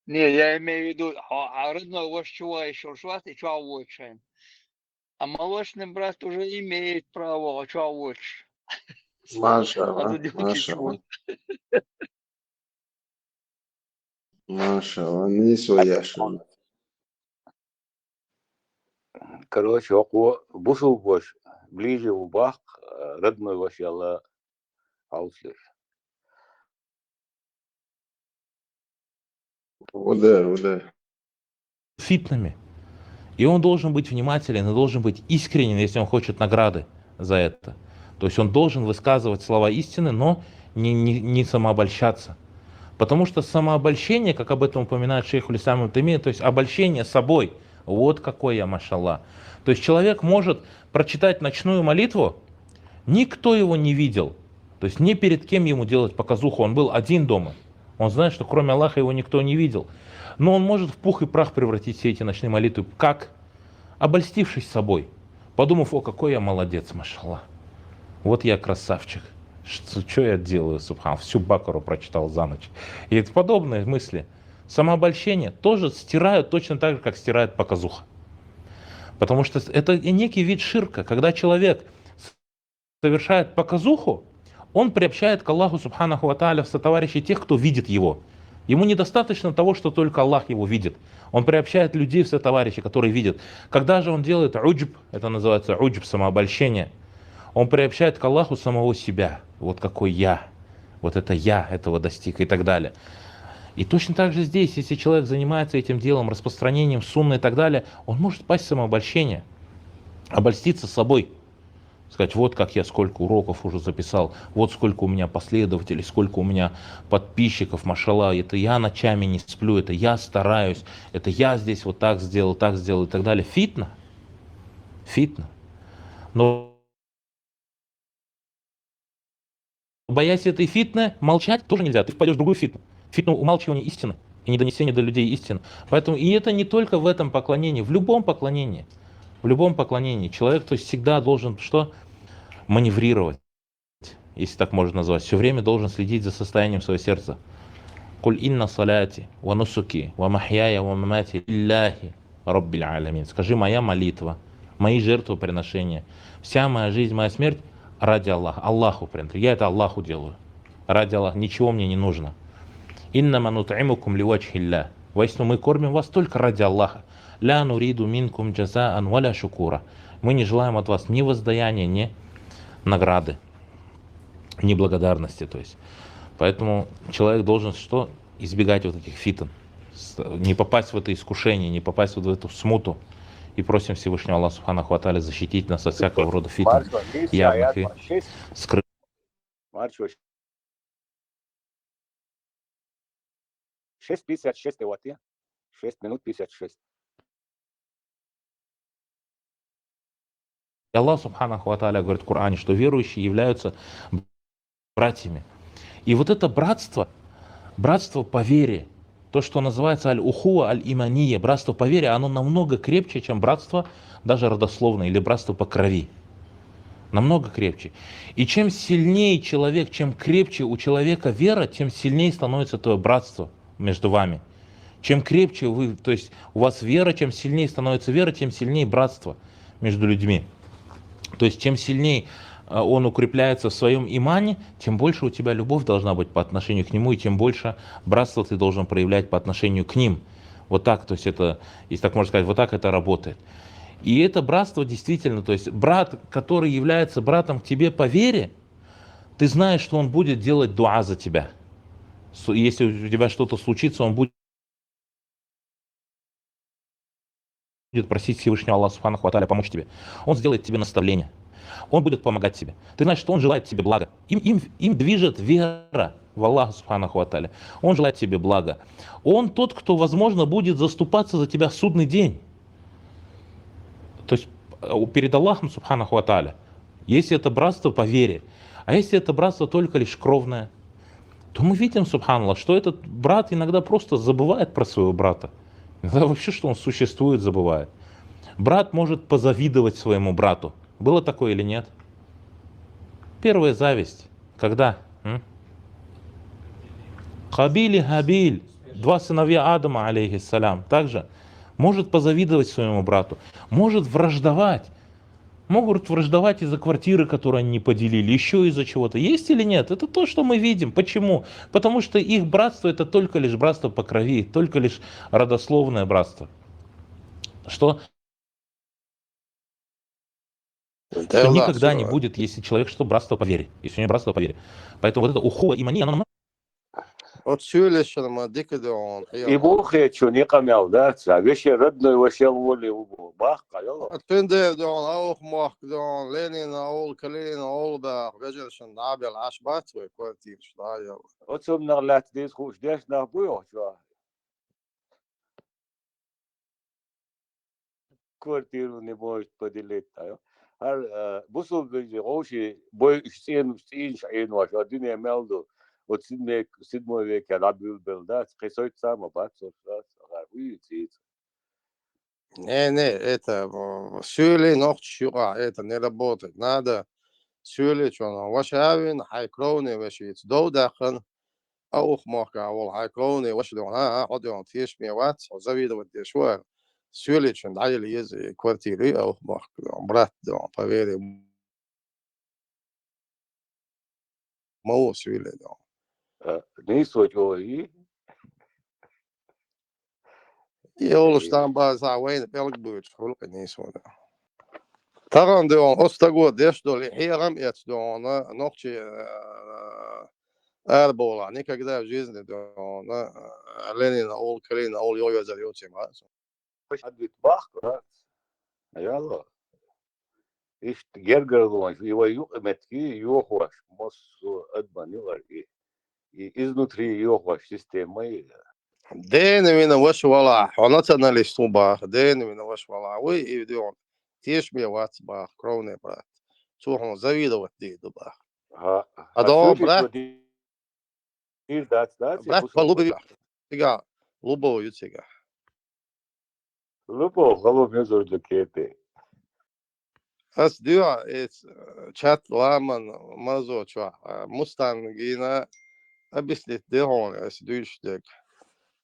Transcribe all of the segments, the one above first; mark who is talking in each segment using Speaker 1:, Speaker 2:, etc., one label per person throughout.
Speaker 1: Не, я имею в виду, родной вождь чего еще жват и чего лучше. А молочный брат уже имеет право, а чего лучше. А
Speaker 2: Машаллах,
Speaker 1: тут не
Speaker 2: машаллах,
Speaker 1: чуть-чуть.
Speaker 2: машаллах. Не своя шана.
Speaker 3: Короче, бушел вождь, ближе в бах, родной вождь, Аллах, ауслиш.
Speaker 2: Удар.
Speaker 4: Фитнами. И он должен быть внимателен и должен быть искренен, если он хочет награды за это. То есть он должен высказывать слова истины, но не самообольщаться. Потому что самообольщение, как об этом упоминает шейх Улисам ибн Таймия, то есть обольщение собой, вот какой я, машаллах. То есть человек может прочитать ночную молитву, никто его не видел. То есть не перед кем ему делать показуху, он был один дома. Он знает, что кроме Аллаха его никто не видел. Но он может в пух и прах превратить все эти ночные молитвы. Как? Обольстившись собой. Подумав, о, какой я молодец, машаллах. Вот я красавчик. Что я делаю, субхан? Всю Бакару прочитал за ночь. И это подобные мысли. Самообольщение тоже стирают точно так же, как стирает показуха. Потому что это некий вид ширка. Когда человек совершает показуху, он приобщает к Аллаху субханаху ва тааля в сотоварищи тех, кто видит его. Ему недостаточно того, что только Аллах его видит. Он приобщает людей в сотоварищи, которые видят. Когда же он делает уджб, это называется уджб, самообольщение, он приобщает к Аллаху самого себя. Вот какой я. Вот это я этого достиг и так далее. И точно так же здесь, если человек занимается этим делом, распространением сунны и так далее, он может пасть в самообольщение, обольститься собой. Сказать, вот как я сколько уроков уже записал, вот сколько у меня последователей, сколько у меня подписчиков, машаллах, это я ночами не сплю, это я стараюсь, это я здесь вот так сделал и так далее. Фитна. Но боясь этой фитны, молчать тоже нельзя, ты впадешь в другую фитну. Фитну умалчивания истины и недонесения до людей истины. Поэтому и это не только в этом поклонении, в любом поклонении. В любом поклонении человек, то есть всегда должен что? Маневрировать, если так можно назвать. Все время должен следить за состоянием своего сердца. Куль инна саляти, ва нусуки, ва махьяя, ва мамати, илляхи, раббиль алямин. Скажи, моя молитва, мои жертвоприношения, вся моя жизнь, моя смерть ради Аллаха. Аллаху принято. Я это Аллаху делаю. Ради Аллаха. Ничего мне не нужно. Иннама нут'имукум ливаджхилля. Воистину мы кормим вас только ради Аллаха. Ля нуриду минкум джазаан валя шукура. Мы не желаем от вас ни воздаяния, ни награды, ни благодарности. То есть. Поэтому человек должен что? Избегать вот этих фитн. Не попасть в это искушение, не попасть вот в эту смуту. И просим Всевышнего Аллаха Субханаху ва Тааля защитить нас от всякого рода фитн, явных и скрытых.
Speaker 3: 6:56 вот 6 минут 56.
Speaker 4: И Аллах Субханаху ва Тааля говорит в Коране, что верующие являются братьями. И вот это братство по вере, то, что называется аль-ухуа аль-имания, братство по вере, оно намного крепче, чем братство даже родословное или братство по крови. Намного крепче. И чем сильнее человек, чем крепче у человека вера, тем сильнее становится твое братство между вами. Чем крепче вы, то есть у вас вера, чем сильнее становится вера, тем сильнее братство между людьми. То есть чем сильнее он укрепляется в своем имане, тем больше у тебя любовь должна быть по отношению к нему, и тем больше братства ты должен проявлять по отношению к ним. Вот так, то есть это, если так можно сказать, вот так это работает. И это братство действительно, то есть брат, который является братом к тебе по вере, ты знаешь, что он будет делать дуа за тебя. Если у тебя что-то случится, он будет просить Всевышнего Аллаха Субханаху ва Тааля помочь тебе. Он сделает тебе наставление. Он будет помогать тебе. Ты знаешь, что он желает тебе блага. Им движет вера в Аллаха Субханаху ва Тааля. Он желает тебе блага. Он тот, кто, возможно, будет заступаться за тебя в судный день. То есть перед Аллахом Субханаху ва Тааля. Если это братство по вере, а если это братство только лишь кровное, то мы видим, субханаллах, что этот брат иногда просто забывает про своего брата. Иногда вообще, что он существует, забывает. Брат может позавидовать своему брату. Было такое или нет? Первая зависть. Когда? Хабиль и Хабиль. два сыновья Адама, алейхиссалям, также может позавидовать своему брату, может враждовать. Могут враждовать из-за квартиры, которую они не поделили, еще из-за чего-то. Есть или нет? Это то, что мы видим. Почему? Потому что их братство это только лишь братство по крови, только лишь родословное братство. Что никогда не будет, если человек что братство по вере. Если у него братство по вере. Поэтому вот это ухова имани, оно
Speaker 3: И бухе чё не камял, да? Вещи родной вообще воли бах, кайо.
Speaker 5: Tünde don auch macht don Lenin all Kalin all da Regelschen Nabel Ashbat we kwartier Steier.
Speaker 3: Вот сам на лет здесь хуш здесь на буё, чё. Квартиру не может поделить, да? Бусул бежи, оши бой стен шаин ваш, один мелду. Вот седьмой век я набил был, да? Скисой сам бацо, да? Уйти.
Speaker 5: Не, это сюли ночь шура, это не работает. Надо сюли чё, вашавин хайкроны вешит до дахан. Auch macht auch Heiklone, was du hat ja tief mehr wat, so wie du das schwer. Sülich und alle ist Quartiere auch macht Brat da Pavere Mo Süle da.
Speaker 3: Не сочо и
Speaker 5: Jol staan bij zijn wijn elk buurt, gelukkig niet zo. Taran doen, Ostago, desdol, Hiram, het doen, nogtje Erbola, никогда в жизни doen, Ленин, Ол Калин, Ол Йо зовете, мать.
Speaker 3: адвит бах, да? Яло. Иш гергерлон, его юметки, йохваш, мос адманилар и изнутри йохваш системы.
Speaker 5: دين من وش ولا حنتنا للصباح دين من وش ولا وي يدون تيش بي وات باخ كروني برات سوحن زويدة ودي باخ هذا برات برات بالوبي تيجا لوبو يتيجا
Speaker 3: Lupo, голов не зурдукеты.
Speaker 5: هس ديو إتس chat لامن مازو شوا مستان جينا أبيسلت دهون إس دوش دك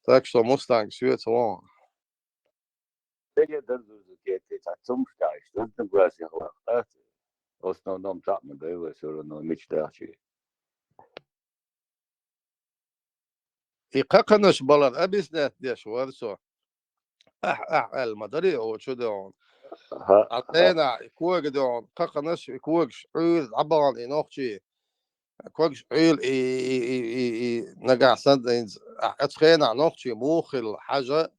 Speaker 5: так что мустанг сюет лон
Speaker 3: Теге да зурдукеты, так сумштаешь, да ты гласи хлах, да? В основном так мы даем все равно мечтачи.
Speaker 5: يقاقنش بلد أبيسلت ديش ورسو المدري أو شو دون عطينا كوج دون قاقنش كوج عيل عبان إنوخشي كوج عيل نقع سندينز أتخينا نوخشي موخل حاجة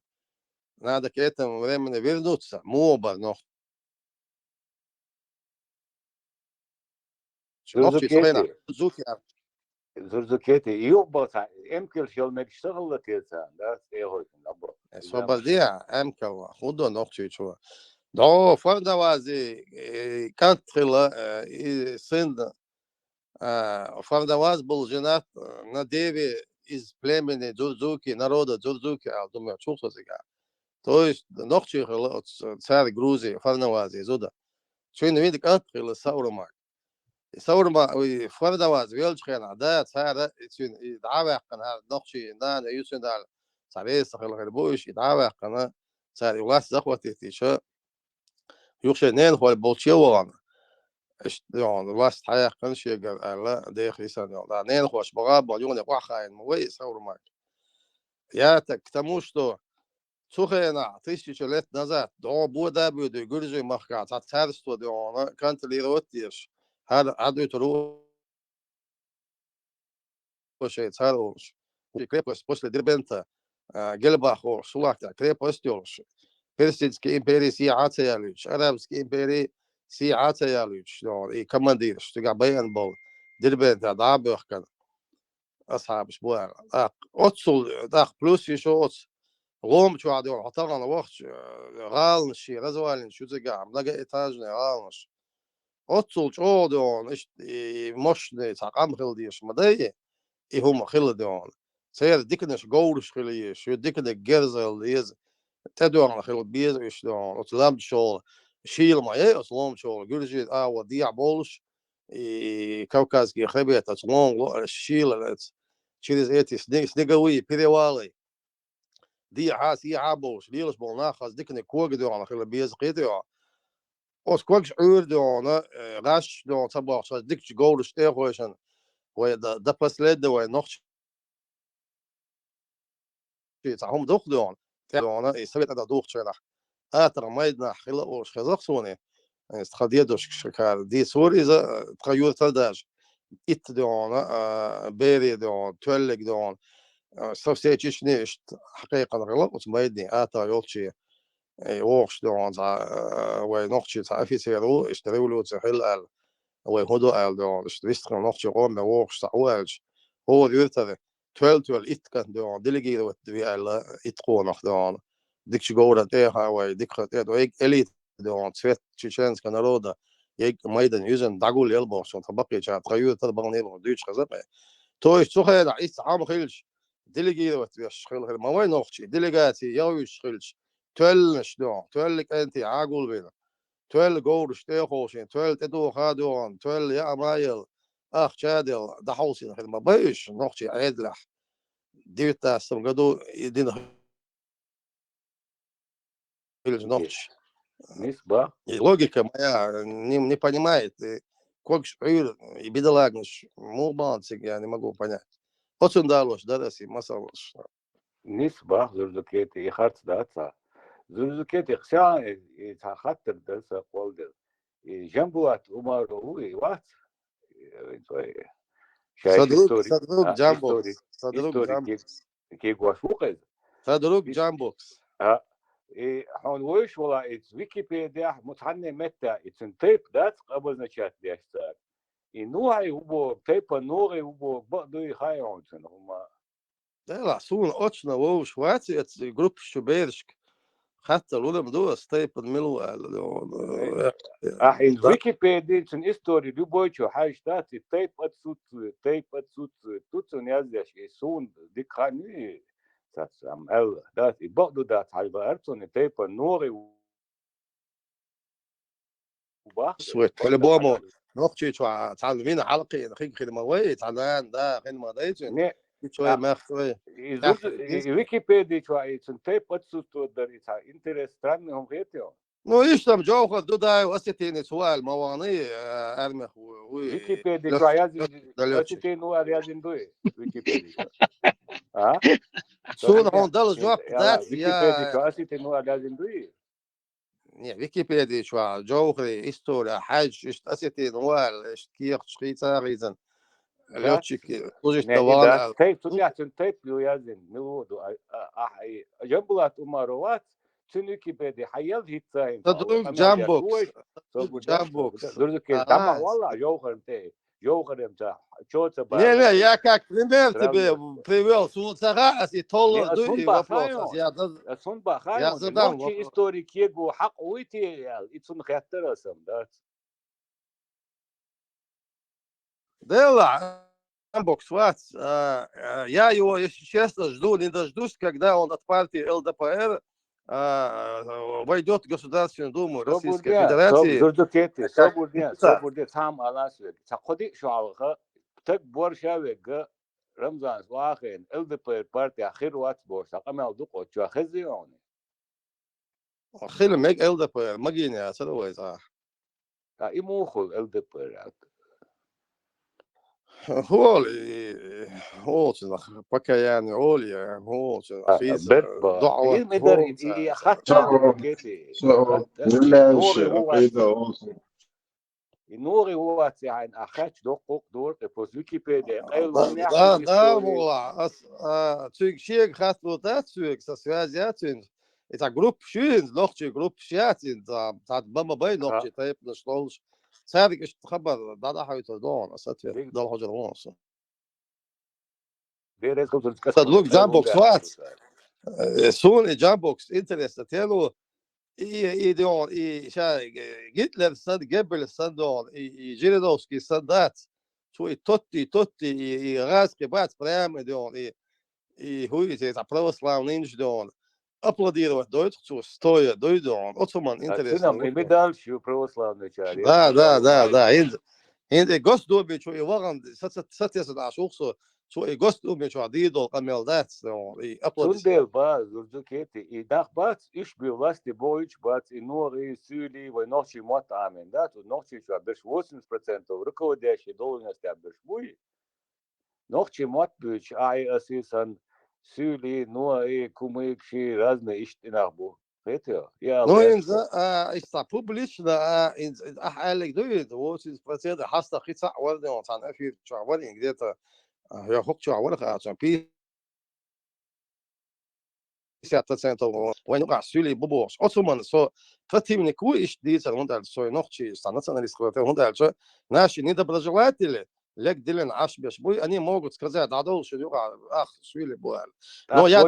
Speaker 5: نادا كيتم من فيرنوتسا مو بنوخ نوخشي تخينا زوكي
Speaker 3: زرزكيتي يوبا امكن شو نشتغل كيسان ده ايه نبو
Speaker 5: صوبالديا أمكا خودو نوخشي شو دو فردا وازي كانت خلا سند فردا واز بالجنات نديفي из племени Дзурзуки, народа Дзурзуки, а думаю, чувство сега. То есть, ночи царь Грузии, Фарнавази, Зуда. Что не видит, как хила Саурмак. Саурма, Фардаваз, Велчхена, да, царь, и давакан, ночи, да, юсин дал, царь, сахал Хербуш, и давакан, царь, власть захватит еще. يخشى نين هو البولشيوان يعني واس حياة قنشي قال لا داخل سنة لا نين هوش بغاب ويوني وحاين موي صور ماك يا тому что сухена 1000 лет назад до Буда будет Грузия махка царство да контролировать ешь адут руше царус и крепость после Дербента Гельбахо Сулакта крепость ёлш Персидские империи сиацая луч, арабские империи сиацая луч, и командир, что габаян был, дербент, да, бахкан, أصحاب أسبوع أتصل داخل بلوس يشوت قوم شو عادي وحطنا وقت غالن شيء غزوالن شو زقا ملاقي إتاجنا غالنش أتصل شو دون إيش مش ده تقام خلديش مداية هم خلدون سير ديكنش قولش خليه شو ديكن الجرزل يز تدور على خلق بيز إيش دون أتلام شغل شيل ما إيه أتلام شغل جرجيت وديع بولش كوكاز كي خبيت أتلام شيل شيل إيتي سنيقوي بيروالي دي عاس عابوش ليلش بولنا خاص ديكني كوغ دون خلا بيز قيتو اوس كوغش عور دون غاش دون صباح خاص ديكش جول شتيغوشن وي دا باسليد وي نوخش هم دوخ دون دون يسبت دا دوخ شنح اتر مايدنا خلا اوش خزخسوني استخديدوش شكار دي سوري اذا تغير تلداج ات دون بيري دون تولك دون سوسيتش نيشت حقيقة غلط وتمايدني اتر يولشي ووش دون وي نوخشي تعرفي سيرو اشتريو له تحل ال وي هدو ال دون اشتريستر نوخشي روم ووش تعوالج هو يرتر 12 ات كان دون ديليجي وي ال اتقون دون ديكش جورا تيها وي ديكش تيها وي اليت دون سويت تشيشنس كنارودا يك مايدن يوزن داغول يلبو شون تبقي جا تغير تبغني دوش خزبه توش سوخه دا اس عام خيلش ديليجي وي شخيل ما وين نوخشي ديليجاتي يوش خيلش تولش دون تولك انت عاقول بينا تول جور شتيخوشين تول تدو خادون تول يا مايل اخ شادل دحوسين ما بيش نوخشي عيدلح ديرتا سمقدو يدين خيلش نوخش
Speaker 3: نسبة
Speaker 5: логика моя не понимает كوكش عير يبدلاغنش مو بانسك يعني ما могу понять очень далош дараси масалош
Speaker 3: نسبة زرزكيتي خارج داتا زرزكيتي خشاع خاطر درس قولدر جنبوات عمره وات شايف ستوري
Speaker 5: صدروك جامبوكس
Speaker 3: ستوري
Speaker 5: صدروك
Speaker 3: ستوري
Speaker 5: جامبوكس
Speaker 3: كي غواشوقز
Speaker 5: صدروك جامبوكس
Speaker 3: هون ويش والله اتس ويكيبيديا متعني متى اتس تيب دات قبل نشات ديشتار نوعي هو تيب نوعي هو بقدو يخايعون هما
Speaker 5: لا سون اوتشنا وو شواتي اتس جروب شوبيرشك حتى لولا مدو ستيب ميلو
Speaker 3: in ويكيبيديا اتس ستوري دو بويتشو حاج دات تيب اتسوت توتسون يازيش سون ديك خاني تاتس ام ال دات بقدو دات حاج ارتون تيب نوعي
Speaker 5: سويت по-любому نوختي شو تعلمين حلقي خيك خدمة وي تعلان دا خدمة دايجن شوي ما شوي
Speaker 3: ويكيبيديا شوي تنتي باتسوتو دريتا انترستان هم غيتيو
Speaker 5: Ну и что, Джоуха, туда осетины سؤال مواني أرمخ
Speaker 3: ويكيبيديا شوي осетين واريازين دوي ويكيبيديا ها
Speaker 5: سون هون دل جواب
Speaker 3: يلا
Speaker 5: ذات
Speaker 3: ويكيبيديا شو
Speaker 5: يا
Speaker 3: осетين واريازين دوي
Speaker 5: ويكيبيديا شو جوخري استوري حاج اشت أسيتين وال اشت كيخ شخيصة غيزن لوتشيك وجش
Speaker 3: نهيدا
Speaker 5: توال
Speaker 3: تيب تنيا تنتيب يوازن نودو جنبلات أماروات ويكيبيديا حيال هيتاين
Speaker 5: تدرك جامبوكس جامبوكس
Speaker 3: درك تمام والله جوهر انت شوت
Speaker 5: Не, не, я как пример тебе привел. Сулцага, и толо дуй вопрос. Я задам
Speaker 3: نوتشي
Speaker 5: вопрос.
Speaker 3: историк يجو حق ويتي يتسون خياتر اسم ده
Speaker 5: Дела, Джамбокс, я его, если честно, жду, не дождусь, когда он от партии ЛДПР войдет в Государственную Думу Российской Федерации.
Speaker 3: زردكيتي صبر تام على تقدي شو على تكبر شاوي رمضان واخر ال بارتي اخر وات بورس قام دوق شو خزيون
Speaker 5: خيل ميك ЛДПР مجيني سلوي صح
Speaker 3: اي موخو ال
Speaker 5: هو покаяние Оли, هو
Speaker 3: بربا
Speaker 5: دعوة
Speaker 3: مدر خطا كيتي
Speaker 2: نلاش عقيدة أوصل
Speaker 3: النوري هو يعني أخذ دور بوز ويكيبيديا قالوا
Speaker 5: Да, мула. Цюг шег хаст вот это цюг со связятин. Это групп шин, ночи групп шатин, да бама бай ночи тайп нашлош. صادق ايش تخبر ده حيوت دون اسات ده الحجر ونص صدق جامبوكس وات سون جامبوكس انترست تيلو اي دون اي شا جيتلر صد قبل صدون اي جيريدوسكي صدات شوي توتي غاسكي بات برام دون اي هو زي православный دون аплодировать Deutsch zu стоя дойдон отсуман интересно
Speaker 3: медаль شو православный чарь
Speaker 5: да Инде госдуме что и ваган сатясад ашуксо شو يقصدوا شو عديدو قميلدات أبلد
Speaker 3: Sundel baz, Zurzuketti, i dag baz, ich bewusst die Boych, baz, in nur Süli, wo noch sie Mott amen, dat, und noch sie schon bis 80% Rücko, der sie dollen ist, der Beschmui. Noch sie Mott büch, es ist an Süli, nur kumik, sie razne, ich in Achbo. Weet je? Ja,
Speaker 5: نو إنزا إستعبوا بليش إن أحالك دويد ووسيس برسيد حاستا خيصا وردي وطان أفير شو عوالي إنجديتا يا خوك شو عوالي خاطر بي سياتة وين يقع سولي بوبوش أصلا سو فتي من كوي إيش دي سرون دال سوي نوختي استنى لسكوتة هون دال شو ناشي نيدا برجوات اللي لك دلن عاش بيش بوي أني موجود كذا دعدول شو يقع سولي بوال نو يا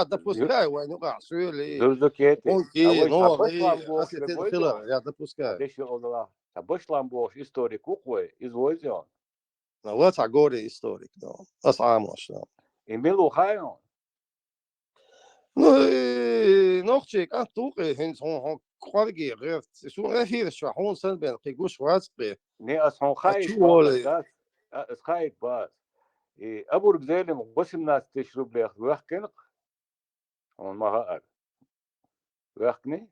Speaker 5: دبوسكاي وين يقع سولي
Speaker 3: Zurzuketti.
Speaker 5: ممكن نو
Speaker 3: Başlan bu
Speaker 5: أسيتين خلا يا دبوسكاي
Speaker 3: Adesso Allah. Başlan bu histori kukwe, izvozyon.
Speaker 5: نو تعقوري هيستوريك نو أصعاموش نو
Speaker 3: Emilu hayon.
Speaker 5: نو نوختي كان توقي هنس هون قارجي غير شو غير شو هون سن بين قيقوش واسقي
Speaker 3: Ne ashan khayt
Speaker 5: شو
Speaker 3: baz,
Speaker 5: هولي
Speaker 3: das as khayt baz. Abur gzelim gosim nas tishrub lekh waqken. On ma haal. Waqni?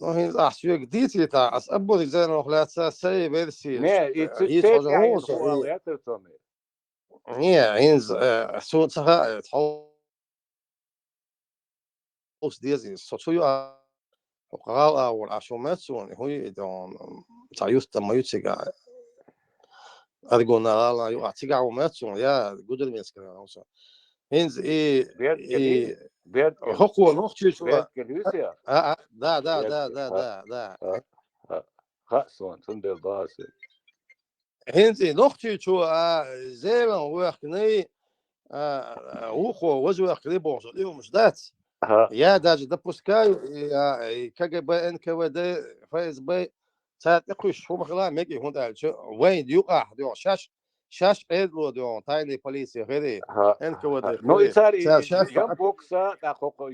Speaker 5: نو هنس أحشوك ديتي تا أس أبو زين وخلات ساي بيرسي
Speaker 3: Ne,
Speaker 5: هيس
Speaker 3: tset
Speaker 5: حاجة هون
Speaker 3: yayin
Speaker 5: شو
Speaker 3: hu al yatertomer.
Speaker 5: هي هنس سو تها تحوس ديزي شو يو وقال والعشومات سون هو دون تعيوس تما يتسقى أرجونا لا يو أتسقى ومات سون يا قدر ميسكنا هنز
Speaker 3: Bed keli, bed kel.
Speaker 5: هو نوختي شو
Speaker 3: Bed kelusia.
Speaker 5: دا
Speaker 3: Ha son sundel baz.
Speaker 5: هنزي نوختي شو زيلا ويخني وخو وجو يخني بونجو اليوم مش دات
Speaker 3: Ha.
Speaker 5: يا داج دبوسكاي يا كجب ان كود فايز باي ساعات يخش هو مخلا ميجي هون دال شو وين يقع ديو شاش ادلو ديو تايني بوليسي غيري ان كود
Speaker 3: No
Speaker 5: ساعات
Speaker 3: itari
Speaker 5: شاش
Speaker 3: jam boksa da koko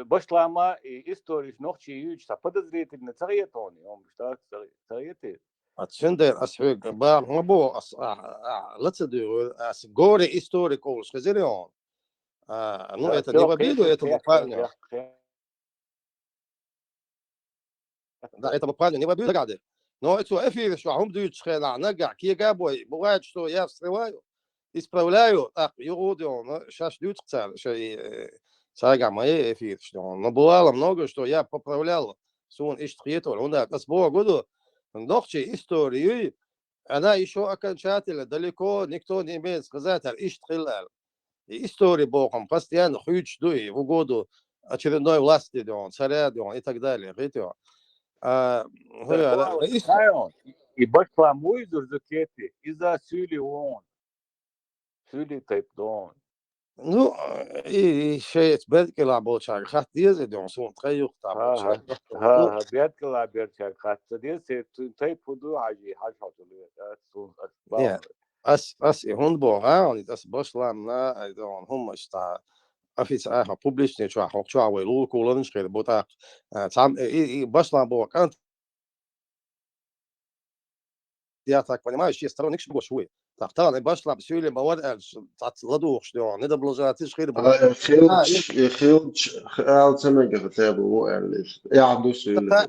Speaker 3: başlama istoris noch chi yuj sa подозрительно ne tsarietoni on stark tsariete
Speaker 5: اتشندر اسحوق بار ما بو لا تديرو اس غوري هيستوريكال سكزيريون نو اتا نيبا بيدو اتا بقالنا دا اتا بقالنا نيبا بيدو قاعده نو اتو افي شو هم دو تشخيلا نقع كي جابو بواج شو ياف سروايو اسبراولايو يغودو شاش دو تقتال شي ساقع ما افي شو نبوالا много что я поправлял сон иштрيتو هنا اسبوع قدو نوختي истории она еще окончательно далеко никто не имеет сказать иштрилал истории богом постоянно хуйч дуй в угоду очередной власти царя и так далее видите
Speaker 3: hayon i başla muydur züketi iza süli on süli tayp don
Speaker 5: ну и شيء تبدك لعبوا شاك خات ديز دون سون تغيق تعبوا شاك
Speaker 3: ha biyat kala bir çak hatta diye se tayp fudu aji hal hatulu sun
Speaker 5: ja as hund boga und das Boslam na don hum sta afits aha publish ne chwa hok chwa we lu ko lan schele bota tam Boslam bo kan я так понимаю, что сторонник что шوي تختار بشرب بسوي مواد تطلدوا شلون ندا بلوزاتيش خير بو
Speaker 2: يخيلش سمجة فتابو يعني يعدو سيولي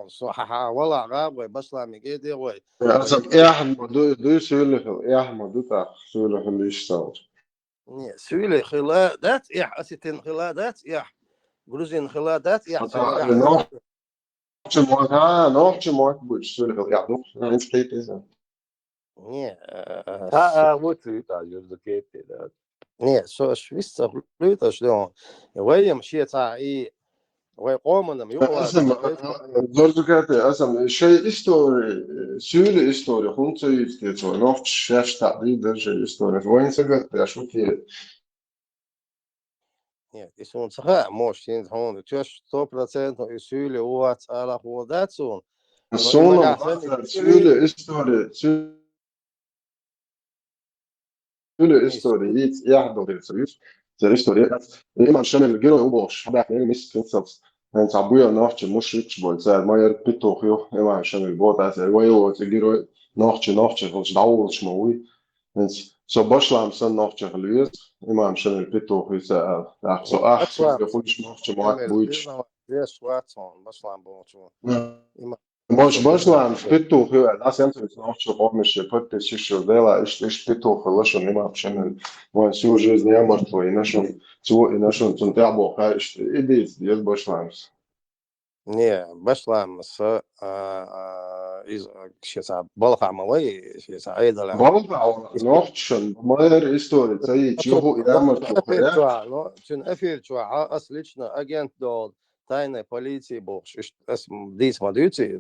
Speaker 5: صح والله غاب بشرب ميجي وي
Speaker 2: أصلا يحمد دو سيولي يحمد دو تاع سيولي حلو يشتغل
Speaker 5: سويلي خلادات يح أسيتين خلادات يح جروزين خلادات يح
Speaker 2: نوع مواد بوش سيولي يعدو يعني سكيت إذا
Speaker 3: wuti ta züketi da
Speaker 5: سو شويستا فلوتا شلون وهي مشيت اي وهي قوم انهم يقوى
Speaker 2: زورزو كاتي أصلا شيء إستوري سيولي إستوري خون سيفتي تو نوع شاش تعديل درجة إستوري وين سقط يا شو كي
Speaker 5: يسون صحاح موشين هون تشوش 100% يسولي هو على هو ذات سون
Speaker 2: الصونة سيولي إستوري سيولي إستوري يحضر السيوس زي إستوري إما عشان الجيرو يبوش حدا يعني مش كنسبس يعني تعبويا نوعش مش ريتش بول زي ما يربطوا خيو إما عشان البوت عايز ويو تجيرو نوchtje volgens dauwels mooi. En zo baslaan zijn nochtje geluid. Imam zijn het pito is zo acht zo de goede nochtje maakt boeit.
Speaker 5: Yes, Watson, Baslan Bocho.
Speaker 2: Mos baslaan pito heel dat zijn het nochtje kommische putte zich dela is pito gelossen imam zijn maar zo je не мертво и нашон zum tabo is die baslaan.
Speaker 5: Не, Baslan из сейчас Балха Малай, сейчас Айдала.
Speaker 2: والله نوchtje maar история цей чего я мертво я.
Speaker 5: Ну, чин эфир чуа отлично агент до тайной полиции был. Здесь смотрите,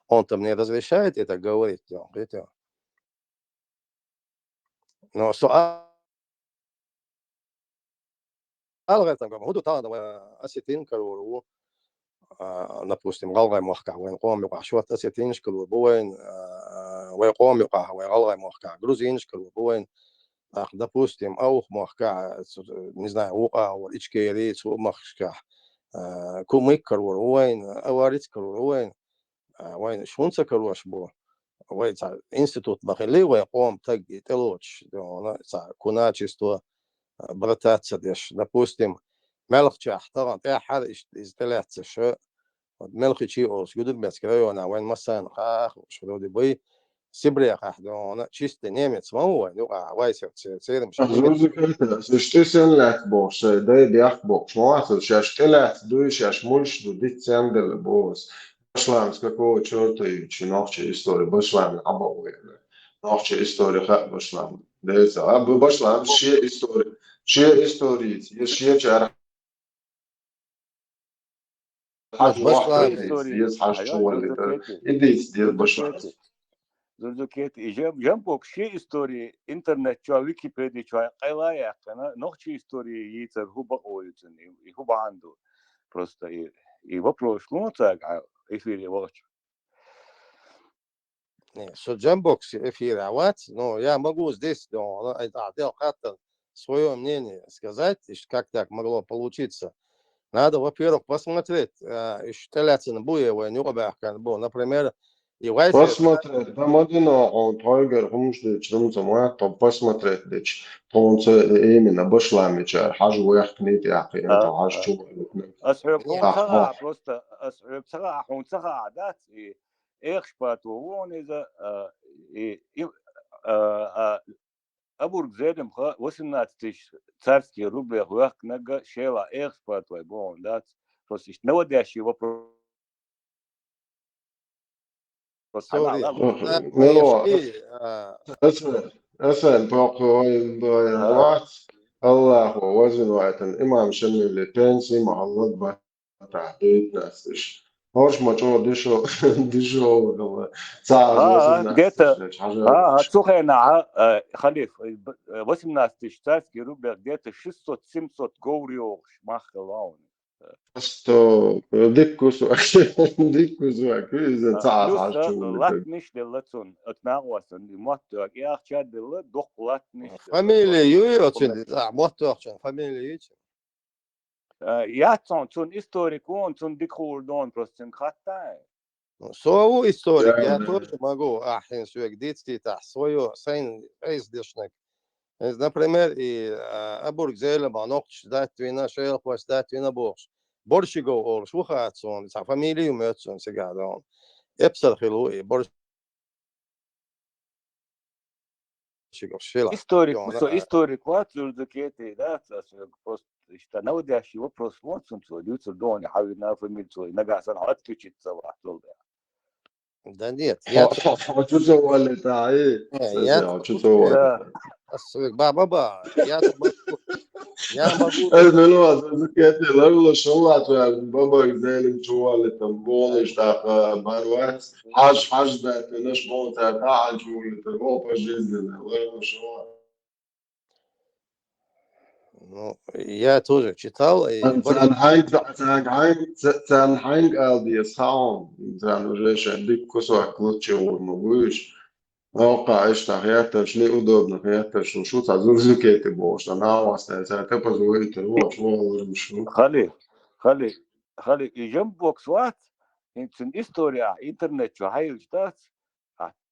Speaker 5: он там не разрешает это говорить, видите. Но алгоритм هو طبعا اسيتين كرو допустим غلغي موقع وين قوم يقع شويه اسيتين شكل وين ويقوم يقع وغلغي موقع грузин شكل وين допустим auch موقع не знаю وقع والاتشكيري سو موقع كوميك كرو وين اواريت كرو وين شونسا كروش بو وين институт بخلي ويقوم تجي تلوش كوناتشستو брататься деш, допустим, мелхчах, طبعا تاع حال из ثلاثة شو ملخشي أو سجود بسكريو أنا وين مثلا خاخ وشلو دي بي سبري خاخ دونا чисто немец ما هو نوع وايسر تصير مش
Speaker 2: Also stößen lädt box, det diak box, måste jag ställa du jag mulch du dit sändel boss. Baslan ska gå körta ju något historia baslan abo eller något historia ha baslan. Det är så abo baslan historia. Jag ser حاجة واحدة ديز حاجة شوال إديس ديز بشر
Speaker 3: زرزوكيت جنبك شيء ستوري إنترنت شو ويكيبيديا شو قلايا كنا نوع ستوري يتر هو بقويتن هو عنده просто и вопрос ну так эфире watch
Speaker 5: что джамбокс эфир ават, но я могу здесь как-то свое мнение сказать, как так могло получиться. Надо, во-первых, посмотреть, что буевое нюрбах был, например, и
Speaker 2: посмотреть, да, модно, он тойгер, хумшли, чрумца, посмотреть, дичь, тонце именно башламича, хажу яхнит яхи, это хаж чубалит.
Speaker 3: أسحب صراحة просто أسحب صراحة عادات إيش باتوون إذا أبورك زيدم خا وسنات تش царские рубли хуях нага шела إيش باتوي بون دات просто نوداشي вопрос
Speaker 2: أسأل بقول بوات الله وزن وقت الإمام شنو اللي بينسي محلط بتحديد ناسش هوش ما شو دشو والله صار
Speaker 3: где-то отсухая خليف 18 царский рубль где-то 600-700 говорил махлаун
Speaker 2: Что дикусу كذا صار
Speaker 3: حاجة لاتنش دلتون اتناقوسن موتو يا اخشاد دل دوق لاتنش
Speaker 5: فاميلي يوتشن موتو فاميلي يوتشن
Speaker 3: يا تون историкон тон дикурдон просто خطا
Speaker 5: سو историк я тоже могу ахин свек детстве та свое сын издешник например и абург зеле банокч дать вина шел хвост дать вина борщ борщиго ол шухатсон са фамилию мётсон сегадон эпсал хилу и борщиго шела
Speaker 3: историк вот зурдукети да просто что наводящий вопрос вот он сводится до не хавина фамилию нагасан отключиться вот
Speaker 5: да нет
Speaker 2: я хочу завалить я хочу завалить
Speaker 5: баба я могу
Speaker 2: الملوز كاتي لولا شلات بابا زين جوال تنبول اشتاق باروات حاج ذات نش بول تاع جوال تنبول بجزنا لولا شلات
Speaker 5: ну я тоже читал и
Speaker 2: Sen hang al die sound sen уже dik кусок лучше могуешь موقع اشتهيت شلي удобно هيت شو تعزوزكيتي بوش انا واسطه ساعتها بزويت هو شو مشو
Speaker 3: خلي جنبك سوات انت история интернет شو هاي جدات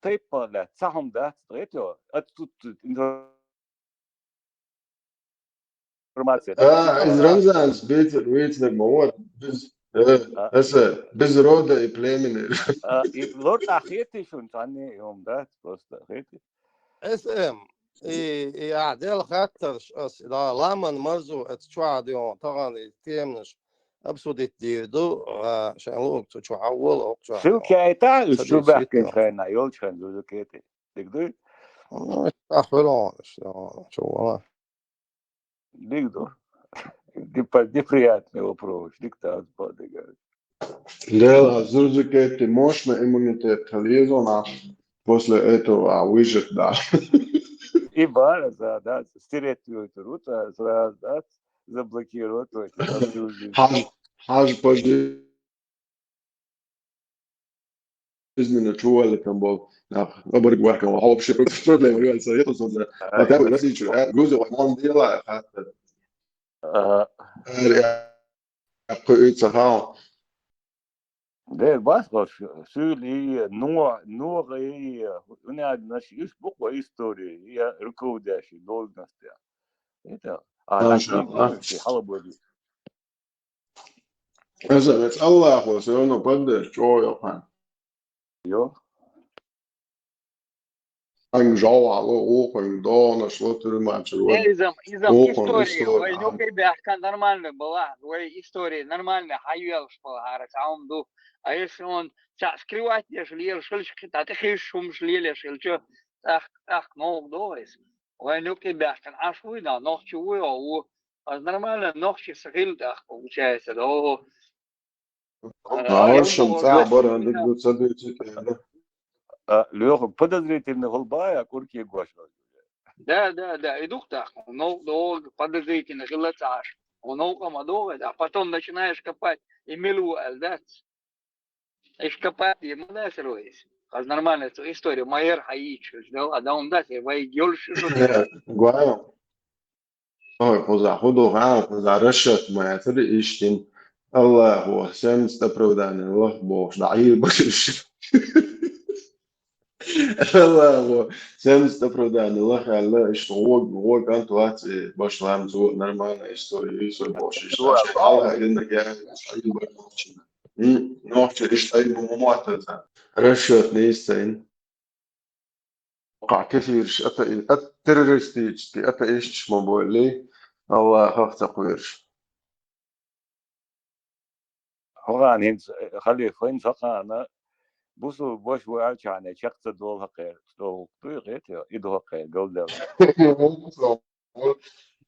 Speaker 3: تيبا لا تسهم ده تغيتو أتوت إنفورماسيون
Speaker 2: از رمزان بيت الويت المواد بز هسه بز رودا يبليمن
Speaker 3: لورد أخيتي شو تاني يوم ده بس أخيتي
Speaker 5: اسم يعدل خاطر دا لامن مرزو اتشوع ديون طبعا تيمنش ابسود الديردو عشان لوك تشوعول او
Speaker 3: شو كايتا شو بحكي خينا يول خين زو كيتي تقدر
Speaker 5: احفلون شو والله
Speaker 3: تقدر неприятный вопрос диктат подыграть
Speaker 2: لا زوجك мощно иммунитет лизона после этого выжить да.
Speaker 3: и бара да стереть рута сразу да заблокировать на всю жизнь
Speaker 2: حاج жизненно чували там был обрык варка هو بشكل что для него это صدق هتاوي بس يجوا جزء وحمان دي لا حتى قوي
Speaker 3: ده بس سولي نوع هنا ناس يسبق истории я руководящий должности это
Speaker 2: ما شاء الله
Speaker 3: في حلب دي
Speaker 2: بس الله وسيونه بدر شو يفهم
Speaker 3: يو
Speaker 2: ان جوا على اوخن دون شلوتر ما شلوت
Speaker 1: Изам
Speaker 2: اوخن
Speaker 1: история, ой, ну
Speaker 2: история
Speaker 1: ребятка нормально была, ой, история нормально, хайвел шпала, а он а если он скрывать, если шельшки, а ты хиш шум шлили, шельчо, ах, ну, доис, ой, ну ребятка, аж вы, да, ночью вы, а нормально, ночью сгил, ах, получается, да,
Speaker 2: عارشم ساعة برا عندك دو تصدق كده
Speaker 3: ليوخ подозрительный голбая курки гошо
Speaker 1: да, идут так, ну, долго, подозрительно, желатаж, он долго, а потом начинаешь копать, и милу, да, копать, и мудас роис. А нормально, эту историю, майер хаич, да, он даст, и вай гёльши, что ты.
Speaker 2: جوايا اه خذ خذوا ها خذ رشت ما تري إيشتين الله هو سام استبرودان الله بوش دعير بكش الله هو سام استبرودان الله خلا إيش هو كان توات باش لام زو نرمان إستوري يسوي باش إيش عشان الله إنك يعني عيل بكش نوع إيش أي بموت رشت نيستين وقع كثير أتا الترورستيج أتا إيش موبايلي الله هاف تقويرش
Speaker 3: هوغان هنس خلي فين سقا أنا بوسو باش وعالش عن شخص دول هقير تو غيت يدو هقير قول ده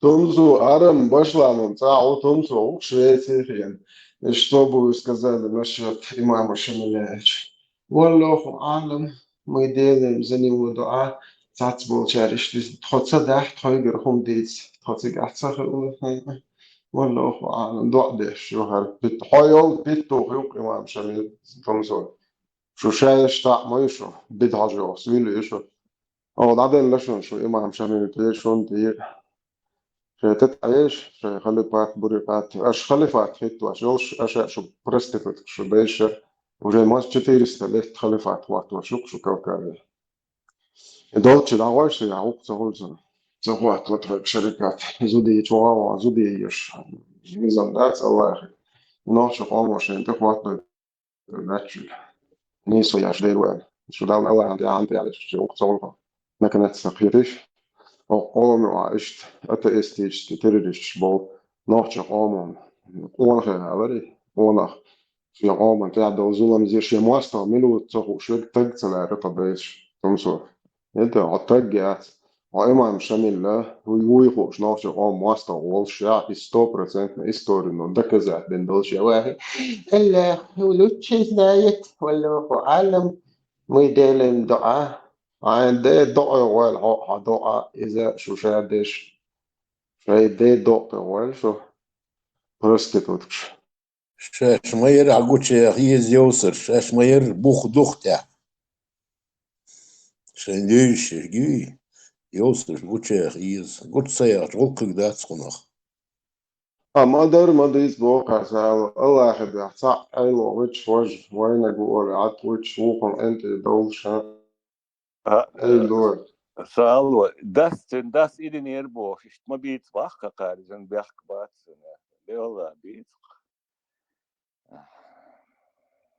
Speaker 2: Тунзу Арам Башламом Цау Тунзу Швеция. И что бы вы сказали насчет имама Шамиляевича? والله أعلم ما يدير زني ودعاء تعتبر شارش تحط ده تغير هم ديز تحط قاعد صخر والله أعلم دعاء ده شو هل بتحاول بتوقيق إمام شامل تنزل شو شايش تاع ما يشو بدعجة سويل يشو أو بعدين لشون شو إمام شامل تيشون تير تتعيش خليفات بريقات أش خليفات خيط واشوش أشياء شو برستفت شو بيشر وجاي ماس تطير استلت خليفات وقت وشوك شو كوكاري دوتش دعواش يعوق تقول زغوات وترك شركات زودي تواوا زودي يش نظام ذات الله يخي نوش قوم عشان تخوات ناتشل نيسو ياش ديروان شو داون الله عندي على شو تقول لكن تسقيرش قوم وعشت أتأستيش تتريش بول نوش قوم ونخ أولي ونخ في قوم تعد وزولا زي شيء مواستر ملو تخو شو تجسل رقبيش تمسو انت عطجات وإمام شامل له ويخوش نوش قوم مواستر والشيء 100% إستوري إنه دكزات بين دول شيء واحد إلا ولوتش زايد ولا هو عالم ميدالم دعاء عندي دعاء والعقع دعاء إذا شو شادش فايدي دعاء والشو برستيتوتش
Speaker 6: شاش ماير عقوتش هيز يوسر شاش ماير بوخ دوختا شنديش جي يوسر قوتش هيز قوت سيات غلق دات سخنخ
Speaker 2: ما دار ما ديس بوقع سال الله يحب يحصع أيلو ويتش وجه وين أقول عط ويتش وقم أنت دولشة Eilor.
Speaker 3: Salvo, das idin erboš, man bija vaka kādi, zin, bjahk bats, leola bija.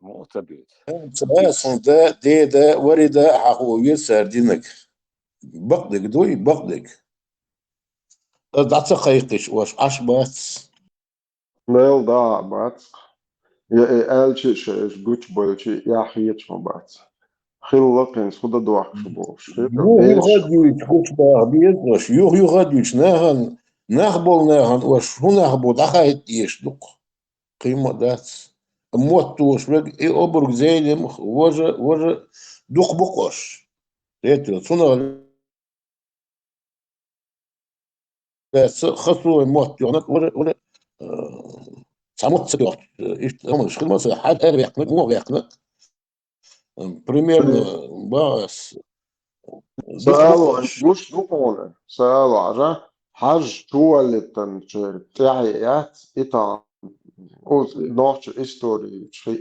Speaker 3: Mūta bija.
Speaker 6: ساس ده ورد حقوقية سردينك بقدك دوي بقدك دعت قيقش واش عشبات
Speaker 2: Vēl dā bats. Ja elči šeit guč bojuči jāhiet šo bats. Хиллакинс خدا دوخ شبوش.
Speaker 6: يو يغاديوش خوش باربيت واش يو يغاديوش ناغن ناغبول ناغن واش هو ناغبو دخايت يش دق قيمة دات موت واش بق اي اوبرك زيلم وجه دق بقوش ريتو صنع خصو موت يغنك وجه ساموت سكوت ايش هم مش خدمة حد انا بيحكمك مو بيحكمك примерно بس دق
Speaker 2: سألوا
Speaker 6: بقوش
Speaker 2: مش دقونة سألوا عجا حاج شو اللي تنشر تعيات إتا uz nošķu istoriju šī.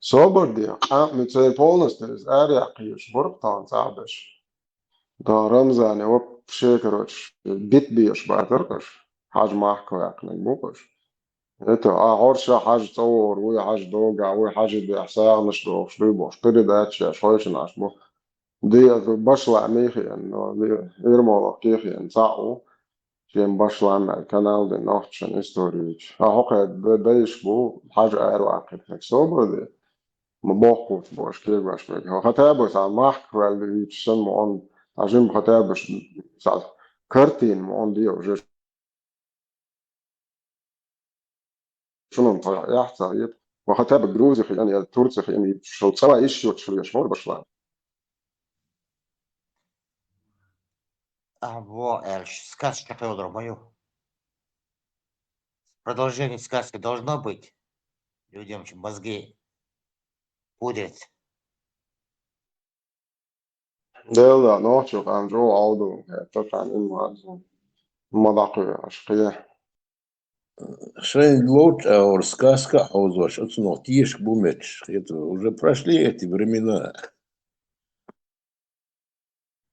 Speaker 2: Sobardie, mit sevi polnestēs ērjākījuši burptāns ābeši. Da Ramzāni op šēkaroči bitbieši bātarkaši. Haž mahkvēkni bukaši. Eto, horšā haž caur, uja haž dogā, uja haž idejā sēgnaš dogs, līboš, piridēčie, šoišanās, bu. Dija bašlā mīhien, no irmolo kīhien cāu. كان بشلان كانال دي نوتشن استوريج هاوكا دايش بو حاجة أرواقي نكسوبر دي مبوكو بوش كيف باش بيجي هو خطابس على محك واللي يتشن مون عجين خطابس سال كرتين مون دي وجيش شنو نطلع يحصل وخطاب جروزي يعني تورسي يعني شو تسوى إيش وتشري شمور بشلان
Speaker 7: Сказка Федора мою. Продолжение сказки должно быть. Людям мозги пудрят.
Speaker 2: ديلا نوتشو كان جو عودو تفعل إما مضاقي عشقية
Speaker 6: Шрейн Лоуч, а сказка, а узваш, это ну, тишь бумеч. Это уже прошли эти времена.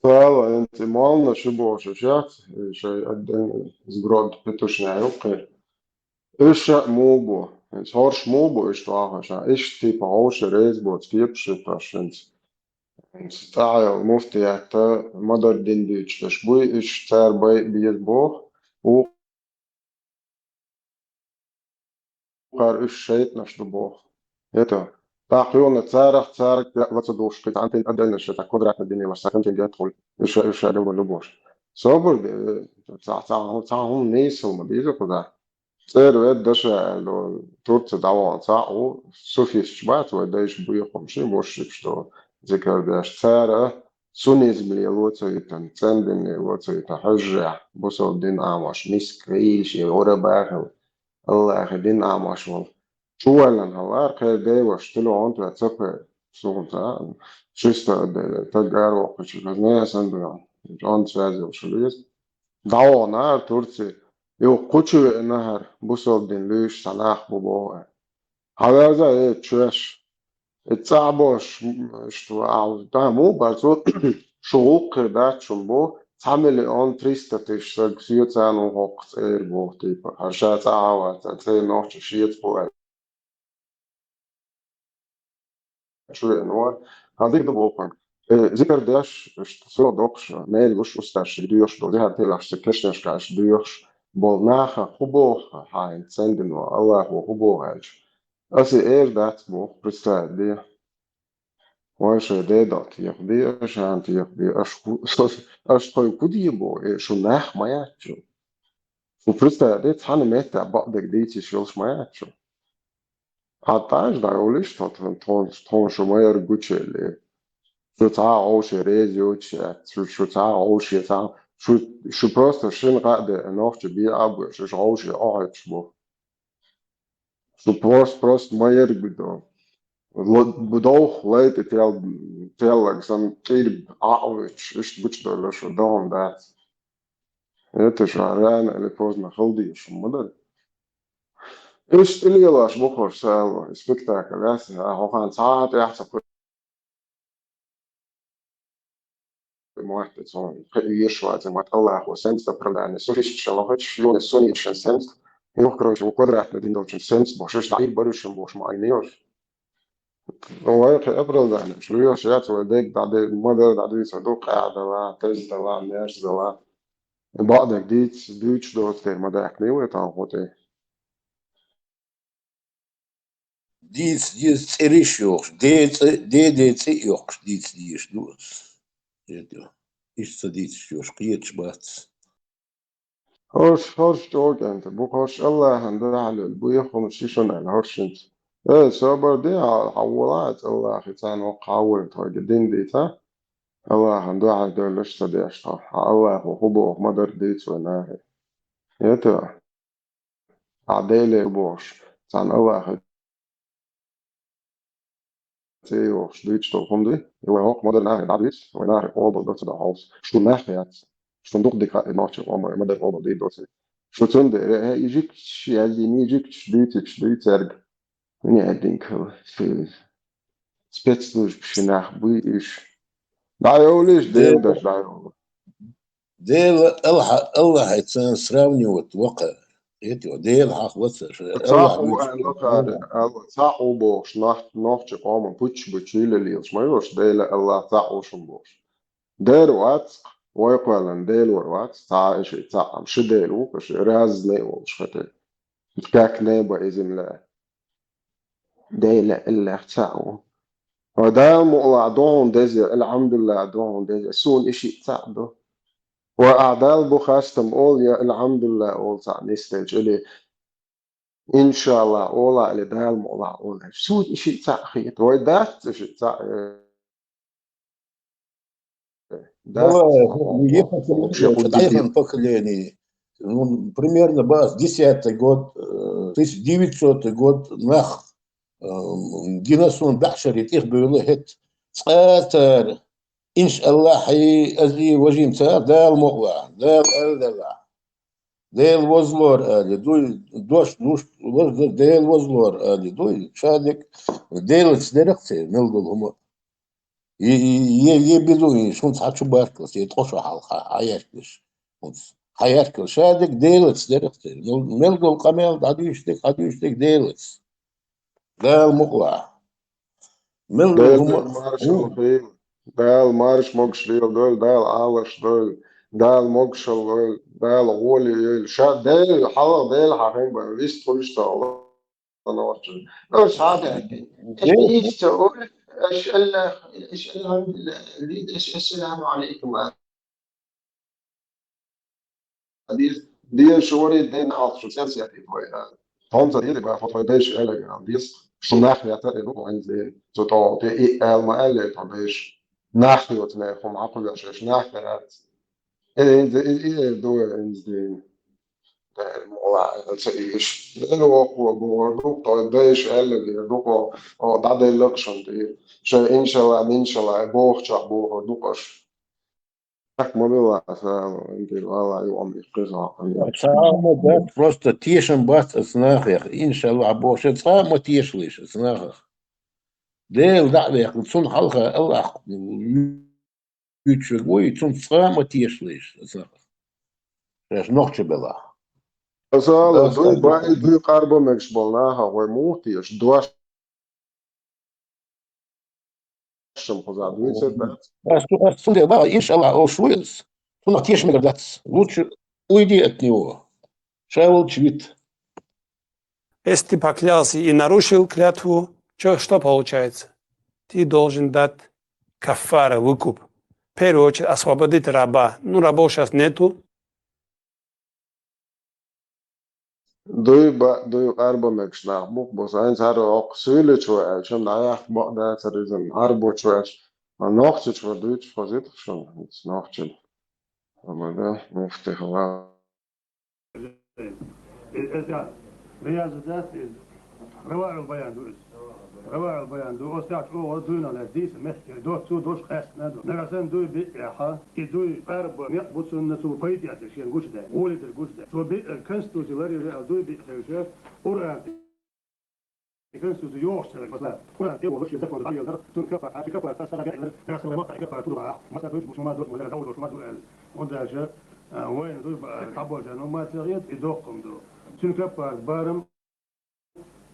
Speaker 2: فعلا انت مالنا شبه شاشات شيء قدام زبراد بتوشنا يوقي ايش موبو انت هارش موبو ايش طاها شا ايش تي باوش ريز بو تفيبش تاشنت انت تعال مفتي حتى مدر دين ديش تشبوي ايش تار باي بيز بو وقار ايش شيء نشدو بو هتا تاقيون تسارك لا وتصدوش كنت انت ادلنا شتا قدرات الدنيا بس كنت يدخل ايش لو لبوش صبر تعهم نيس وما بيزو كذا صير ويد دشا لو تورت دعوة ساعو سوفي شبات ودايش بيقوم شي موش شتو ذكر داش سارة سونيز بلي الوتو يتن تسندن الوتو يتحجع بوسو الدين آماش مسكريش يورا باخل الله أخي دين آماش وال شو لن هلا خير داي واشتلو عنتو اتسقى سوغنتا شستا تجار وقش الغزنية سندو جان سازي وشليس دعوة نار تورتي يو قوتشو نهر بوسو دين ليش سناخ بوبوه هذا ايه تشوش التعبوش شتو عاوز ده مو برضو شروق ده شنبو تعمل اون تريستا تشتغل سيوتان وقت اير بو تيبا هرشات عاوة تتلي نوش شيت بو شو انواع هذيك ده بوقن ذكر داش اشتصور دوقش ميل وش استاش ديوش دو ديها تيلاش تكشنش كاش ديوش بول ناخا خبوخ هاين تسندنو الله هو خبوخ هاش أسي إير دات بو برستاد دي واش دي دات يقضي أشان تيقضي أشقوي كودي بو شو ناخ ما ياتشو وبرستاد دي تحاني ميتا بقدك ديتي شوش ما ياتشو حتى دا يقوليش تون شو ما يرجوتش اللي شو تعا عوش ريز يوتش شو تعا عوش تعا شو بروست شين قاعدة نوخش بي أبو شو عوش أعيش بو شو بروست ما يرجو بدوخ لقيت تيال سم كيرب عقوش إيش بتشتغل شو دون دات إنت شهران اللي فوزنا خلدي شو مدر إيش اللي يلاش بكر سالوا سبكتاكل يا هو كان ساعات يحسب موحد صون يشوا زي ما الله وسنس تبرلان سوفيش شلوهش لون السوني شنسنس يخرج وقدرات ندين دوتش سنس بوشش عيب برش بوش معينيوش ووايق أبرل يعني شلويو شيات وديك بعد المدى بعد يصدق قاعدة لا تز لا ناس لا بعد جديد دوتش دوت كي مدى حكنيوي تانقوتي
Speaker 6: Dies цериш йош, де ци йош, диеш дуц. Это. Ишца диеш йош, киеч бац.
Speaker 2: هرش جوج أنت بوك هرش الله هندل على البويخ ومشيشون على هرش أنت إيه سوبر دي حولات الله ختان وقاول تواجدين ديتا الله هندل على دولش تديش الله وحبوه مدر ديت وناهي يتا عديلي بوش تان الله تيوش ديتش توقم دي هو هوك مدر ناهي دعبيس وناهي قوبل دوت دا هوس شو ناهيات شو ندوق دي كائن ماتش ومر مدر قوبل دي دوت شو تند يجيك يعني يجيك شديت ترج من يعدين في سبيتسلوش بشناخ بويش دايوليش ديل داش دايول
Speaker 6: Дел Allah هيتسان сравнивать وقع. Это дел حق وصل. الله
Speaker 2: صاحو
Speaker 6: بيجي.
Speaker 2: الله صاحو بوش نحت قوم بوتش بتشيل الليلش ما يوش ديل الله صاحو شنبوش ديل واتس ويقولن ديل واتس تعايش تعم شديل وكش راز نيولش فتي كاك نيبا إذن لا ديل إلا تعو ودا مقلع دون دزي الحمد لله دون دزي سون إشي تعبه وأعدال بخاستم أول يا الحمد لله أول تاع نستيج إلي إن شاء الله أولا إلي دال مقلع أول سون إشي تاع خيط ويدات إشي تاع دات
Speaker 6: والله ехать
Speaker 2: شيخ
Speaker 6: ضعيفا
Speaker 2: الدين
Speaker 6: поколение. Ну, примерно бас, 10-й год, 1900 год, нах, Гиннесун бахшарит, их было هت تقاتر إن شاء الله حي أزي وجيم تار دال مغوى دال ألدلا دال وزلور آلي دوش وزلور دال وزلور آلي شادك دال تسدرقتي نلقل هما يبدو شون تحط باركلس يتقشوا حياتكش حياتكش شادك دال تسدرقتي نلقل قمال عديشتك دال دال مغوى نلقل
Speaker 2: دال
Speaker 6: هما
Speaker 2: مارش الخيل دال مارش مقشليل دول دال عالش دول دال مقشل دول دال غولي شاد دال حلا دال حقين بقى ليش تقولش تعالى أنا وجه لو صعب إيش بيجي تقول إيش إيش إيش السلام عليكم دي شوري دين حاط شو سياسي في فويا هم زي بقى فترة ديش قال يعني ديس شو ناحية تقريبا عن زي تطاو تي إيه ما قال طبيش ناحية وتناخم عقل أشش ناحية إيه إيه دو إن زي الموضوع تعيش لأنه هو دوق ديش قال اللي دوق بعد اللكشن دي شو إن شاء الله إن شاء الله بوخ بوخ دوقش так молила والله يوم يقظها
Speaker 6: Само бат просто тешим бат снахах иншалла боше само тешлиш снахах дел дa'вех цун халха Allah güçlü boy цун само тешлиш снахах es noch bela
Speaker 2: صار
Speaker 6: das
Speaker 2: دوي باي دوي قاربو مكش بولناها وموتيش دوش خزا دوي سبت
Speaker 6: das цун да иншалла о шуез цун теш мегадats лучше уйди от него шавл чвит.
Speaker 8: Если ты поклялся и нарушил клятву, что получается? Ты должен дать кафара, выкуп. В первую очередь освободить раба. Ну, рабов сейчас нету.
Speaker 2: دوي قاربو مكش نعمق بس اين صار اقسيل شو عشان عيح بقى تريزن عربو شو نوخت شو دويتش فازيت شو نوخت اما ده مفتاح
Speaker 9: رواع البيان دوس رواع البيان دو استاذ هو دونا لذيذ محكي دوش قاس ندو نرسم دو بيحا دو قرب يقبض النسو فايت يعتشين قوش ده ولد القوش ده سو بي كنستو جلاري دو بيحتاج قرآن كان سوزي يوصل مثلا كنا تيجي وش يذكر الغالي ده تون كفر عارف كفر تسرع جاي ده سلام ما كفر تروح مثلا تجيب شو ما دول ولا دول شو ما دول وده جاء وين دول تعبوا جانو ما تغيط يدوقهم دول تون كفر بارم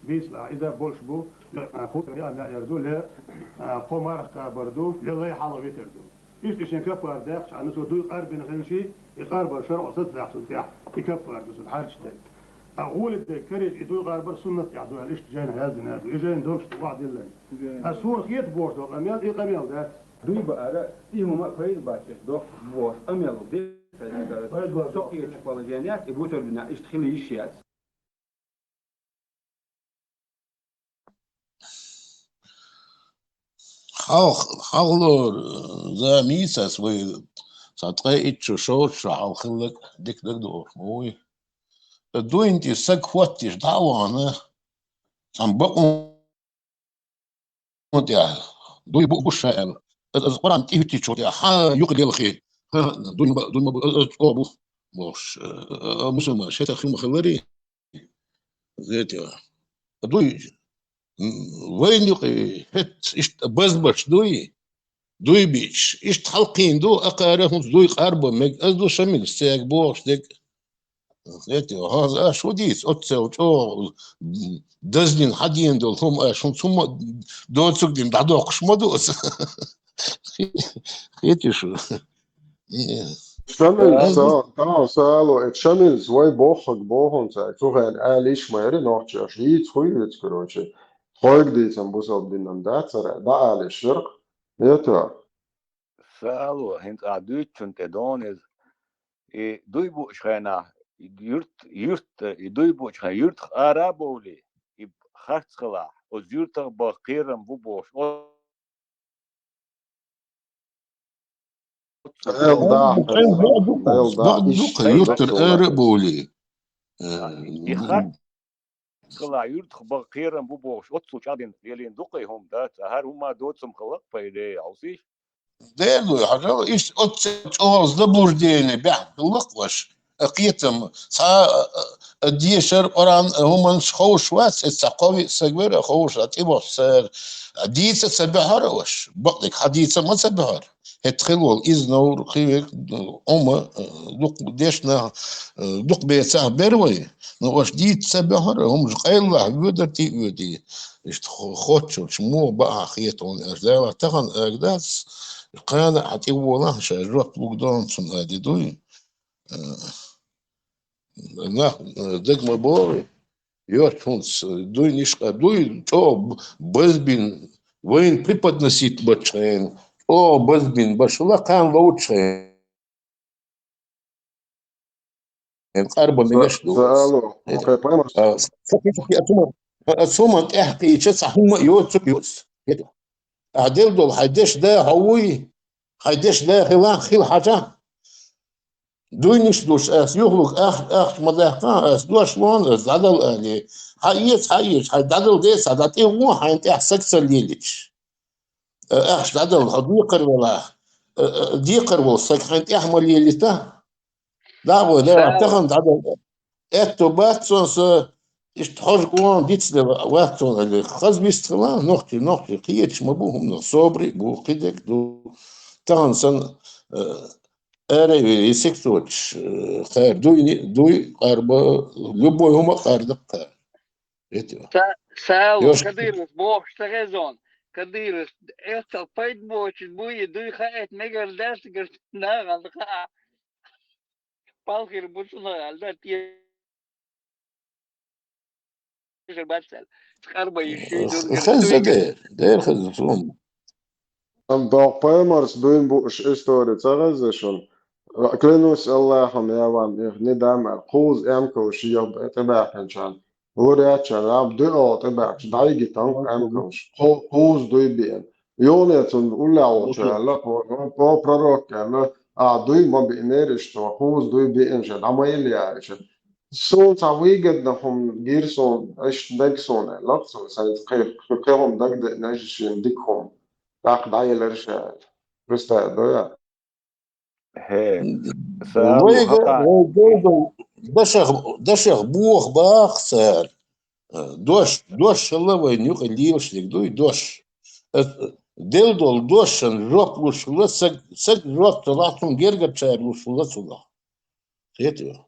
Speaker 9: بيسلا إذا بولش بو خوت يا لا يردو لا قمر كبردو لله يحاول بيتردو يشتي كفر داخش عن سو دول قرب نخلشي يقرب شرع صد داخل تاع يكفر سبحان شتى أقول الكريج يدو غرب سنة يعدو ليش جانا هذا إجاين دورش واحد إلا السور خيط بورش دو أميال إيه أميال ده
Speaker 10: دوی با آره ایمو ما خیلی باشه دو بوش أميلو دي سوقي الفلجانيات يبوتر بنا اشتخلي يشيات
Speaker 6: حاولوا ذا ميساس وي ساتقي اتشو شوش حال خلك ديك دور موي دو انتي سك خوتيش دعوانا عم بقوا يا دوي بوش فعل القرآن تيجي تشوف يا حا يقضي الخير دون ما أبو موش مسلم شيء تخيم خلري زيت يا دوي وين يقي هت إيش بزبش دوي بيش إيش تحلقين دو أقارهم دوي قاربة مج أزدو شمل سيك بوش ديك زيت يا هذا شو ديس أتسو شو دزنين حدين دول هم شو ثم دول سكدين بعدوقش ما دوس خيتي شو
Speaker 2: شامل سالو شامل زوي بوخك بوهون ساي توغن آليش مايري نوحش أشيت خويت كروشي خويك دي سنبوسو بدينم داتسر دا آلي شرق يتا
Speaker 3: سألو هنت عدوت شنت دونز دوی بوش خینا یورت دوی بوش خینا یورت عربولی خرط خلا از یورت با قیرم بوش
Speaker 2: دايل دا دايل دا إيش
Speaker 6: يوتر أربولي
Speaker 3: يخرط خلا یورت با قیرم بوش اتسو چادين يلين دوقي هم دات هر هما دوتسم خلق فايدة عوسيش
Speaker 6: ديلو حاجة إيش أوز دبورديني بيع لقوش قيتم سا ديشر قران هم خوش واس السقاوي سجبر خوش أتيبوش سر ديس سبهار وش بقلك حديث ما سبهار هتخلوا الإذن خيك دق ديشنا دق بيسا بروي نوش ديت سبهار هم قيل الله يودرتي يودي إيش خوتشو شمو بقى خيتون أجدال تغن أجداس قال حتى والله شجرت بقدران سن دوي لا دق ما بوري يوتونس دوي نشقى دوي تو بزبين وين преподносить бачен о бزبين башла كان лучше قرب من يشدو
Speaker 2: سالو أوكي بايمرس
Speaker 6: ثم تحكي تسع هم يوتس كده عدل دول حدش ده هوي حدش ده خيل حاجة دوينش دوش أس يخلق أخ مذاقة أس دوش لون أس عدل أهلي حيس عدل ديس عدل مو حين تحسك سليلش أخش عدل ديقر ولا ديقر وصك حين تحمل يلتا لا ولا أعتقد عدل أكتوبات سونس تحوش قوان ديتس وقتون اللي خز بيستغلان نقطي قيتش مبوهم صبري بو قدك دو تانسن أري سكتوش خير دوي قربة لبوي هما قردق
Speaker 1: سالو كديرس بوش تغزون كديرس إيش الفايت بوش بوي دوي خايت مجال داس قرت ناغل خا بالخير بوشنا على ده البتسل خربة يشيدون
Speaker 6: خز دير خز فلوم
Speaker 2: داق بايمرس دوين بوش إستوري تغزشون كلينوس الله هم يوان ندام القوز أمكوش يب تبعكن ورياتشان عم دو تبعك دايجي تانك أمكوش قوز دوي بين يونيتون ولا وشان لا بو بروك لا دوي ما بينيرش تو قوز دوي بين شان أما يلي عايشان سون تعويجد نحن جيرسون إيش دكسون لا سون سايد كيرهم دك نجش ديكهم داك دايل رشاد رستا دويا
Speaker 3: هي سألو حقا
Speaker 6: دشغ بوخ باخسر دوش شلوه نيوك ليوشلك دوي دوش دل دوشن روك وشلا سك روك طلعتم جرجة بشار وشلا صلا خيتي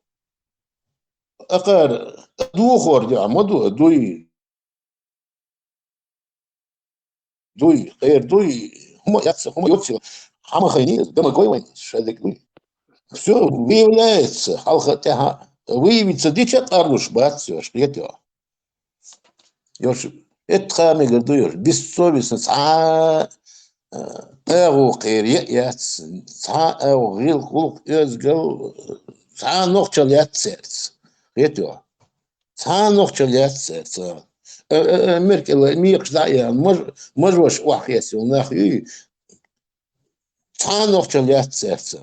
Speaker 6: أقار دو خور دي عمدو دوي غير دوي هم يوتسي حما خيني دم كوي وين شادك دوي все выявляется халхатя выявится дичь отлуш бацёшь خيتي يوش اتخامي قردو يوش بيسوبيس تاغو قير يأس أو غيل خلق يزقل نوخشل يأتسيرس غيتو نوخشل يأتسيرس مركل ميقش دايا مجوش واحيسي وناخي نوخشل يأتسيرس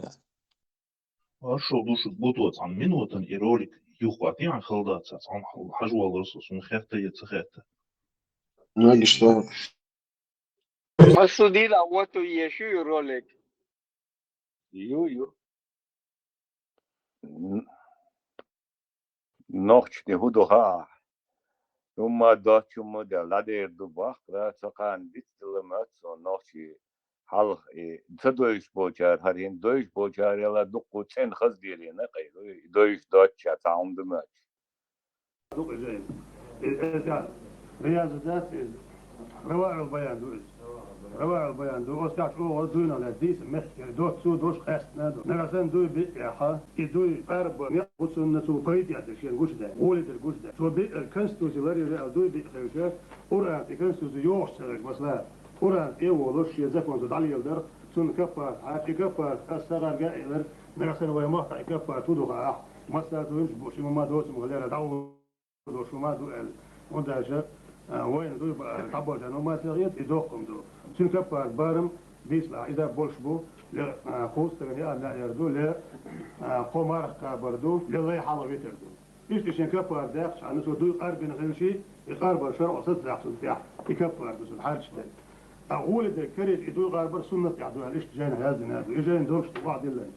Speaker 11: Хорошо, душу бутуат ан минутан и ролик юхват ян халдаца ан хажуалырсу сун херта яцехета.
Speaker 2: Ну и что?
Speaker 1: مسودي لا واتو يشو يرولك
Speaker 3: يو نوخشني هدوها ثم داتشو موديل لادير دوباخ لا تقان ديتلمات نوخشي حال تدويش بوجار هرين دويش بوجار يلا دقو تين خز ديالينا قيدو دويش داتشا تعاون دمات
Speaker 9: دوق زين رياض ذات روائع البيان دوز روائع البيان دو أسكت أو دوينا لديس مخكر دوت سو دوش خاصنا دو نرسم دوي بيحة دوي أربع نقصن نسو قيد يعتشين قوش ده ولد القوش ده سو بي الكنستو زلاري رأى دوي بيخشة قرآن الكنستو زيوش سرق مثلا قرآن إيه ولوش يزكون زد علي الدر سون كفار عاش كفار أسرع جائر نرسم ويمحط كفار تدوخ مثلا دويش بوش ما دوس مغلرة دعو دوش ما دوال وندهش وين دوي تعبوا جانو ما تغير يدوقهم دو سون كفار بارم بيسلا إذا بولش بو لخوص تغني لا يردو ل قمر كبردو لله يحاول بيتردو إيش تشين كفار داخش عن سو دوي قرب نغير شيء يقرب شرع صد داخل بتاع يكفار بس الحارج ده أقول ده كريت يدوي قرب سنة يعدوها ليش جانا هذا هذا يجين دوش بعض الله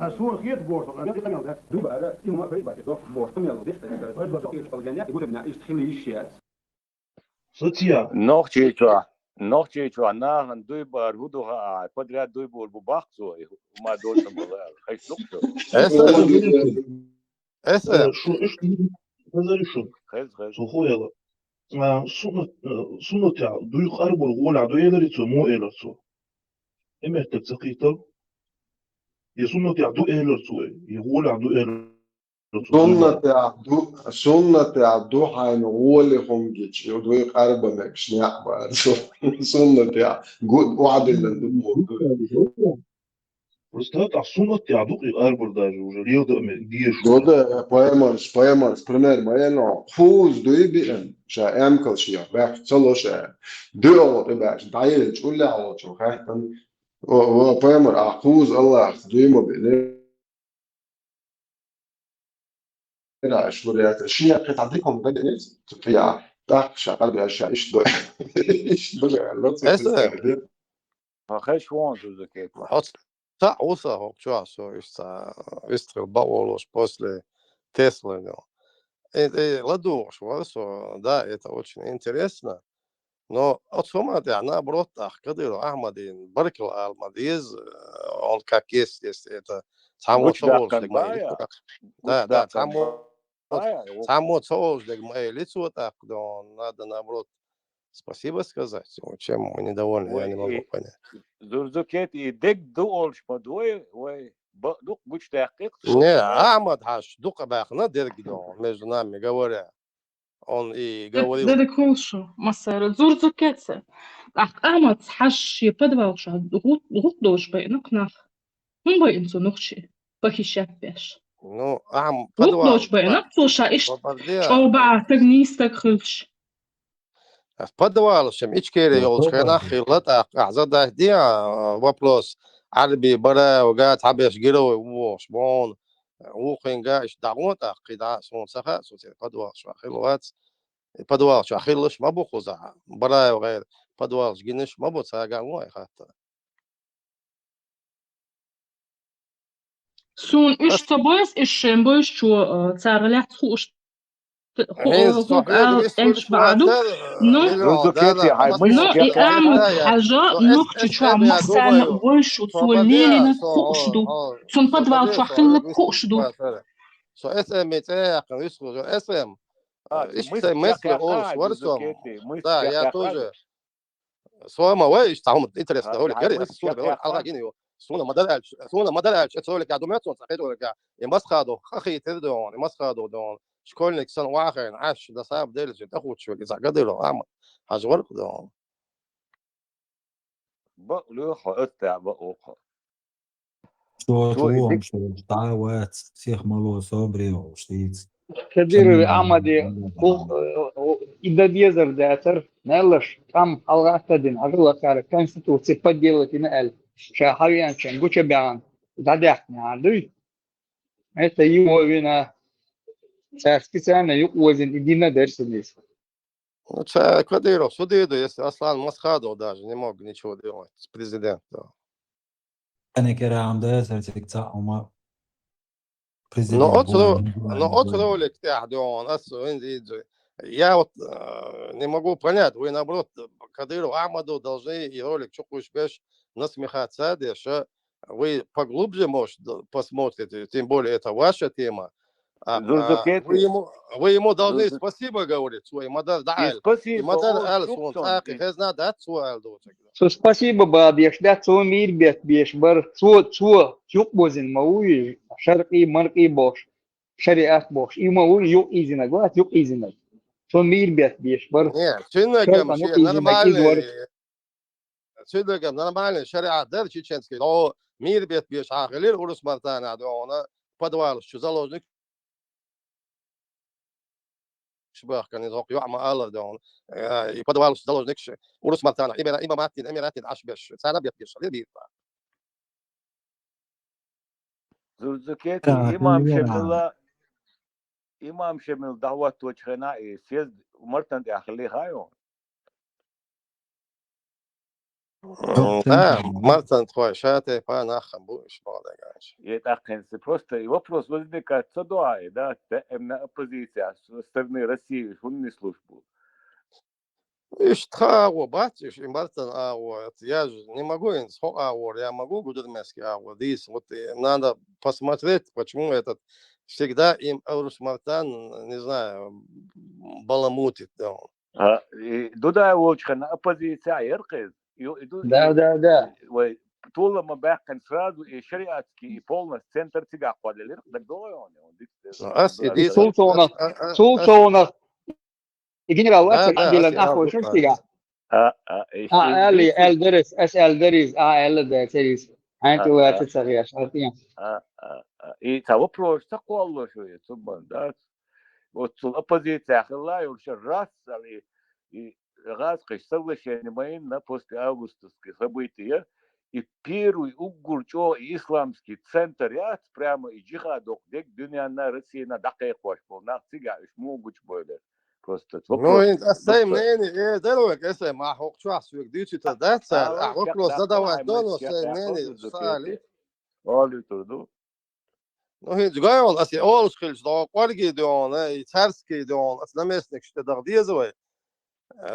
Speaker 9: الصور خيط بورصة أنا كده مالك
Speaker 10: دوبا على يوم قريب بعد دوق بورصة يلا ديست الجنيات يقول ابن يستخيل يشيات
Speaker 11: Сатья.
Speaker 3: نوخشي شو ناهن دوي بار هدوها بدري دوي بول بباخسو ما دوش مولال خيش نقطة
Speaker 5: اسا
Speaker 11: شو إيش هذا شو
Speaker 3: خيز
Speaker 11: سو يلا سنة تاع دوي قرب الغول دوي يدرسو مو إيلرسو إما تتسقيتر يسنة تاع دو إيلرسو يغول دو إيلرسو
Speaker 2: سنة عبدو حين غولي خمجيش يودو يقارب مكش نعبا سنة قد وعد اللي
Speaker 11: Просто a suma te aduc arbor da juja, rio da me dias.
Speaker 2: Doda poemars, primeiro maeno, fuz do ibn, já amkel shia, back solo shia. Do o back, dair chulla o chu khatan. O poemar aquz Allah, do imo bene. لا شوريات شيء قطعتكم بدأت في تاخ شغال بأشياء إيش دو إيش دو
Speaker 5: اسا
Speaker 3: خيش وان زكيت
Speaker 5: حط تا اوsa hog časo sa istrel bavolos после Tesla. Ладуш, да, это очень интересно. Но от суматы она бротах, когда Ахмадин Баркил Алмадиз, он как есть, это само да, само соус для моей лицо так, да, надо наоборот спасибо сказать. Чем мы недовольны, я не могу понять.
Speaker 3: زكيت يدق دولش بدوي وي بدق مش تحقيق
Speaker 5: Не, Ахмад Хаш, дука бахна дергидо, между нами говоря. Он и говорил.
Speaker 12: ده كولشو مصر زور زكاتسة أحمد حش يبدو وشا غوط دوش بينك نخ هم بينسو نخشي بخيشات بيش
Speaker 5: Ну, Ахмад
Speaker 12: غوط دوش بينك توشا إيش أو بعد تغنيستك خلش
Speaker 5: в подвал, чем ичкери елочка нахилат, أعزاد دي вопрос. عربي برا وقاعد حبيش جرو وش بون وقين قاعش دعوت قيدا سون سخا سوتي подвал شو خلوات подвал شو خلش ما بخوزع برا وغير подвал جنش ما بتصاقع موي حتى
Speaker 12: Сун иш табойс ишен бойс чу царлят хуш خوك إنش بعده نو
Speaker 3: زوزوكيتي هاي مش
Speaker 12: نو إعامة
Speaker 3: كفاية
Speaker 12: حاجة نو تشوى مخسان وش وتوليلنا خوشدو سن بدوا تشوخلك خوشدو
Speaker 5: Så SM это конечно же SM. Ищите мысли о Шварцом. Да, я тоже. Своема ой, там интересно, ролик, я сюда говорю, алгинию. Суна модаль, это ролик, я думаю, что это ролик. И масхаду, хахи тедон, и масхаду дон. Школьник сан واحد عاش ده صعب درجة تاخد شو إذا قدروا عمل هجورك ده.
Speaker 3: بقولوا حقتها بقوا
Speaker 13: شو توهم شو دعوات سيخ مالو صبري وشتيت
Speaker 1: كدير عمدي إذا ديزر داتر نالش там алгатадин агыла кары конституция подделать инал шахарян чен гучебян дадяхни ады это его вина специально юозин идина дерсинис.
Speaker 5: Ну, Кадыров, судиду, если Аслан Масхадов даже не мог ничего делать с президентом.
Speaker 13: أنا كده عم داير تقطع وما
Speaker 5: Но от ролик тяхдон, я вот не могу понять, вы наоборот Кадыру Ахмаду должны и ролик Чукушбеш насмехаться, что вы поглубже, может, посмотрите, тем более это ваша тема. Вы ему должны спасибо говорить, свой модель даль. И модель Элсон, так, я знаю, да, свой Элдочек.
Speaker 1: Спасибо, бабьеш, да, цо мир беш бар, цо чук бозин мауи, шарқи марқи бош, шариат бош, и мауи юк изина, глад юк изина. Цо мир беш бар.
Speaker 5: Нет, чиннагам, нормальный шариат, да, чеченский, но мир беш, ахилир, урус мартана, да, он подвал, что заложник. شبه كان يزوق مع الله دون يقدر سدلوج نكش ورس مالتانا إماراتين عشبش سنة بيتش بيت
Speaker 3: زوزكيتي إمام شمل دعوة وجهنا سيز مرتن داخلي هايو
Speaker 5: مرتن خوي شاتي فانا خبوش بعد يعني
Speaker 3: يتأخن просто вопрос возникает цадуай, да, темная оппозиция со стороны России, он не службу.
Speaker 5: Ишь тхао батиш, и Мартин я же не могу я могу гудермески здесь вот надо посмотреть, почему этот всегда им Аурус Мартан, не знаю, баламутит, да.
Speaker 3: Дуда вочхана оппозиция яркая.
Speaker 1: Да.
Speaker 3: طول ما باقي سرادو شريعتكي полностью центр тига قادلر دغدو
Speaker 1: يعني سولتونا الجنرال واتر عندنا اخو شفتيغا ال درس ال درس ال درس انت واتر صغير شرطيا
Speaker 3: и того просто колло شويه ثم да вот оппозиция خلا يرشر راس и раз соглашение на после августовских событий и первый угурчо исламский центр прямо и джихадок дек дюня на России на дакай кош был на цыга иш могуч бойлер просто
Speaker 5: ну сам не делок эсэ ма хокчу свек дичита датса вопрос задавать но не сали
Speaker 3: олю турду
Speaker 5: ну хин жгайл аси олс хилс да кварги дон и царский дон наместник что дагдезовой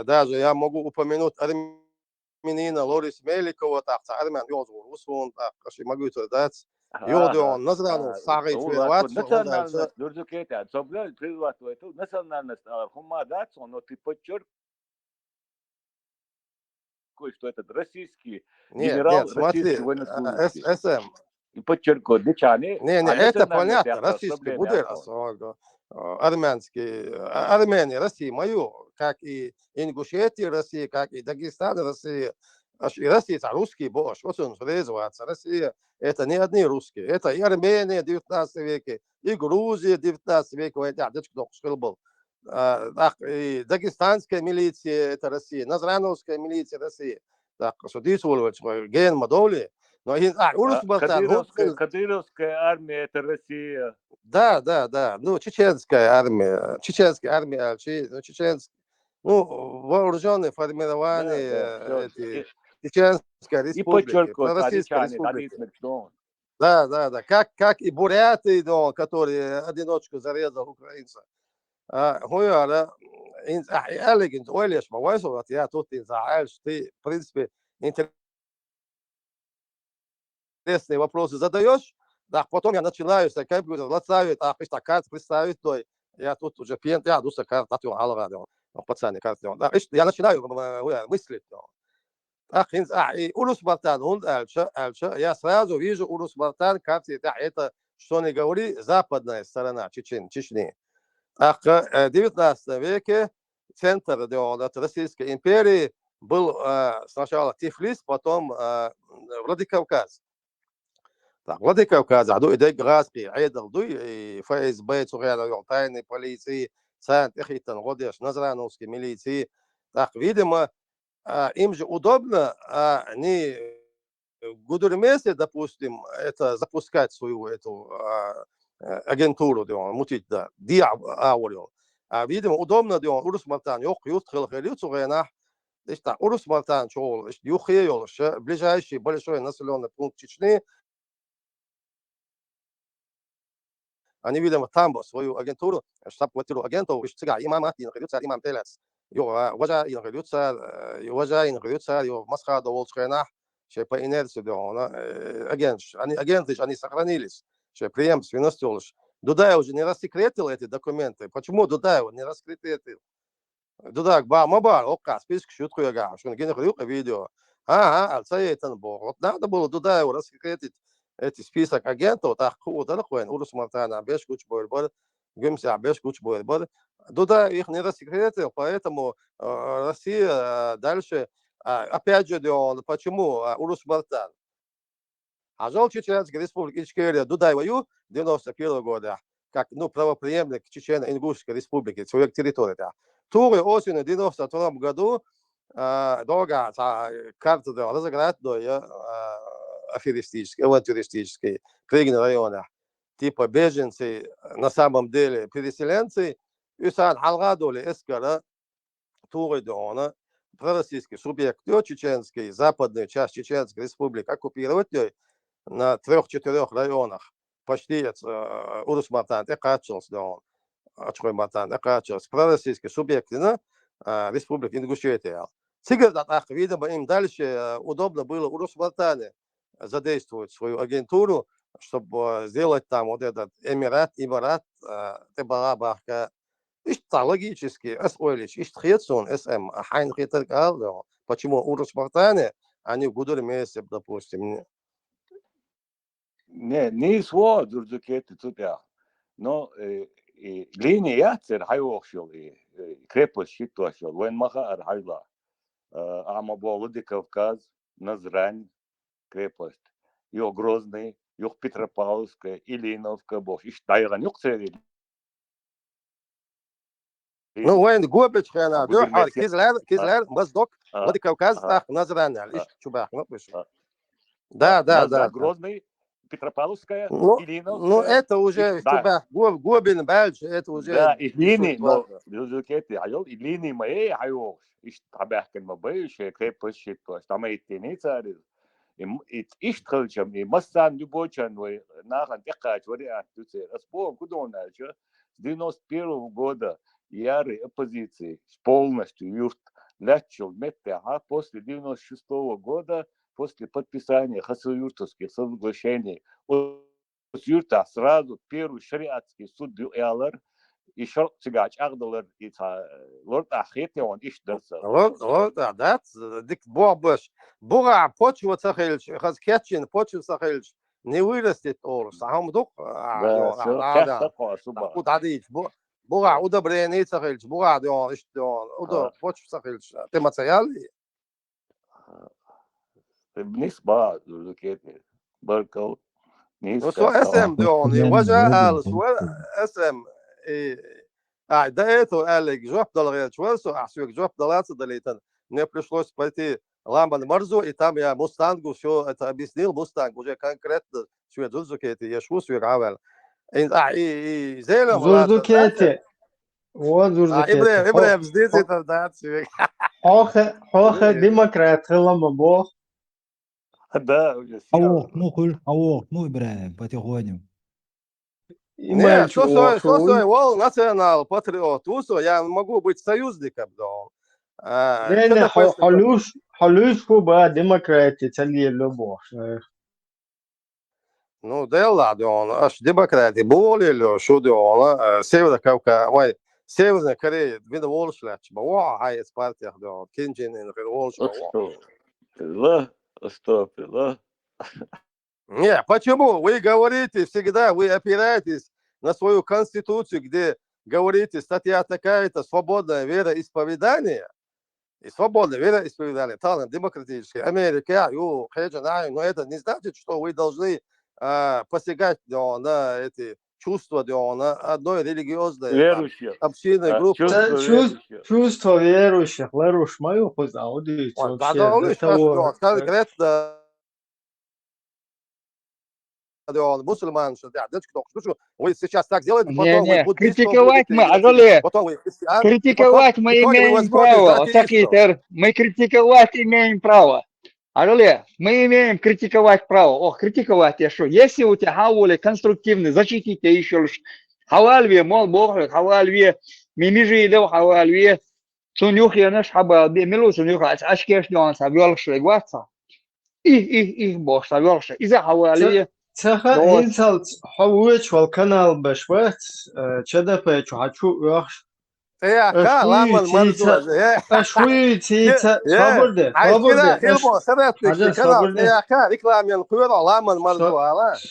Speaker 5: даже я могу упомянуть Армянина Лорис Меликова, так, Армян Йозур, Усун, так, каши могу это дать. Йодион, Назрану, Сагай, Филват,
Speaker 3: национальность, Дурзукета, Собля, Филват, это национальность, Хумадат, но ты подчеркиваешь, что этот российский генерал, российский военнослужащий.
Speaker 5: СМ.
Speaker 3: И подчеркиваю, Дичане.
Speaker 5: Не, это понятно, российский будет, армянский, Армения, Россия, мою, как и Ингушетия, Россия, как и Дагестан, Россия, и Россия, это русский бош, вот он называется, Россия, это не одни русские, это и Армения 19 веке, и Грузия 19 века, и дагестанская милиция, это Россия, Назрановская милиция, Россия, так, что здесь ген модоли, но
Speaker 3: Кадыровская армия это Россия.
Speaker 5: Да. Ну, чеченская армия, вооруженные формирования, Чеченская республика, Российская республика. Да. Как и буряты, которые одиночку зарезал украинца. Хуя, элегant, ойлешь, вот я тут и заальш, ты, в принципе, интересные вопросы задаешь, да, потом я начинаю с компьютера, лацаю, карт представить, то я тут уже пьян, я душа карт, пацаны, карт, я начинаю мыслить, и Урус Мартан, я сразу вижу Урус Мартан, карте, это, что не говори, западная сторона Чечни. В 19 веке центр от Российской империи был сначала Тифлис, потом Владикавказ. Владикавказ, иде Градский, Айдал, ФСБ, тайной полиции, Центр, Эхитан, Водеш, Назрановской милиции. Видимо, им же удобно не в Гудермесе, допустим, это запускать свою эту агентуру, мутить, да, видимо, удобно, Урус Мартан, Урус Мартан, ближайший большой населенный пункт Чечни, они, видимо, там свою агентуру, штаб-квартиру агентов, имам Телец, уважаемый Масхада Волчхайнах, по инерции, агенты, они сохранились, преемственность. Дудаев уже не рассекретил эти документы. Почему Дудаев не рассекретил? Дудаев, мабар, список шутку я что видео. Вот надо было Дудаеву рассекретить эти список агентов, Урус Мартана, без куч бойбор, Гимся, без куч бойбор. Дудаев их не рассекретил, поэтому Россия дальше, опять же, почему Урус Мартан? Жал Чеченской республики Ичкерия Дудаеву 91 года, как правопреемник Чечено-Ингушской республики, своей территории. Туры осенью 92 году долго карты разыграть аферистические, авантюристические, Кригин района, типа беженцы, на самом деле переселенцы, и сан Алгадоли Эскара, Туры Дона, пророссийский субъект, чеченский, западную часть Чеченской республики оккупировать на 3-4 районах. Почти Урус Мартан, Экачелс, Очкой Мартан, Экачелс, пророссийский субъект, республики Ингушетия. Видимо, им дальше удобно было Урус Мартане задействовать свою агентуру, чтобы сделать там вот этот Эмират, Тебарабахка. Логически, почему Урус Мартане, а не в Гудермесе, допустим.
Speaker 3: Не свой дурдукет тут я. Но линия яцер хайвохшил крепость ситуация. Вен маха архайла. Амаболоди Кавказ, Назрань, крепость. Йо Грозный, йо Петропавловская, Ильиновка, бог. И Штайран, йо церили.
Speaker 5: وين قوبش خيانا دو حال كيزلر مصدق ودي كوكاز نظران على شو باخ да
Speaker 3: Грозный, Петропавловская,
Speaker 5: Ильиновская. Это уже Губин, Бальч, это уже.
Speaker 3: Да, Ильини, но Ильини мои хайох, ich табахкен мабэш, крепость шито, там и тенецари. Ich трылчам, и массан любочан, вы нахан текач, вариант, туце, распом, кудона, с 91 года ярой оппозиции полностью юрт начал метта, после 96 года, после подписания Хасавюртовских соглашений, юрта сразу первый шариатский суд Эллар, и шарт цыгач Агдалар, и лорд Ахете, он ишдерся.
Speaker 5: Лорд, да, дик бобаш, буга, почва цахельч, хаскетчин, почва цахельч, не вырастет орус, а он дух, да, удадич, буга, удобрение цахельч, буга, да, удо, почва цахельч, ты мацаяли?
Speaker 3: بالنسبة للكيتي بركو
Speaker 5: Ну, SM, да, он, и уважал, SM, до этого, Алик, жоп доллар, чувствую, жоп доллар, мне пришлось пойти Ламбан Марзу, и там я Мустангу все это объяснил, Мустанг, уже конкретно, что я Зурзукети, я шву Равел. И Зелем...
Speaker 14: Зурзукети, вот Зурзукети.
Speaker 5: Ибраем, здесь это, да,
Speaker 14: Хоха демократ, хилама бог.
Speaker 3: Да, уже серьезно.
Speaker 13: Ауох, ну, Ибраим, потихоньку.
Speaker 5: Не, что стой, вол, национал, патриот, усо, я могу быть союзником, да.
Speaker 14: Не, халюш хуба демократия, цали любовь.
Speaker 5: Ну, да ладно, он аж демократии более, что он, Северная Кавказа, ой, Северная Корея, видно, волшебно, во, а из партии, да, Кинджин, волшебно.
Speaker 3: Астафирилла.
Speaker 5: Не, почему? Вы говорите всегда, вы опираетесь на свою конституцию, где говорите, статья такая-то, свободное вероисповедание, и свободное вероисповедание, там демократическое, Америка, но это не значит, что вы должны посягать на эти чувства на одной религиозной общинной группы.
Speaker 14: Чувство верующих, ларуш мою позаудить вообще.
Speaker 5: Конкретно мусульман, вы сейчас так делаете, потом вы
Speaker 1: критиковать мы, критиковать мы имеем право, мы критиковать имеем право. Мы имеем критиковать право. Критиковать я что? Если у тебя хавали конструктивный, защитите еще лишь. Хавальве, мол, бог, хавальве, мимижи идел, хавальве, сунюх я наш хабал, милу сунюх, ашкеш нюанс, авелш легваться. Их бог, авелш. Из-за хавальве.
Speaker 14: Цаха инсал хавуч вал канал бешват, чадапе чухачу уахш.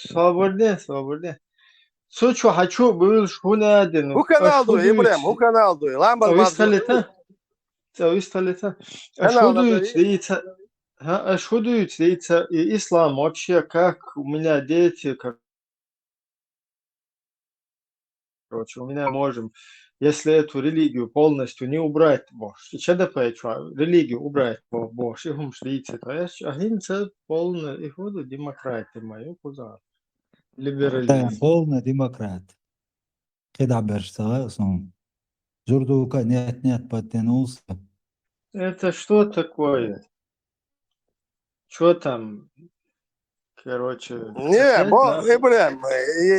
Speaker 14: Свободе. Сучу хочу был шхунадин.
Speaker 5: У каналду, Ибрем, у каналду. Ламбал
Speaker 14: мазду. Зависталита. Ашхудуют лица и ислам вообще, как у меня дети, как... Короче, у меня можем, если эту религию полностью не убрать, религию убрать, и хум шлицы, то есть агинца полная, и ходу демократия мою куза. Либерализм.
Speaker 13: Полная демократ. Когда бершта, Журдука нет, подтянулся.
Speaker 14: Это что такое? Что там? Короче...
Speaker 5: Не, Ибрем,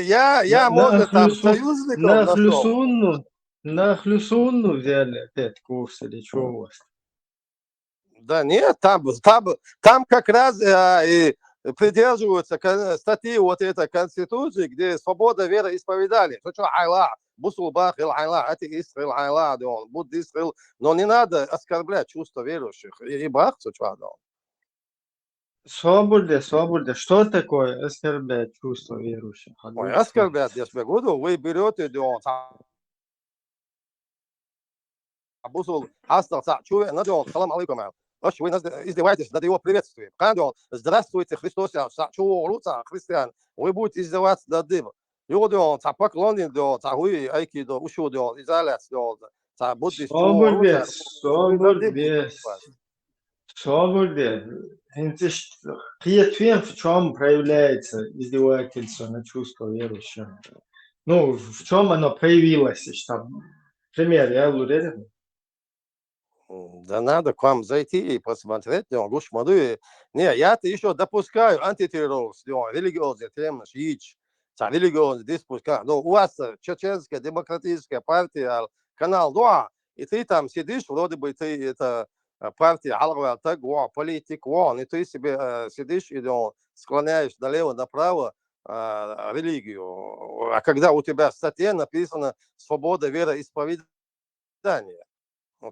Speaker 5: я можно там союзником
Speaker 14: на хлюсунну взяли опять курс или что у вас?
Speaker 5: Да нет, там как раз и придерживаются статьи вот этой конституции, где свобода вероисповедания. Что айла, бусулбах, айла, атеист, айла, буддист, но не надо оскорблять чувства верующих. И бах, что
Speaker 14: Свобода. Что такое оскорблять чувства верующих?
Speaker 5: Ой, оскорблять, я тебе говорю, вы берете, салам алейкум, вы издеваетесь над его приветствием. Здравствуйте, Христос, христиан. Вы будете издеваться над ним. Поклонен, вы айкидо, ушу, изоляция, буддист.
Speaker 14: Свобода. Ответ в чем проявляется издевательство на чувство верующих? Ну, в чем оно проявилось? Пример, я уверен.
Speaker 5: Да надо к вам зайти и посмотреть, Не, я-то еще допускаю антитеррорист, религиозные темы, религиозный диспут. Но у вас Чеченская демократическая партия, канал 2, и ты там сидишь, вроде бы ты это партия, политик, и ты себе сидишь и склоняешь налево-направо религию. А когда у тебя в статье написано «свобода вероисповедания»,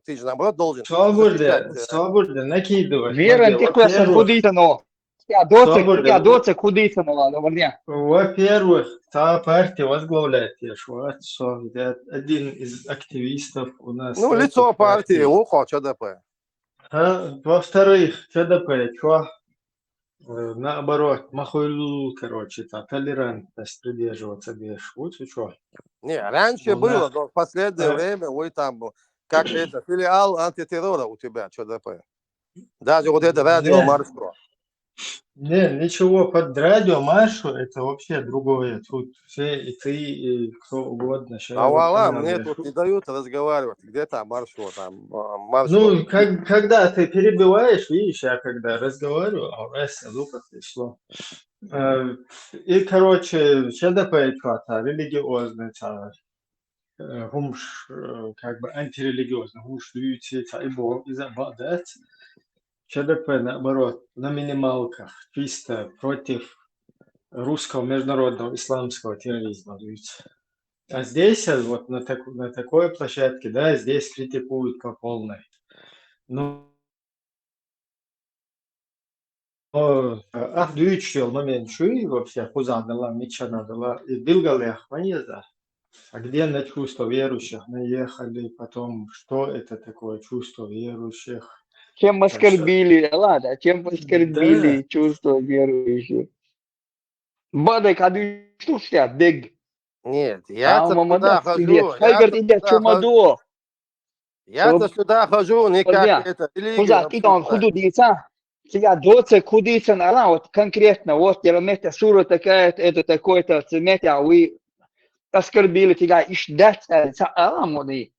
Speaker 5: ты же наоборот должен...
Speaker 14: Свобода, накидывать.
Speaker 1: Вера, ты куда-то худитано. Я доцик худитано, говоря.
Speaker 14: Во-первых, та партия возглавляет один из активистов у нас.
Speaker 5: Ну, лицо партии, ухо, ЧДП.
Speaker 14: Во-вторых, ЧДП, наоборот, махуйлу, короче, толерантность придерживаться без. Вот и что.
Speaker 5: Не, раньше было, но в последнее время вы там, как это, филиал антитеррора у тебя, ЧДП. Даже вот это радио Москва.
Speaker 14: Не, ничего, под радио Машу это вообще другое. Тут все, и ты, и кто угодно. Сейчас
Speaker 5: А
Speaker 14: я вот
Speaker 5: вала,
Speaker 14: канал
Speaker 5: мне тут
Speaker 14: держу.
Speaker 5: не дают разговаривать. Где там маршрут? Там маршрут.
Speaker 14: Ну, когда ты перебиваешь, видишь, я когда разговариваю, а раз лука пришло. И, короче, ЧДП это религиозный царь. Хумш, как бы антирелигиозный, хумш дуючий и бог из обладает. ЧДП, наоборот, на минималках, чисто против русского международного исламского терроризма. А здесь, вот на такой площадке, да, здесь критикуют по полной. Ну, дuyuchel момент шуи вообще хузадала, мичанадала, и билгалех, понятно? А где на чувство верующих наехали, потом, что это такое чувство верующих?
Speaker 1: Чем оскорбили, ладно, чем оскорбили
Speaker 14: Да.
Speaker 1: чувства верующих. Бадai, kad ištuštė, big.
Speaker 5: Нет, я-то
Speaker 1: Alma
Speaker 5: сюда
Speaker 1: madas siliet.
Speaker 5: хожу,
Speaker 1: Haigart идет чумадо.
Speaker 5: я-то сюда хожу, не как
Speaker 1: Подня.
Speaker 5: это, религию
Speaker 1: Хуза, кита он
Speaker 5: обсуждать.
Speaker 1: худу дица. Сега доце худица на вот конкретно, вот я мете сура такая, это такой-то, цемете, а вы оскорбили тебя, иш дать, аламуди.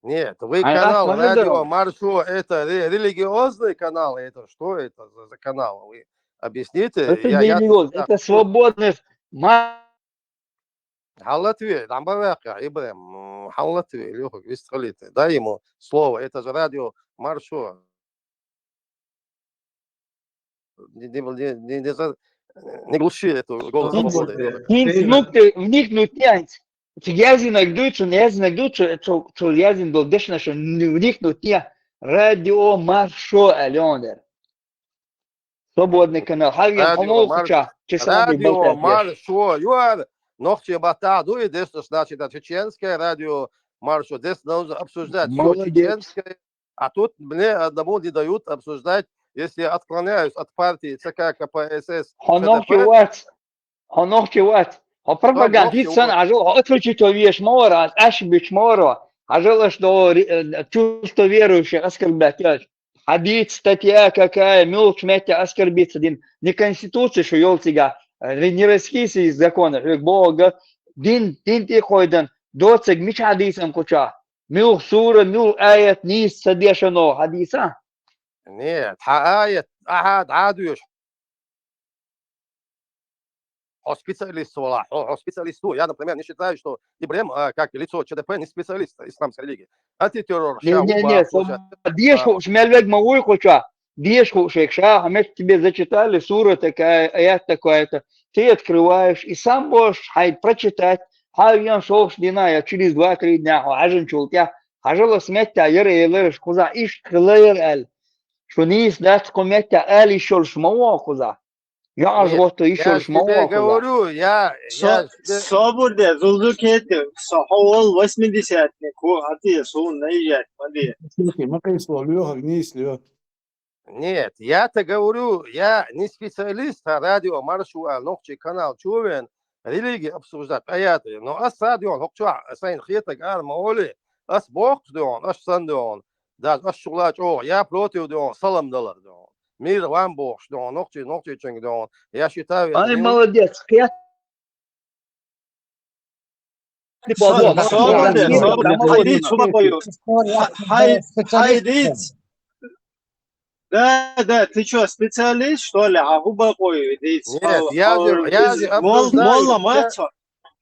Speaker 5: Нет, вы
Speaker 1: А
Speaker 5: канал
Speaker 1: можно
Speaker 5: радио
Speaker 1: дорого.
Speaker 5: Маршо, это религиозный канал, это что это за канал? Вы объясните?
Speaker 1: Это
Speaker 5: Я
Speaker 1: религиоз,
Speaker 5: сюда
Speaker 1: это
Speaker 5: хожу.
Speaker 1: свободность.
Speaker 5: Халатве, Дамбавака, Ибрем, Халатве, Леха, Вистралиты. Дай ему слово, это же радио Маршо. Не глуши эту голос свободы, Леха.
Speaker 1: Hins nukte, вникнуть нянь. Язин агдучу, что язин был дешно, что вникнуть не радио маршо Алёндер. Свободный канал. Хавген
Speaker 5: Радио
Speaker 1: помолча, часами болтать.
Speaker 5: Маршо, юар, ногти бата, дует, здесь, значит, это чеченское радио Маршо, здесь нужно обсуждать все
Speaker 1: Молодец.
Speaker 5: чеченское, а тут мне одному не дают обсуждать, если я отклоняюсь от партии ЦК КПСС ЧДП,
Speaker 1: Хонохчи ват. А пропагандистсан,
Speaker 5: ногти
Speaker 1: ажил, отключить веш мора, ашбич мора. Ажил, что чувство верующих оскорблять. Хадит, статья какая, мелочь метя оскорбиться. Не конституция, что елтига, не раскиси из закона, Бога. Дин ты ходен, доцег мич хадисам куча. Мил сура, мил аят, низ садешано хадиса.
Speaker 5: нет, хаает, عادوش специалист, специалисту. Я, например, не считаю, что Ибрем, как лицо ЧДП, не специалист исламской религии. Антитеррор,
Speaker 1: Не, Дешку, шмельвег мавуй куча. Дешку, шейкша, а мы тебе зачитали, сура такая, аят такой-то. Ты открываешь и сам можешь прочитать. Хавьян шоуш диная через 2-3 дня, ажен чултя. Ажала сметя, ерелер, куза, иш клэр эль. Что не издать кометя эль еще шмао куза. Я аж
Speaker 5: Нет,
Speaker 1: вот еще
Speaker 5: я тебе
Speaker 1: шмао куза.
Speaker 5: говорю, я
Speaker 14: Соборде, Зулдукете, Саховал 80-ник, а ты сун наезжать, смотри.
Speaker 5: Нет, я-то говорю, я не специалист, а радио Маршуа, Нохчи канал Чувен, религии обсуждать, аяты. Но ас радио Нохчуа, сайн хитак ар маоли, ас бог дон, ас сан дон, да, ас шулач, я против дон, салам доллар дон. Мир вам бог дон, Нохчи ченг дон. Я считаю, это
Speaker 1: Ай,
Speaker 5: не
Speaker 1: молодец. Я
Speaker 14: Соборде, хайдит, шума пою. Хайдит. Да, ты что, специалист, что ли? А губа пою, идите.
Speaker 5: Нет, я же
Speaker 14: Молла, мачо.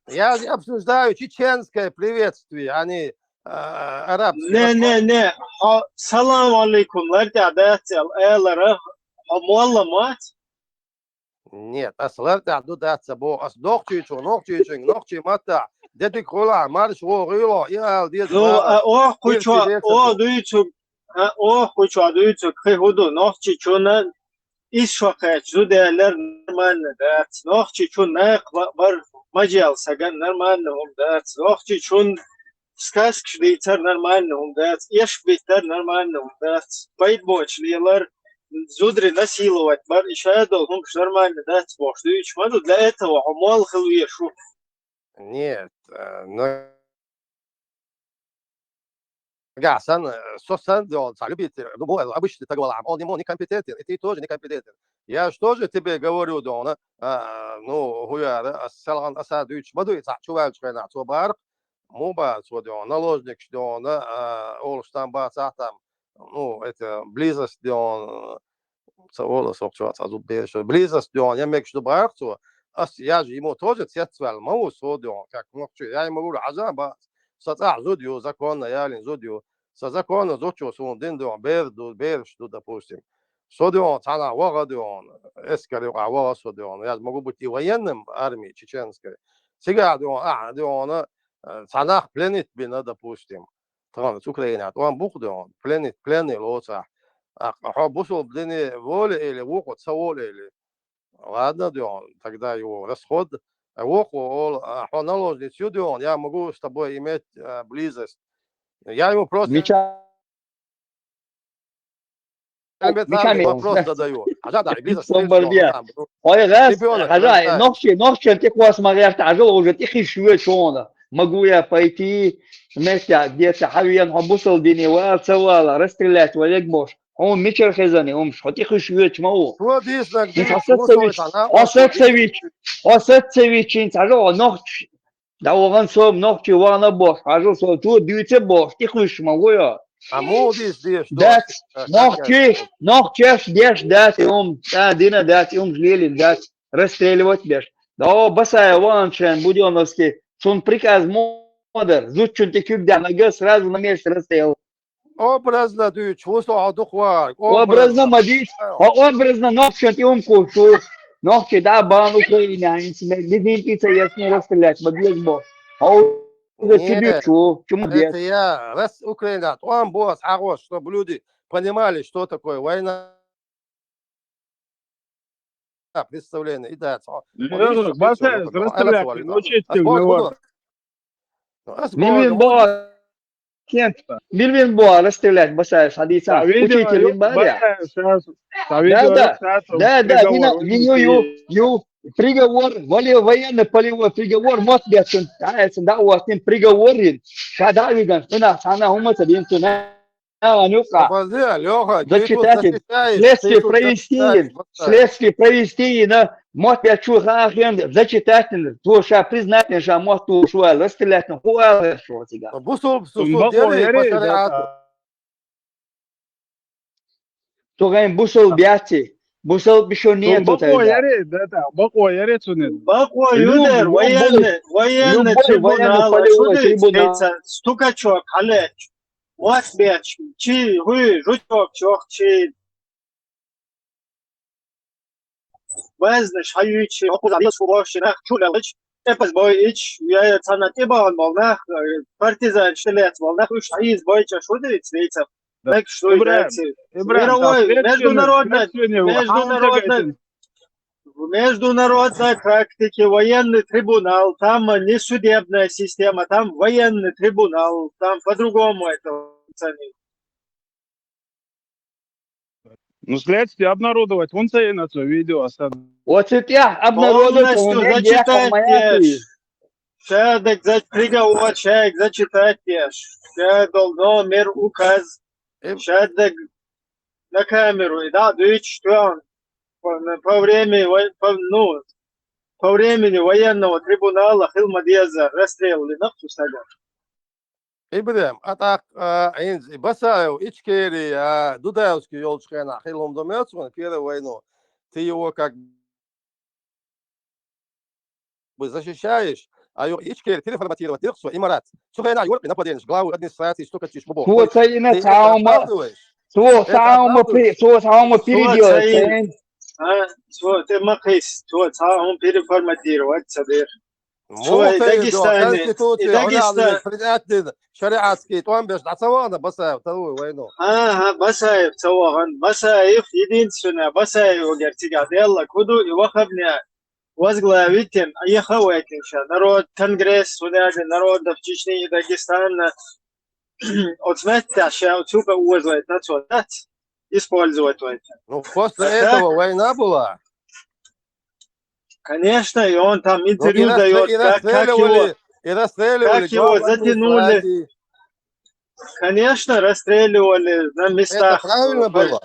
Speaker 5: Я же обсуждаю чеченское приветствие, а не арабское.
Speaker 14: Не. Салам алейкум, ларди адател, элара. Молла, мать.
Speaker 5: Нет, аслар та'ду датса бо ас нохчи мата. Дедик хула, марш во рило, я диет.
Speaker 14: Ну, дуйчу, кхуду, нохчи чуна, ишвакач, зудэлэр нормально, да. Нохчи чун нах бар маджал саган нормально, да. Нохчи чун сказк швейцар нормально, да. Ешбитар нормально, да. Поэтбочлилар зудри насиловать, бар еще должен нормально, да. Дуйчу, для этого умол хлуешу.
Speaker 5: Нет, но Gasan, сосан, он любит, ну, обычно так говорят, он ему некомпетентен, и ты тоже некомпетентен. Я же тоже тебе говорю, да, ну, хуя, салан асадыч, баду, чувак, чувак, чувак, муба, чувак, наложник, что он, олштам, бацатам, ну, это близость, да, он, цавола, сокчуаца, зуббеш, близость, да, он, я мек, что барцу, я же ему тоже цецвал, могу, содион, как мокчу, я ему говорю, ажаба, саца, зудю, законно, ялин, зудю, со закона зучу сун диндон берду, допустим. Содион, цана вагадион, эскари вага содион. Я могу быть и военным армии чеченской. Сега дион, цана пленит бина, допустим. Трон с Украины, он бухдион, пленный лоца. А бусул блины воли или вухот саволи или. Ладно, дион, тогда его расход. Вуху, он наложит сюдион, я могу с тобой иметь близость. Я ему просто вопрос задаю. Ажада, близость,
Speaker 1: Ой, раз, хозяин, ночью ты кwas смотришь, ажал уже тихий швед шона. Могу я пойти вместе где-то хавиан хабусал дини ва цавала расстрелять валек бош. Он мечер хезани, он что тихий швед мау. Осетсевич, ажал ночь. Да он сам ночью вана бош, ажал сам тут дюйте бош, тихий шмау я.
Speaker 5: А молодец здесь,
Speaker 1: дать, ногчеш, дешь, дать, дина дать, жлели дать, расстреливать беш. Да, басая ванчен, буденовский, сон приказ модер, зучун текюк да, нога сразу на месте расстрел.
Speaker 5: Образно, ты чувство адухвар.
Speaker 1: Образно, мадить, образно, ногчен, ты кушу, ногче, да, бан Украина, не ясно расстрелять, мадить бо.
Speaker 5: Это я, раз Украина, он босс, хорош, чтобы люди понимали, что такое война. Представление, и да,
Speaker 1: Мильвин Боа расстрелять, басая, садится, учитель Лимбаря. Да, приговор, военный полевой приговор, вот бедствен, да, у вас ним приговор, когда видно, она умыться, зачитатель, следствие провести, на мот я чухахен, зачитатель, туша признательный, что мот тушу, расстрелять, ну, хуа, что тебя. Тугаем бусул бяти. Бусал еще нету тогда.
Speaker 14: Военный трибунал. Стукачок, халеч. Васбеч, чи, вы, жучок, чок, чи. Везнеш, хаюичи, окузавис, фубошинах, чулелыч. Эпас бойич, я цанатиба он волнах, партизан, штелец, волнах, уж хаиз бойча, шудовиц, вейцев. Так что международной практики военный трибунал, там не судебная система, там военный трибунал, там по-другому это.
Speaker 15: Ну, следствие обнародовать, вон на то видео оставить.
Speaker 1: Вот это обнародовать,
Speaker 14: зачитать, человек приговор, человек зачитать, человек должен мир указ. Шаддаг на камеру, и да, что по времени военного трибунала Хилмадеза расстрелили на Тусага.
Speaker 5: Ибрем, а так, Басаев, Ичкери, Дудаевский Ёлчкана, Хилом Домецкан, Первую войну, ты его как бы защищаешь, а Ичкери переформатировать, ты что, Имарат, Сухайна, Юрк, нападение, главу администрации, столько тысяч бубов.
Speaker 1: Вот и на самом переделать.
Speaker 14: Ты махис, он переформатировать, садыр.
Speaker 5: Дагестан, шариатский, там без Дацавана, Басаев, вторую войну.
Speaker 14: Ага, Басаев, Цаван, Басаев, единственное, Басаев, Гертига, Делла, Куду и Вахабня. Возглавитель Яхавекинша, народ Конгресс, народов Чечни и Дагестана, отметящая отсюда уважает национальность, использовать это.
Speaker 5: Ну, после этого война была.
Speaker 14: Конечно, и он там интервью дает, как его затянули. Конечно, расстреливали на
Speaker 5: Это
Speaker 14: местах.
Speaker 5: правильно было?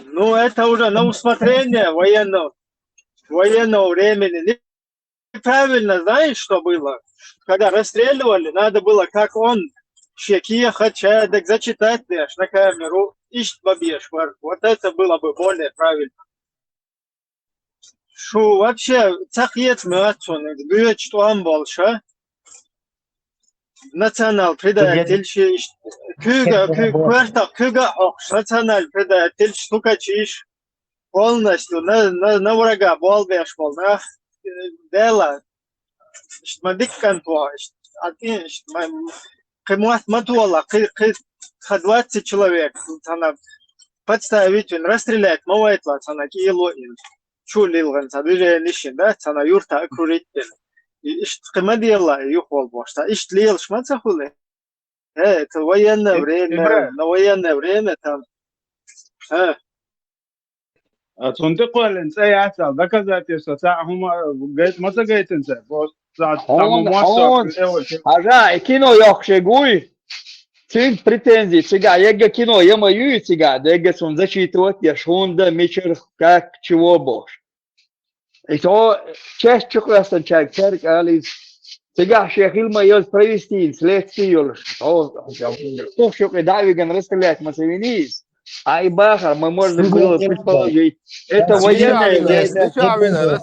Speaker 14: Ну, это уже на усмотрение военного времени. Неправильно, знаешь, что было? Когда расстреливали, надо было, как он, щеки, хотя, зачитать на камеру, ищет бабеш. Вот это было бы более правильно. Şu вообще так yetmiyor sonra. Büyük tuğan bolşa. Национал предатель, küga национал предатель, штука чиш. Полностью на врага болбеш бол. Дело. Мадик кантуа. Кемуат матуала. 20 человек. Подставить, расстрелять, мовает она кило. Чулилган движение да, цана юрта окружитель. Что делала юхол бошта. Лил шмацахулы. Это военное время, на военное время там.
Speaker 15: تنطقوا الانسان يحصل доказательства هم قلت ما سقيت انت
Speaker 1: Ага, кино ёхшегуй. Цин претензий, цыга, ега кино, ю цыга, дега сон зачитывать, я шунда, мечер, как, чего бош. И то, часть чухластан чайк, церк, алис, цыга, шехил майос провести, следствие юлш. То, что давиган расстрелять масовинис, ай бахар, мы можно было предположить. Это военное время.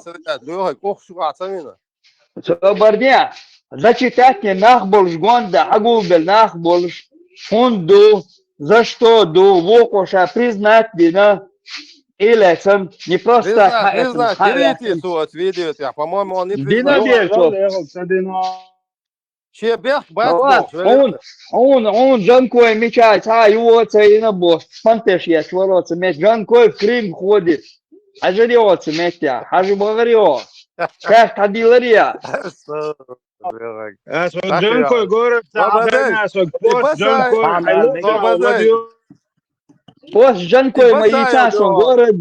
Speaker 1: Собордя, зачитать мне нахболш гонда, агубель нахболш, фунду, за что ду, вокоша, признать вина, или сам не просто...
Speaker 5: Признать, перейти видео, по-моему, он не признал.
Speaker 1: Он Жанкой мечает, его царина босс, фантеш я свороться, меч Жанкой в Крым ходит, а жрется метя, а же говорил, как ходилария.
Speaker 15: Жанкой город,
Speaker 1: пост Жанкой Маичасом, город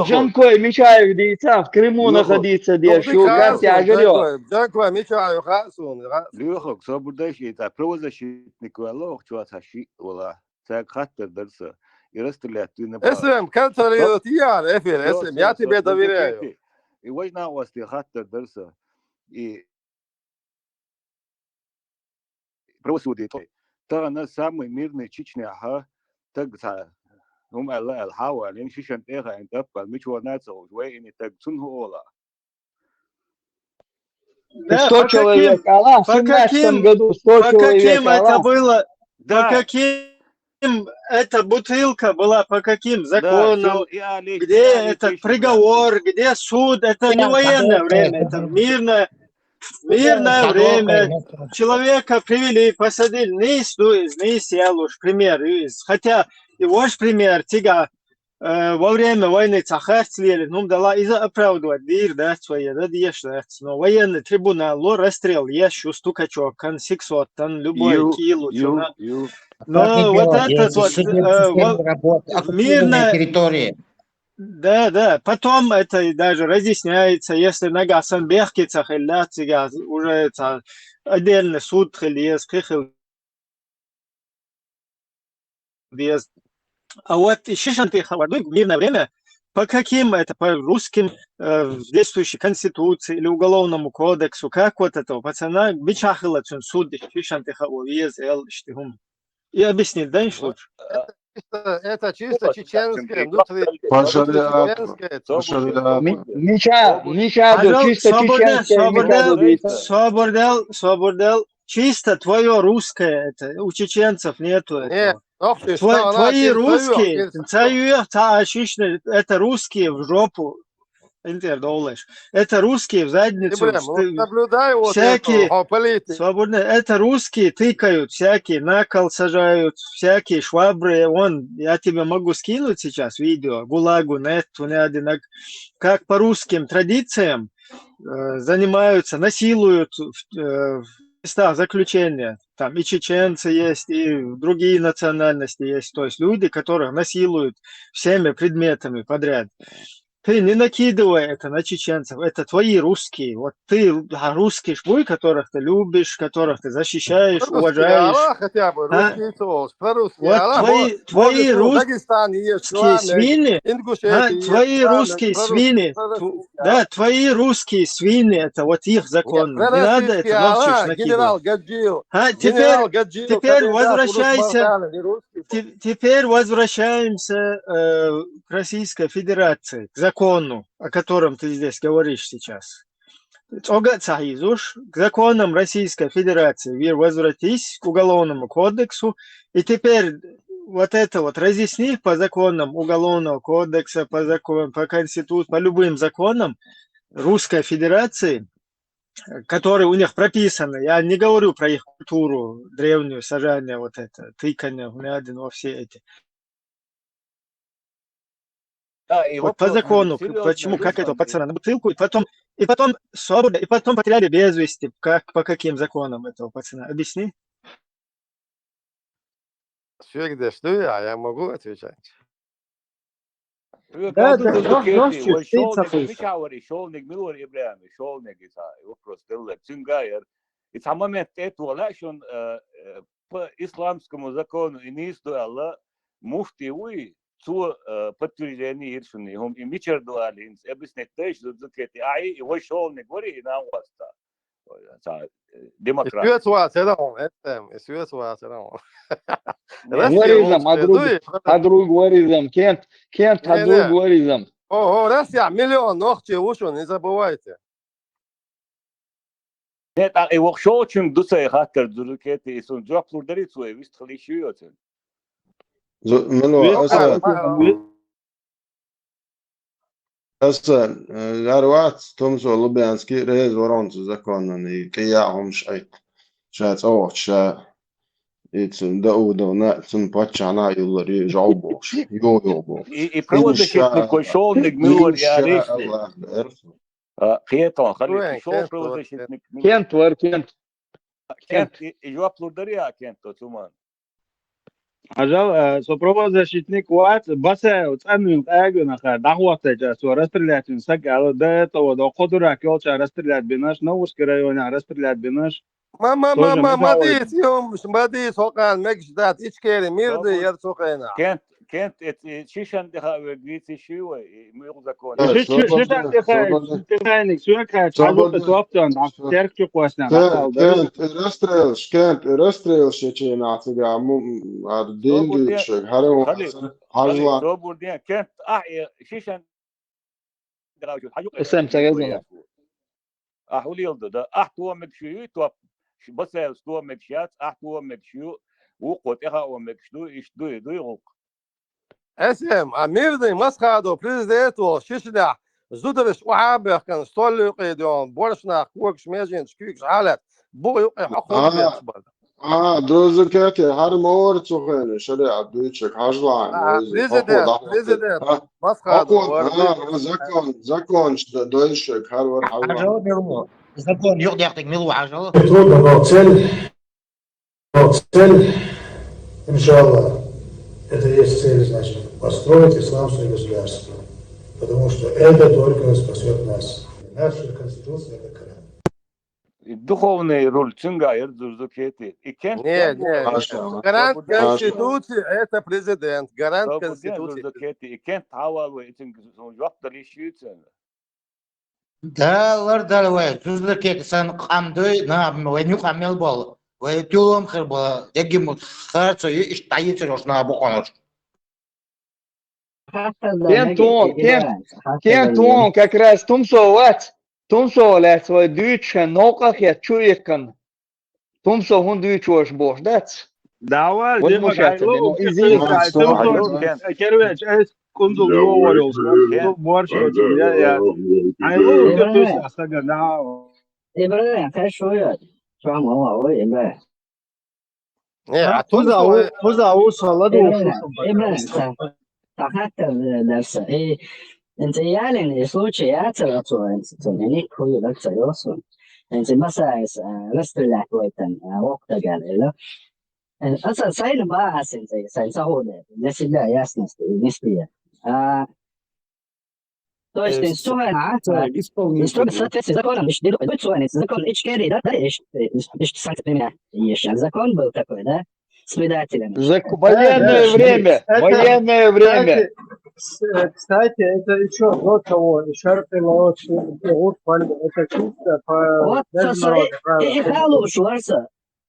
Speaker 1: Жанкой мечаю, где в Крыму находится, где как я жрет.
Speaker 5: Жанкой мечаю, хасун.
Speaker 3: Лёхок, свободащий, это правозащитник, Аллах, чувствующий, вала, так хаттер дальше. И расстрелять ты на
Speaker 5: СМ, контролирует я, эфир, СМ, я тебе доверяю.
Speaker 3: И война у вас ты хаттер дальше. И правосудие. Это на самый мирный Чечня, ага, так за هم الهوا لين شيشان إيرا إن تبقى المشوار ناتسو جوي إني تجسون هولا.
Speaker 1: 100 человек, Аллах, в 17 году 100 человек.
Speaker 14: По каким это было? По каким эта бутылка была? По каким законам? Где этот приговор? Где суд? Это не военное время, это мирное время. Человека привели, посадили, не сел уж, пример. Хотя и ваш пример, тига, во время войны цахарцлели, ну, дала и оправдывать, дир, да, свои, да, дешевец, но военный трибунал, расстрел, еще стукачок, консексот, там, любой килу, но вот этот вот, мирная территория. Да, потом это даже разъясняется, если на Гасанбехке цахилля, тига, уже это отдельный суд, хильез, без. А вот еще в мирное время, по каким это, по русским действующей конституции или уголовному кодексу, как вот этого пацана бичахила суд и объяснить, да, что
Speaker 5: это чисто чеченское,
Speaker 14: Свободел, чисто твое русское, это у чеченцев нету этого. Твои русские, это русские в жопу. Это русские в задницу. Всякие свободные. Это русские тыкают, всякие на кол сажают, всякие швабры. Я тебе могу скинуть сейчас видео. Гулагу, нету, как по русским традициям занимаются, насилуют в местах заключения. Там и чеченцы есть, и другие национальности есть. То есть люди, которых насилуют всеми предметами подряд. ты не накидывай это на чеченцев, это твои русские. Вот ты русский швой, которых ты любишь, которых ты защищаешь,
Speaker 5: Русский
Speaker 14: уважаешь.
Speaker 5: ала хотя бы,
Speaker 14: А?
Speaker 5: русский тоже. По-русски
Speaker 14: Вот
Speaker 5: ала,
Speaker 14: твои
Speaker 5: Дагестане есть
Speaker 14: русские
Speaker 5: Шуамек,
Speaker 14: свиньи,
Speaker 5: Ингушетия есть
Speaker 14: твои
Speaker 5: Шуамек,
Speaker 14: русские
Speaker 5: по-русски,
Speaker 14: свиньи, да, твои русские свиньи, это вот их
Speaker 5: Нет,
Speaker 14: законно. Не надо
Speaker 5: по-российски
Speaker 14: это Новчиш
Speaker 5: ала,
Speaker 14: накидывать.
Speaker 5: генерал Гаджиев.
Speaker 14: А
Speaker 5: Генерал Гаджиев,
Speaker 14: теперь
Speaker 5: кандидат в
Speaker 14: возвращайся,
Speaker 5: Русмарданы, не русский.
Speaker 14: теперь возвращаемся к Российской Федерации, к закону, о котором ты здесь говоришь сейчас. К законам Российской Федерации вы возвратись, к Уголовному кодексу, и теперь вот это вот разъясни по законам Уголовного кодекса, по Конституции, по любым законам Русской Федерации, которые у них прописаны. Я не говорю про их культуру древнюю, сажание вот это, тыкание, глядин во все эти.
Speaker 3: Да, и
Speaker 14: Вот по
Speaker 3: вопрос
Speaker 14: закону,
Speaker 3: серьезный,
Speaker 14: почему, как это,
Speaker 3: Руслан.
Speaker 14: пацана на бутылку, и потом свобода, и потом потеряли без вести, по каким законам этого пацана, объясни.
Speaker 5: Всегда что я могу отвечать.
Speaker 14: Да,
Speaker 3: Вой
Speaker 14: ты
Speaker 3: шолник,
Speaker 14: цапаешь.
Speaker 3: мичавари, шолник, милор Ибрahim, шолник, вопрос делает. Цюнгайер. И сам момент этого, лашон по исламскому закону и не стояло муфти уи цу подтверждение иршуни. Хом и мичер дуалинс, объяснить тоже, зукети, ай, и вой шолник, говори, и нам васта. Демократ.
Speaker 1: Гваризм, а друг гваризм, кент а друг гваризм.
Speaker 5: О, Россия, миллион ногти ушел, не забывайте.
Speaker 3: Нет, а его шоучинг дуцай хакер зукети, и сон джоплур дарицуй, вист халишуйотен.
Speaker 2: هسه الأروات تمسو لبيانسكي ريز ورونز زكونني كياهم شايت شات أوه شا يتسن داودو ناتسن باتشانا يولري جعوبوش يوبوش
Speaker 3: И правозащитник шолник милор и аришли. Хетон, хали шол правозащитник.
Speaker 1: Кент.
Speaker 3: Кент, и жоплур дария кент, туман.
Speaker 15: عجل سو защитник وات بس وتأمين أجن أخر دعوة تجاس ورسترلات نسق على ده تو ده قدرة كيل شارسترلات بيناش نوش كرايون رسترلات بيناش
Speaker 5: ما ديت يوم ما ديت هوكان مكشدات إيش كيري ميردي يرسوقنا
Speaker 3: كانت شيشان دها وجيتي شو ميغ زكون
Speaker 15: شيشان دخانك شو كان حلو بتوقتن تركي قوسنا
Speaker 2: كانت رستريلش يجينا تجا عدين ديتش هارو هارلا
Speaker 3: صبر دي كانت شيشان
Speaker 1: اسم تجازنا
Speaker 3: أحولي يلد ده أحتوا مكشيو توب بس استوا مكشيات أحتوا مكشيو وقت إخا ومكشدو إشدو يدوي
Speaker 5: اسم ميردي مسخادو بريزيدنتو شيشنا زودرش وعابر كان ستولي قيدون بورشنا كوكش ميجين شكيكش حالات بو يوقع حقوق بيتشبال
Speaker 2: دوزكاكي هر مور تسوخين شريعة دويتشك هاجلان
Speaker 5: بريزيدنت مسخادو
Speaker 2: زكون دويتشك هر ور
Speaker 7: عجل закон يقدر ملو عجل
Speaker 16: Трудно, но цель, иншаллах, это есть цель, значит, построить исламское государство. Потому что это только спасет нас. Наша конституция – это Коран.
Speaker 3: Духовный роль Цюнгайер зузукети.
Speaker 5: Нет. Гарант Конституции – это президент. Гарант Конституции.
Speaker 3: И кент хавал этим жоптали шьются.
Speaker 7: دالر دالوي تزلك كسان قامدوي نعم وين يقامل بول ويتولم خرب يجي خرص يشتايت روشنا بقونش
Speaker 1: كنت как раз тумсо свой дюче ноках я чуекан тумсо хун дючош бош дац
Speaker 15: давай كنزل جوه борщ я ты осагана
Speaker 17: إبراهيم كشوية شو هو إبراهيم
Speaker 14: هو صلاد
Speaker 17: إبراهيم تحت الدرس إيه أنت يعني случай я целый не кую так серьезно أنت مثلا رستلك ويتن وقت قال له أصلا ساين باس أنت ساين سهولة لسه لا ياسنس نسبيا То есть инструмент, строго соответствие законам, закон Ичкерии, да, например, еще закон был такой, да, с предателями.
Speaker 15: Военное время, военное время.
Speaker 14: Кстати, это еще до того, шарты лаот, это чисто по
Speaker 17: Вот,
Speaker 14: международным правилам.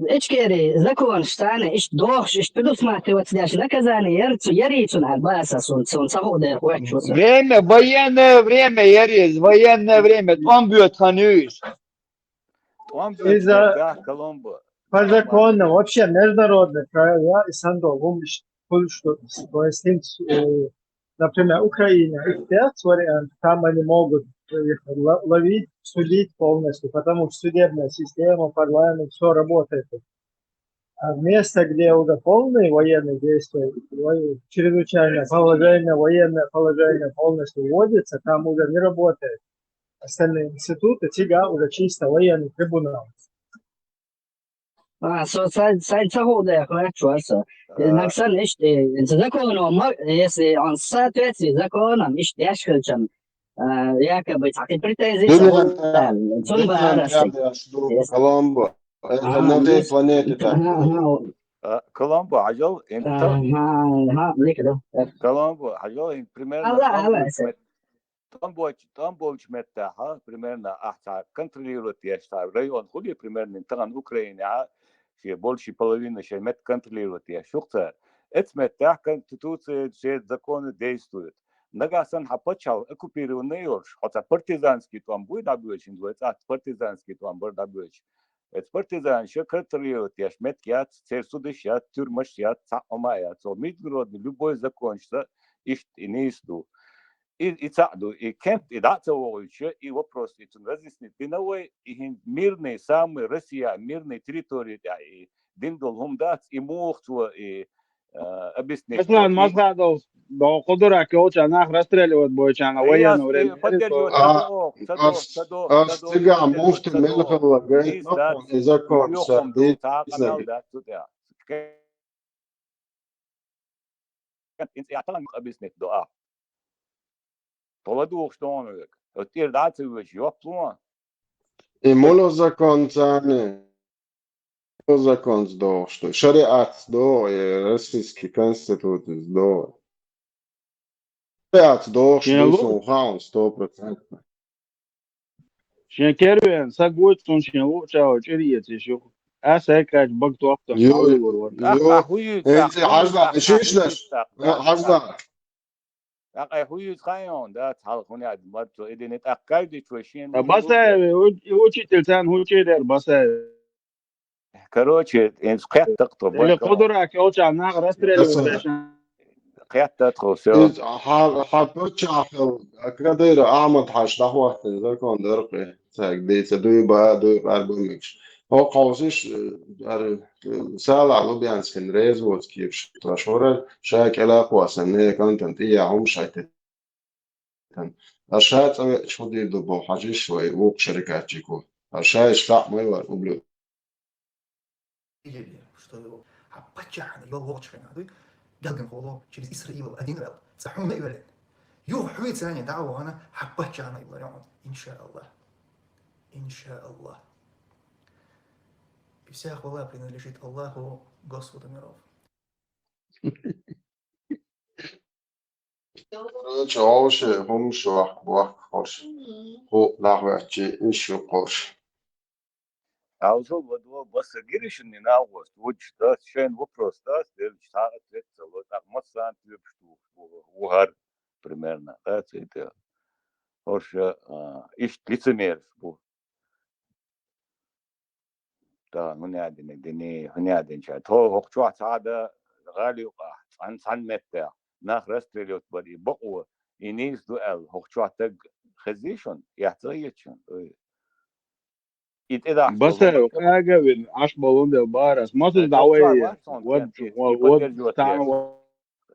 Speaker 17: Ичкерии закон штаны, иш дохш, иш предусматривать даже наказание, ярицу на баса, сон сахода,
Speaker 15: Время, военное время, Яриз, военное время. Там бьет ханюш.
Speaker 3: Там бьет смертя Коломбо.
Speaker 14: По закону, вообще международные правила и сандо, что, например, Украина, их 5 вариантов, там они могут ловить, судить полностью, потому что судебная система, парламент, все работает. А место, где уже полные военные действия, чрезвычайное положение, военное положение полностью вводится, там уже не работает. Остальные институты, тига уже чисто военный трибунал.
Speaker 17: Сайн сахода, хорошо. Наксан ишь законом, если он соответствует законам, ишь яшкальчан, якобы такие претензии
Speaker 2: Коломбо. Это на этой планете так.
Speaker 3: Коломбо, عجل انت Коломбо, عجل примерно там больше метаха, примерно контролирует я район, хули примерно там Украина, все больше половины ще мет контролирует я шухта. Это метах конституция, все законы действуют. Нагасан хапачал оккупированный орш, хотя партизанский там будет добывать, называется, партизанский там будет добывать. Это партизан ще контролирует я мет я церсудыш я тюрьмаш я цаомая, то мидгородный любой закон, что ишь и не исту. И цаду, и кемп, и датовольче, и вопрос, и тут разъяснить, диновой, и мирные самые Россия, мирные территории, и диндол хумдац, и мохтва, и объяснить.
Speaker 15: Аслан Масхадов, до Кудура Киоча, нах расстреливать бойчана, военное время.
Speaker 2: Астига, муфти Мелхова, говорит, и закон, садит,
Speaker 3: объяснить, да. Поводу, что он век. Вот теперь даты вещи, план.
Speaker 2: И моло закон цаны. Закон сдох, что шариат сдох, и российский конституция сдох. Шариат сдох, что сухал 100%.
Speaker 15: Шенкервен, сагвот, он шенлуча, чериец еще. А сайкач багтуахта.
Speaker 2: انت حاجة شيشلش حاجة
Speaker 3: хуй хайон, да, халхуни адмату, и не так каждый твоин.
Speaker 15: Басаев, учитель сан учитель Басаев.
Speaker 3: Короче, инскет так-то.
Speaker 15: Или Кудура Киоча, нах расстреливать.
Speaker 3: قيادته все.
Speaker 2: حبتش كده عمد حش دعوة zakon درقي تاك ديت دوي باربومش هو قوسش سال على بيانسكن ريز وتكيف تشورل شاك علاقة سنة كونتنت هي هم شايتن الشات شو دي دبو حاجة شوي وق شركات جيكو الشات اشتاق ما يور قبله
Speaker 18: что его пачахна, его лочхана, قلقن خولو через إسرائيل أدين رأل صحونا إبلين يو حويت ثانية دعوة أنا حبتشانا يبلون إن شاء الله إن شاء الله и вся хвала принадлежит Аллаху, Господу миров.
Speaker 2: Короче, вообще, هم شو أخبار خوش هو لحظة إن شو خوش
Speaker 3: Also, вот бас гиришен не наус, вот что шен вопрос, да, что ответил, вот так мацан тип что угар примерно, да, это орше иш лицемер был. Да, هنادين دني هنادين شات هو وقتها هذا غالي وقع عن متى ناخ رستريوت بدي بقوة ينيز دوال وقتها تج خزيشون يحتاجون
Speaker 15: بس حاجة بين 10 بالون ده بارس ما تدعوي ود تعال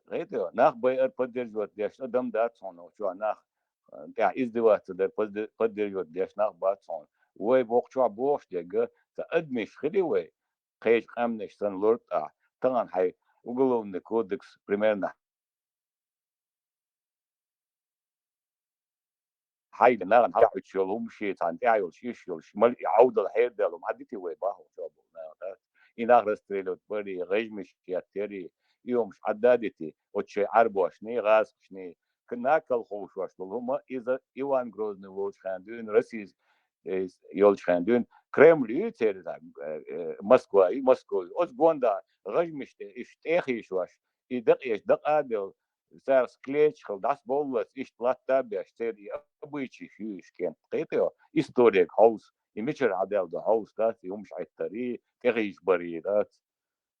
Speaker 3: غيره ناخ بدرجوت ديش ادم دات صون شو ناخ تاع ازدواج ده بدرجوت ديش ناخ بات صون وي وقتها بوش دغ تأدمش خليوي قيش قامنش سن لورد طبعا هاي уголовный кодекс примерно حايل نارن هاي تشيلهم شيء تانتيعيل شيء شمال يعود الحيد ده لهم عدتي ويباهم شابو نار إن أخرستريلو تبري غيمش ياتري يوم عدادتي وتشي عربوشني غاسشني كنا كل خوش واش لهم إذا إيوان غروزني وش خاندون رسيز يولش خاندون كريمل يتير موسكو أز بوندا غيمش إشتاخي شواش يدق عادل صار سكليتش خل داس بولس إشتلاتا بيشتري أبويشي فيش كان قيتيو إستوريك هاوس يمشي عدل ده هاوس ده يومش عالطريق تغيش بريدات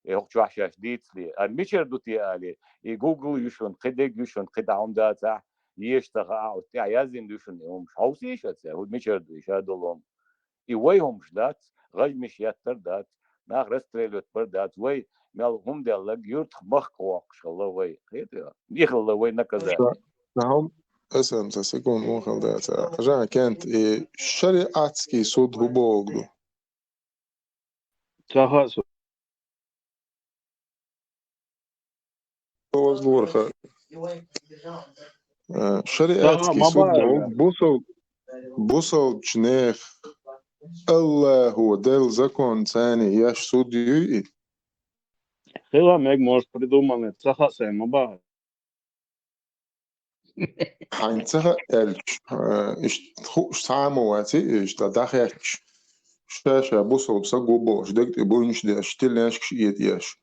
Speaker 3: يوقف شاش ديتلي المشي دوتي عليه جوجل يشون قدك يشون قد عمدا تاع يشتغل أو تاع يزين يشون يومش هاوس إيش هذا هو مشي دو إيش هذولهم يويهمش دات غج مش يتر دات ناخ رستريلوت بردات وي مال هم دلك يرت مخ واقش الله وي قيتيو يخل الله وي نكذا
Speaker 19: نعم اسم سيكون مو خلدات جا كانت شريعتكي صد هو بوغدو
Speaker 15: تخصص
Speaker 19: بور خ شريعتكي صد بوغ بوصل جنيخ الله هو دل زكون ثاني ياش صد يوي
Speaker 15: خلا ميج موش придуманы تخصص ما
Speaker 19: حينتها الش اش تخوش سامواتي اش تدخلش شاشة بوصل بسقو بوش دقت بونش دي اشتلناش كشيت ياش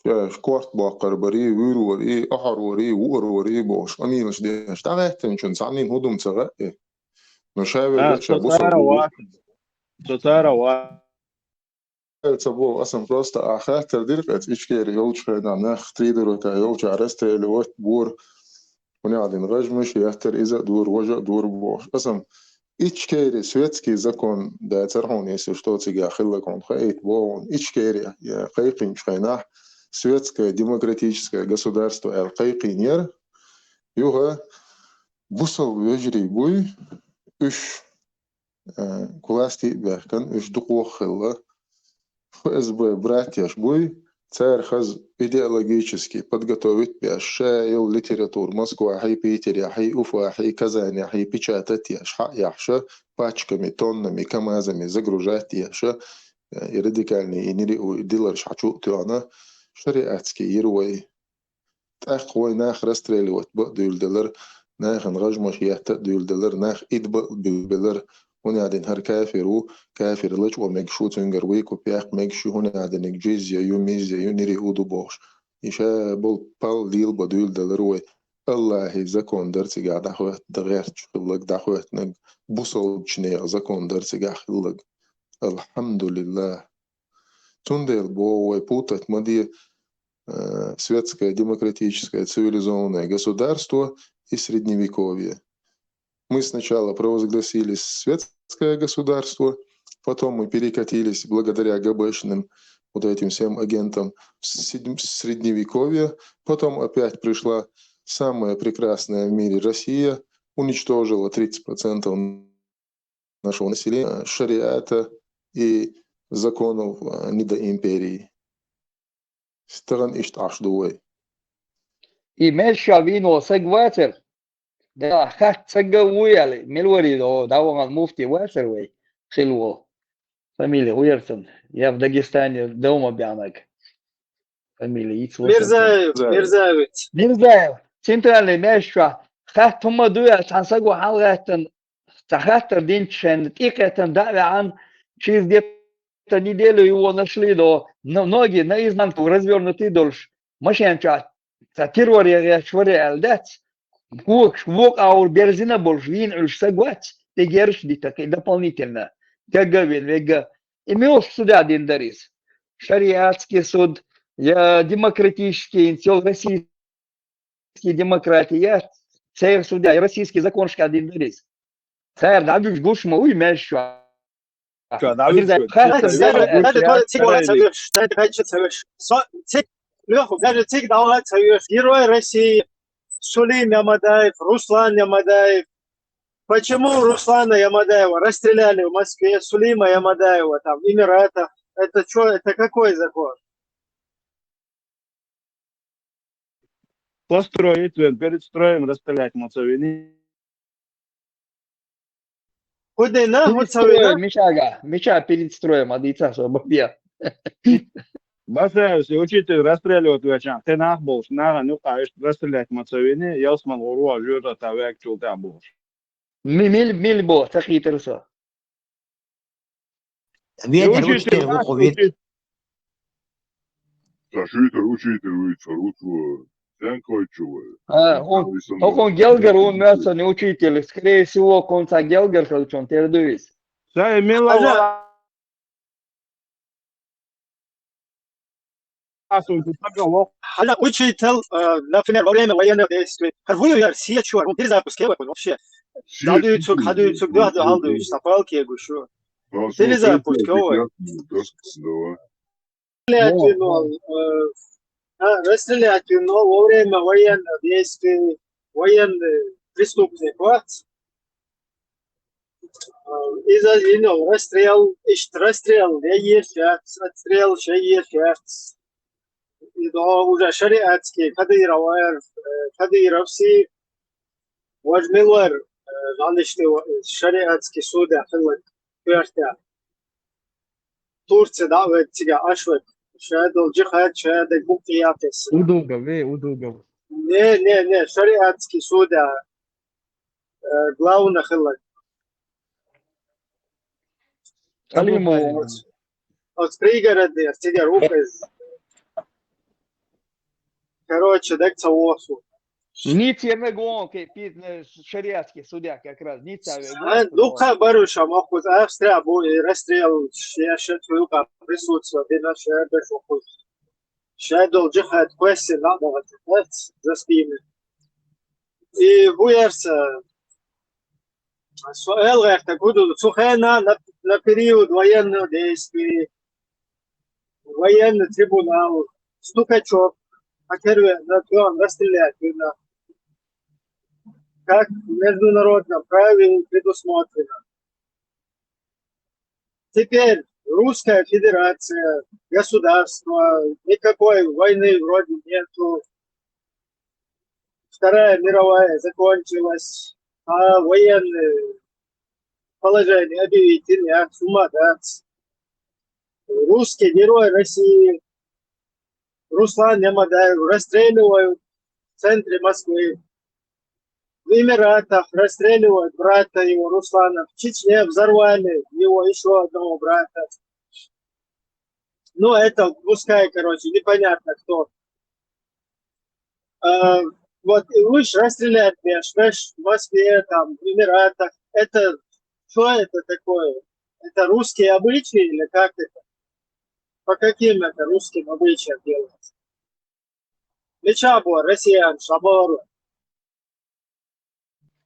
Speaker 19: شاش كورت باقر بري ويرو وري احر وري وور وري بوش اميلش دي اشتغلت تنشن سعنين هدوم تغا نشاور باشا بوصل
Speaker 15: تسارة واحد
Speaker 19: تبو اصلا بروستا اخر ترديرقت ايش كيري يولش خينا ناخ تريدر وتا يولش عرست لوت بور ونعدين رجمش يهتر إذا دور وجه دور بوش أصلا إيش كيري سويتسكي زكون دا ترحون يسوشتوتي جا خلقون خيط بوون إيش كيري يا قيقين شخيناح سويتسكا ديمقراطيشسكا государство القيقين ير يوها بوصل يجري بوي إيش كولاستي بيحكن إيش دقوة خلا ФСБ братьяш бой царь хаз идеологически подготовить бяшайл литератур Москва, хай Питер, хай Уфа, хай Казань, хай печатать яша пачками, тоннами, камазами загружать яша и радикальные и нери дилар шачу тюана шариатский يروي تأخوي ناخ رستريلوت بقدول دلر ناخ نغجمش يحت دول دلر ناخ إدبق بلر هنا عدن هر كافر لج ومجشو تنجر وبياخ مجشو هنا عدن جيزيا يوميزيا يونيري أودو بوش إيشا بول بال ديل بدول دلروي الله زكون درتي قاعد أخوات دغيرت شخلق دخوات نج بوصل جنيه زكون درتي قاعد خلق الحمد لله تندل بو ويبوتت مدي светское демократическое цивилизованное государство и средневековье. Мы сначала провозгласили светское государство, потом мы перекатились благодаря ГБшным вот этим всем агентам в средневековье, потом опять пришла самая прекрасная в мире Россия, уничтожила 30% нашего населения, шариата и законов недоимперии. Стаган ишташ дуой.
Speaker 1: И мельша вино сегватер. ده خات سجوا يالي ملوري ده هو المفتي واسر وي خلوه فاميلي ويرتن يا في داغستان دوما بيعنك فاميلي يتس ميرزايف سنترالي ماشوا خات هم دويا تنسجوا حلقة تخاتر دينشن تيكتن دعوة عن через где-то неделю его нашли до ноги наизнанку развернутый дольше машинчат террория швырял Вок аур берзина большвин ульсагвать, ты герш дитаки дополнительно. Гаговин вега. Имел суда один дарис. Шариатский суд, демократический, российский демократия, царь суда, российский закон один дарис. Царь дабюш гушма уй мешва.
Speaker 14: Сулим Ямадаев, Руслан Ямадаев. Почему Руслана Ямадаева расстреляли в Москве, Сулима Ямадаева там, в Эмиратах? Это что, это какой закон?
Speaker 15: Построить, перед строем расстрелять Муцавини.
Speaker 14: Худина,
Speaker 1: Перед строем, меча перед строем, адыца, чтобы бья.
Speaker 15: بس учитель расстреливать вечером. Ты нахболш, ну конечно, расстрелять мацовини, я смогу руажу тавек чулта болш.
Speaker 1: Миль бо, тахитерса.
Speaker 7: Ветер, учитель,
Speaker 15: учитель.
Speaker 11: Учитель, выйти,
Speaker 1: Он Гелгер, он мясо не учитель. Скорее всего, конца Гелгер, он тердуис.
Speaker 15: Сай, мило.
Speaker 14: Она учитель, например, во время военных действий. Какую Россия, чувак, он перезапускал вообще. Дадуются, да, алдуются, палки, я говорю. Перезапускал. Расстрелять, но во время военных действий, военный преступник, вот. Из-за расстрел, я есть, отстрел, есть. إذا وجا شريعة كي كدير في وجملور لانشتي شريعة كي سودا خلك فيرتا تورت دعوة تيجا أشوك شهاد الجهاد شهاد البوكياتس
Speaker 15: удуга.
Speaker 14: не شريعة كي سودا главное خلك Алиму от пригорода тига рука Короче, так целосу.
Speaker 1: Ниц я мегон, шариатский судья как раз. Ниц я мегон.
Speaker 14: Духа баруша, мохуз Австрия, будет расстрел, я шатую, как присутствие, ты наш шахуз. Шайдол джихад, квести, надо вот за спины. И буерса, Суэлгах, так буду, сухена на период военных действий, военный трибунал, Стукачев. Первое, расстрелять, как в международном праве предусмотрено. Теперь Русская Федерация, государство, никакой войны вроде нету. Вторая мировая закончилась, а военное положение объявить нельзя, с ума дать. Русский герой России Руслан Ямадаев расстреливают в центре Москвы. В Эмиратах расстреливают брата его Руслана. В Чечне взорвали его еще одного брата. Ну, это пускай, короче, непонятно кто. Вот и лучше расстрелять в Москве, там, в Эмиратах. Это что это такое? Это русские обычаи или как это? По каким это русским обычаям делается? Мечабо, россиян, шабору.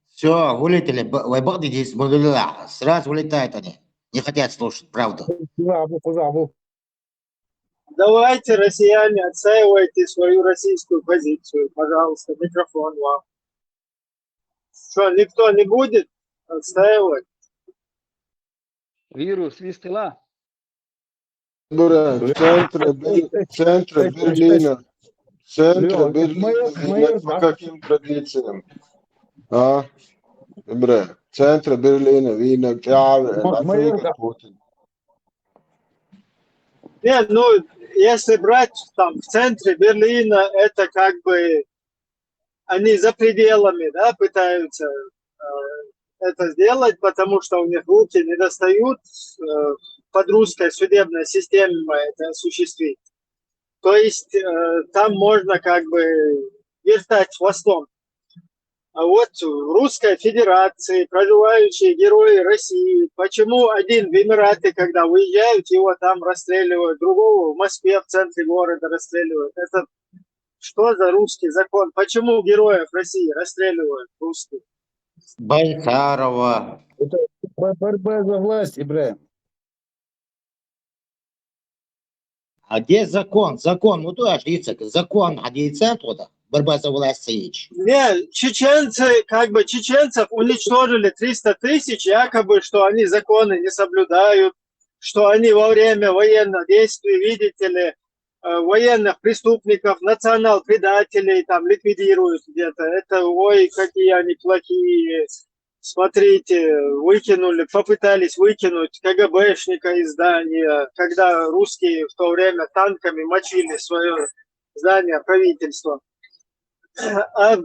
Speaker 7: Все, вылетели, вайбады здесь, сразу вылетают они. Не хотят слушать, правду.
Speaker 14: Давайте, россияне, отстаивайте свою российскую позицию. Пожалуйста, микрофон вам. Что, никто не будет отстаивать?
Speaker 1: Вирус, вистила.
Speaker 2: В центре Берлина. Центр Берлина по каким традициям? Бре, центр Берлина, вина, Путин.
Speaker 14: Нет, ну, если брать там в центре Берлина, это как бы они за пределами, да, пытаются это сделать, потому что у них руки не достают под русской судебной системой это осуществить. То есть там можно как бы вертать хвостом. А вот в Русской Федерации проживающие герои России, почему один в Эмираты, когда выезжают, его там расстреливают, другого в Москве в центре города расстреливают? Это что за русский закон? Почему героев России расстреливают русские?
Speaker 7: Байкарова.
Speaker 15: Это борьба за власть, Ибраим.
Speaker 7: А где закон? Закон, ну то аж закон, а яйца туда. Борьба за власть сеять.
Speaker 14: Не, чеченцы, как бы чеченцев уничтожили 300 тысяч, якобы, что они законы не соблюдают, что они во время военных действий, видите ли, военных преступников, национал-предателей там ликвидируют где-то. Это, ой, какие они плохие. смотрите, выкинули, попытались выкинуть КГБшника из здания, когда русские в то время танками мочили свое здание правительства. А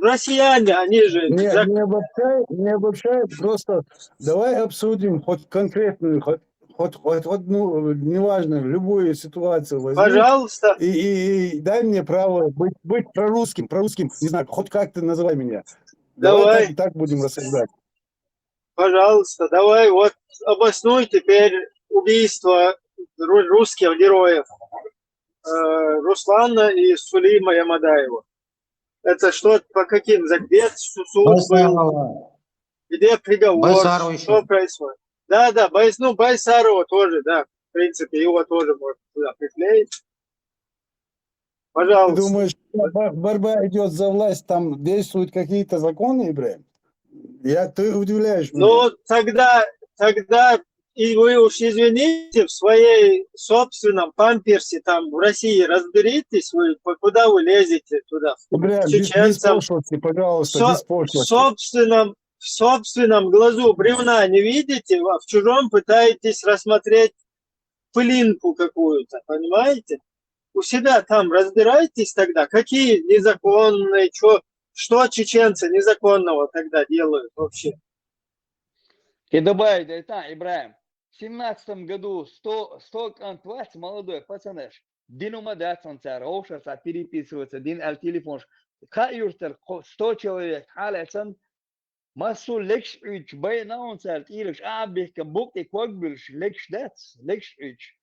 Speaker 14: россияне, они же...
Speaker 15: Не обобщай, просто давай обсудим хоть конкретную, хоть одну, неважно, любую ситуацию возьми.
Speaker 14: Пожалуйста.
Speaker 15: И дай мне право быть прорусским, не знаю, хоть как ты называй меня.
Speaker 14: Давай.
Speaker 15: Так будем рассуждать.
Speaker 14: Пожалуйста, давай вот обоснуй теперь убийство русских героев Руслана и Сулима Ямадаева. Это что, по каким? За где суд был? Где приговор?
Speaker 7: Байсарова
Speaker 14: Что
Speaker 7: еще.
Speaker 14: происходит? Да, Байсарова тоже, да. В принципе, его тоже можно туда приклеить. Пожалуйста.
Speaker 15: Ты думаешь, борьба идет за власть, там действуют какие-то законы, Ибраим? Ты удивляешь меня.
Speaker 14: Ну, тогда и вы уж извините, в своей собственном памперсе там в России разберитесь, вы куда вы лезете туда?
Speaker 15: Бля, без пошлости, пожалуйста, без пошлости.
Speaker 14: В собственном глазу бревна не видите, а в чужом пытаетесь рассмотреть пылинку какую-то, понимаете? У себя там разбирайтесь тогда, какие незаконные, что чеченцы незаконного тогда делают вообще.
Speaker 1: И добавить, это, Ибраим, в 17 году 100 контвац молодой пацанеш, дин умадаться, роушаться, переписываться, дин телефон, каюртер 100 человек, халецан, массу лекш уч, байнаун царт, ирыш, абих, бук и квагбирш, лекш дац, лекш уч,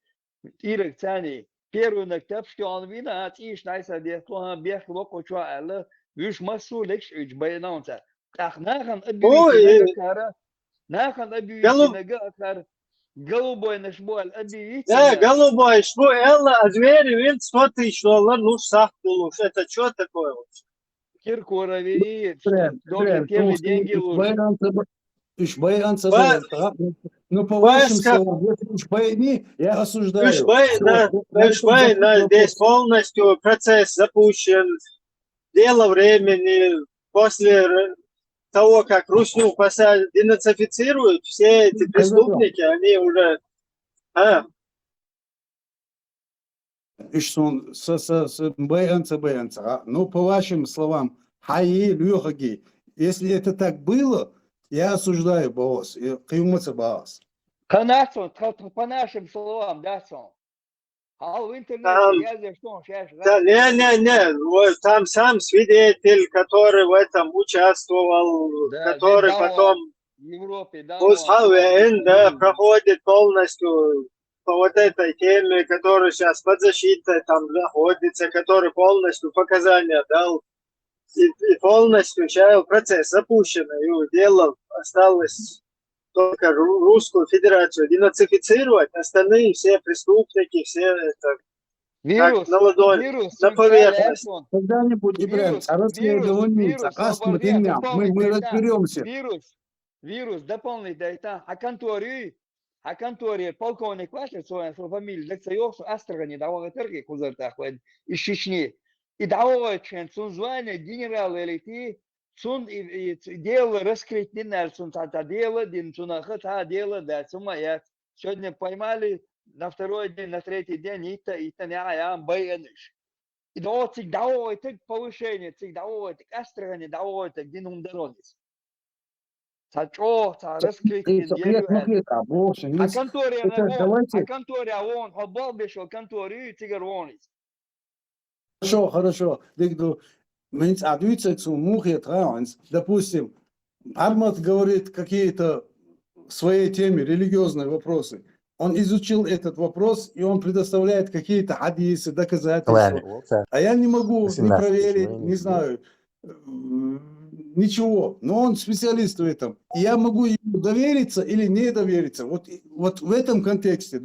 Speaker 1: ирык цани, первый нактаб, что он вина, иш найса дехтуха, бех локо чуа алла, виш массу лекш уч, байнаун царт. Ахнахан абьюити нагакара, нахан абьюити нагакара, голубой наш боль абьюити.
Speaker 14: Да, голубой, что Элла, а звери, вин, 100 тысяч долларов, ну, сахтулуш, это что такое вообще?
Speaker 1: Киркора вери, должен те же деньги лучше.
Speaker 15: Ну, по вашим словам, я осуждаю.
Speaker 14: Здесь полностью процесс запущен, дело времени, после того, как Русню денацифицируют, все эти преступники, они уже...
Speaker 15: Ну, по вашим словам, если это так было, я осуждаю Баос, каюматься Баос.
Speaker 1: По нашим словам, да, сон. А в интернете я за что сейчас...
Speaker 14: Не, там сам свидетель, который в этом участвовал, который потом
Speaker 1: в Европе, да,
Speaker 14: проходит полностью по вот этой теме, который сейчас под защитой там находится, который полностью показания дал, и полностью процесс запущен, и дело осталось только Русскую Федерацию денацифицировать, остальные все преступники, все это
Speaker 1: вирус,
Speaker 14: на ладони, на поверхность.
Speaker 15: Когда-нибудь, Ибраим, мы разберемся.
Speaker 1: Вирус, дополнить, да, это, а конторе полковник Вашев, свою фамилию, Лекцаев, Астрахани, давал терки кузартах, из Чечни, и давал звание генерала элиты, дело раскрыть динар, дело, дело, да, сумма, сегодня поймали, на второй день, на третий день, и не баяныш. И давал повышение, давал Астрахани, давал динум дорогис. раскрыть а конторе, он хоббал бешо конторе, тигр вонис.
Speaker 15: Хорошо. Допустим, Армат говорит какие-то в своей теме религиозные вопросы. Он изучил этот вопрос, и он предоставляет какие-то хадисы, доказательства. А я не могу не проверить, не знаю, ничего. Но он специалист в этом. И я могу ему довериться или не довериться. Вот в этом контексте,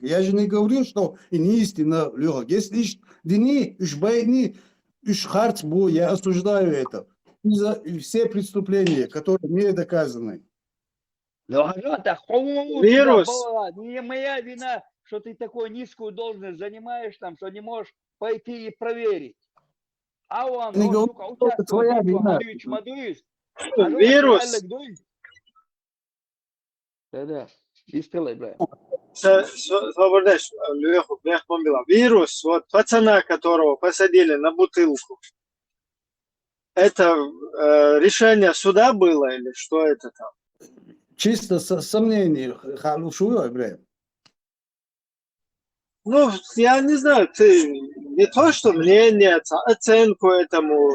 Speaker 15: я же не говорю, что и не истина, если дни, я осуждаю это. За все преступления, которые не доказаны.
Speaker 14: Вирус.
Speaker 1: Не моя вина, что ты такой низкую должность занимаешь, там, что не можешь пойти и проверить. А он,
Speaker 15: твоя вина.
Speaker 14: Вирус.
Speaker 1: Да. Истила, бля.
Speaker 14: Свободешь, Леху, вирус, вот пацана, которого посадили на бутылку, это решение суда было или что это там?
Speaker 15: Чисто сомнение, халушую, бля.
Speaker 14: Ну, я не знаю, ты не то, что мнение, оценку этому,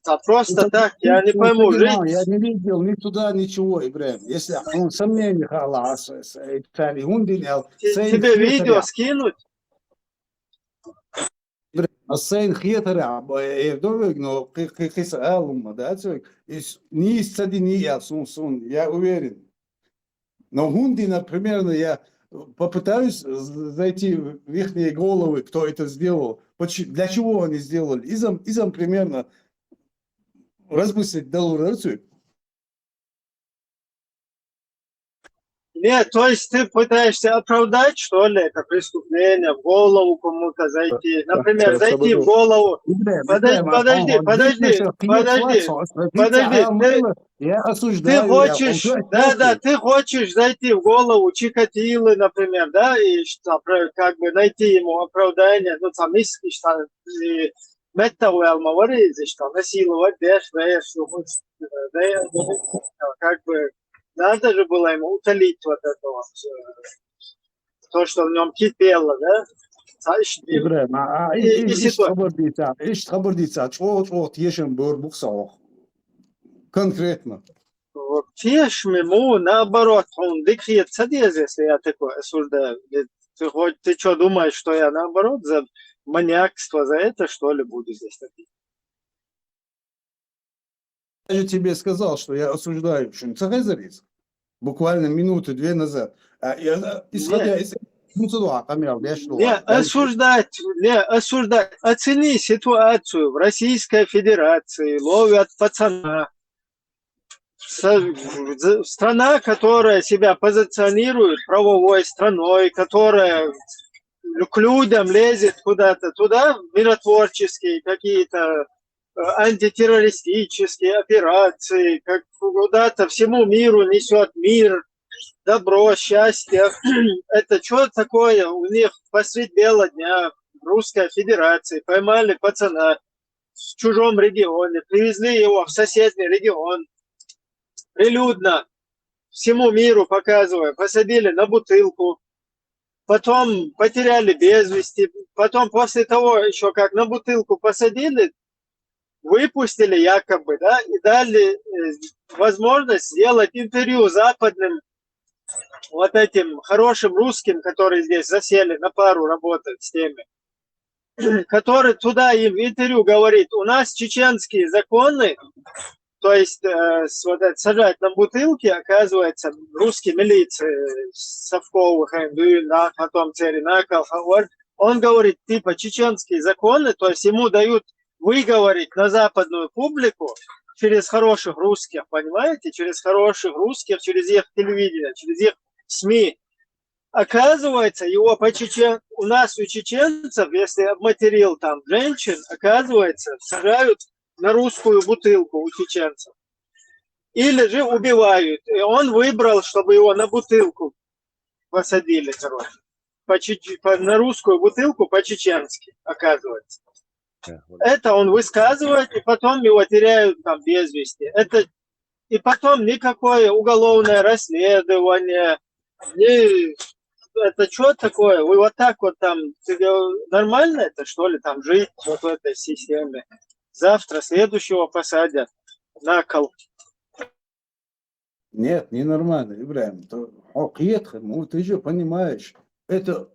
Speaker 14: а просто так, я не пойму.
Speaker 15: Я не видел ни туда, ничего, Ибраим. Если он сомнение халас,
Speaker 14: тебе видео скинуть?
Speaker 15: الصين خيطرة يدوق نو قيس عالم да не исцедини я сон я уверен. Но хунди, например, я попытаюсь зайти в их головы, кто это сделал, для чего они сделали, изам примерно размыслить долларцию.
Speaker 14: Нет, то есть ты пытаешься оправдать, что ли, это преступление, в голову кому-то зайти. Например, зайти в голову. Подожди.
Speaker 15: Я осуждаю.
Speaker 14: Ты хочешь, ты хочешь зайти в голову Чикатилы, например, да, и как бы найти ему оправдание, ну, там, и металлы алмаваризи, что насиловать, как бы. Надо же было ему утолить вот это вот, то, что в нем кипело, да?
Speaker 15: Конкретно.
Speaker 14: Ему наоборот, он дикхиет садез, если я такое осуждаю. Ты что думаешь, что я наоборот за маньякство, за это что ли буду здесь таким?
Speaker 15: Я же тебе сказал, что я осуждаю буквально минуты-две назад. Исходя из
Speaker 14: осуждать. Оцени ситуацию в Российской Федерации. Ловят пацана. Страна, которая себя позиционирует правовой страной, которая к людям лезет куда-то туда, миротворческие какие-то антитеррористические операции, как куда-то всему миру несет мир, добро, счастье. Это что такое? У них посредь бела дня в Русской Федерации поймали пацана в чужом регионе, привезли его в соседний регион, прилюдно всему миру показывая, посадили на бутылку, потом потеряли без вести, потом после того еще как на бутылку посадили, выпустили якобы, да, и дали возможность сделать интервью западным вот этим хорошим русским, которые здесь засели, на пару работают с теми, который туда им в интервью говорит, у нас чеченские законы, то есть вот это, сажать на бутылки, оказывается, русские милиции, Совковых, потом Церинаков, он говорит, типа, чеченские законы, то есть ему дают выговорить на западную публику через хороших русских, понимаете? Через хороших русских, через их телевидение, через их СМИ. Оказывается, его у нас у чеченцев, если обматерил там женщин, оказывается, сажают на русскую бутылку у чеченцев. Или же убивают. И он выбрал, чтобы его на бутылку посадили, короче. На русскую бутылку по-чеченски, оказывается. Это он высказывает, и потом его теряют там без вести. И потом никакое уголовное расследование. Это что такое? Вы вот так вот там, нормально это что ли там жить вот в этой системе? Завтра следующего посадят на кол.
Speaker 15: Нет, ненормально, Ибраим. Ты же понимаешь, это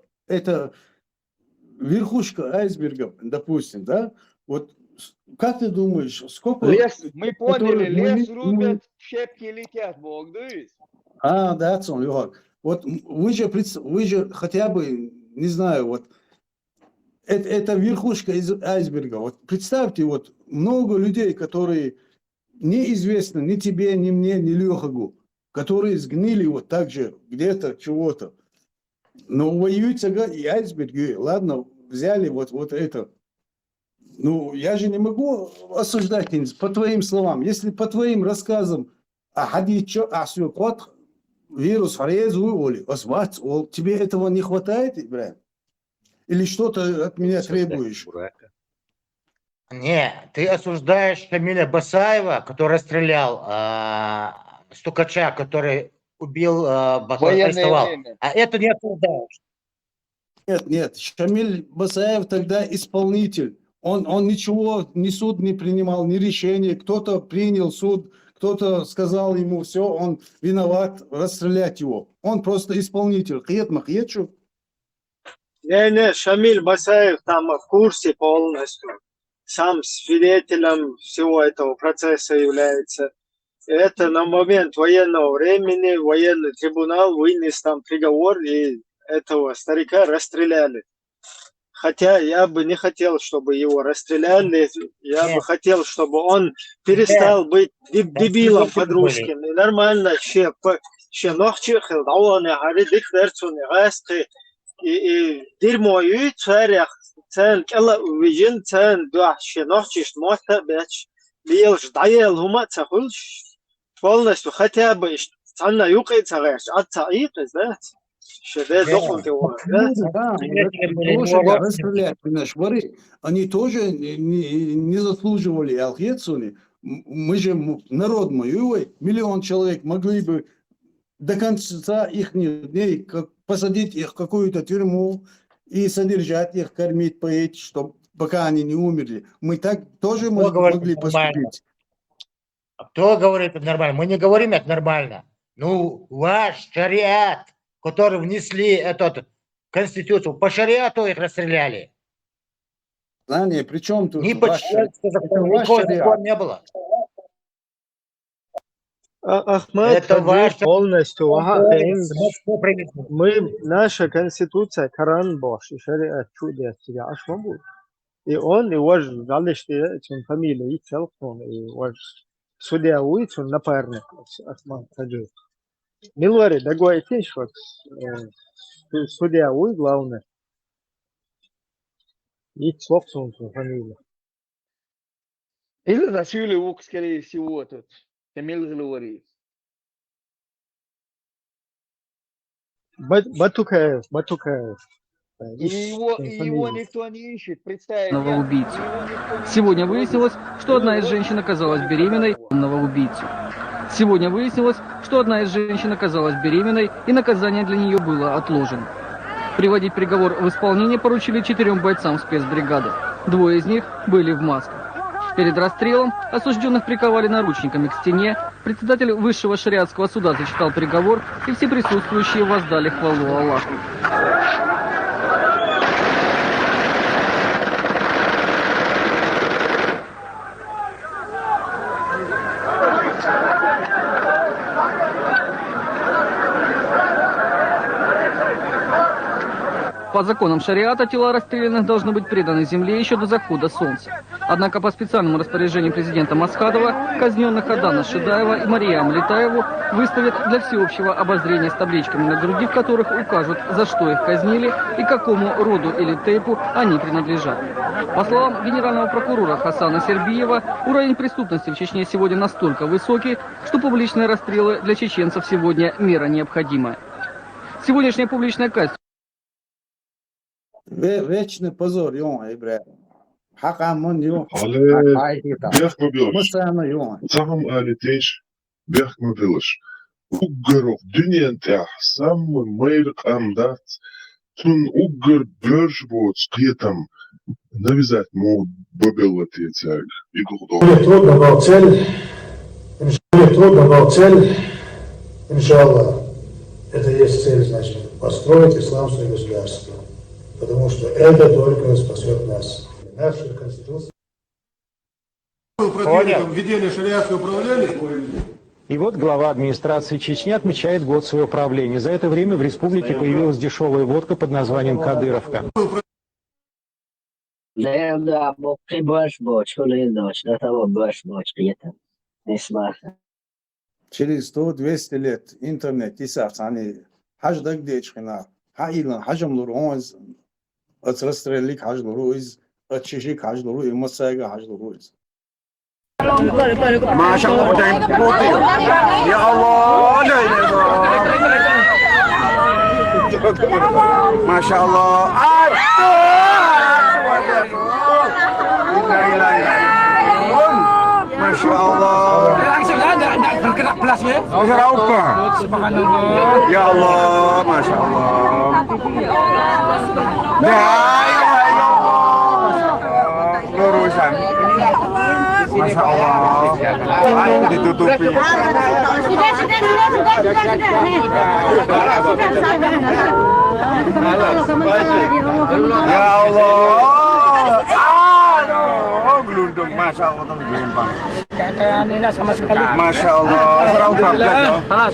Speaker 15: верхушка айсберга, допустим, да? Вот как ты думаешь, сколько...
Speaker 1: Мы поняли, лес рубят, щепки летят, Бог дает.
Speaker 15: Да, вот вы же хотя бы, не знаю, вот это верхушка из айсберга. Вот представьте, вот много людей, которые неизвестны ни тебе, ни мне, ни Лехагу, которые сгнили вот так же где-то чего-то. Но воюют и айсберги, ладно, взяли вот это. Ну, я же не могу осуждать, по твоим словам. Если по твоим рассказам, вирус тебе этого не хватает, Ибрахим? Или что-то от меня требуешь?
Speaker 7: Не, ты осуждаешь Шамиля Басаева, который расстрелял стукача, который убил, арестовал.
Speaker 1: время.
Speaker 7: А это не осуждаешь.
Speaker 15: Нет, Шамиль Басаев тогда исполнитель. Он ничего, ни суд не принимал, ни решение. Кто-то принял суд, кто-то сказал ему, все, он виноват, расстрелять его. Он просто исполнитель.
Speaker 14: Не, Шамиль Басаев там в курсе полностью. Сам свидетелем всего этого процесса является. Это на момент военного времени военный трибунал вынес там приговор, и этого старика расстреляли. Хотя я бы не хотел, чтобы его расстреляли. Я бы хотел, чтобы он перестал быть дебилом подружкин. И нормально, ще ночи хилдауаны, харидик дерцуны, гасты, и дерьмою царях, цен кела увижен, цен дуах, ще ночи шмота, бяч, лиелш даял хума цахульш, полностью хотя бы цанна юкай царяш, от цаик, знаете.
Speaker 15: Они тоже не заслуживали Алхецуни. Мы же народ мой, миллион человек могли бы до конца их дней посадить их в какую-то тюрьму и содержать их, кормить, поить, чтобы пока они не умерли. Мы так тоже могли поступить.
Speaker 7: Кто говорит это нормально? Мы не говорим это нормально. Ну, ваш шариат, которые внесли эту конституцию, по шариату их расстреляли.
Speaker 15: Знание, при чем тут
Speaker 7: ни по закон не было.
Speaker 14: Ахмад,
Speaker 7: это ваше
Speaker 14: полностью. Наша конституция, Коран Божий, шариат чудес тебя аж могут. И он, и ваш галиште, чем фамилия, и целкон, и ваш судья уйдет, напарник, Ахмад Хаджи. Милвари, дагой тень, вот судья уй, главное. И целкон, фамилия.
Speaker 1: Или Расюли Ук, скорее всего, тут. Камиль говорит.
Speaker 14: Батукаев.
Speaker 1: Его никто не ищет, представь.
Speaker 20: Убийцу. Сегодня выяснилось, что одна из женщин оказалась беременной убийцу. Сегодня выяснилось, что одна из женщин оказалась беременной, и наказание для нее было отложено. Приводить приговор в исполнение поручили 4 бойцам спецбригады. 2 из них были в масках. Перед расстрелом осужденных приковали наручниками к стене, председатель высшего шариатского суда зачитал приговор, и все присутствующие воздали хвалу Аллаху. По законам шариата тела расстрелянных должны быть преданы земле еще до захода солнца. Однако по специальному распоряжению президента Масхадова казненных Адана Шидаева и Мариам Летаеву выставят для всеобщего обозрения с табличками на груди, в которых укажут, за что их казнили и какому роду или тейпу они принадлежат. По словам генерального прокурора Хасана Сербиева, уровень преступности в Чечне сегодня настолько высокий, что публичные расстрелы для чеченцев сегодня мера необходимая. Сегодняшняя публичная казнь.
Speaker 15: Вечный позор, Ибрахим.
Speaker 11: Цагам алитеш бяхма вилаш. Уггаров дünýäntäh sammy maýlyk amdat tun uggar börşbot skýetam навязать могут бабеллати царь и гурдо.
Speaker 16: Трудно, но цель, иншаллах, это есть цель, значит, построить исламское государство. Потому что это только спасет нас. Наша конституция.
Speaker 9: Введение шариатского управления.
Speaker 21: И вот глава администрации Чечни отмечает год своего правления. За это время в республике появилась дешевая водка под названием «Кадыровка».
Speaker 15: Через 100-200 лет интернет, они хаждаг дечхина, хаилан, хажамлур, от расстрелик хажлур из اتشيشي كاجلو إما سايقة هاجلو
Speaker 4: ما شاء الله بدأ بوطي يا الله لا اله الا الله ما شاء الله لا اله الا الله ما شاء الله يا الله ما شاء الله لا اله الا الله نور وسام ما شاء الله ditutupi ya Allah gelundung masya Allah masya Allah serau bablas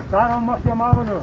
Speaker 4: Sekarang masih mau nu.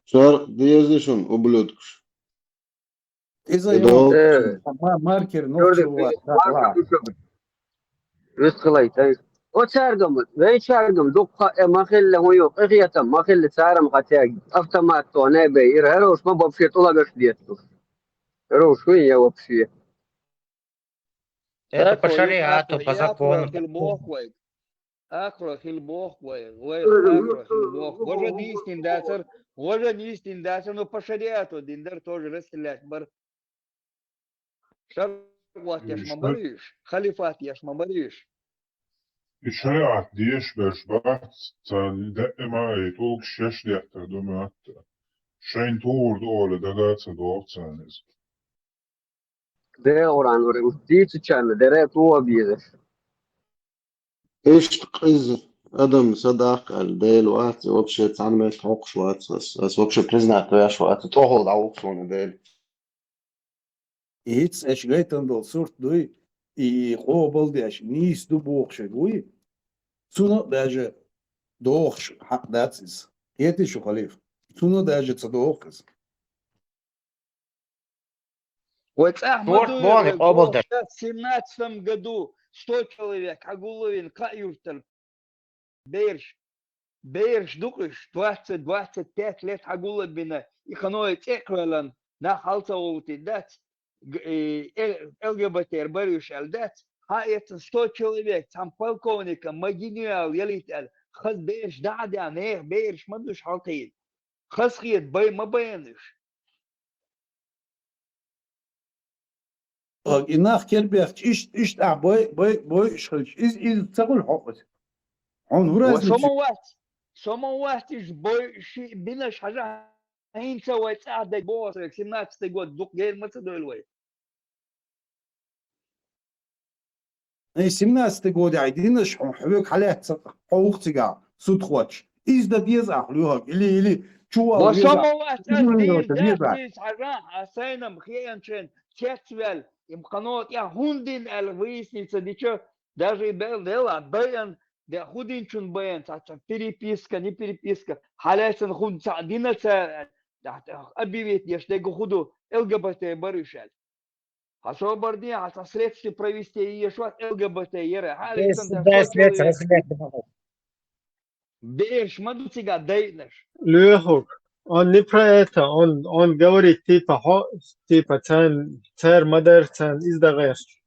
Speaker 2: Şar diyezişun ублюдкуш.
Speaker 15: إذا يوم ماركر نقطة
Speaker 22: رزق أي وتشارجم ويشارجم دقة ما خل هو يوق إغيتم ما خل سعر مقتاج أفتمات تونا بير هروش ما بفشي طلع بشديته هروش وين وبشي
Speaker 7: Это по шариату, по закону.
Speaker 1: Акро хилбох акро хилбох. Гожа не истин датер, но по шариату диндер тоже расстрелять бар. Шарват яш мабариш, халифат яш мабариш.
Speaker 11: الشريعة ديش باش بحث دائما يتوق شاش ليحتر دومات شين تور دولة دقات دوق تانيز
Speaker 22: ده أوران ورم دي تشان ده تو بيزش
Speaker 2: إيش تقيز أدم صدق الديل وقت وقش تعمل توقش وقت بس وقش بريزنا توياش وقت توهل دعوقسون الديل
Speaker 15: إيتس إيش جايتن دول صورت دوي يقوبل ديش نيس دو بوخش دوي سونو داجة دوخش حق داتسيز يتي شو خليف سونو дажа цадоохыз.
Speaker 1: Вот Ахмадуев в 17 году 100 человек, Агуловин, Каюртер, Бейрш, Дукыш, 20-25 лет Агуловина, и ханой Теквелан, на Халтаулти дать, ЛГБТ, Барюш дать, а это 100 человек, там полковника, Магинуал, Ялиталь, خذ بيرش دعدي عنه بيرش مدوش حقيد خذ خيط باي ما بينش
Speaker 15: إناخ كربيخ إيش باي شخلش إز تقول حقت عن وراز
Speaker 1: وشو موات самоуастишь больше бинаш хажа هينسى ويتساعدك بوصلك 17 год دوك غير ما تدولوي
Speaker 15: 17 год عايدين شحن حبيك حالات حقوقتك سود خوتش إذا ديزا حلوها или чувал
Speaker 1: وسموات ديز حرا حسينا مخيانشن تشتвел им قنوات يا هوندين الويسница дичо даже был дела бян да худинчун бян цаца переписка не переписка حالاتن худ садина ца объявить ештего худу ЛГБТ барышал Хасо бардия, хаса следствие провести и еще ЛГБТ ера. Беш, маду тебя дейнеш.
Speaker 14: Лехук, он не про это, он говорит типа царь мадер царь издагаешь.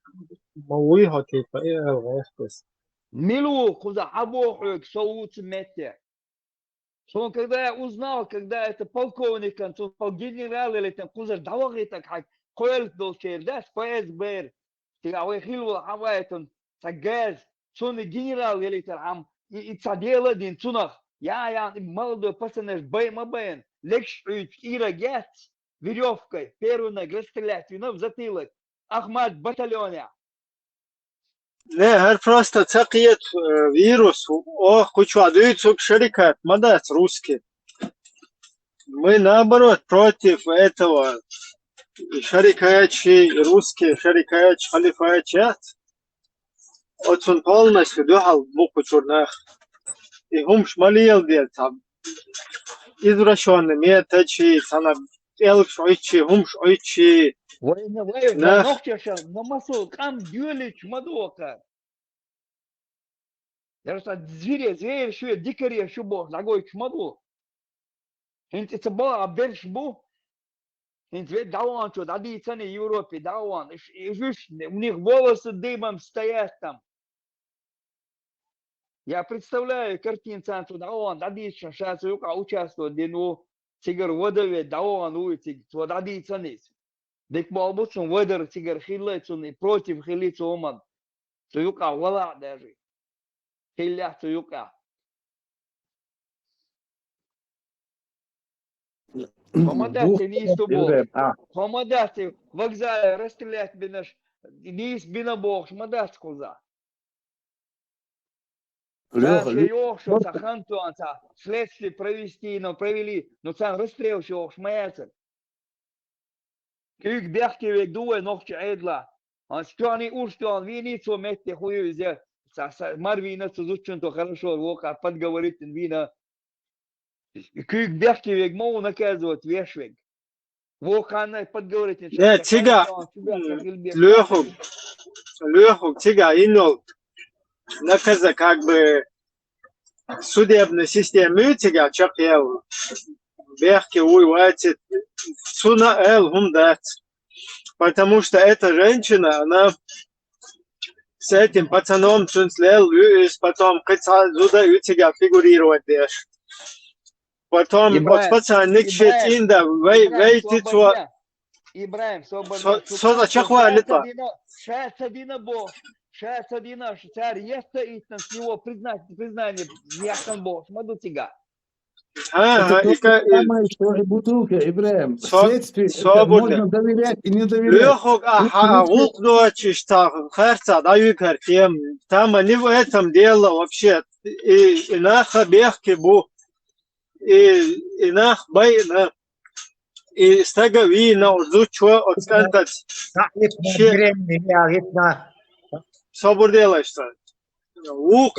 Speaker 14: Мауиха типа и элгаешь.
Speaker 1: Милу, куда абохук соут мете. Сон когда я узнал, когда это полковник, он генерал или там куда давали так как قلت دوشير داس فايز بير تلاوي خلو حوايتن سجاز سون الجنرال يلي تلعم يتصديلا دين تنخ يا مالدو بسنش باي ما باين ليش إيرا جات веревкой первую ногу стрелять в затылок Ахмад батальоне.
Speaker 14: Не, это просто цакиет вирус. О, кучу адуются шарикат, мадас русские. Мы наоборот против этого. Шарикаячи русские, шарикаячи халифаячат. Вот он полностью духал букву черных. И хум шмалил дел там. Извращенный метачи, она элкш ойчи, хумш ойчи.
Speaker 1: Война, нохчаша, намасу, кам дюлич, мадока. Я что, зверь, что дикари, что бог, ногой чмаду. Это было обершбу. Инт ведь даван, что дади цены Европе, даван. И у них волосы дымом стоят там. Я представляю картинцам, что даван, дади сейчас участвует, ну, цигар водове, даван улицы, что дади цены. Дик балбуцун водор цигар хилецун и против хилицу оман. Суюка вала даже. Хилля суюка. Помодати не бог. Помодати вокзале расстрелять бинаш. Не бина бог, шмадать куза. Дальше ёхшо саханту анца следствие провести, но провели, но сам расстрел ёх шмаяцер. Кик бяхти век дуэ нохча эдла. Он стёни урстён виницу метте хую зе. Марвина сузучун то хорошо вока подговорит вина. Кик бяхти век могу наказывать вешвек. Вокана подговорит.
Speaker 14: Не, тига. Лёху, тига инол. Наказа как бы судебной системе тига чакел. Бяхти уйватит. Суна эл хумдат. Потому что эта женщина, она с этим пацаном цунслел, потом зуда ютига фигурировать дешь. Потом от пацан никчет инда, вейти цуа.
Speaker 1: Ибраим,
Speaker 14: Соза чахва литва.
Speaker 1: Шаца бог, шаца дина, шацар, есть и с него признание, яхан бог, смотрю тига.
Speaker 15: Самое, что и бутылка, Ибраим. Следствие можно доверять и не доверять.
Speaker 14: Лехок, лук дочишь, харца, даю картем. Там не в этом дело вообще. И наха бехки бу. И нах байна. И стага вина, узучо, отскантать. Собор делаешь, что? Ух,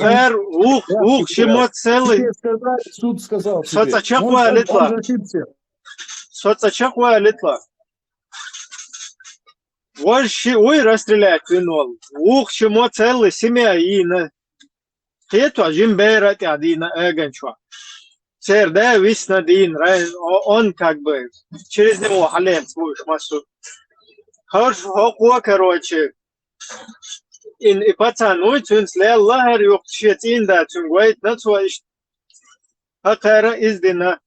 Speaker 14: шимо целый.
Speaker 15: Суд сказал.
Speaker 14: Соцачахуя литва. Соцачахуя литва. Ой, расстрелять винол. Ух, шимо целый, семья и на. Тетва жимбера тядина эганчва. Церда виснадин, он как бы через него хален свой массу. Хорошо, короче. И пацан, ой, цунсле лахар юхтшетин да цунгвайт на цуаиш. Хакара издина.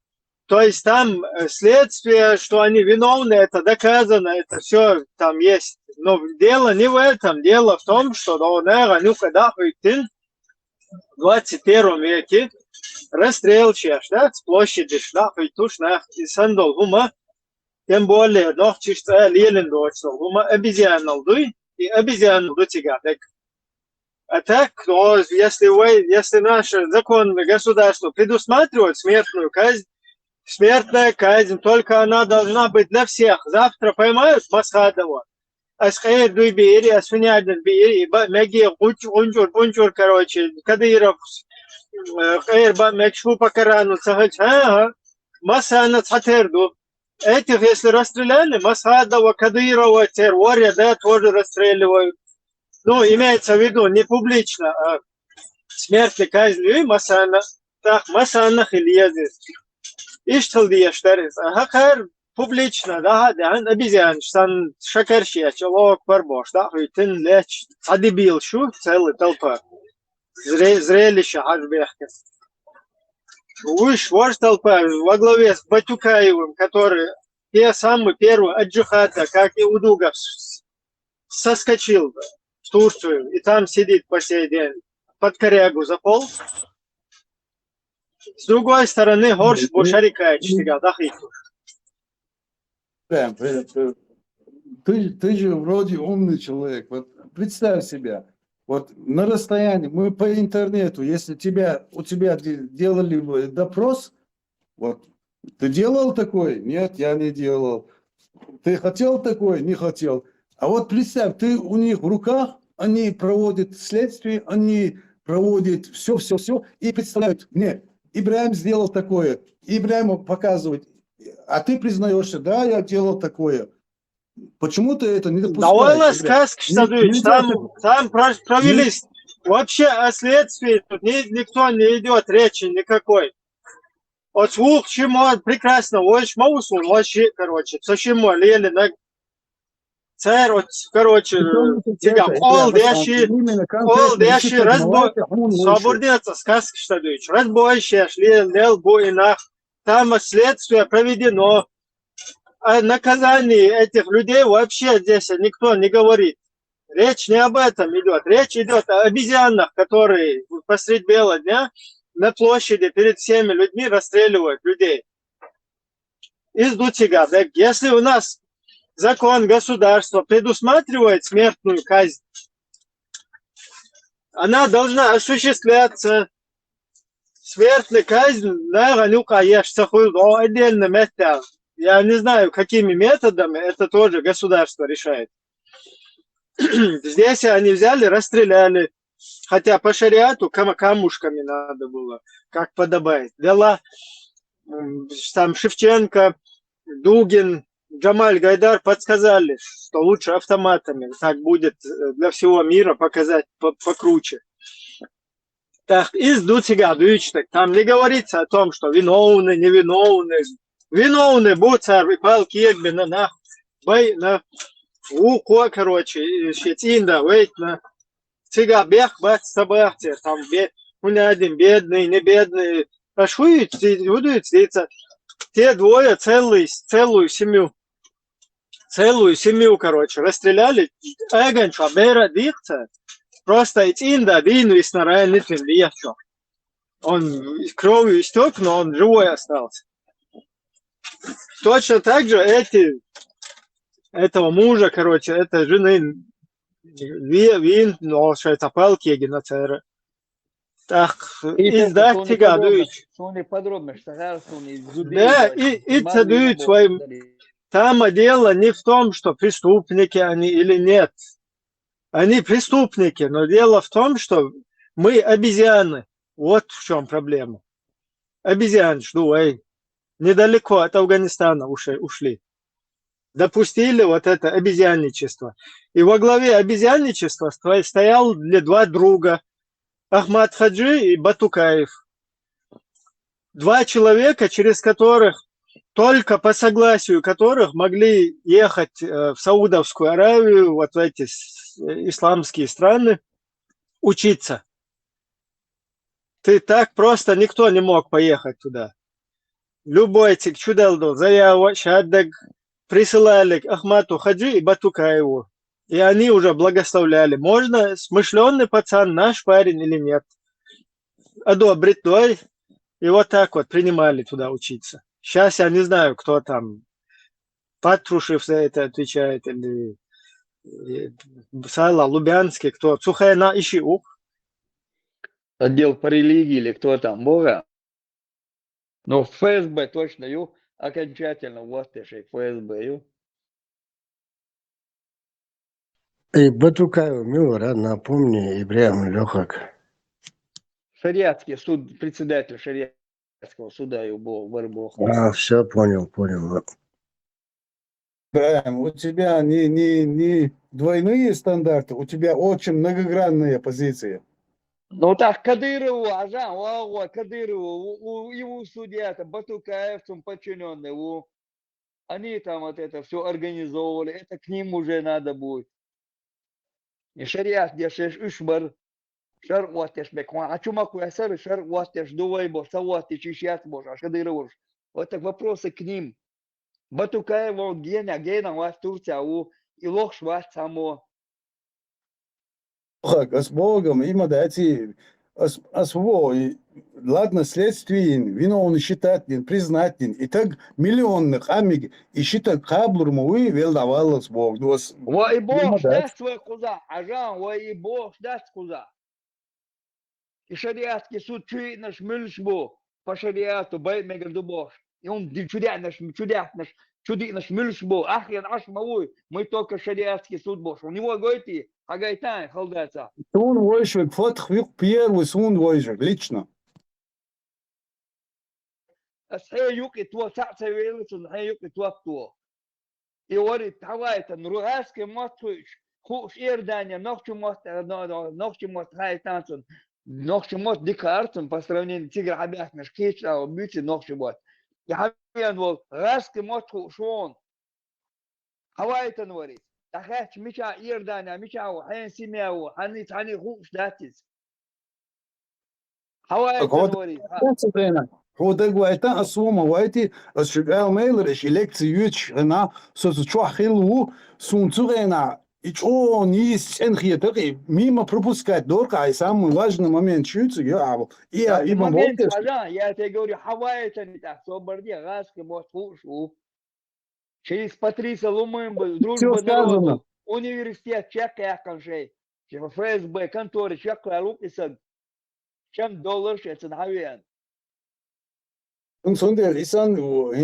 Speaker 14: То есть там следствие, что они виновны, это доказано, это все там есть. Но дело не в этом. Дело в том, что до Нера Нюкада Хуйтин в 21 веке расстрел чеш, да, с площади, да, и туш на сандал, ума, тем более, но чисто лелен дочь, ума обезьянал дуй, и обезьяну до тебя, так. А так, но если наш закон государства предусматривает смертную казнь, смертная казнь, только она должна быть для всех. Завтра поймают Масхадова. Асхаир Дуйбери, Асфинядин Бери, Меги, Унчур, короче, Кадыров, Хаир Мекшу по Корану, Цагач, Масана Цатерду. Этих, если расстреляли, Масхадова, Кадырова, Терворя, да, тоже расстреливают. Ну, имеется в виду не публично, а смертной казнью и Масана. Так, Масана Хильязи. Иштал Диаштарис. А хакар публично, да, обезьян, сан шакаршия, человек парбош, да, и ты лечь, адибил, шу, целая толпа. Зрелище, ажбехка. Уж ваш толпа во главе с Батюкаевым, который те самые первые от джихада, как и Удугов, соскочил в Турцию и там сидит по сей день под корягу за пол. С другой стороны, горш Бушарика, да,
Speaker 15: ты же вроде умный человек. Вот представь себя, вот на расстоянии, мы по интернету, если у тебя делали допрос, вот, ты делал такой? Нет, я не делал. Ты хотел такой? Не хотел. А вот представь, ты у них в руках, они проводят следствие, они проводят все, и представляют, мне, Ибраим сделал такое, Ибраиму показывать, а ты признаешься, да, я делал такое. Почему ты это не допускаешь?
Speaker 14: Довольно сказки, Штадович, там провелись. Вообще о следствии тут никто не идет, речи никакой. От звук чему прекрасно, очень маусу, вообще, короче, сочему, лели, царь, короче, тебя, ол деши, разбой, свободница, сказки, Штадович, разбойщик, лел, буйнах, там следствие проведено. О наказании этих людей вообще здесь никто не говорит. Речь не об этом идет. Речь идет о обезьянах, которые посреди бела дня на площади перед всеми людьми расстреливают людей. Из Дутига. Если у нас закон государства предусматривает смертную казнь, она должна осуществляться. Смертная казнь на ганюка ешь отдельно метод. Я не знаю, какими методами, это тоже государство решает. Здесь они взяли, расстреляли. Хотя по шариату камушками надо было, как подобает. Дела там Шевченко, Дугин, Джамаль Гайдар подсказали, что лучше автоматами. Так будет для всего мира показать покруче. Так, из Дуцига, там не говорится о том, что виновны, невиновны. Виновны будут царь, палки, егбина, на бай, на уко, короче, щетинда, вейт, на цига, бех, бать, собахте, там, один бедный, не бедный, пошуют, будут здесь, те двое целую семью, короче, расстреляли, эган, шабера, дихца, просто инда, вину и снаряли, не тем, он кровью истек, но он живой остался. Точно так же этого мужа, короче, этой жены, но что это палки геноцера. Так, издать тебя, дуешь. Да, и цадуют своим. Там дело не в том, что преступники они или нет. Они преступники, но дело в том, что мы обезьяны. Вот в чем проблема. Обезьяны, жду, недалеко от Афганистана ушли. Допустили вот это обезьянничество. И во главе обезьянничества стояли два друга. Ахмад Хаджи и Батукаев. Два человека, через которых, только по согласию которых могли ехать в Саудовскую Аравию, вот в эти исламские страны, учиться. Так просто никто не мог поехать туда. Любой чудел заяву, шаддаг присылали к Ахмату Хаджи и Батукаеву. И они уже благословляли. Можно смышленый пацан, наш парень или нет. Одобрить той. И вот так вот принимали туда учиться. Сейчас я не знаю, кто там, Патрушев за это отвечает, или Сала, Лубянский, кто. Сухая на ищи ух.
Speaker 1: Отдел по религии или кто там, Бога. Но в ФСБ точно ю окончательно вот еще ФСБ ю.
Speaker 6: И Батукаев Милора, напомни, Ибраим Лехак.
Speaker 1: Шариатский суд, председатель шариатского суда ю был в Арбох.
Speaker 6: Все понял.
Speaker 15: Ибраим, у тебя не двойные стандарты, у тебя очень многогранные позиции.
Speaker 1: Ну так, Кадырову, Ажан, Кадырову, его судья, это Батукаевцам подчиненные, они там вот это все организовывали, это к ним уже надо будет. И шариат дешеш ушбар, шар уатеш бекван, а чумаку ясар, шар уатеш дувай бо, савати чищат бо, а Кадырову. Вот так вопросы к ним. Батукаеву, гена, вас Турция, и лох вас само.
Speaker 15: С Богом, има дати, ладно, следствиен, виновный считателен, признателен, и так миллионных амиг, и считать каблур муи, велдавалас Бог.
Speaker 1: Во и Бог даст свой куза, Ажан, во и Бог даст куза. И шариатский суд чует наш мюльшбу, по шариату, бай мегарду Бог. И он чудит наш мюльшбу, ахьян аш мавуй, мы только шариатский суд Бог. У него говорите, Агайтан, халдается.
Speaker 15: Сун войшек, фотх первый сун войшек, лично.
Speaker 1: Асхай юки туа саца велицун, хай юки туа туа. И говорит, хавайта, нругаски мотуш, хуш ирдания, нохчу мот хайтанцун, нохчу мот дикартун, по сравнению с тигр хабях наш кича, бьюти нохчу мот. И хавайан вол, раски мот хушон. Хавайта говорит. تخاش مشى إيردانا مشى وحين سماو حني خوش داتس هواي تنوري
Speaker 15: هو ده وقتها الصومة وقتي الشجاع ميلر إيش إلكتري يوتش هنا سوتشوا خلو سونتورنا إيشو نيس إنخية تقي ميما пропускать дорога и самый важный момент чуется я
Speaker 1: я момент я тебе говорю هواي تنتا соборди гаски мот хушу. Через Патриса Лумымба, дружба народу, университет, чекай аканшей, ФСБ, конторы, чекай лукисад, чем доллар шецен хавиан.
Speaker 15: Сундер исан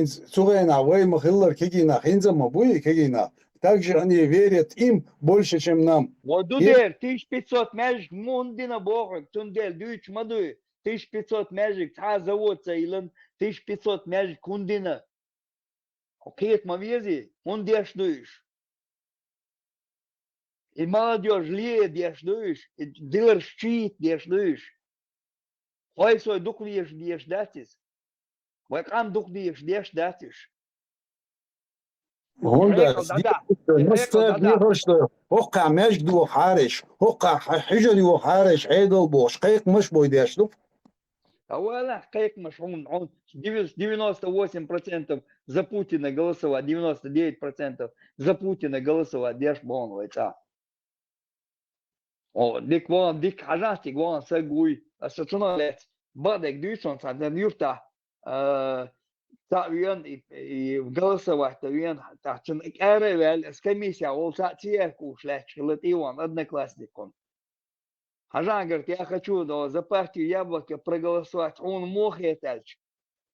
Speaker 15: цугайна вай махиллар кегина хинза мабуи кегина. Также они верят им больше, чем нам.
Speaker 1: Вот дудер 1500 мяжик мундина богок, тундел дюч мадуи, 1500 мяжик та заводца илан, 1500 мяжик кундина. Окей, мавези, он дешдуешь. И молодежь ле дешдуешь, и дилер щит дешдуешь. Хой свой дух веш дешдатис. Вайкам дух дешдатиш.
Speaker 15: هوندا نستاك نيرشتا هوكا مجدو حارش هوكا حجري وحارش عيدل بوش قيق مش بويداشتو
Speaker 1: Ауэла, как машун, он 98% за Путина голосовал, 99% за Путина голосовал, деш бон вайца. О, дик хажастик вон сагуй, асоционалец, бадек дюйсон саден юрта, تعوين голосовать, تعوين تحسن إقارة комиссия, ол сатиерку шлять, шелет Иван, одноклассником. Хажан говорит, я хочу за партию Яблоки проголосовать. Он мог это.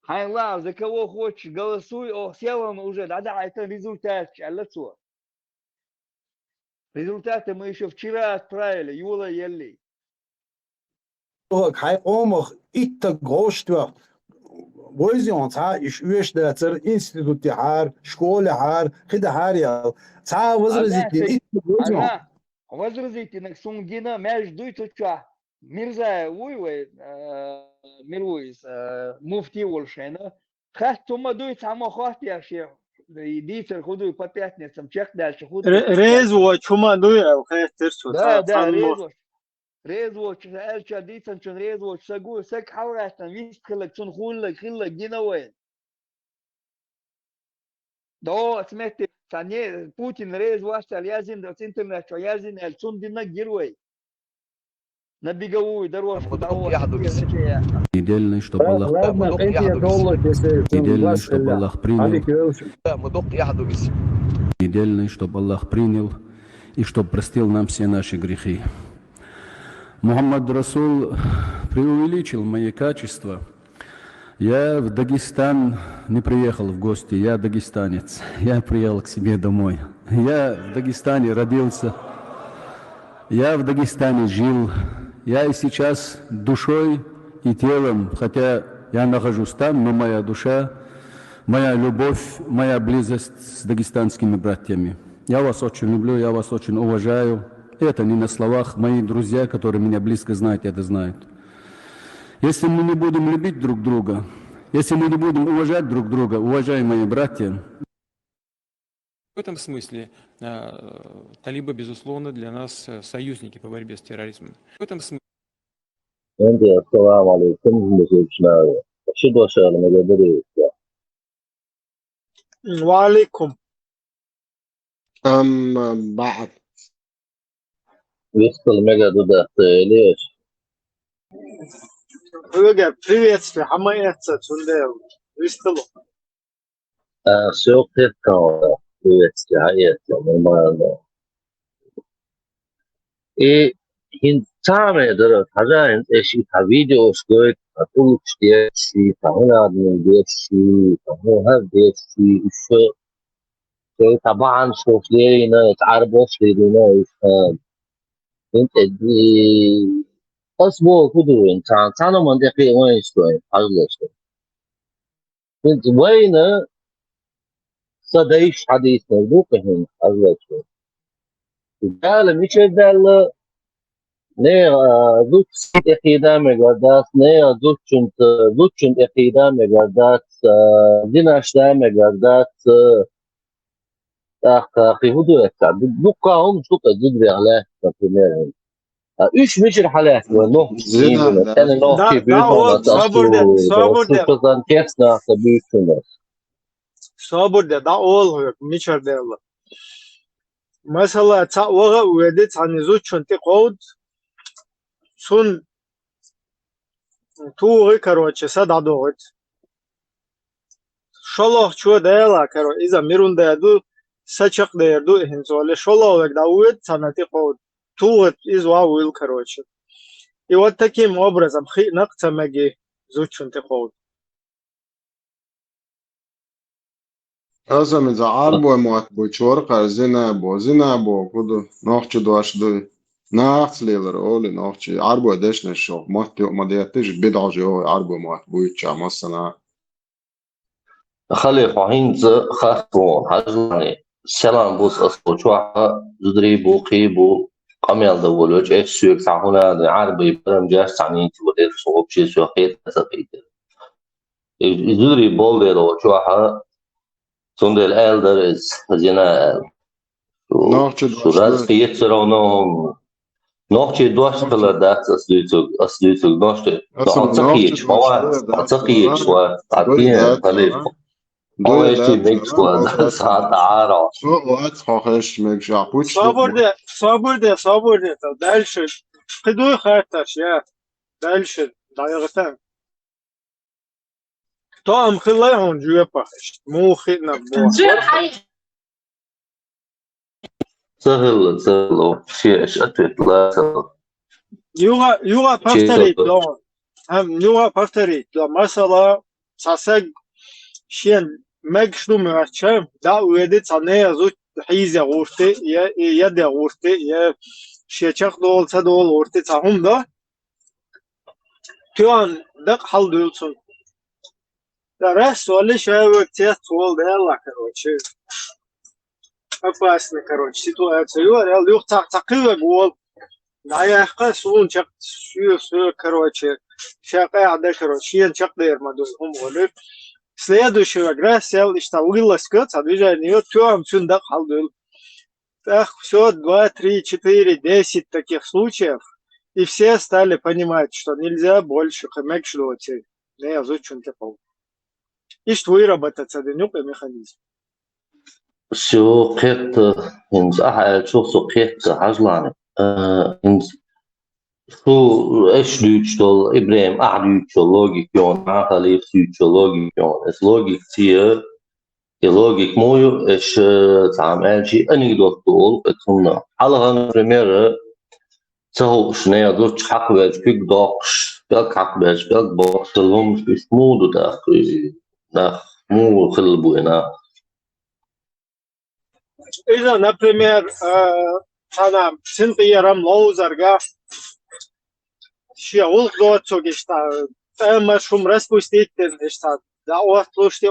Speaker 1: Хайла, за кого хочешь, голосуй. О, сел он уже. Да, это результат. Результаты мы еще вчера отправили. Юла ели.
Speaker 15: Хай омах итта гоштва. Войзион ца иш уешда цер институт хар, школа хар, хида харя. Ца возразите итта
Speaker 1: возразите на сунгина между туча Мирза уйвы мируис муфти волшена хасту мадуй само хастяши дитер худуй по пятницам чек дальше худуй
Speaker 14: резво чума дуя хастерсу
Speaker 1: да резво элча дитер чун резво сагу сак хаврастан вискалак чун хуллак хиллак гинавай да смерти Сане Путин резво остал язин до интернета, язин эльцун дина герой. на беговую дорожку.
Speaker 8: Недельный, чтобы Аллах недельный, чтобы Аллах принял, недельный, чтобы Аллах принял и чтобы простил нам все наши грехи. Мухаммад Расул преувеличил мои качества. Я в Дагестан не приехал в гости, я дагестанец. Я приехал к себе домой. Я в Дагестане родился, я в Дагестане жил. Я и сейчас душой и телом, хотя я нахожусь там, но моя душа, моя любовь, моя близость с дагестанскими братьями. Я вас очень люблю, я вас очень уважаю. Это не на словах. Мои друзья, которые меня близко знают, это знают. Если мы не будем любить друг друга, если мы не будем уважать друг друга, уважаемые братья,
Speaker 10: в этом смысле талибы, безусловно, для нас союзники по борьбе с терроризмом. В этом смысле.
Speaker 14: Валикум.
Speaker 2: بعد
Speaker 14: Приветствие, хамаяца, Цундел. Вистелу.
Speaker 23: Все приветствие, нормально. И интаме дара хозяин эши та видео стоит атулук штеши, тамунадный деши, тамунад деши, еще طبعا شوف لينا تعربوا لينا يفهم انت دي أسبوع كده انت أنا منطقي وين شوي حاجة شوي انت وين صديش حديث موضوع هنا حاجة شوي قال مش قال نه دوت اقدام قداس نه دوت اقدام قداس ديناش دام قداس أخي هدوء التعب بقاهم شو تجد على كمان إيش مش الحالات وإنه أنا نحكي بيوم شو كان كيسنا تبيتنا
Speaker 14: صابر ده أول مش هذا مثلا تعوّر ويدت عن زوج شنطة قود سون تو كروتش سد عدوت شالله شو ده لا كرو إذا ميرون ده دو سچق ديردو هنزوله شولовек даует санати қод тугет из вауил короче и вот таким образом нaqtamaги зучунте қод
Speaker 2: أصلا إذا عربوا معتبو شورقة زينابو كده نوحش دواشدو ناقص ليلر أولي نوحش عربوا دشنا الشوق ما ديتش بدعو جو عربوا معتبو يتشع مصنع
Speaker 23: خلي فاهين خاصو حاجة سلام بوس أصوات زدريبو خيبو قميل دولوج إيش سوق سعونا عربي برم جاش تعني تودي صوب شيء سوق خير تسقيت زدري بول ده لو شوها تندل إلدرز زينا شو راز خير سرونهم نوحشي دوش كلا داس أسلوتو نوحشي أتقيش أتقيش وعطينا خليف Oeste Mexico saat ара.
Speaker 14: Свободно. Дальше. Придуй харташ, я. Дальше. Дайгатан. Там хилай он жуе пахаш. Мухи на бо.
Speaker 23: سهل شيء أتوت لا
Speaker 14: يوغا بفتريت لون. يوغا بفتريت. مثلا ساسق شين ماكشلو مرتشم دا ويدت صنيع زوج حيزة غورتي يد غورتي يا شيخ دول تدول غورتي تهم دا كان دق حل دولتون درس ولا شيء وقتي طول ده الله كروتشي أفاسنا كروتشي سيتواتسيا يا ليوخ تقيل جوال دايا قاسون شق شو كروتشي شقة عدا كروتشي شق دير ما دولهم غلط Следующего грасел, что вылез кот, а движение тем сюда халдул. Так, все, 2, 3, 4, 10 таких случаев. И все стали понимать, что нельзя больше хэмэкшлуть. Не изучен типа. И что выработать один механизм.
Speaker 23: Все, это, инз, ага, что, это, хажланы. Инз, Şu eş lüçtol İbrahim lüçtol logik yon akali lüçtol logik yon es logik tiye logik moyu eş tam elçi anekdot ol etuna alahan premier so schnell durch Hackwerk big dogs bel Hackwerk bel boxelum is modu da nach mu khilbuena
Speaker 14: إذا например أنا سنتيرام لوزرجا شيء ولد so gesta immer schon распуститель gesta da отлуш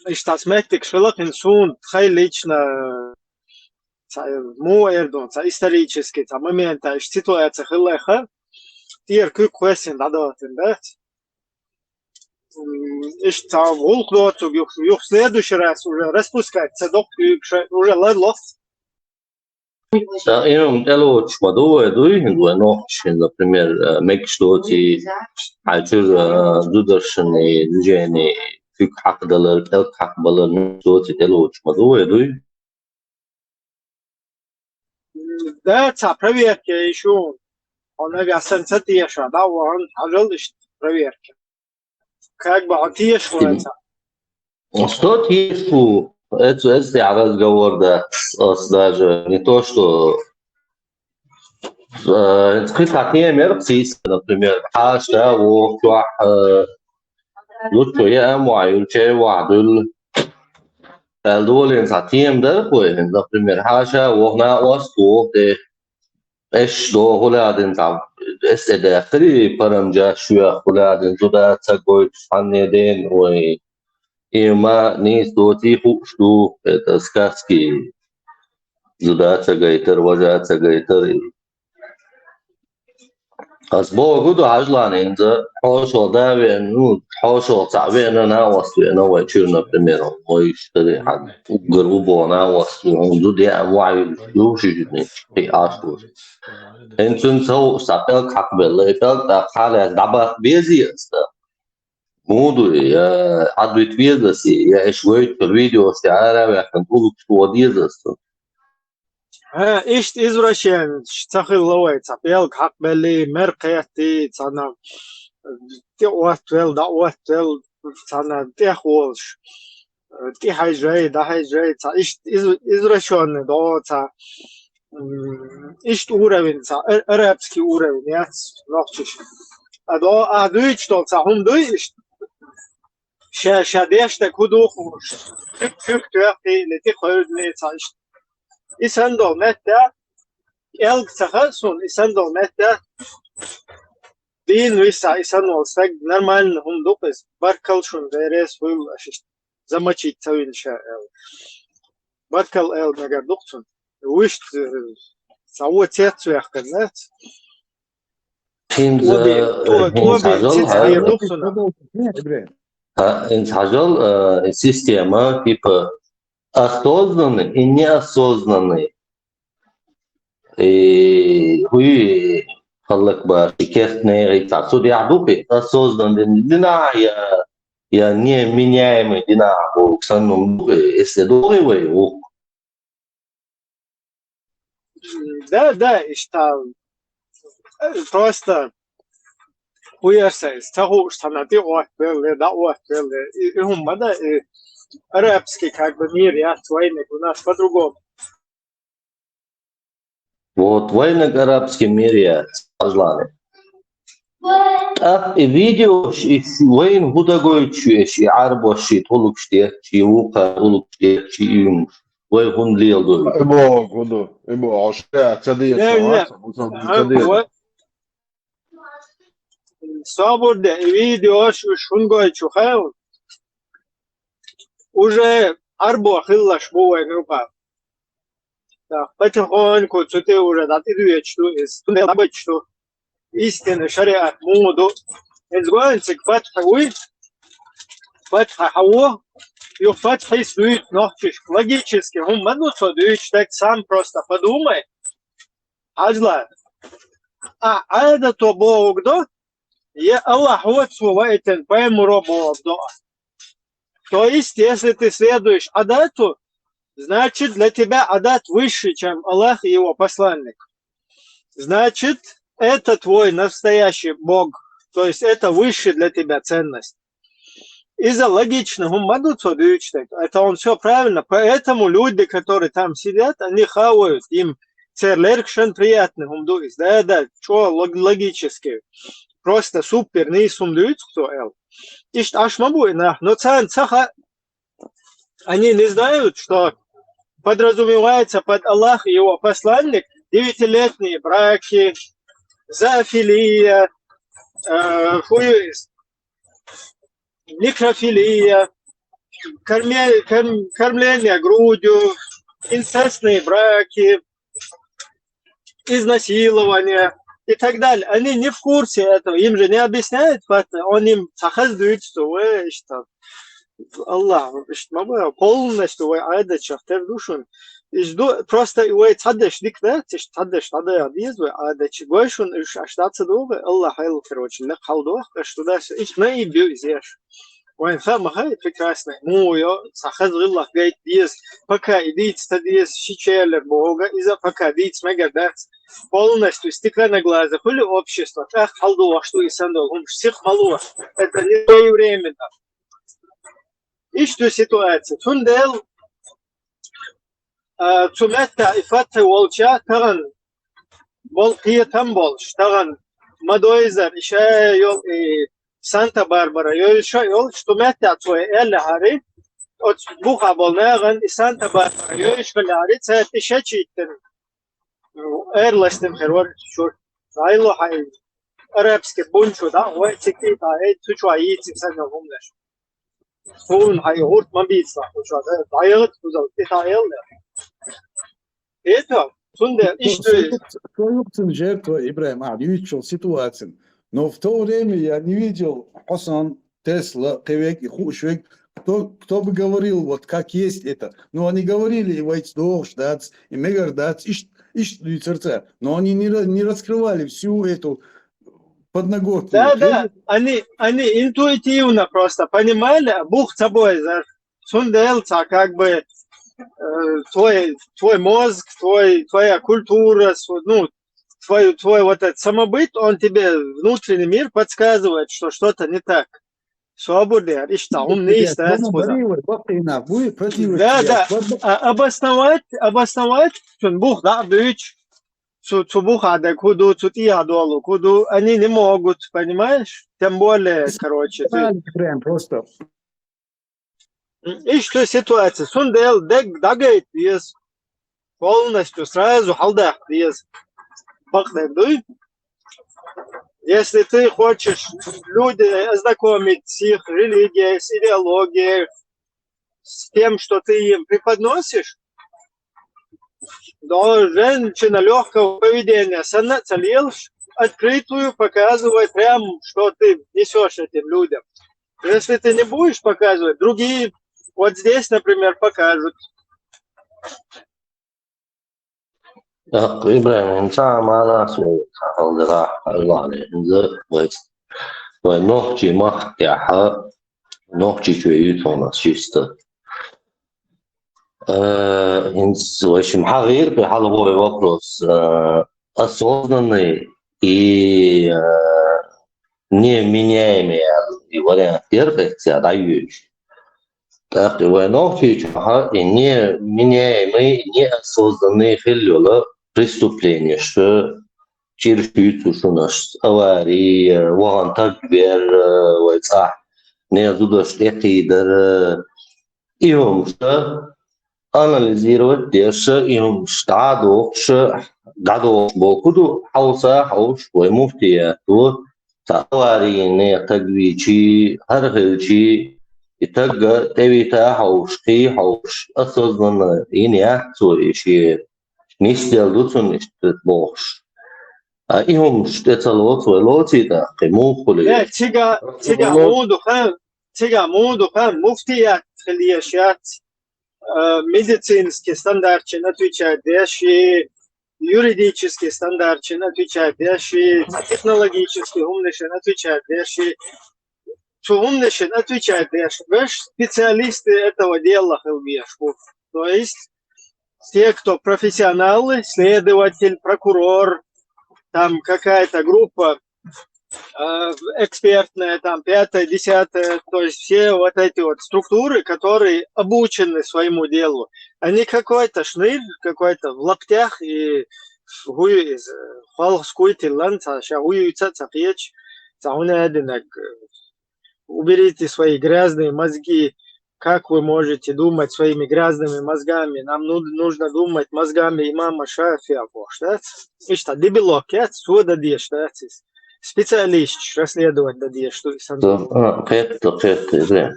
Speaker 14: ist das mächtig schwellig in Sohn drei лично му эрдон исторически момента ситуация хлеха тир квесен дадотен да ist волк so юх следующий раз уже распускается док уже ладлов
Speaker 23: Ином дело чмадовое дуйно, но, например, мекштоти, альчур дудершни, движение, фик хакдалер, эл хакбалер, мекштоти дело чмадовое дуй.
Speaker 14: Да, ца проверки еще. Он обязан цатеша, да, он ажал проверки. Как бы отъешивается.
Speaker 23: Что тишу? Это я разговор, да, даже не то, что хотя мерцис, например, حاشا وتوح لطفية معيول شيء وعدل الدول ساتيم ده كويس например حاشا وهنا واسطو ده إيش دو هولادين تام استدى خري برمجة شوية هولادين زودا تقول فنيدين و إما نيس دوتي خوشتو تسكاسكي زودا تغيتر وجا تغيتر أسبوع قدو عجلانين ذا حوشو داوين نود حوشو تعبين أنا وصوين ويشيرنا بريميرو ويشتري حد قربونا وصوين دو دي أمواعي يوشيجني في عاشور إنتون سو سابيل كاكبل ليبل دا خالي دابا بيزي أستا مودو يا عدويت بيزاسي يا إشويت في الفيديو استعارة ويحكن تقولوا كتو ديزاستا
Speaker 14: إيش إزراشين شتخل لوي تابيل كاكبلي مرقيتي تانا تي واتويل دا واتويل تانا تي خولش تي هايجري دا هايجري تا إيش إزراشين دا تا إيش уровень تا арабский уровень я ночиш а дуйч то та хум дуйш شاديشتا كودو خوش فكرتي لتي خولني تاش إسندو متى إلك تخصون إسندو متى دين ويسا إسندو سك نرمال هم دوقس بركلشون ديرس ويل أشيش زماشي تسوين شاء بركل إل نجار دوقسون ويش سووا تيتسو يحكنات
Speaker 23: Инсажал система типа осознанный и неосознанный. И хуи خلك بشكلنا يتعصد يعدوك осознанный دينا يا не меняемый دينا وكسنهم استدوي و
Speaker 14: Да, что просто уярсайс, того, что на ты уахпели, да уахпели, и هم да арабский как бы мир, я войны у нас по-другому.
Speaker 23: Вот войны в арабском мире сложны. И видео, и войн худогой чуешь, и арбоши, толук штех, и ука, толук штех, и юм. ويكون لي الدور
Speaker 2: ابو غدو ابو عشاء تدير
Speaker 14: لا صابر ده видео шунгой чухал уже арбо хиллаш бовой группа да потихоньку ты уже да ты видишь что есть не забыть что истинный шариат моду изгоинцик фатхуй фатху يفتح يسوي نحكيش логически هم ما نصدقش так сам просто подумай عجلة هذا то Бог да я Аллах вот свой этот пойму Бог да то есть если ты следуешь адату значит для тебя адат выше чем Аллах и его посланник значит, это твой настоящий Бог. То есть это высшая для тебя ценность. Из-за логичного это он все правильно. Поэтому люди, которые там сидят, они хавают. Им церлеркшен приятный. Да, что логически. Просто супер, не сумдуют, кто ел. Ишь, аж мабуйна. Но цаха, они не знают, что подразумевается под Аллах и его посланник 9-летние браки, зоофилия, некрофилия, кормление грудью, инцестные браки, изнасилование и так далее. Они не в курсе этого, им же не объясняют, он им сахаздует, что вы, что Аллах, полностью вы айда чахтер душун. Просто вы цадеш дикнет, цадеш надо объездывать, айда чигойшун, аштаться долго, Аллах хайл, короче, лег халдох, что дальше, иш на и бью здесь. Вайн фамахай прекрасный, муё, сахазриллах гайт диез, пока идите стадиез щичелер бога, из-за пока идите мегадац, полностью стекла на глазах, или общество, ах, халдох, что и сандол, он всех малух, это не то и время. И что ситуация? Тундел цумета и фатта волча таран волкия там больше таран мадоизер еще йол и Санта-Барбара йол еще йол что мета твой элли хари от буха болнаган и Санта-Барбара йол еще хари цает еще читен эрластем хервар шур айло хай арабский бунчу да ой тики да эй тучва йити санна гумнаш Фон хайгурт мабица, что это дает, это сунде
Speaker 15: что жертва Ибрахим, не видел ситуацию, но в то время я не видел Хасан, Тесла, Кевек и Хушвек, кто бы говорил, вот как есть это. Но они говорили, и Вайцдох, Шдац, и Мегардац, и сердца, но они не раскрывали всю эту подноготную.
Speaker 14: Да, они интуитивно просто понимали, Бог собой, сунделца, как бы твой мозг, твоя культура, ну, твой вот этот самобыт, он тебе внутренний мир подсказывает, что что-то не так. Свобода, он не есть. Да, обосновать, что Бог, да, дочь. Цубухада, куду, цутиадолу, куду, они не могут, понимаешь? Тем более, короче.
Speaker 15: Прям просто.
Speaker 14: И что ситуация? Сундел дагает есть полностью сразу халдах есть. Если ты хочешь людей ознакомить с их религией, с идеологией, с тем, что ты им преподносишь, да, женщина легкого поведения, открытую показывай прям, что ты несешь этим людям. Если ты не будешь показывать, другие вот здесь, например, покажут.
Speaker 23: Ибрахим, сама свой халдера, Аллахе, за ногти махтяха, ногти чуют у нас чисто. В общем, Хагир первый вопрос. Осознанный и неменяемый вариант терпения дающий. Так, ногти и неменяемый, неосознанный хилюла преступление, что черпают у нас аварии, вон такбер, войца, не зудоштехидер, и он что анализировать дальше, и он что дадо бокуду хауса хауш вой муфтия то аварийные такбичи, хархилчи, и так эвита хаушки хауш осознанно и не соещи. Не сделают, не бож. А им что целого своего цвета, ему хули.
Speaker 14: Тига моду хан муфтия хлияшат медицинский стандарт отвечает, дальше юридический стандарт отвечает, дальше технологический умный отвечает, дальше умный отвечает, дальше специалисты этого дела хлияшку. То есть те, кто профессионалы, следователь, прокурор, там какая-то группа экспертная, там 5-я, 10-я, то есть все вот эти вот структуры, которые обучены своему делу, а не какой-то шныр, какой-то в лаптях и уберите свои грязные мозги. Как вы можете думать своими грязными мозгами? Нам нужно думать мозгами имама Шафия. Что дебилок, сюда дешь, специалист расследовать дадешь, что
Speaker 23: قيت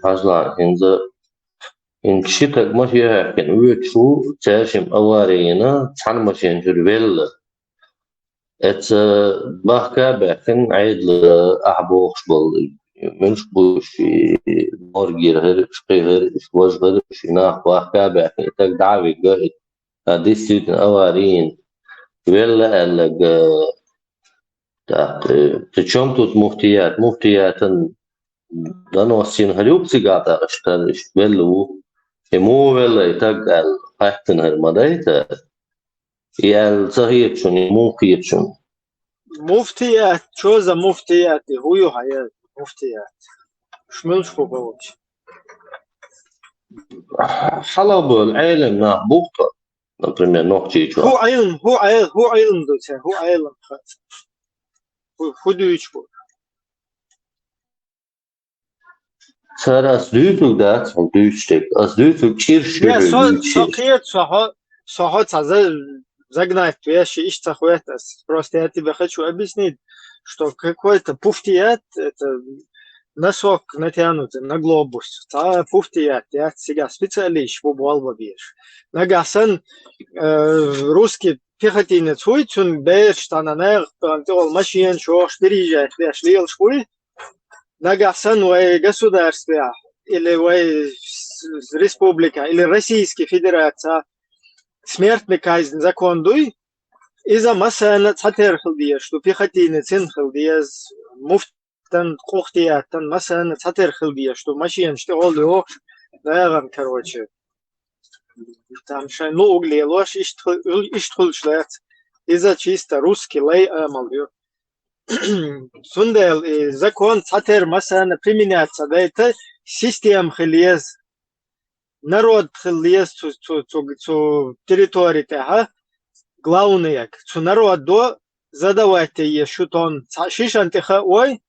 Speaker 23: حاجة إن كشيتك ما فيها كان ويتشو تاشم أوارينا تحن ماشين جربيل ات بحكا بحكن عيد لأحبوخ شبال منش بوش مورجير هر شقير شواج هر شناخ بحكا بحكن تك دعوي قائد هذه سيدن أوارين ويلا ألق تشمتوت مفتيات لأنه السين هلوك سيقاطع اشترش بلو مو ولا يتقل حيثن هالمدايتا يال صهيت شون ممكن شون
Speaker 14: مفتيات شو за مفتيات هو هاي مفتيات شملش فوقوش
Speaker 23: حلب العلم نحبوقه например نوكتي شو
Speaker 14: هو علم دوتين هو علم هو دويشكو
Speaker 23: Sen als duidelijk dat van duidelijk als duidelijk kirschje
Speaker 14: ja сохот загнать вещи ищ захует просто я тебе хочу объяснить что какой-то пуфтият это носок натянутый на глобус пуфтият я сега специалист в болва бьешь нагасан русский пехотинец хуйт он беш тананер пантол машин шо переезжает я шлил шкуй нагасан в государстве или в республика или Российская Федерация смертный казнь закон дуй из-за масса цатер хилдия что пехотинец хилдия муфтан кухтиятан масса цатер хилдия что машин что оло наверное короче там шай ну угли ложь ищтхул шлет из-за чисто русский лей амалью сундел закон цатер масса применяется да это система хилез народ хилез цу территории та главное цу народ до задавайте ей шутон шишантиха ой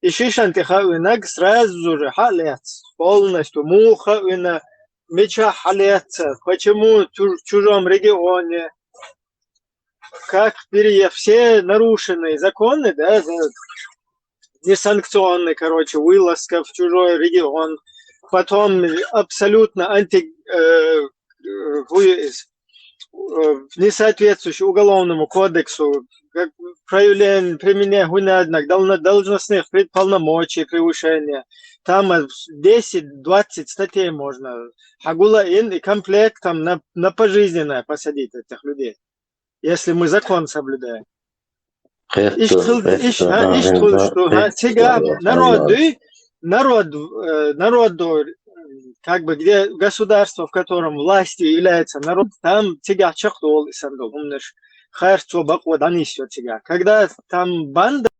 Speaker 14: и шишантиха инак сразу же халец полностью муха ина меча халец почему в чужом регионе как все нарушенные законы да несанкционные короче вылазка в чужой регион потом абсолютно несоответствующий уголовному кодексу, как применение должностных полномочий, превышения. Там 10-20 статей можно. Агула-ин и комплектом на пожизненное посадить этих людей, если мы закон соблюдаем. Народу, как бы где государство, в котором властью является народ, там тяга чахтол и сандол, умнешь хайрцо баква данисё тяга. Когда там банда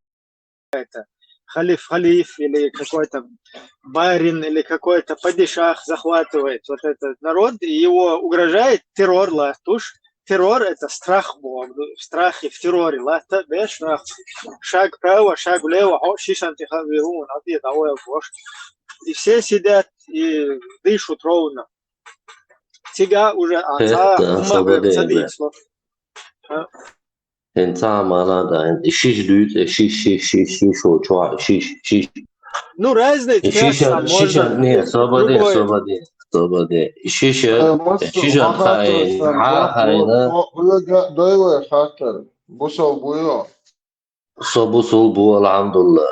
Speaker 14: это халиф или какой-то барин или какой-то падишах захватывает вот этот народ и его угрожает террор латуш. Террор это страх Бога, страх и в терроре лата беш шаг вправо, шаг влево, шишантиха верун, ответ авоя бош. И все сидят и дышат ровно. Тига уже отца ума садится. Ну разные
Speaker 23: шиша не свободе шиша хайна
Speaker 2: دايوه خاطر بوصل بويا
Speaker 23: صبوصل بو الحمد لله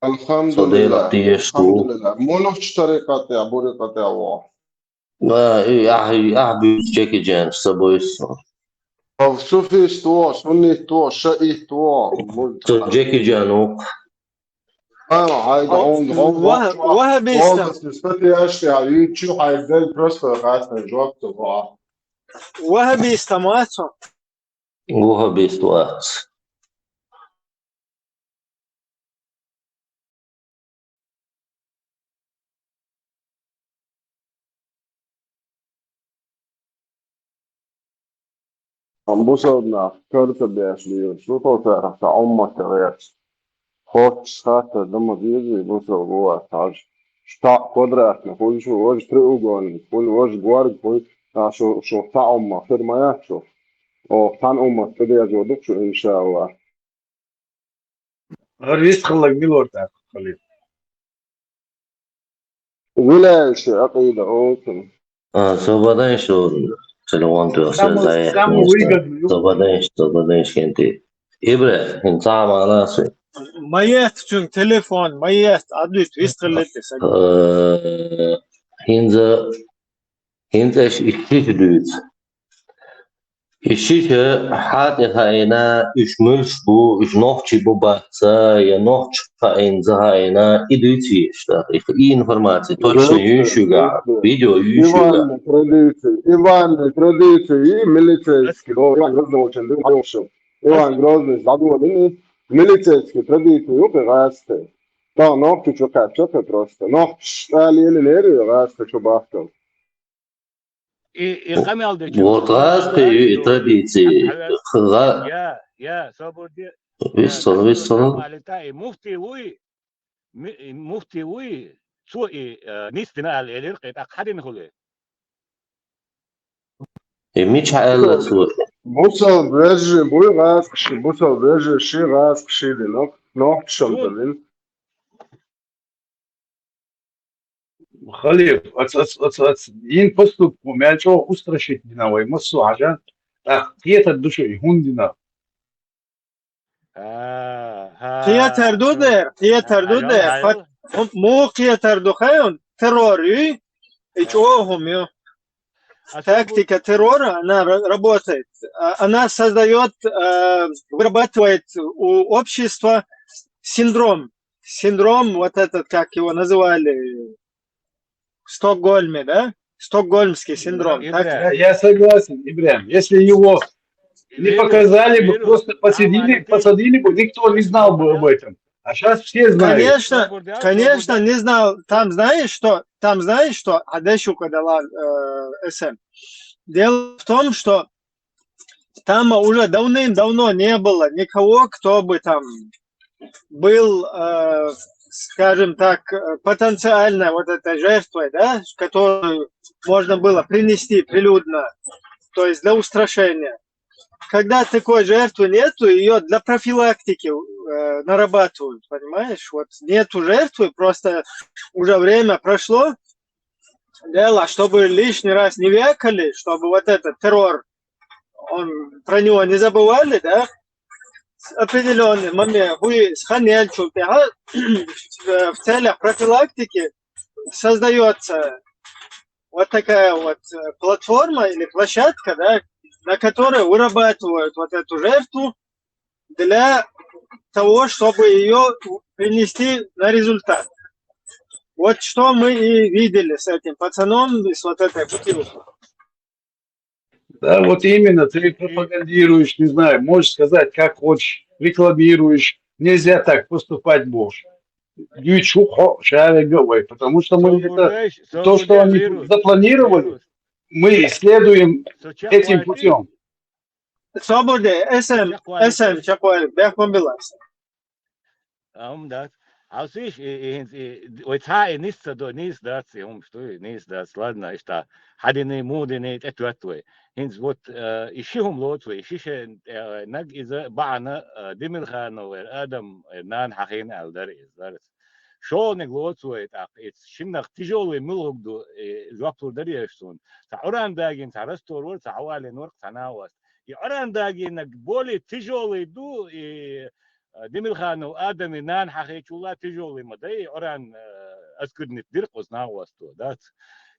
Speaker 2: الحمد لله الحمد لله مولوش طريقة عبوري قطع واحد
Speaker 23: ما أحبي جاكي جان صبويس
Speaker 2: أو شوفي استوا سني استوا شقي استوا
Speaker 23: جاكي جانو
Speaker 2: عايد
Speaker 14: وهبي
Speaker 2: استفتي اشتي على يوتيوب هيدل بروسفر غاسنا جوابته بقى
Speaker 14: وهبي استماتو
Speaker 23: وهبي استوات
Speaker 2: بوصلنا كارت بيشلي شو توصل تعمق تغير خوش خاطر لما بيجي بوصل جوا تاج شتاق قدرة نقول شو وجه تريوجون نقول وجه جوارد نقول شو تعمق في ما يشوف أو تان أمك تدي أجودك شو إن شاء الله
Speaker 4: رئيس خلق ميلور تاع خليل
Speaker 2: ولا شيء عقيدة أوكي
Speaker 23: Sobadan što telefontu se
Speaker 4: Samo uigadu.
Speaker 23: sobadan kenti. Ibre, insama nasi.
Speaker 14: Mayet çünkü telefon, mayet adlı twist kılletti.
Speaker 23: Hinza işçi düğüt. İşçi hatta hayna üçmüş bu üç nohçi bu batsa ya nohç hayna hayna idüçi işte. İyi informasiya точно yüşüga. Video yüşüga.
Speaker 2: Иван традиции милицейский. Иван Грозный очень любил. Иван Грозный задумал милицейские традиции упирасты. Да, ногти что качать просто. Ногти стали или расты что бахтал.
Speaker 23: Vortras pe tradiții.
Speaker 3: يا صبر دي
Speaker 23: Vistol.
Speaker 3: مفتي وي سوء نيستنا الالرق احد هو
Speaker 23: Miç hayal su.
Speaker 2: Busal veži, busal veži, ši rask, šidi, nogti šaltalin.
Speaker 4: خليل ين поступ مالشو устрашить дина вай массу عشان قيت الدشو يهون دينا
Speaker 14: قيت هردوده مو قيت هردوخيون терроры ичоهم ё тактика террора она работает, она создает, вырабатывает у общества синдром вот этот, как его называли в Стокгольме, да? Стокгольмский синдром.
Speaker 4: Я согласен, Ибрям. Если его не показали бы, просто посадили бы, никто не знал бы об этом. А сейчас все знают.
Speaker 14: Конечно, не знал. Там знаешь что? Адешу кадала СМ. Дело в том, что там уже давным-давно не было никого, кто бы там был, скажем так, потенциально вот этой жертвой, да, которую можно было принести прилюдно, то есть для устрашения. Когда такой жертвы нету, ее для профилактики нарабатывают, понимаешь? Вот нету жертвы, просто уже время прошло, дело, чтобы лишний раз не вякали, чтобы вот этот террор, про него не забывали, да, определенный момент вы сханельчуете, в целях профилактики создается вот такая вот платформа или площадка, да, на которой вырабатывают вот эту жертву для того, чтобы ее принести на результат. Вот что мы и видели с этим пацаном и с вот этой бутылкой.
Speaker 4: Да, вот именно, ты пропагандируешь, не знаю, можешь сказать, как хочешь, рекламируешь. Нельзя так поступать можешь. Потому что мы это, то, что они запланировали, мы следуем этим путем.
Speaker 14: Свободе, СМ, Чапуэль, Бехбомбилас.
Speaker 3: عاوز ايش وتها نيستا دو نيس داتس هم شتوي نيس داتس ладно اشتا حدني مودني اتوتوي هنز وات اشيهم لوتوي اشيش نج اذا بعنا دمل خانو ادم نان حقين الدر ازدرس شو نغلوتوي تاق شنخ تجولي ملوغدو جوابتو دريشتون تعوران داغين تعرستور تعوالي نور تناوس يعوران داغين نج بولي تجولي دو دمل خانو آدم نان حقيقة تجولي مداي أوران أذكرني درقوس ناوستو دات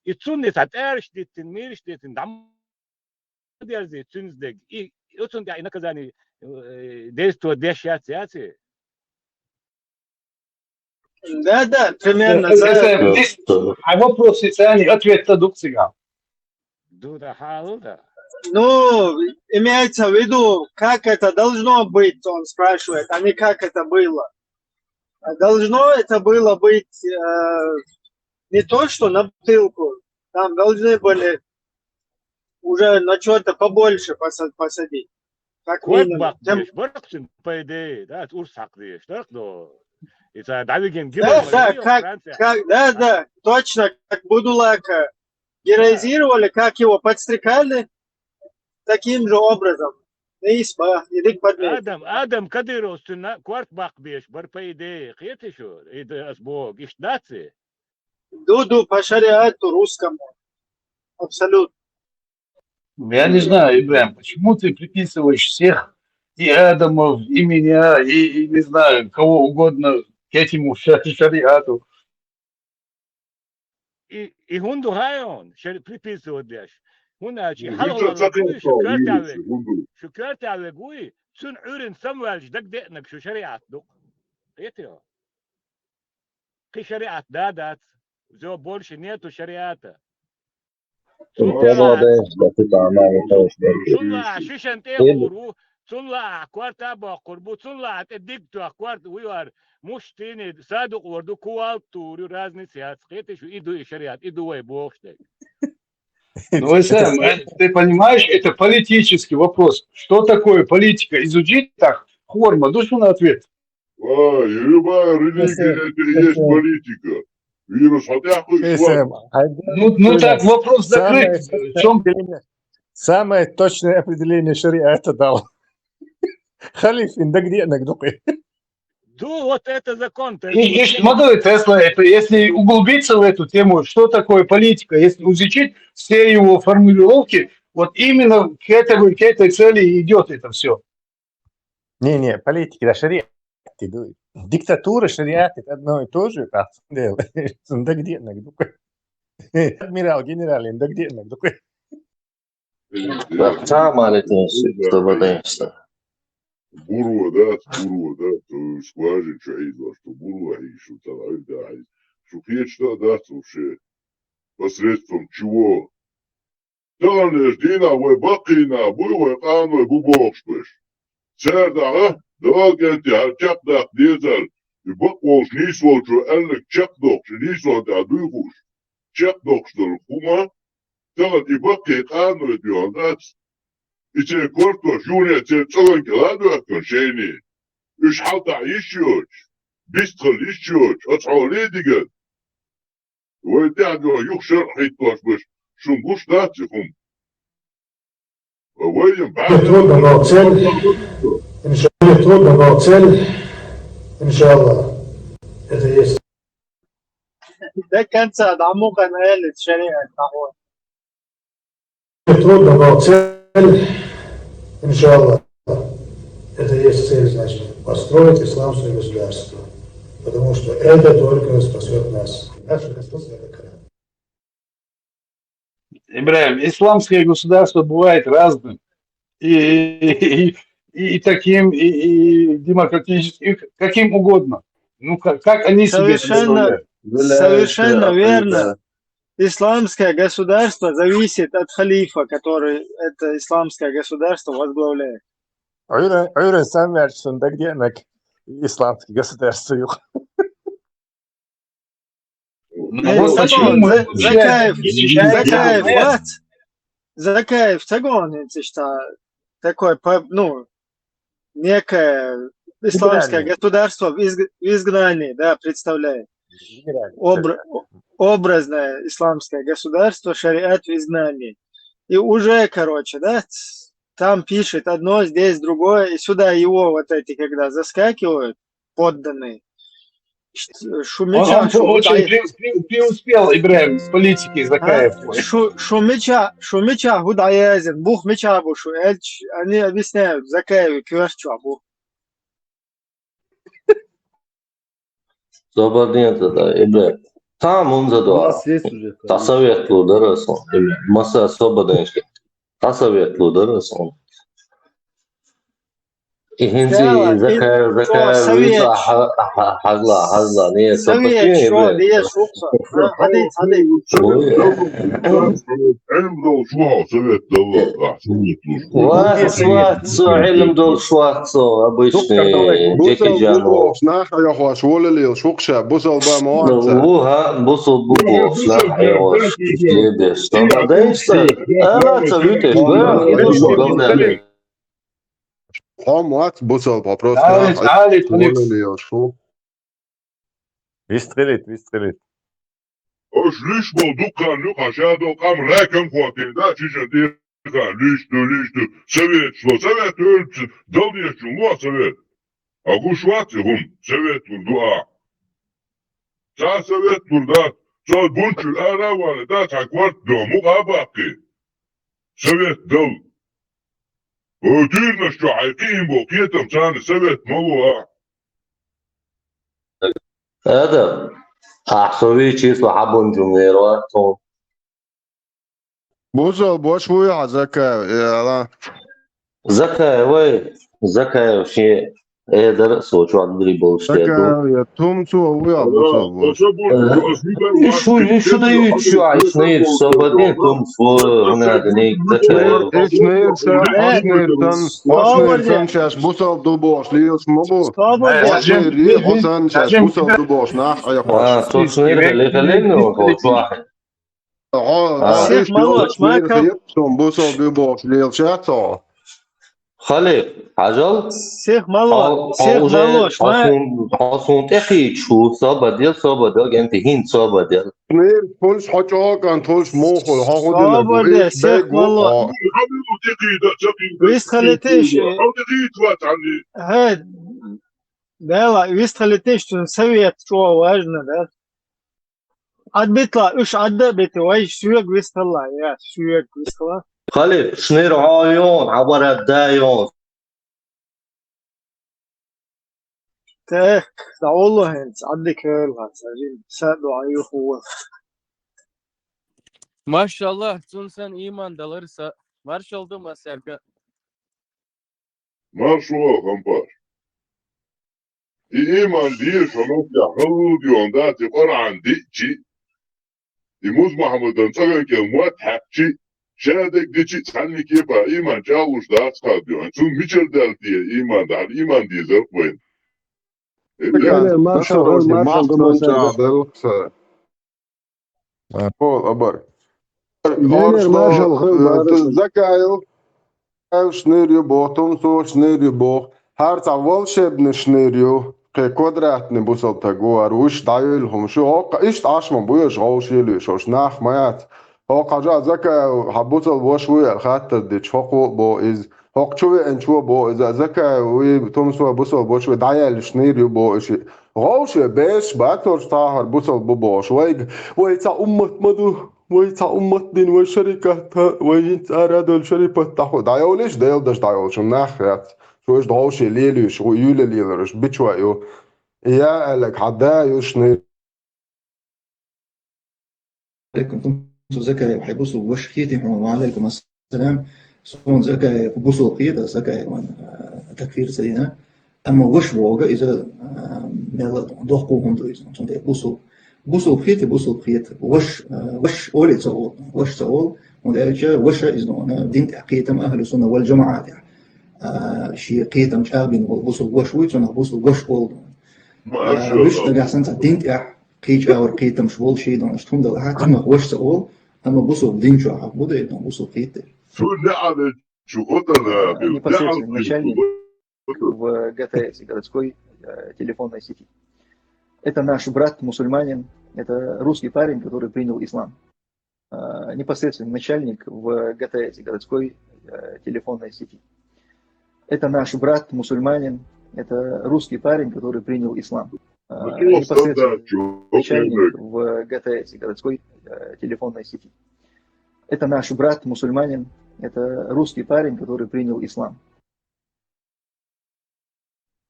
Speaker 3: يتسوني تاترش ديتن ميرش ديتن دم ديرزي تونز دق يتسون دي نكزاني ديستو ديشيات سياسي
Speaker 14: Да, примерно.
Speaker 4: А вопросы сами, ответ традукция.
Speaker 3: Дуда халуда.
Speaker 14: Ну, имеется в виду, как это должно быть, он спрашивает, а не как это было. Должно это было быть не то, что на бутылку. Там должны были уже на что-то побольше посадить. Как минимум.
Speaker 3: Бак деш, барксин по идее, да, урсак деш, так, но это давиген
Speaker 14: да, точно, как Будулака героизировали, как его подстрекали, таким же образом.
Speaker 3: Адам Кадыров на кварт бак деш, бар по идее, это еще, это асбог, ишдаться.
Speaker 14: Дуду по шариату русскому. Абсолютно.
Speaker 4: Я не знаю, Ибрахим, почему ты приписываешь всех, и Адамов, и меня, и не знаю, кого угодно к этому шариату.
Speaker 3: И гунду хайон, приписывают деш. هنا شيء شكرت على جوي تون عورن سموالش دك دقنك شو شريعة دق قيتيو قي شريعة دادات زو بولش نيتو شريعته صنع شيشن تيغورو صنع كوارتا باقربو صنع تديكتو اكوارت ويوار مش تيني صادق وردو كوالتو رازني سياس قيتي شو ايدو شريعة ايدو وي بوختك.
Speaker 4: Ну, Сэм, ты понимаешь, это политический вопрос. Что такое политика? Изучить так, Хорма, душу на ответ.
Speaker 11: Любая религия это и есть политика. Вирус
Speaker 4: ну так, вопрос закрыт.
Speaker 5: Самое точное определение шариата дал. Халифин, да где нагдукай?
Speaker 3: Вот это закон.
Speaker 4: И смотри, Тесла, это если углубиться в эту тему, что такое политика, если изучить все его формулировки, вот именно к этой цели идет это все.
Speaker 5: Не, политика, да, шариат. Диктатура, шариат, это одно и то же. Да где нагдукай? Адмирал, генерал, да где нагдукай?
Speaker 11: Бурва, да, то скважин чаидла, что бурва и что талай, да, что печта, да, вообще посредством чего? Таланеш дина, вы бакина, вы канвы губокшпеш. Церда, да, генти, арчак да, дезер, и бакволш нисволчу, эллек чакдокш, нисвол да, дуйхуш, чакдокш дал хума, талат и бакки канвы дюандats, İçeri korktu, şuraya çılgın kıladı akın şeyini. Üç halta iş yok. Biz kıl iş yok. Açağlı digen. Ve dedi o yok şerhit başmış. Şun kuş da çıkım. Войдем.
Speaker 16: Трудно, но цель, трудно, но цель, иншаллах, это есть.
Speaker 14: ده كان عموقا قال الشريعة التعاون.
Speaker 16: Трудно, но цель, иншаллах, это есть цель, значит, построить исламское государство. Потому что это только спасет нас. Наше государство это Коран.
Speaker 4: Ибрахим, исламское государство бывает разным. И таким, и демократическим, каким угодно. Ну, как они себе представляют.
Speaker 14: Совершенно верно. Исламское государство зависит от халифа, который это исламское государство возглавляет.
Speaker 5: Öyle sen versin de gidmek исламское государство yok.
Speaker 14: Закаев, согласен, что такое, ну, некое исламское государство в изгнании, да, представляет. Образное исламское государство, шариат в изгнании. И уже, короче, да, там пишет одно, здесь другое, и сюда его вот эти, когда заскакивают, подданные,
Speaker 4: Он очень преуспел, Ибрахим, с политикой Закаев.
Speaker 14: Шумича Гудаязин, Бух Мича Бушу, они объясняют Закаеву, Кюрчу Абу.
Speaker 23: Забординато, да, Ибрахим. Там он задал. Тасаветлу дарасон. Маса особо деньги. Тасаветлу дарасон. هنزي زكاة
Speaker 14: سويت
Speaker 23: حزلا نية
Speaker 14: سويت شو ليش رخصة عدي
Speaker 11: علم دول شو سويت دول أحسن
Speaker 23: واحد سوات سو علم دول شوات سو أبوشني جيكي جانو
Speaker 2: ناخ يا خواش ولا لي شوقشة بوصل بموات
Speaker 23: وها بوصل بوبو سلاح يوش ليدش طبعا دايش أنا تسويتش بقى يدوش بقى
Speaker 2: موات بوصل ببروس
Speaker 4: عالي عالي
Speaker 2: ولا لي شو
Speaker 5: ويستغلت
Speaker 11: اش ليش موضوع لوكا شادو قام راكم خواتين دا شي جديد ليش سويت شو سويت دولي شو مو سويت اقول شواتي هم سويت الدعاء سا سويت الدعاء سا بنت الآلة ولا دا تاكورت دو مو باقي سويت دول وديرنا شو حيقين بوقيتم ساني سويت موضوع
Speaker 23: هذا أحسوي شيء صحابون جمهورات
Speaker 2: بوصل بوش ويا زكاة يا
Speaker 23: زكاة وي زكاة شيء إيه درس وشو عندي بولش كده
Speaker 2: زكاة يا توم سو ويا بوصل بوش
Speaker 23: شو ده يشو عايشني صوبتين توم سو هنا دنيك زكاة
Speaker 2: إيش نير سن شاش بوصل دو بوش ليش مبو أشنير ري حسن شاش بوصل دو بوش ناح أي خاش
Speaker 23: توصنير خلينا وش واحد
Speaker 2: إيش توصنير خير توم بوصل دو بوش ليش شاتو
Speaker 23: خليل عجل
Speaker 14: سيخ مالوش
Speaker 23: حصون تخيل شو صابديل انت هين صابديل
Speaker 2: نير تولش حاجة كان تولش موخل ها هو
Speaker 14: صابر سيخ مالوش ويست خليتيش هاد لا ويست خليتيش سويت شو واجنا ده عاد بيطلع ايش عدى بيتواج سويق ويست الله يا سويق ويست الله
Speaker 23: خليل شنير عيون عبر الدايون
Speaker 14: تاك والله انت عندك هلا ساجين سادوا عليه هو
Speaker 10: ما شاء الله تونسان إيمان دلارسا مارشال دوما سالكا
Speaker 11: مارشو غمبار إيمان دير شنوك يحغلو ديون داتي قرعان ديكي يموز محمد انتغن كلمات حقشي شادك ديكي تحني كيبا إيمان جاوش دات قاديون شو ميشل دالتي إيمان دار إيمان دي زرق وين
Speaker 2: زكاة شنيريو بوتوم سو شنيريو بو هارت أول شيء بنشنيريو كقدرات نبوسل تجوار وش دايلهم شو هوك إيش عشان بويش غوش يلي شوش ناخ مايات هوك جا زكاة حبوسل وش ويا خاطر ديش هوك بو إز هوك شوي إن شو بو إذا زكاة وي توم سو بوسل بوش ودايل شنيريو بو إشي غوش بيش باتور شتاهر بوسل بوش ويتا مدو ويتا دين وشركة ويتا رادل شركة تاخو دايو ليش دايل شو ناخيات شو إيش دعوش ليلي شو يولي ليلرش بتشويو يا لك عدايو شنو
Speaker 18: عليكم كنتم زكاة وحيبوسوا وش كيتي وعليكم السلام سون زكاة بوسوا قيدة زكاة تكفير سينا أما وش بوغا إذا ميلا دوخوهم دويز نتون بوسوا قيت وش أولي تسول وش تسول ودائجا وش إذن دين تحقيتم أهل السنة والجماعة شي قيتم شابين بوسوا وش ويتون بوسوا وش أول وش تجاه سنة دين تح قيج أور قيتم شوال شي دون أشتهم دل هاتم وش تقول أما بوسوا دين شو عبودة يدون بوسوا قيت
Speaker 11: شو اللي شو قدرنا
Speaker 12: непосредственно начальник в ГТС, городской телефонной сети. Это наш брат-мусульманин, это русский парень, который принял ислам. Непосредственно начальник в ГТС, городской телефонной сети. Это наш брат-мусульманин, это русский парень, который принял ислам. Непосредственно начальник в ГТС, городской телефонной сети. Это наш брат-мусульманин, это русский парень, который принял ислам.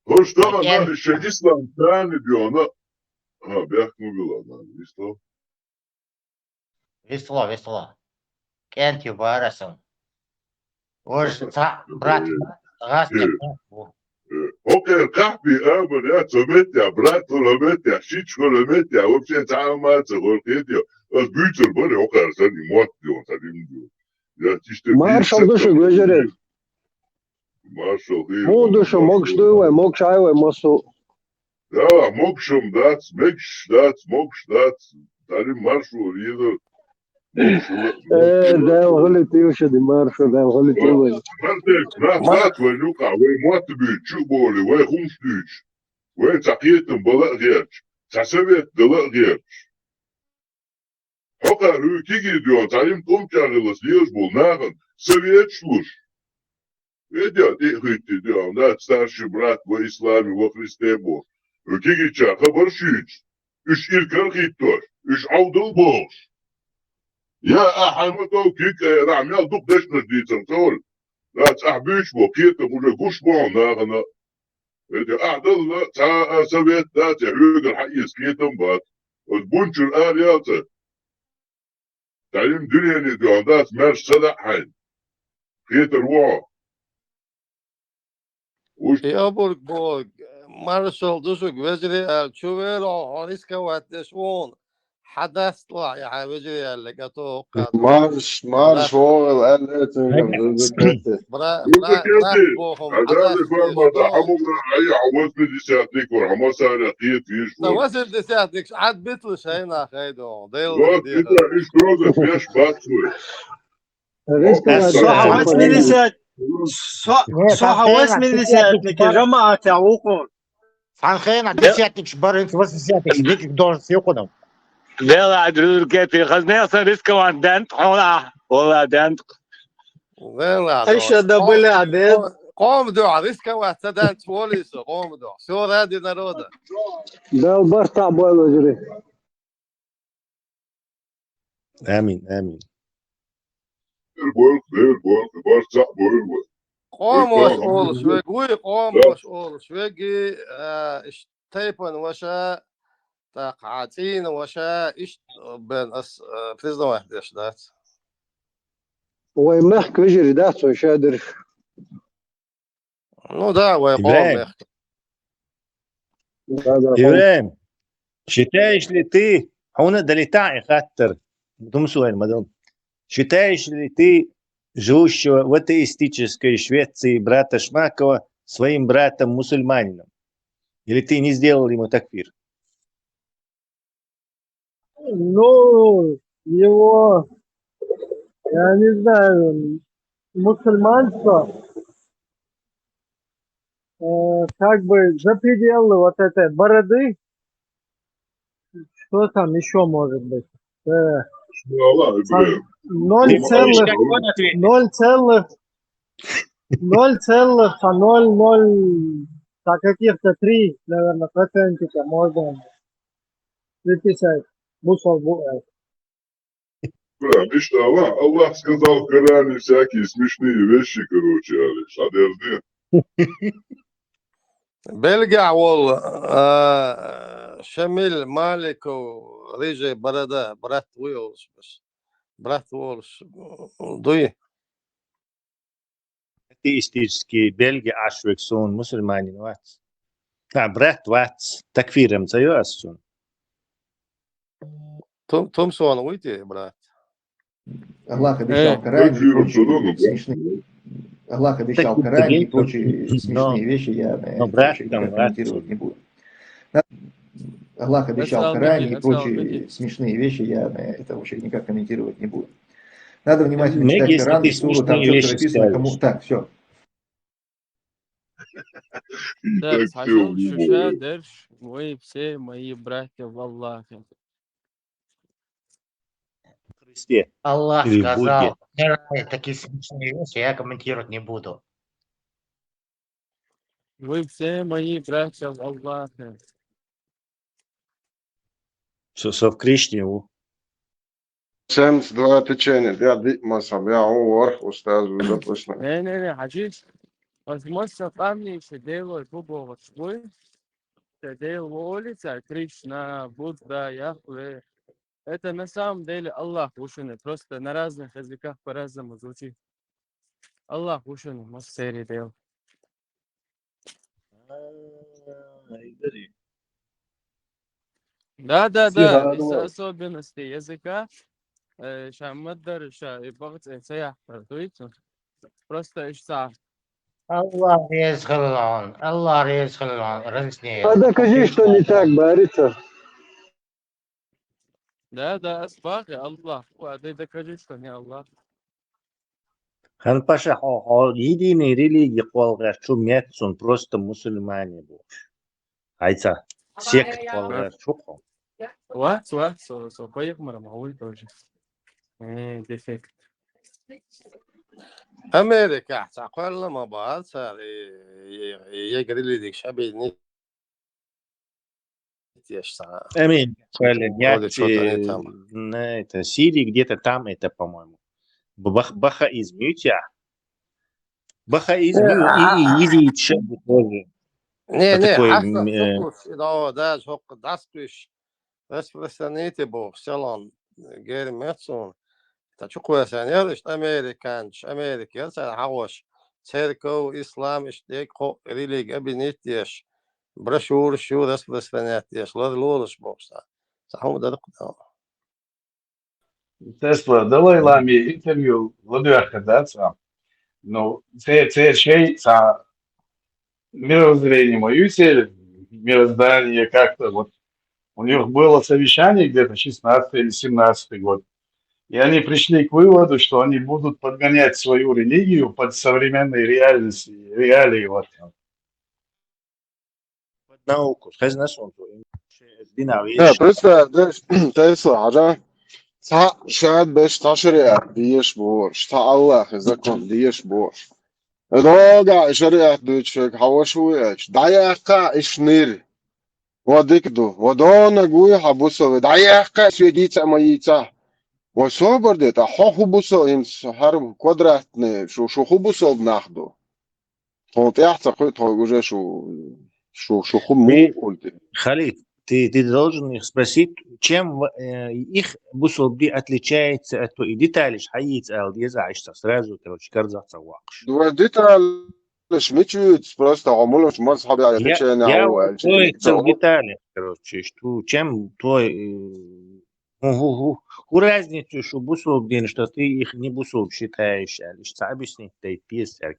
Speaker 11: Hoş tamam lan şey İslam tane diyor ha bırakma bilan İslam.
Speaker 7: Весело. Кентью Барасом. Уж брат, гастик.
Speaker 11: Окей, кахби, я цометя, брат, лометя, щичко лометя, вообще цаамаца, горкетя. Az büyütür böyle o kadar sen imat diyorsun, sen diyor. Ya işte
Speaker 22: Marshall dušu gležere.
Speaker 11: Marshall değil.
Speaker 22: Mu dušu mokštuve, mokšajve mosu.
Speaker 11: Da, mokšum dac, mekš dac, mokš dac. Tarim Marshall lider.
Speaker 22: Da voli tivše di Marshall, da voli tivše.
Speaker 11: Mat veluka, ve mat büyük, çuboli, ve humstüç. Ve takiyetim balık gerç. Tasevet balık gerç. Hoka rüki gidiyor, tarim tomçarılı siyaz bol, nağın, Sovet sluş. Ведя, ты хоть да, старший брат во исламе, во Христе Бог. Rüki gidecek, haber şüç. Üç ilker gidiyor, üç avdıl boş. Ya ahmet o kik, ramyal duk deşner diyeceğim, sağol. Lat ahbüç bu, kiyetim, uca kuş bu, nağına. Vedya, ahdalla, ta Sovet da, ta hüger hayyız kiyetim bat. Bunçur ariyatı. Talim dünyanı diyor, da merş sadahayn. Kiyetir var.
Speaker 13: يا بورك مارشال دوشك وجري الشوير هونيسكا واتشون حدث طلع يا وجري اللي اتوقع
Speaker 2: Marş oğul elletin zıkkati.
Speaker 13: برا بوهم
Speaker 11: هذا فرما حمونا أي عوض ديساتيك ورحمة سارقية فيش
Speaker 13: وصل ديساتيك عاد بيطلش هنا خيدو
Speaker 11: وقت إذا إيش كروزة فيش باتسوي
Speaker 14: صح واسمي لسات صح واسمي لساتك جماعة تعوقون
Speaker 7: Санхена, десятник шбарин, 80 диких должен съехать.
Speaker 3: Vela drurketi khaznesa riskawan dent hola hola dent.
Speaker 14: ايش هذا بلاد
Speaker 13: قوم دو ريسكا واتدانت بوليس قوم دو شو رادي نرودا
Speaker 22: Da barta boylo jure.
Speaker 5: آمين آمين.
Speaker 11: برصع بول
Speaker 13: قوم وش اول شويق وي قوم وش اول شويقي اشتيبن وشا تقعتين وشا ايش بين اس بريزدون واحد ايش دات
Speaker 22: ويمحك وجري داتو شادر.
Speaker 13: نو دا ويقوم
Speaker 5: إبراهيم
Speaker 13: يحكي
Speaker 5: إبراهيم считаешь ли ты, هنا долетай خاطر بدون سؤال мадам, считаешь ли ты живущего в атеистической Швеции брата Шмакова своим братом-мусульманином? Или ты не сделал ему такфир?
Speaker 17: Ну, его, я не знаю, мусульманство, как бы за пределы вот этой бороды, что там еще может быть? 0,00 так каких-то 3, наверное, процентика можно приписать мусульманам.
Speaker 11: Видишь, Аллах сказал в Коране всякие смешные вещи, короче, Алиш, одежды.
Speaker 13: بلقع والله شمل مالك وريجي بردا برات ويلش بس برات ويلش ضي
Speaker 5: Атеистические бельги ашвек сон мусульманин вац. Брат вац такфиром заюас сон.
Speaker 13: توم سوان ويتي брат.
Speaker 12: Аллах обещал в Коране смешные. Аллах обещал в Коране и прочие смешные вещи, я вообще никак комментировать не буду. Аллах обещал в Коране и прочие смешные вещи, я это вообще никак комментировать не буду. Надо внимательно читать Коран и суру, там четко написано, кому... Так, все.
Speaker 10: Да, хотел Шуша, Дерш, вы все мои братья в Аллахе.
Speaker 5: Христе.
Speaker 7: Аллах
Speaker 5: Или
Speaker 7: сказал,
Speaker 5: Боге.
Speaker 7: не нравятся такие смешные вещи, я комментировать не буду.
Speaker 10: Вы все мои братья в Аллахе.
Speaker 5: Со в Кришне.
Speaker 2: Семс два течения, я дикмасам, я уварх устазу запусна.
Speaker 10: Не, хачиш. Возможно, камни еще делают любого свой. Делал улица, Кришна, Будда, Яхве. Это на самом деле Аллах ученый, просто на разных языках по-разному звучит. Аллах ученый, Массери делал. Да,
Speaker 15: Тихо,
Speaker 10: из-за
Speaker 15: Анвар.
Speaker 10: особенностей языка, шамаддар, ибагт, саях, просто ишса.
Speaker 7: الله يسخلون الله يسخلون
Speaker 22: А
Speaker 7: رزقني
Speaker 22: докажи, что не так, Бориса.
Speaker 10: Да, асбах, Аллах. Ты докажи, что не Аллах.
Speaker 5: Хан Паша, единый религии полгаш, чумятся, просто мусульмане больше. Айца, сект полгаш, чухо.
Speaker 10: So поехали, معقول тоже. Дефект.
Speaker 13: أمريكا تعقل لما بعد صار يجري لي ديك شعبي نيت يشتغل
Speaker 5: Амин,
Speaker 13: ولا شو تاني تام
Speaker 5: это Сирии, где-то там это, по-моему. Бахаизм, Бахаизм и изича тоже.
Speaker 13: не
Speaker 5: Такой,
Speaker 13: حاسة فوكس إذا داش هوك داسكش بس برسانيتي بو سلام غير ماتسون تشوكوا سانيرش أمريكانش أمريكا صار حوش تركو إسلام إشتيك خو ريليج أبنيتيش برشور شو داس برسانيتيش لولش بوكسا صحوا ده
Speaker 4: Tesla, Dalai Lama интервью Владимир да, ну, це шей, мировоззрение мою цель, мироздание как-то вот. У них было совещание где-то 16 или 17 год. И они пришли к выводу, что они будут подгонять свою религию под современные реальности, реалии. Вот.
Speaker 5: науку, скажи на сон.
Speaker 2: представь, Tesla, ага. شاید بهش تا شریعت دیش بورش تا الله zakon دیش بورش راجع شريعة دوتشك حوشويش دايقة إشنير وديك دو ودونا جوي حبوسو دايقة سويديتا مايتا وصوبر ديتا حو بوسو إنس هرم كوادراتني شو حبوسو بناخدو طوط يحتا قوي طوي شو خمو قلت
Speaker 5: Халид, ты должен их спросить, чем их бусолби отличается от той детали, حييت يزعج сразу, короче, карзаться واقش.
Speaker 2: دورديتا шмичует просто عمولش ما صحابي على تشينا
Speaker 5: Я
Speaker 2: هو
Speaker 5: вот в деталях, короче, что чем твой разницу, что бусолбин, что ты их не бусолб считаешь, а лишь объяснить, ты писарь.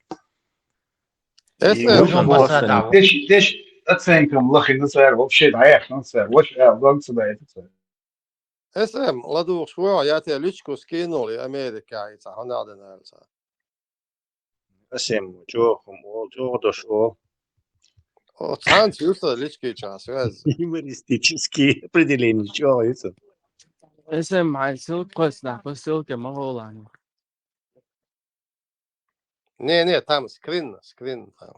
Speaker 4: Теш оценкам лохи нацер вообще даях нацер, вообще лог сюда это.
Speaker 13: اسم لدو شوي ياتي ليشكو سكينو لأمريكا يتسا هنادن هالسا
Speaker 5: اسم جوهم جودو шо
Speaker 13: Цан чувство лички час
Speaker 5: юмористические определения, чего это?
Speaker 10: اسم عايزين قصنا посылка Маголани.
Speaker 13: Не, там скрин там.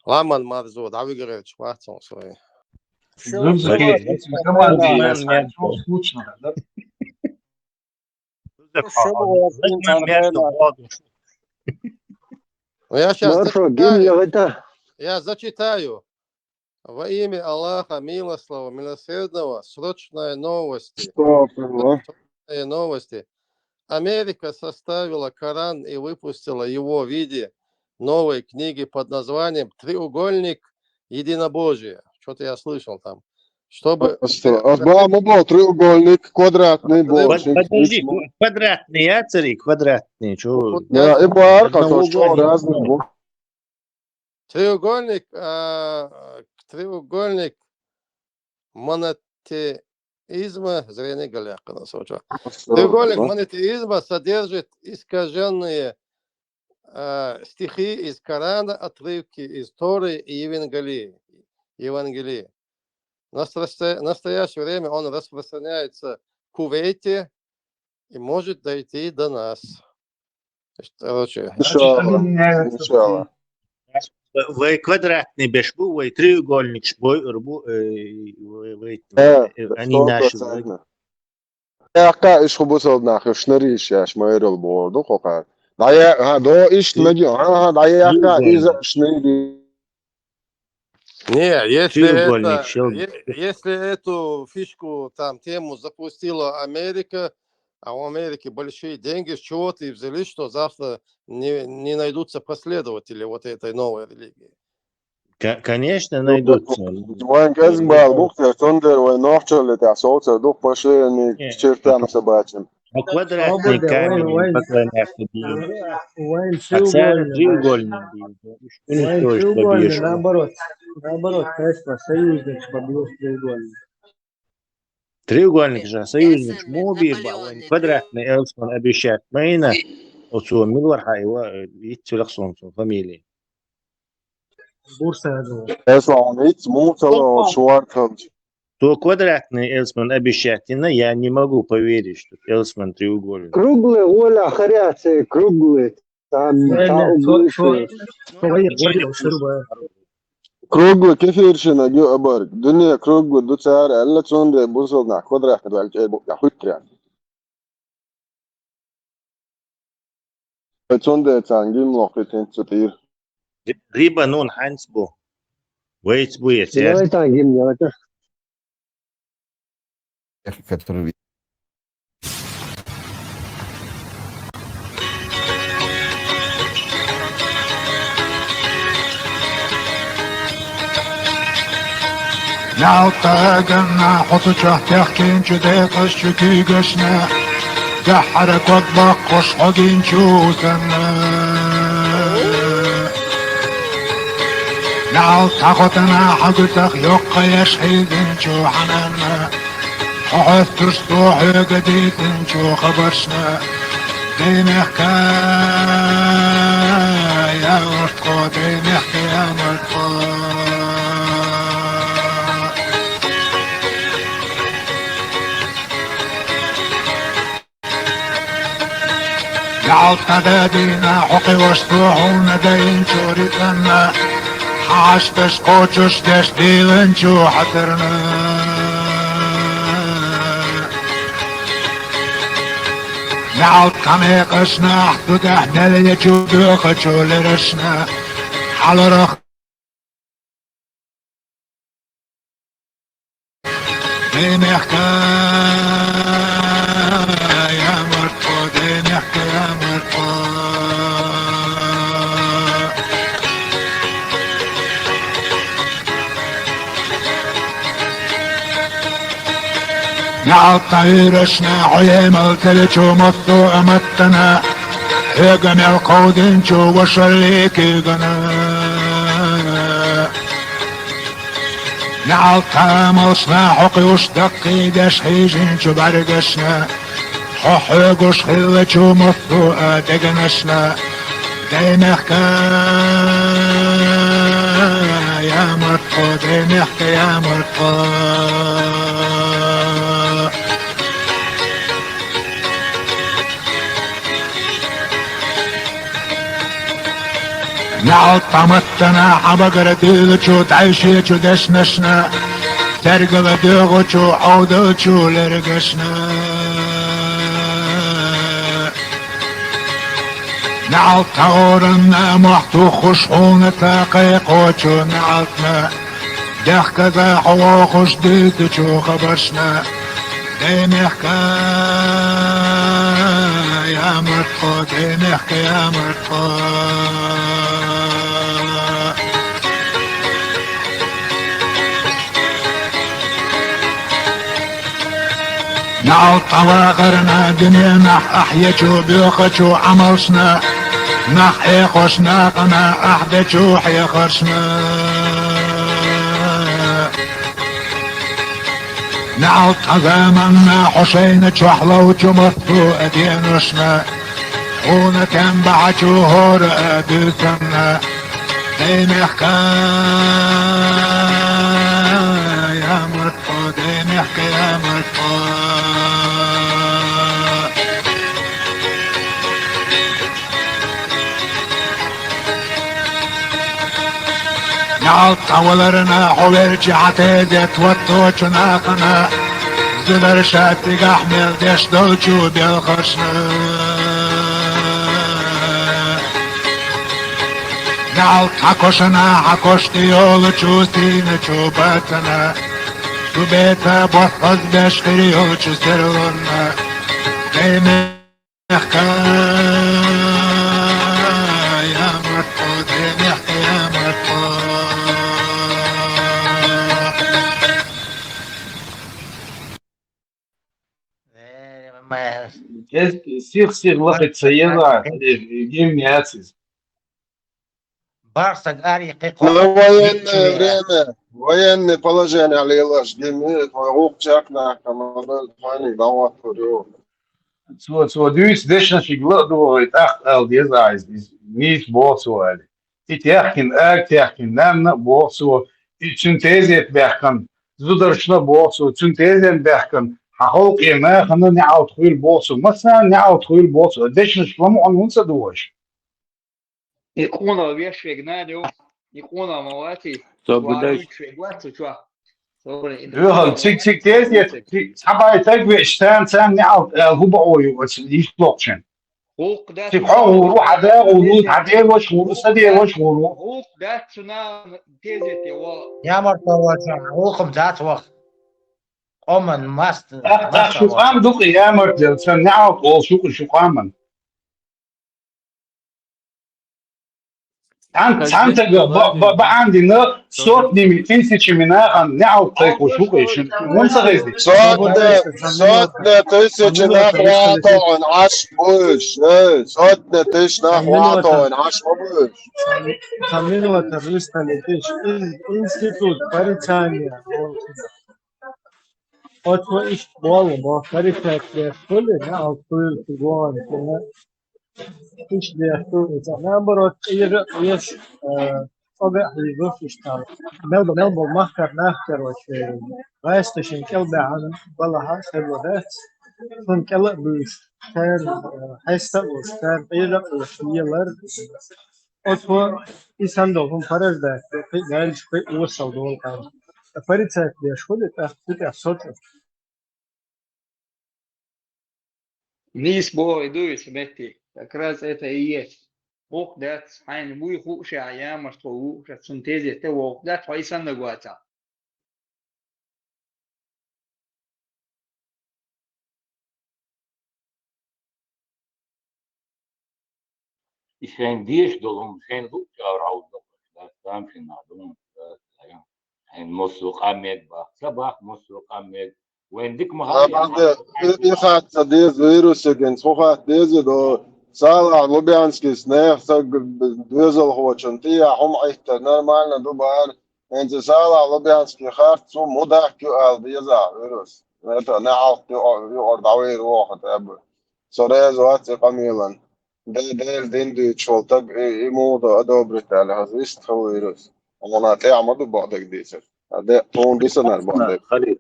Speaker 13: Ламан марзу, да выиграет шварцом свой.
Speaker 4: Скучно, да?
Speaker 13: Я
Speaker 22: сейчас
Speaker 13: я зачитаю. Во имя Аллаха Милостного, Милосердного, срочные новости. Новости. Америка составила Коран и выпустила его в виде новой книги под названием «Треугольник единобожия». Что-то я слышал там. Чтобы...
Speaker 2: треугольник, квадратный бочек.
Speaker 5: Подожди, квадратный, я цари, квадратный. Что?
Speaker 2: Да, и барка, то что разный.
Speaker 13: Треугольник монотеизма, зрение галяка на соча. Треугольник монотеизма содержит искаженные стихи из Корана, отрывки из Торы и Евангелии. В настоящее время он распространяется в Кувейте и может дойти до нас. Короче,
Speaker 5: Вы квадратный бешбу, вы треугольник шбой, они наши.
Speaker 2: دقیقا ايش خبوص ناخي شنريش يا شماير البوردو خوكا دايا دو ايش تمجي دايا إذا شنيدي
Speaker 13: Не, если эту фишку, там, тему запустила Америка, а у Америки большие деньги, с чего ты взяли, что завтра не найдутся последователи вот этой новой религии?
Speaker 5: Конечно, найдутся.
Speaker 2: Вайн Газбал, Бухтер, Тондер, Вайн Нохчел, это Асоца, Дух Паши, чертям собачьим.
Speaker 5: А квадратный камень поклоняться бьют. А царь треугольный бьют.
Speaker 14: Вайн треугольный, наоборот. Наоборот, конечно, союзник побил треугольный.
Speaker 5: Треугольник же, союзник, моби, квадратный Элсман обещает. Майна, вот что, Милварха его, идти лаксонцу, фамилии.
Speaker 14: Бурса, я думаю.
Speaker 2: Эслам, ведь Мутала, Шварцхалч.
Speaker 5: То квадратный Элсман обещает, я не могу поверить, что Элсман треугольный.
Speaker 22: Круглый, Оля, хоряцый, круглый. Там
Speaker 2: Круглый, кефиршина, Абарк. Дуния круглый, Дуцар, Элла Цонде, Бузовна, квадратный, я хутря. Цонде, Цангим, Лохитин, Цутир.
Speaker 5: Риба нон Хансбо. Вейтсбу, я
Speaker 22: Давай Цангим, давай.
Speaker 9: Который...
Speaker 16: نعطاقنا حط تحكين جديقش شكي قشنا دحرك وطبق وش حقين شوثنا نعطاقتنا حقتك يقى يشحيدن شو حنانا وحث ترسطوحي قديتن شو خبرشنا دينحكا يا مرتقو دينحكا يا مرتقو يعطنا دينا حقي وشطوحونا دين شوريتنا حاشتش قوتش دش ديلن شو حترنا نعط كميقشنا حدود احنا اللي جودوخ شو لرشنا على رخ دين يا مرتو دين يا مرتو نعطيرشنا عيم التلجو مطو امتنا هيقم القودن جو وشريك القنا نعطى مصنا حقي وشدقي دش حيجن جو برقشنا حقوش خلجو مطو ادقنشنا دينحكا يا مرتو دينحكا يا مرتو نعطمتنا حبقر ديلچو تعيشيچو دشنشنا ترقب ديغوچو عودوچو لرقشنا نعطورنا محتو خشحون تاقيقوچو نعطنا دخك ذا حواخش ديتچو خبرشنا دينحكا يا مرتقو دينحكا يا مرتقو نعطى واغرنا دنيا احيجو بيوخجو عملشنا نحيخوشنا قنا احدجو حيخرشنا نعطى زمنا حسين جحلو جمرتو ادينوشنا خونا تنبعجو هور ادلتنا دينحكا يا مرتقو دينحكا يا مرتقو نعطى ولرنا حويرجي عتيدت وطوچنا قنا زلر شاتي احمل دش دوچو بالخشنا نعطى كوشنا حكوشتي يولچو سينچو باتنا تو بيتا بوخز بشخري يولچو سرلنا دينحكا يا مرتقو دينحكا يا مرتقو
Speaker 4: Всех лапится еза, гимняцис.
Speaker 7: Барсак Арьи
Speaker 2: Ну, военное время, военное положение, Лилаш, гемит, рубчак на команду, фани, давай, курю.
Speaker 4: So du ist das nicht glad echt al die is niet boos zo al. Dit echt in dan boos zo synthese werken. Zodat boos zo synthese werken. Hou je maar gaan niet uit heel boos zo. Maar zijn niet uit heel boos zo. Dat is niet van ons doen.
Speaker 1: يكون بيشفق نادو يكون مواتي
Speaker 3: So
Speaker 1: وعدو
Speaker 3: بدأ
Speaker 1: يشفق شو
Speaker 4: Ja, ik heb het weer staan zijn niet uit hoe beoor je het niet blockchain.
Speaker 1: روق ده
Speaker 4: Ik ga روح هذا ورود هذا وش ورود سدي وش ورود.
Speaker 1: روق ده تنا تيزت يوا
Speaker 7: يا مرتوى روخم ذات وقت أمن ماست
Speaker 4: أخ شو قام دوك يا مرت سنعت أو شو قامن. أنت عندي نا صوت نيمتين سيشمنا عن نعو طيق وشو إيش ونسى غيزي.
Speaker 2: صوتنا تسج نخواطون عش بوش صوتنا تش نخواطون عش بوش
Speaker 14: خمينو ترلستا لتش إنستيتوت بريطانيا أتوا إيش بالو بريطانيا كله نعو كل تجوان كنا إيش بيحكوا إذا نبرة إيش أبغى يروح يشتغل ملبو نحكر وشيء رايستشين كلبة عن والله حاسب ودات فن كلا بيش كان حاسب وكان إيرا وشيلر أتوا إساندو هم فرز ده في جالس في وصل دول كان فريتك بيشكل تأخذ صوت
Speaker 1: نيس بو يدوي سبتي كراز إتا إيش روق ده حين بوي خوش عيام مشتوه سنتيزي تو ده فايسان نقواتا
Speaker 3: Zijn diesdolom geen roepjouw dat dampje naar doen. En moest Ahmed Bach, Sabah moest Ahmed. وينديك
Speaker 2: بعد يخات صديق فيروس كن سوخات ديزي دو سالع لوبيانسكي سنيخ سق دوزل هو شنطية هم عيشت نورمالنا دوبار انت سالع لوبيانسكي خاف سو مدح كيو ال ديزا فيروس نتا نعرف يقعد عوير واحد ابو سوريز واتي قميلا ديل دين دي تشولتك يموضو ادوبرت على هزيست هو فيروس ومنا تعمدو بعدك ديسر هذا هون ديسر بعدك
Speaker 3: خليل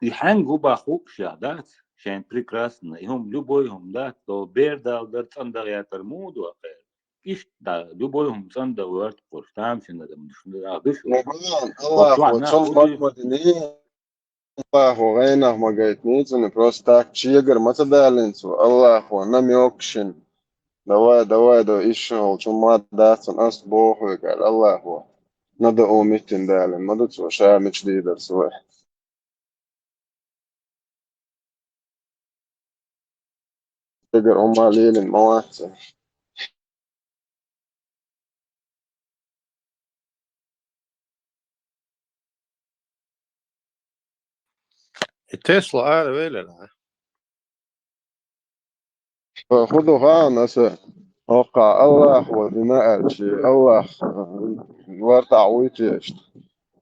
Speaker 3: يحن جوبا خوك شهادات شان прекрасно هم любойهم да то бердал да цандагя термуд وغير إيش دا любойهم цанда ورد قرطام شنو ده مش ده عادش
Speaker 2: الله شوف مدني الله وغينا ما قايت نيزن بروستاك تشيجر ما تدالنسو الله ونم يوكشن دوا دو إيشو شو ما داتن أس بوه قال الله هو ندعو ميتين دالن ما دتسو شامش ليدر سوى تقدر أم ليل المواسم
Speaker 13: تسلا هذا ولا
Speaker 2: خذوا غانس وقع الله ودماء شيء الله ورطع ويتيشت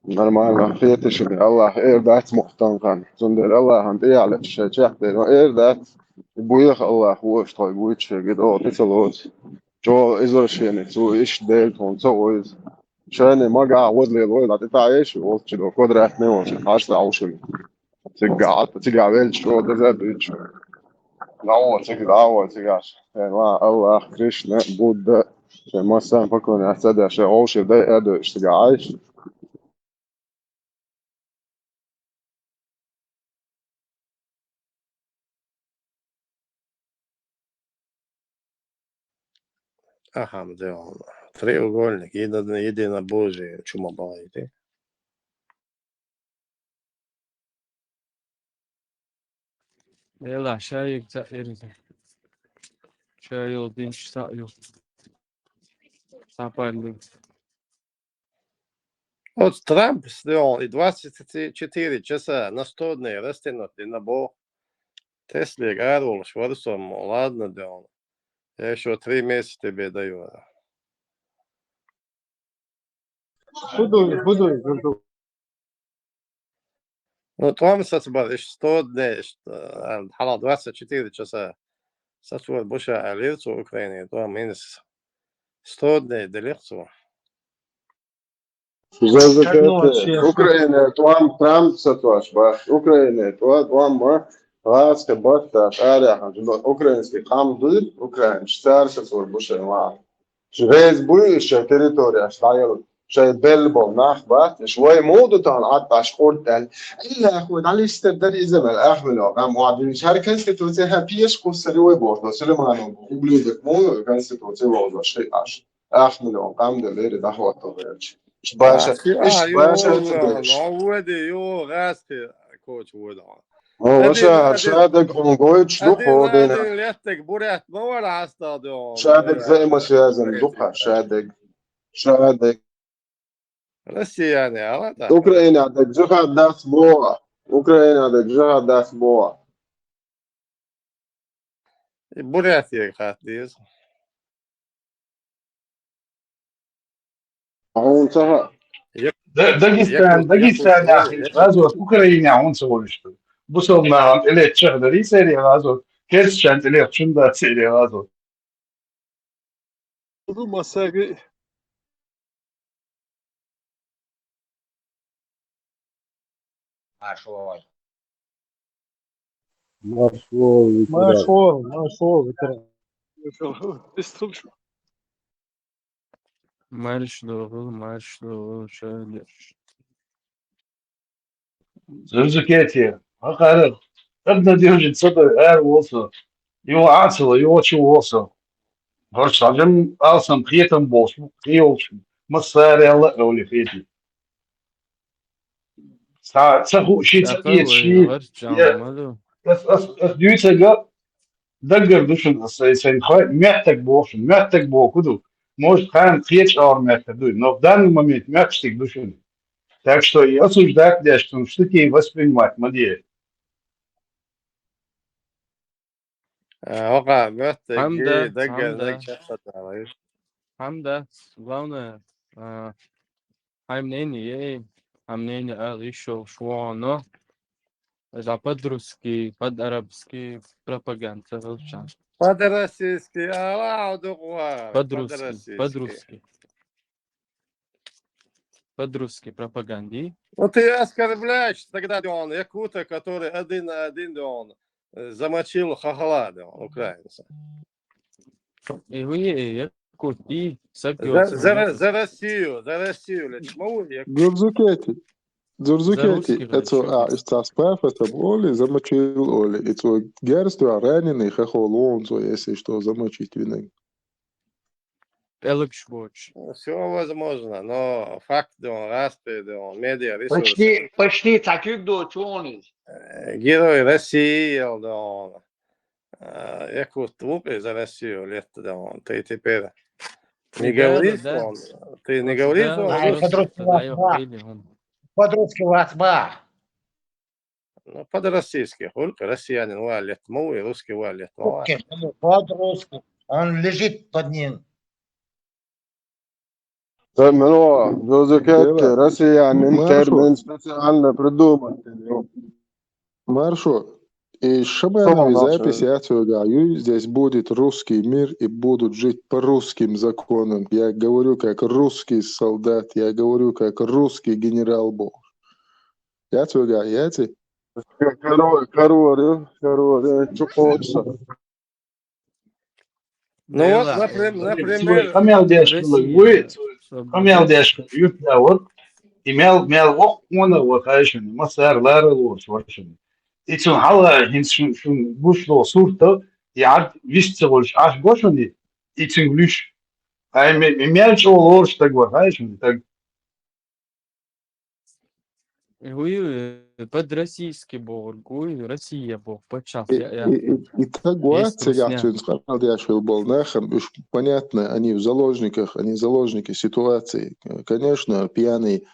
Speaker 2: نرمال خيتش الله إير دات مختنقا زندر الله أنت يعلى الشجاع إير دات بويخ الله هو اشتغل بويتش قد أو تسلوت جو إزر شيني سو إيش ديل تون سويز شاني ما قاعد وضلي الويل هتتعايش وقت لو قدرة نوش عشرة عوشل تقع بيلش شو ده بيتش الأول تقع الأول تقعش يعني ما الله كريشنا بودا عشان ما سام فكرني أحسد عشان عوشل ده قادر اشتقع عايش
Speaker 13: Aha, men det var treugolnik, jedina Bože, čuma baviti.
Speaker 10: يلا شايك تأيري شايو دينش تأيو Sapali.
Speaker 13: От Трамп сделал и 24 часа на 100 дней растянуть на Бог. Тесли гадул, шварсом, ладно, да он. Я еще 3 месяца тебе даю.
Speaker 14: Буду.
Speaker 13: Ну, там сацбар, 100 дней, хала 24 часа. Сацбар буша алирцу Украине, там минус 100 дней делирцу.
Speaker 2: Ukrainai tuam Trump satvaš baš. Ukrainai tuam vārds, ka baktāt ārā, ukrainski hamdud, ukrainši cērsas var bušai vārdu. Reiz bujušajā teritorijā stājot شاي بلبو ناخبات شوي مودو تان عطاش قرتل إلا أخوة على استبدال إزمة الأخملو قام وعدين شاركة ستوتيها بيش قصري ويبورتو سلمانو وبلودك مو كان ستوتي ووضو شيئاش أخملو قام دليري دخوة طبيعش إش باشا
Speaker 13: نعودي يو غاسكي كوتش ودا
Speaker 2: هو وشا شادق ونقويت شلوخو دينا
Speaker 13: أدين ليتك بوريت ما ولا عستاديون
Speaker 2: شادق زي ما شازن دوقها شادق
Speaker 13: Россияне, а да.
Speaker 2: Украина да джиха дас боа. Украина да джиха дас боа.
Speaker 13: И Бурятия хатдиз.
Speaker 2: Он сага.
Speaker 4: Дагестан يا أخي غازوت أوكرانيا عون سوولشتو بوصلنا إلى تشغلي سيري غازوت كيس شانت إلى شندا سيري غازوت
Speaker 14: Masagi. Маршал, ветеран.
Speaker 10: Марш, шалеш.
Speaker 4: زوجكيتي هقارن ابن ديوجن صدر وصل يو عاصل يو شو وصل هرش عجم أصلا خيتم بوش خيوش مصاري الله أولي خيتي سخو شيء تقيت شيء ديوتها دقر دوشن سين خايت محتك بوكدو может خان خيتش أور محتك دوي но в данный момент محتك دوشن так что и осуждать что штуки воспринимать модели
Speaker 13: وقع محتاج دقل لك شخصة على
Speaker 10: Hamda, главное, мнение, еще швоно, за по-русски, по-арабски пропаганда волчан.
Speaker 13: по-российски,
Speaker 10: По-русски пропаганде.
Speaker 13: Ну ты оскорбляешь тогда он якута, который один на один он замочил хохла украинца.
Speaker 10: И вы якути
Speaker 13: за Россию,
Speaker 9: Дзурзукети, это истаспафа боли замочил оли. Это герство раненый хохолон, если что замочить виной.
Speaker 13: Все возможно, но факт, распри, медиа, ресурсы.
Speaker 1: Почти таких до чонис.
Speaker 13: Герой России, якут лупи за Россию лет, ты теперь не говоришь, ты не говоришь,
Speaker 7: по-русски васба.
Speaker 13: Ну, по-российски, только россиянин валит, мой русский валит.
Speaker 7: По-русски, он лежит под ним.
Speaker 2: Замело, Зузукетти, россиянин термин специально придуман.
Speaker 9: Маршо, и шабановой записи отсюда, здесь будет русский мир и будут жить по русским законам. Я говорю как русский солдат, я говорю как русский генерал Бог. Я отсюда, я эти.
Speaker 2: Король, чукотса.
Speaker 13: Ну вот, например,
Speaker 4: Камел дешка, вот, имел он вот, конечно, массар ларелос, вообще. И цун хала, шун бушло сурта, я вистелось аж гошани, и цун глюш. А имел чего лорш так вот, конечно, так.
Speaker 10: По-российски бог, Россия бог, почав.
Speaker 9: И так вот, цыгацию сказал, я шел был нахам, уж понятно, они в заложниках, они заложники ситуации. Конечно, пьяный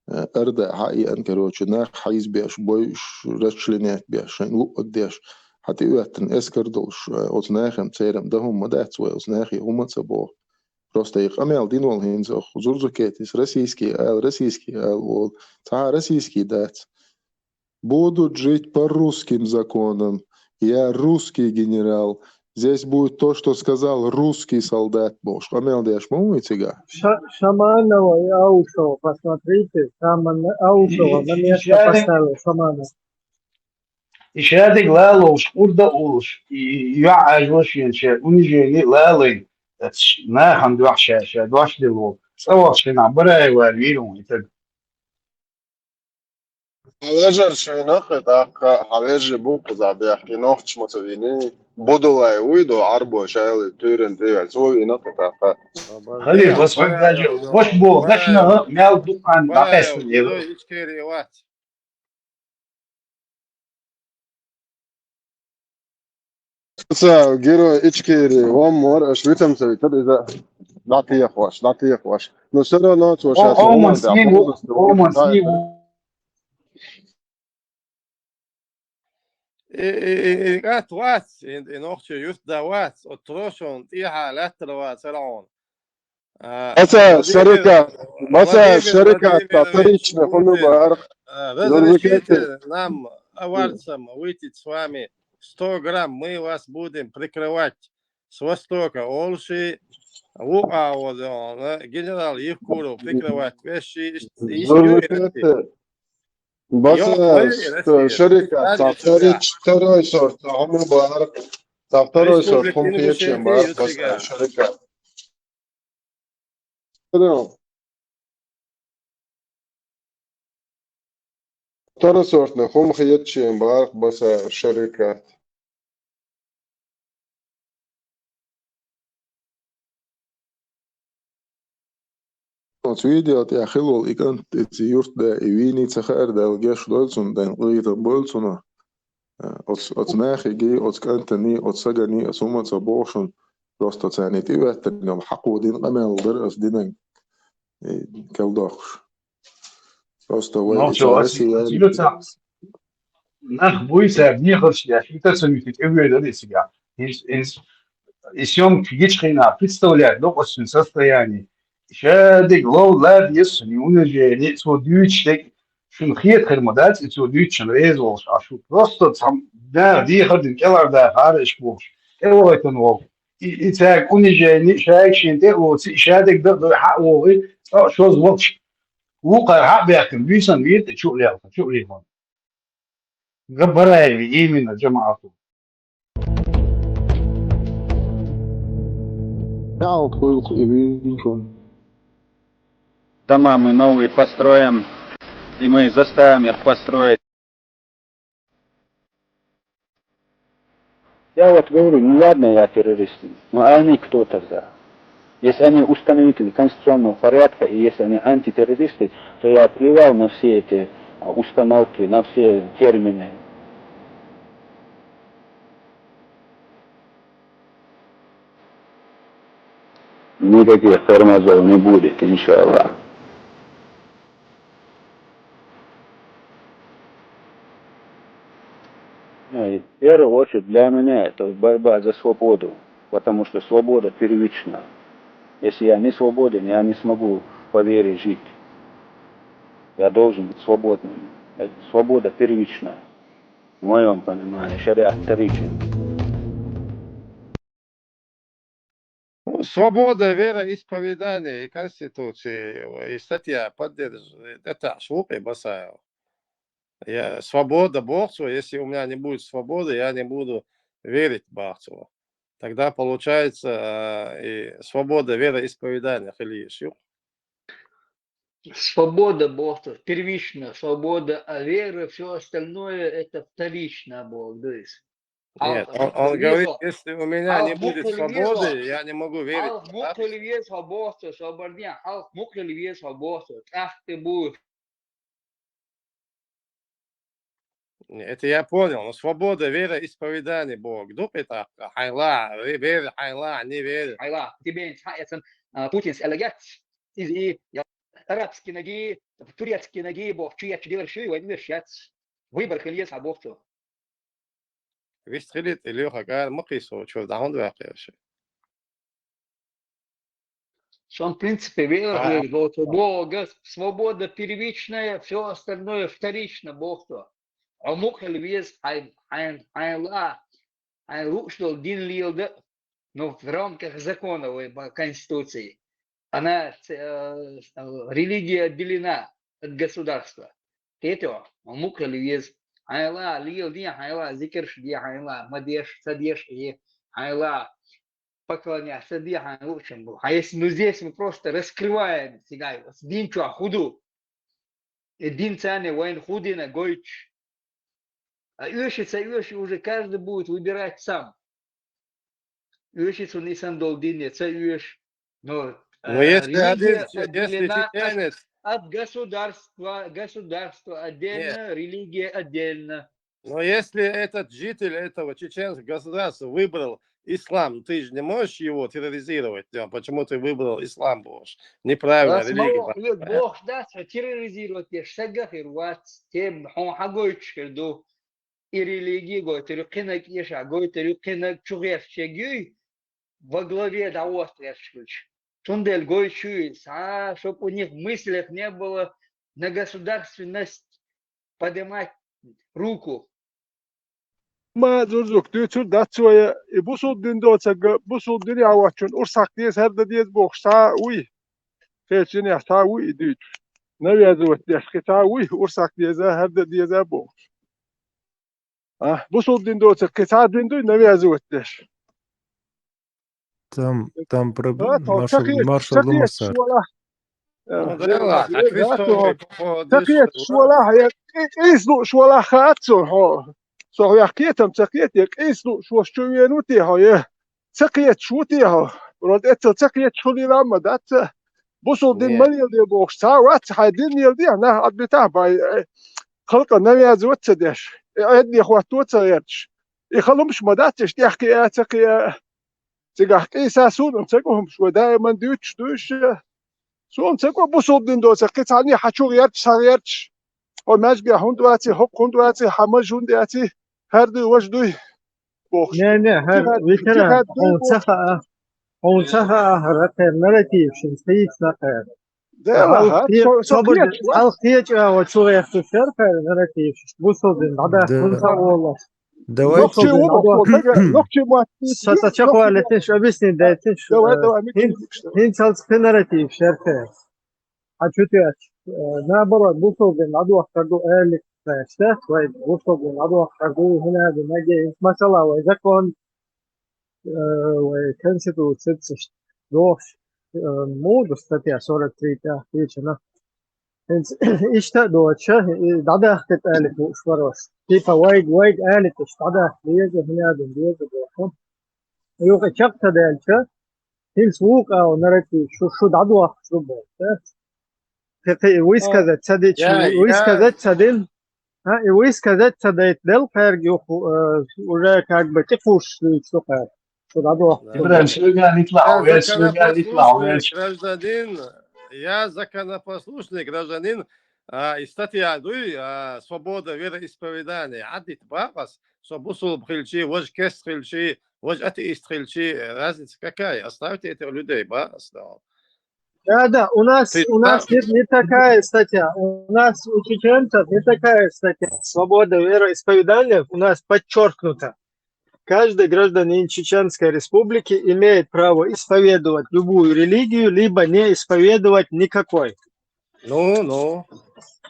Speaker 9: РД, короче, нах избеж, бой расчленять беж, лук беж. حتى اسكردلش اوزناخم تيرم ده هم داتس اوزناخي هم تصبوه просто их амел динвол хинзох зурзукетис российский эл та российский дат будут жить по русским законам. Я русский генерал. Здесь будет то, что сказал русский солдат. Бож, амел деш мумитига.
Speaker 17: Шаманова и Аушова, посмотрите, Аушова на место поставил Шаманова.
Speaker 4: إشادك لا لوش أردا أولش يعاج وش ينشأ ونجيني لا لين ما هم دوش شاشة دوش دلو سواء شنا براي واريرون يتد
Speaker 2: Haležer švinohet, akka haleži būku zabjahki nohč motovini, budulai uido arbo šaili tūren tīvēl sovi nohet, akka.
Speaker 4: خلي بس وش بو دشنا مال دكان باقيس
Speaker 13: Герой Ичкерии ват.
Speaker 2: Герой Ичкери, one more, aš vitam sevi, tad iza dati iekvaš. Nu, sarā nācošās
Speaker 4: Oman snivu.
Speaker 13: قات وات إن أختي يفدا وات أتروشون إيها لا تروات سرعون.
Speaker 2: Basa šarikā tā tarīčna hunuma ar
Speaker 13: Разрешите нам аварцам выйти с вами 100 грамм, мы вас будем прикрывать с востока. Олши, генерал Евкуров прикрывать вещи.
Speaker 2: Basa šarikā tā vторой сорт hunuma ar tā второй сорт humpiečiem ar basa šarikā. Второй сорт на humpiečiem ar basa šarikā. Videot ja hilol ikant itsi jurtda iviinitsa khärdäl geshdolsun den liitan bolsuna. Ots mähigi, ots kantani, ots sagani, asumatsa boshun. Просто цанит иветтернем حقودين قمل درس دينن كالدخش. Просто
Speaker 4: Нах буйся нехош я это сумит эвело себя. Из съем кичхина представляет до очень состоянии. Шадик лов лад есть не унеже не сводючек шун хет хермодат и сводючен резол ашу просто там да диходин келарда хариш бош. Эвойтон вол. И так унеже не шайшин те вот шадик да хауи шоз watch. وقع حق بيحكم بيسن بيت شو ليه غبراي именно جماعته
Speaker 19: Дома мы новые построим, и мы заставим их построить. Я вот говорю, ну ладно, я террористы, но они кто тогда? Если они установители конституционного порядка, и если они антитеррористы, то я плевал на все эти установки, на все термины. Никаких тормозов не будет, иншаллах. В первую очередь для меня это борьба за свободу, потому что свобода первична. Если я не свободен, я не смогу по вере жить. Я должен быть свободным. Свобода первична. В моем понимании, шариат вторичен.
Speaker 13: Свобода вероисповедания и Конституции, и статья поддерживает. Это шлупи басаев. Свобода Богцу, если у меня не будет свободы, я не буду верить Богцу. Тогда получается и свобода вероисповедания.
Speaker 1: Свобода Бога первична, свобода веры, все остальное это вторично Бог.
Speaker 13: Нет, он говорит, если у меня не будет свободы, я не могу верить. Это я понял, но свобода вероисповедания Бог. Это хайла, веры, хайла, не веры.
Speaker 1: Хайла, тебе интересен путинский элегат из арабские ноги, турецкие ноги, Бог, чья делаешь, и возьмешь сейчас. Выбор, конечно, Бог.
Speaker 13: вистрелит Илюха, говорит, мокрисо, что, да он вообще.
Speaker 1: Он, в принципе, верует, вот у Бога свобода первичная, все остальное вторично, Бог то. А мог ли вес айла, что дин лил, но в рамках законовой конституции. Она, религия отделена от государства. Это, мог ли вес айла, лил ди айла, зикр ди айла, мадеш, садеш и айла. Поклоняться Богу лучшим был. А если здесь мы просто раскрываем себя, дин чуа худу, и дин цане воин худина гойч, а ющица уже каждый будет выбирать сам. Ющицу не сандол дин, це ющ, но религия отделена от государства, государство отдельно, религия отдельно.
Speaker 13: Но если этот житель этого чеченского государства выбрал ислам, ты же не можешь его терроризировать. Да? Почему ты выбрал ислам, Боже? Неправильно, религия.
Speaker 1: Бог даст терроризировать, шагах и рвать, тем хагойч, и религии, гойтерюкинак еша, гойтерюкинак чугевчегюй, во главе даостряшкуч. Тундель гойчуис, чтоб у них в мыслях не было на государственность поднимать руку.
Speaker 6: ما زوجك تيجي دات شوية بوصل دين دوتك بوصل دين عواتشون أرسخ ديز هذا ديز بوخ ساوي فيتشني ساوي ديج نبي أزوت ديش كساوي أرسخ ديز هذا ديز بوخ بوصل دين دوتك كسا دين دو نبي أزوت ديش
Speaker 20: Там маршал Ломасар.
Speaker 6: تقيت شوالاه إيزلو شوالاه خاتسو صو يحكيتم تقيتك إيزلو شو شوينوتي هاي تقيت شوتي ها رد إتل تقيت شولي لما دات بوصل دين مليون دي بوش ساوات حيدين يلدي أنا أدبتها باي خلق النبي أزوت سديش أدني أخواتو تغيرش يخلومش مداتش تحكي تقي تحكي ساسون تقوهم شو دائما دوش سون تقو بوصل دين دوس قطعني حشو يرتش هريرتش وماجي هندواتي حق هندواتي حماج هندواتي هردو وجدوي بوخش
Speaker 17: نه هر ویتره اون صفحه هرته نراتیف شنسیت نخیر الخيج وشو يختشر نراتيف بوصل دين هذا كنت والله
Speaker 20: Давайте.
Speaker 17: Сатачакова летиш объясни, да летиш. Хинцал нарратив шерте. А что ты? Наоборот, бусолдин адуах карду элик штат, вай бусолдин адуах карду хина бинаге масала вай закон вай конституция дош моду статья 43 тысяча. إيشتا دوتشا دادا اختت آلك وشوروش تيبا وايد آلك إيش دادا ليجا هنا بيجا بوخم يوقع شقتا دالشا هيل سوق أو نرتي شو دادو أخ شو بوخ ويسكا ذات سديتش ويسكا ذات سدين ويسكا ذات سديت دل خارج يوخو وجا كاك بتفوش شو خارج شو دادو أخ
Speaker 13: Я законопослушный гражданин, и статья свобода вероисповедания. Адит бабас, что бусул бхильчи, вож кест хильчи, вож атеист хильчи. Разница какая? Оставьте этих людей, бас.
Speaker 17: Да, у нас не такая статья. У нас у чеченцев не такая статья. Свобода вероисповедания у нас подчеркнута. Каждый гражданин Чеченской Республики имеет право исповедовать любую религию, либо не исповедовать никакой.
Speaker 13: Ну.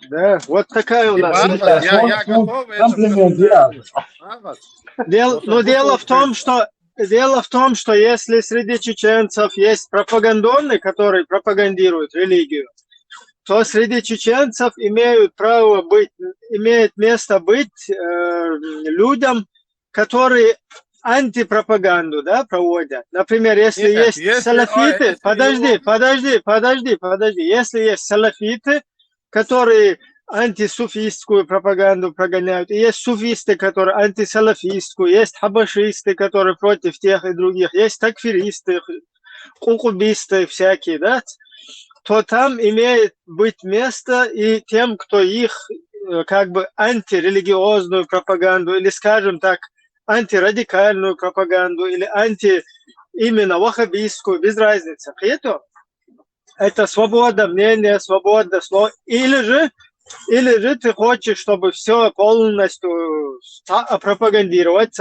Speaker 17: Да, вот такая у нас.
Speaker 13: Я готов
Speaker 17: Но дело в том, что если среди чеченцев есть пропагандоны, которые пропагандируют религию, то среди чеченцев имеет место быть людям, которые антипропаганду, да, проводят. Например, если есть салафиты, подожди, если есть салафиты, которые антисуфистскую пропаганду прогоняют, и есть суфисты, которые антисалафистскую, есть хабашисты, которые против тех и других, есть такфиристы, кукубисты всякие, да, то там имеет быть место и тем, кто их как бы антирелигиозную пропаганду или, скажем так, антирадикальную пропаганду или именно ваххабистскую, без разницы. Это свобода мнения, свобода слова. Или же ты хочешь, чтобы все полностью пропагандировать,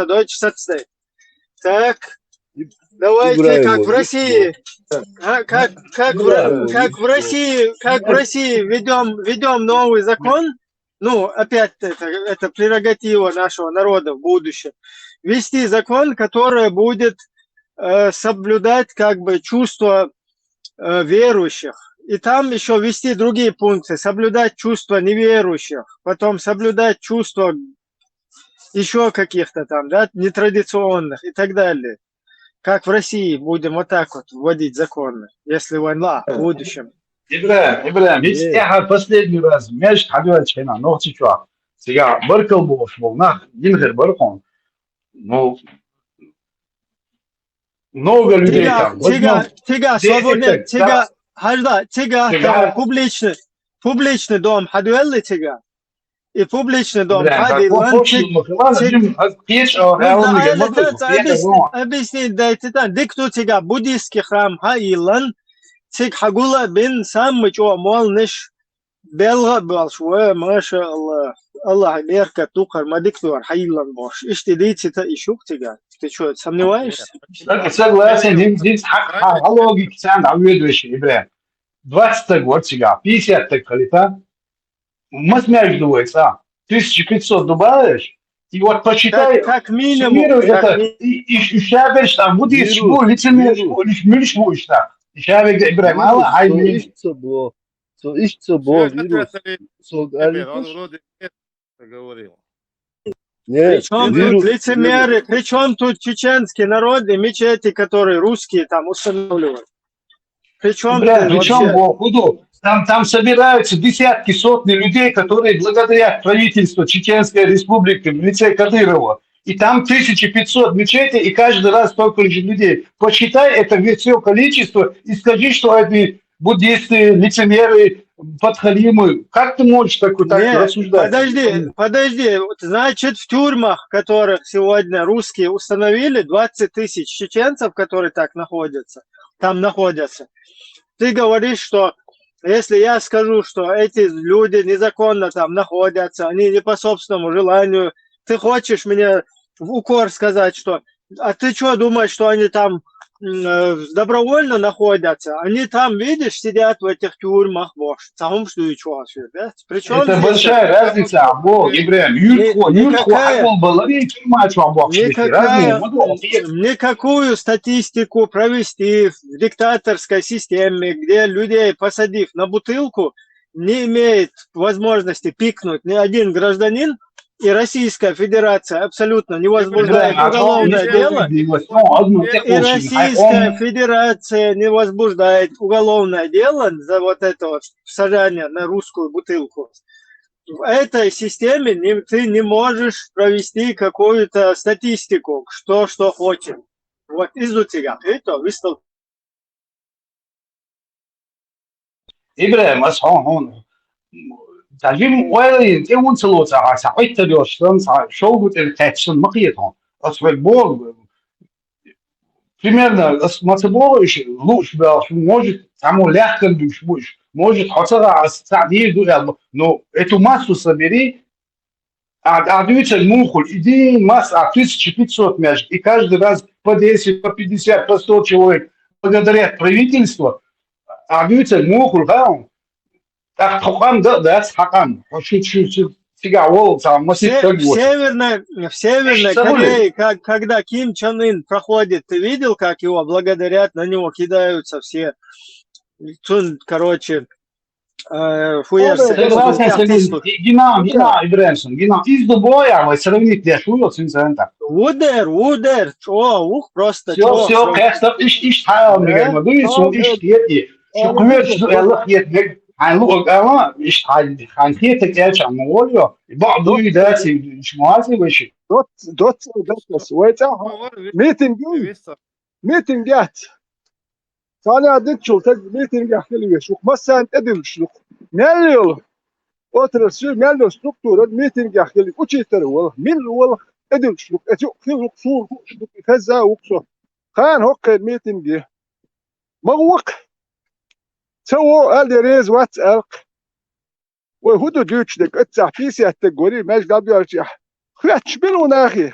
Speaker 17: так, давайте, как в России, как в России ведем новый закон. Ну, опять это прерогатива нашего народа в будущем. Вести закон, который будет соблюдать как бы чувства верующих. И там еще ввести другие пункты. Соблюдать чувства неверующих. Потом соблюдать чувства еще каких-то там, да, нетрадиционных и так далее. Как в России будем вот так вот вводить законы, если война в будущем.
Speaker 4: Ибраим, ведь я последний раз мяч ходил чайна, но сейчас. Сега баркал бош волна, Гингер баркон. Ну, много людей там.
Speaker 17: Тига, свободен, тига, хажда, тига, публичный дом, хадуэлли тига. И публичный дом, объясни, дайте там, дикту тига, буддийский храм, хаилан, тиг хагула бин сам мычо молниш, белга балшуэ, маша Аллах. Аллах мерка тукар мадиктуар хаилан бош. Ишти дайте та ишук тига. Ты что, сомневаешься?
Speaker 4: Согласен, здесь логика сам аведущий, Ибраим. 20 год сега, 50 калита. Мы мяч дуется, 1500 добавишь, и вот посчитай,
Speaker 17: как минимум,
Speaker 4: и шабеш там, будешь шму, лицемеришь, будешь там. И шабеш, Ибраим, Аллах, ай,
Speaker 17: Причем тут лицемеры, причем тут чеченский народ и мечети, которые русские там устанавливают.
Speaker 4: Причем там собираются десятки, сотни людей, которые благодаря правительству Чеченской Республики в лице Кадырова. И там 1500 мечетей, и каждый раз столько же людей. Посчитай это все количество и скажи, что это буддисты, лицемеры, подхалимы. Как ты можешь так рассуждать?
Speaker 17: Подожди. Значит, в тюрьмах, которых сегодня русские установили, 20 тысяч чеченцев, которые там находятся. Ты говоришь, что если я скажу, что эти люди незаконно там находятся, они не по собственному желанию, ты хочешь мне в укор сказать, что а ты что думаешь, что они там добровольно находятся? Они там, видишь, сидят в этих тюрьмах, Причем
Speaker 4: это большая разница, Ибраим,
Speaker 17: никакую статистику провести в диктаторской системе, где людей, посадив на бутылку, не имеет возможности пикнуть ни один гражданин, и Российская Федерация абсолютно не возбуждает уголовное дело, и Российская Федерация не возбуждает уголовное дело за вот это вот сажание на русскую бутылку. В этой системе ты не можешь провести какую-то статистику, что хочет. Вот из-за тебя это выставка.
Speaker 4: Ибраим, تعجبني وين تقول سلوسة ساعات اليوم شو بتحسن مقيتهم أصبح بول примерно смотришь лучше может тому легко будешь может хотя садись но эту массу собери а двигатель муху иди масса 1500 мяч и каждый раз по 10 по 50 по 100 человек благодаря правительству а двигатель муху в
Speaker 17: Северной Корее, когда Ким Чен Ын проходит, ты видел, как его благодарят, на него кидаются все, короче, хуярся. Вудер, просто.
Speaker 4: حنخيتك ايش عم نقوله بعض داتي مش موازي وشي
Speaker 6: دوت ميتنجات ثاني عدد شو ميتنج احكي لي شو مثلا ادم شو ناليو اوتر شو ناليو ستركتور ميتنج احكي لي وش يتر والله مين والله ادل شلوك اتيو خير صور شلوك كذا وكسو خان هوك ميتنج موق سووا قال ريز واتس الق وهدو جوتش دك اتسع فيسي التقوري ماش قابل يرجح خياتش بلونا اخي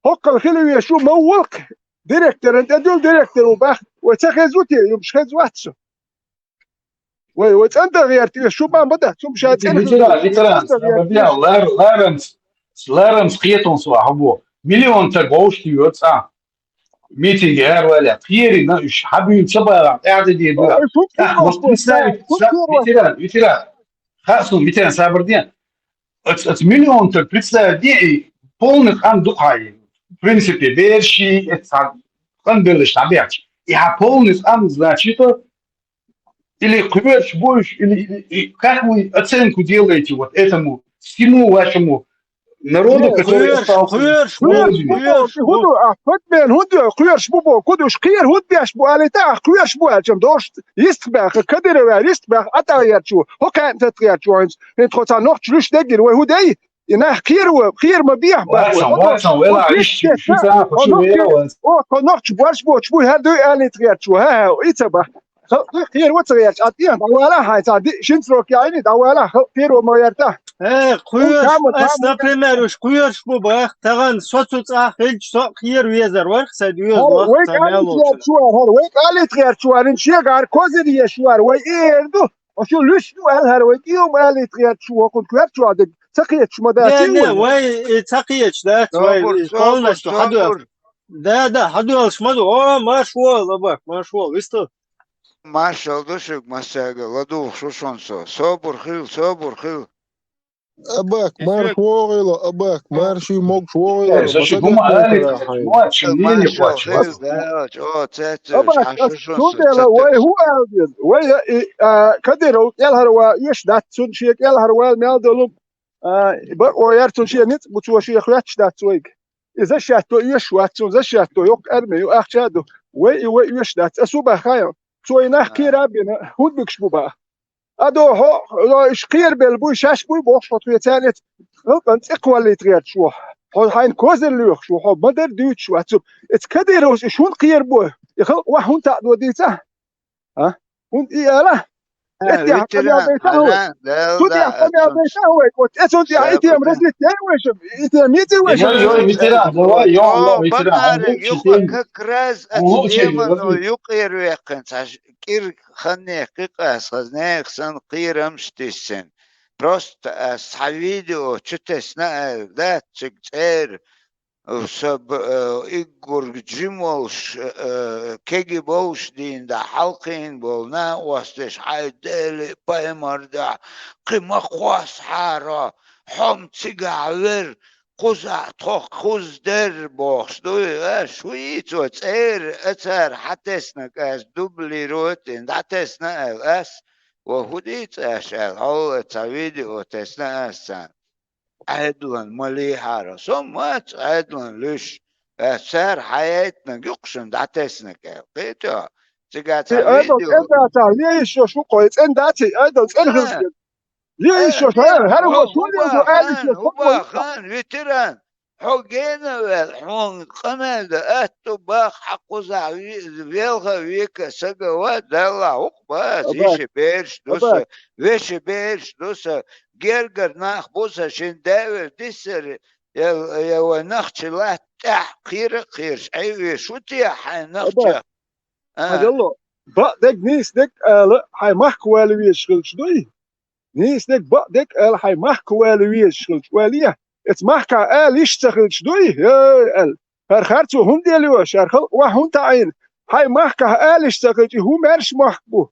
Speaker 6: هوك الخلوي يشو موق ديريكتور انت ادول ديريكتور وباخ وتخزوتي يمش خز واتسو وانت غيرتي شو ما بدا شو مش هاتين
Speaker 4: Lērens kietums vahvo. Miljon te gošti jūtā. Митинги валя. Тьери на хабил чаба әдеди дуа. Вот представить, ветеран. Хасу ветеран сабрден. От миллион te представить ди полных андухай. В принципе, верши это кандели штабяч. Я полных анд значит или кверш больше или как вы оценку делаете вот этому всему вашему народу, который остался в родине.
Speaker 6: هدو خيرش بو كدوش خير هديش بو عليتا خيرش بو جم دوش يستبخ كدر و يستبخ اتغير شو هو كان تغير شو انت خص نوخ تلوش دغر وهدي ينه خير مبيح
Speaker 4: واتسون ولا عيش شو تعرف شو هي
Speaker 6: او نوخ تبوش بو هدو علي تغير شو ها يتبخ خير وتغير اتيه ولا هاي صار شنتروك يعني ولا خير وما يرتاح
Speaker 17: Queer, например, уж queer шбубах, таган соцуца хилч со queer везер варх садюез вах самяло.
Speaker 6: ويك قالت غير شوار ان شيغار كوزي شوار وي ايردو وشو لش قال هر وي يوم قالت غير شو كنت كيف شو عاد سقيت شو مداتي
Speaker 17: لا وي سقيت ده قولنا شو حدو ده حدو شمدو ما شو لبك ما شو ويستو
Speaker 8: ما شو دوشك ما ساغ لدو شو شونسو صبر خيل
Speaker 9: أباك مار شوغيلا أباك مار شي موق شوغيلا
Speaker 4: شو هم قالت ما تشمين
Speaker 8: أباك
Speaker 6: شو ده وي هو وي كديرو يلهر يش دات سون شي يلهر وال مالدلم بقوا يرتون شي نت بتو شي خياتش دات ويك إذا شاتو يش واتسون إذا شاتو يوك أرمي يأخشادو وي يش دات أسوبة خايم سو ينحكي رابنا هود بكشبو بقى ادو هو اشقير بالبوي شاش بوي بوخ شو تانيت انت اقوى اللي تغير شو هو هاين كوزر لوخ شو هو مدر دوت شو اتسو اتكدر شون قير بوي يخل وحون تعدو ديتا ها وانت ايه لا
Speaker 8: Просто с видео что-то знаю, да, цик-цер, Игорь Джимолш, Кеги Болшдин, да, Халкин был, на остеш, Хайдели, Паймар, да, Кимахвас Хара, Хом Цигавер, Куза, Тох, Куздер, Бохс, швейцо, цер, Хатеснак, дубли ротин, Хатесна, وهديت أشعل هو تفيديو تسنا أسان عدلن مليحة ثم عدلن ليش سر حياتنا يقسم دعتسنا كيف تجات
Speaker 6: فيديو ليش شو قويت إن داتي أيضا إنهم ليش شو هذا هو شو اللي
Speaker 8: هو خان فيتران حقنا والحون قناة أتباخ حقو زعويلها ويكا سقوات دالا وقباس ويش بيرش دوسا جيرجر ناخ بوسا شنداور ديسر يا ونخش لا تح خيرش أيوة شو تيح نخش
Speaker 6: الله دك نيس دك هاي محكو والي يشغلش دوي نيس دك دك هاي محكو والي يشغلش واليه اتمحكا يشتغل شدوي ال فرخرتو هم ديالو شرخل وهم تعين هاي محكا يشتغل هو مارش محبو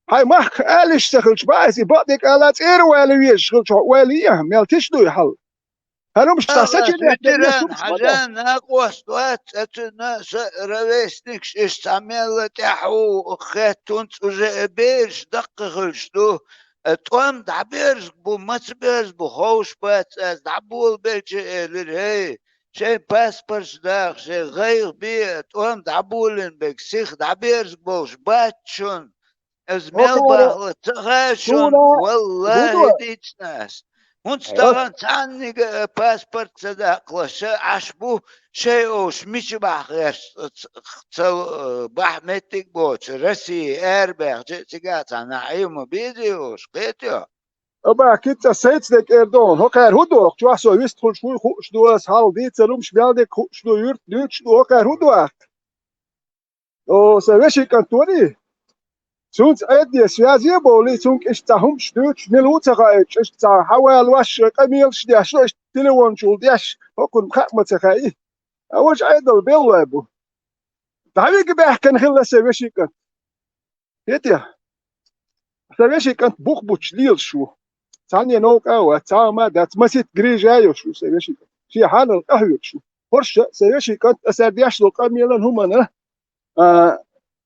Speaker 6: هاي محكا يشتغل بعضي بعدك آلات والي يشغل واليه مالتش دوي حل هلو مش تحسكي
Speaker 8: حاجان اقوى استوات اتنا رويسنكش استعمل تحو خاتونت وزبيرش دققلش دو توم دعبيرز بو ماتبيرز بو خوش بات دعبول بيج للهي شي باسبرز داخ شي غير بي توم دعبولن بيك سيخ دعبيرز بوش باتشون از ميلبا تغاشون والله ديتش ناس ونستغل عني باسبورت صدق لش عشبو شيء أوش مش بحر بحمتك بوش رسي أربع جيتات أنا عيوم بيديوش قيتيو
Speaker 6: أبا كنت سيتك إردون هكار هدوك شو أحسو يستخل شو خوش دوس حال ديت سلوم شبيالدك خوش دو يرت دوت شو هكار هدوك أو سويشي كنتوني سونت أدي سيازي بولي سونك إشتهم شدوت نلوت غايش إشتا حوال واش قميل شديش شو إشت تلوان شو ديش هكون خدمة خاي أوش عيدل بيلو أبو تعبيك بحكي نخلص سويشي كنت هيتيا سويشي كنت بوخ بوش ليل شو ثانية نوك أو تاما دات مسيت جريجايو شو سويشي كنت شي حال القهوة شو هرش سويشي كنت أسرديش لو قميلا هما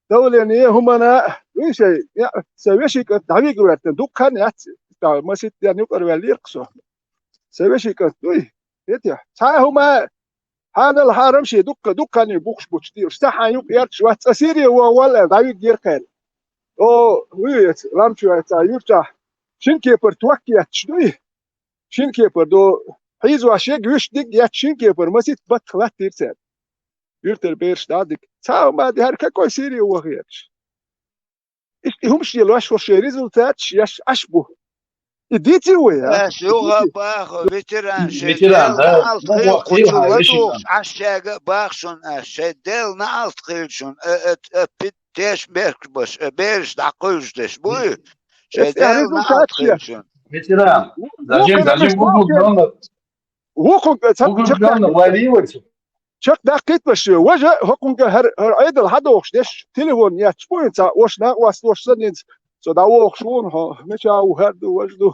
Speaker 6: دولة نية هما ويش سويشي كنت تعبيك ورتن دكان يات تا مسيت يعني يقر وليقصو سويشي كنت وي هيتيا تا هما هذا الحرم شي دكان يبوخش بوش دير استحى يوك يرت شوات أسيري هو ولا تعبيك دير كان او ويت رامشو تا يرتا شنكيبر توكيات شدوي شنكيبر دو حيزو اشياء جوش ديك يات شنكيبر مسيت بطلات تيرسان يرتر بيرش دادك تاو ما دي هركا كوي سيري هو غيرش همش يلواش وش ريزولتات ياش اشبه اديتي ويا
Speaker 8: شو باخو فيتران
Speaker 4: فيتران
Speaker 8: شديل نعال
Speaker 4: مو
Speaker 8: تخيل
Speaker 4: وقتي
Speaker 8: قتشو
Speaker 4: هاي ليش
Speaker 8: ودوخ عشاق باخشون شديل نعال تخيل شون بيتش بيرك بش بيرش دعقوش دش بوي شديل نعال تخيل شون
Speaker 4: فيتران
Speaker 6: وكان مش
Speaker 4: зачем Google
Speaker 6: ممكن
Speaker 4: Granada
Speaker 6: وكان
Speaker 4: Google Granada варьируется
Speaker 6: شك دقيت باش وجه هكون هر عيد الحد وش دش تليفون يا تشبوين تا وش نا وش سنين سو دا وش شون ها مش او هرد وجدو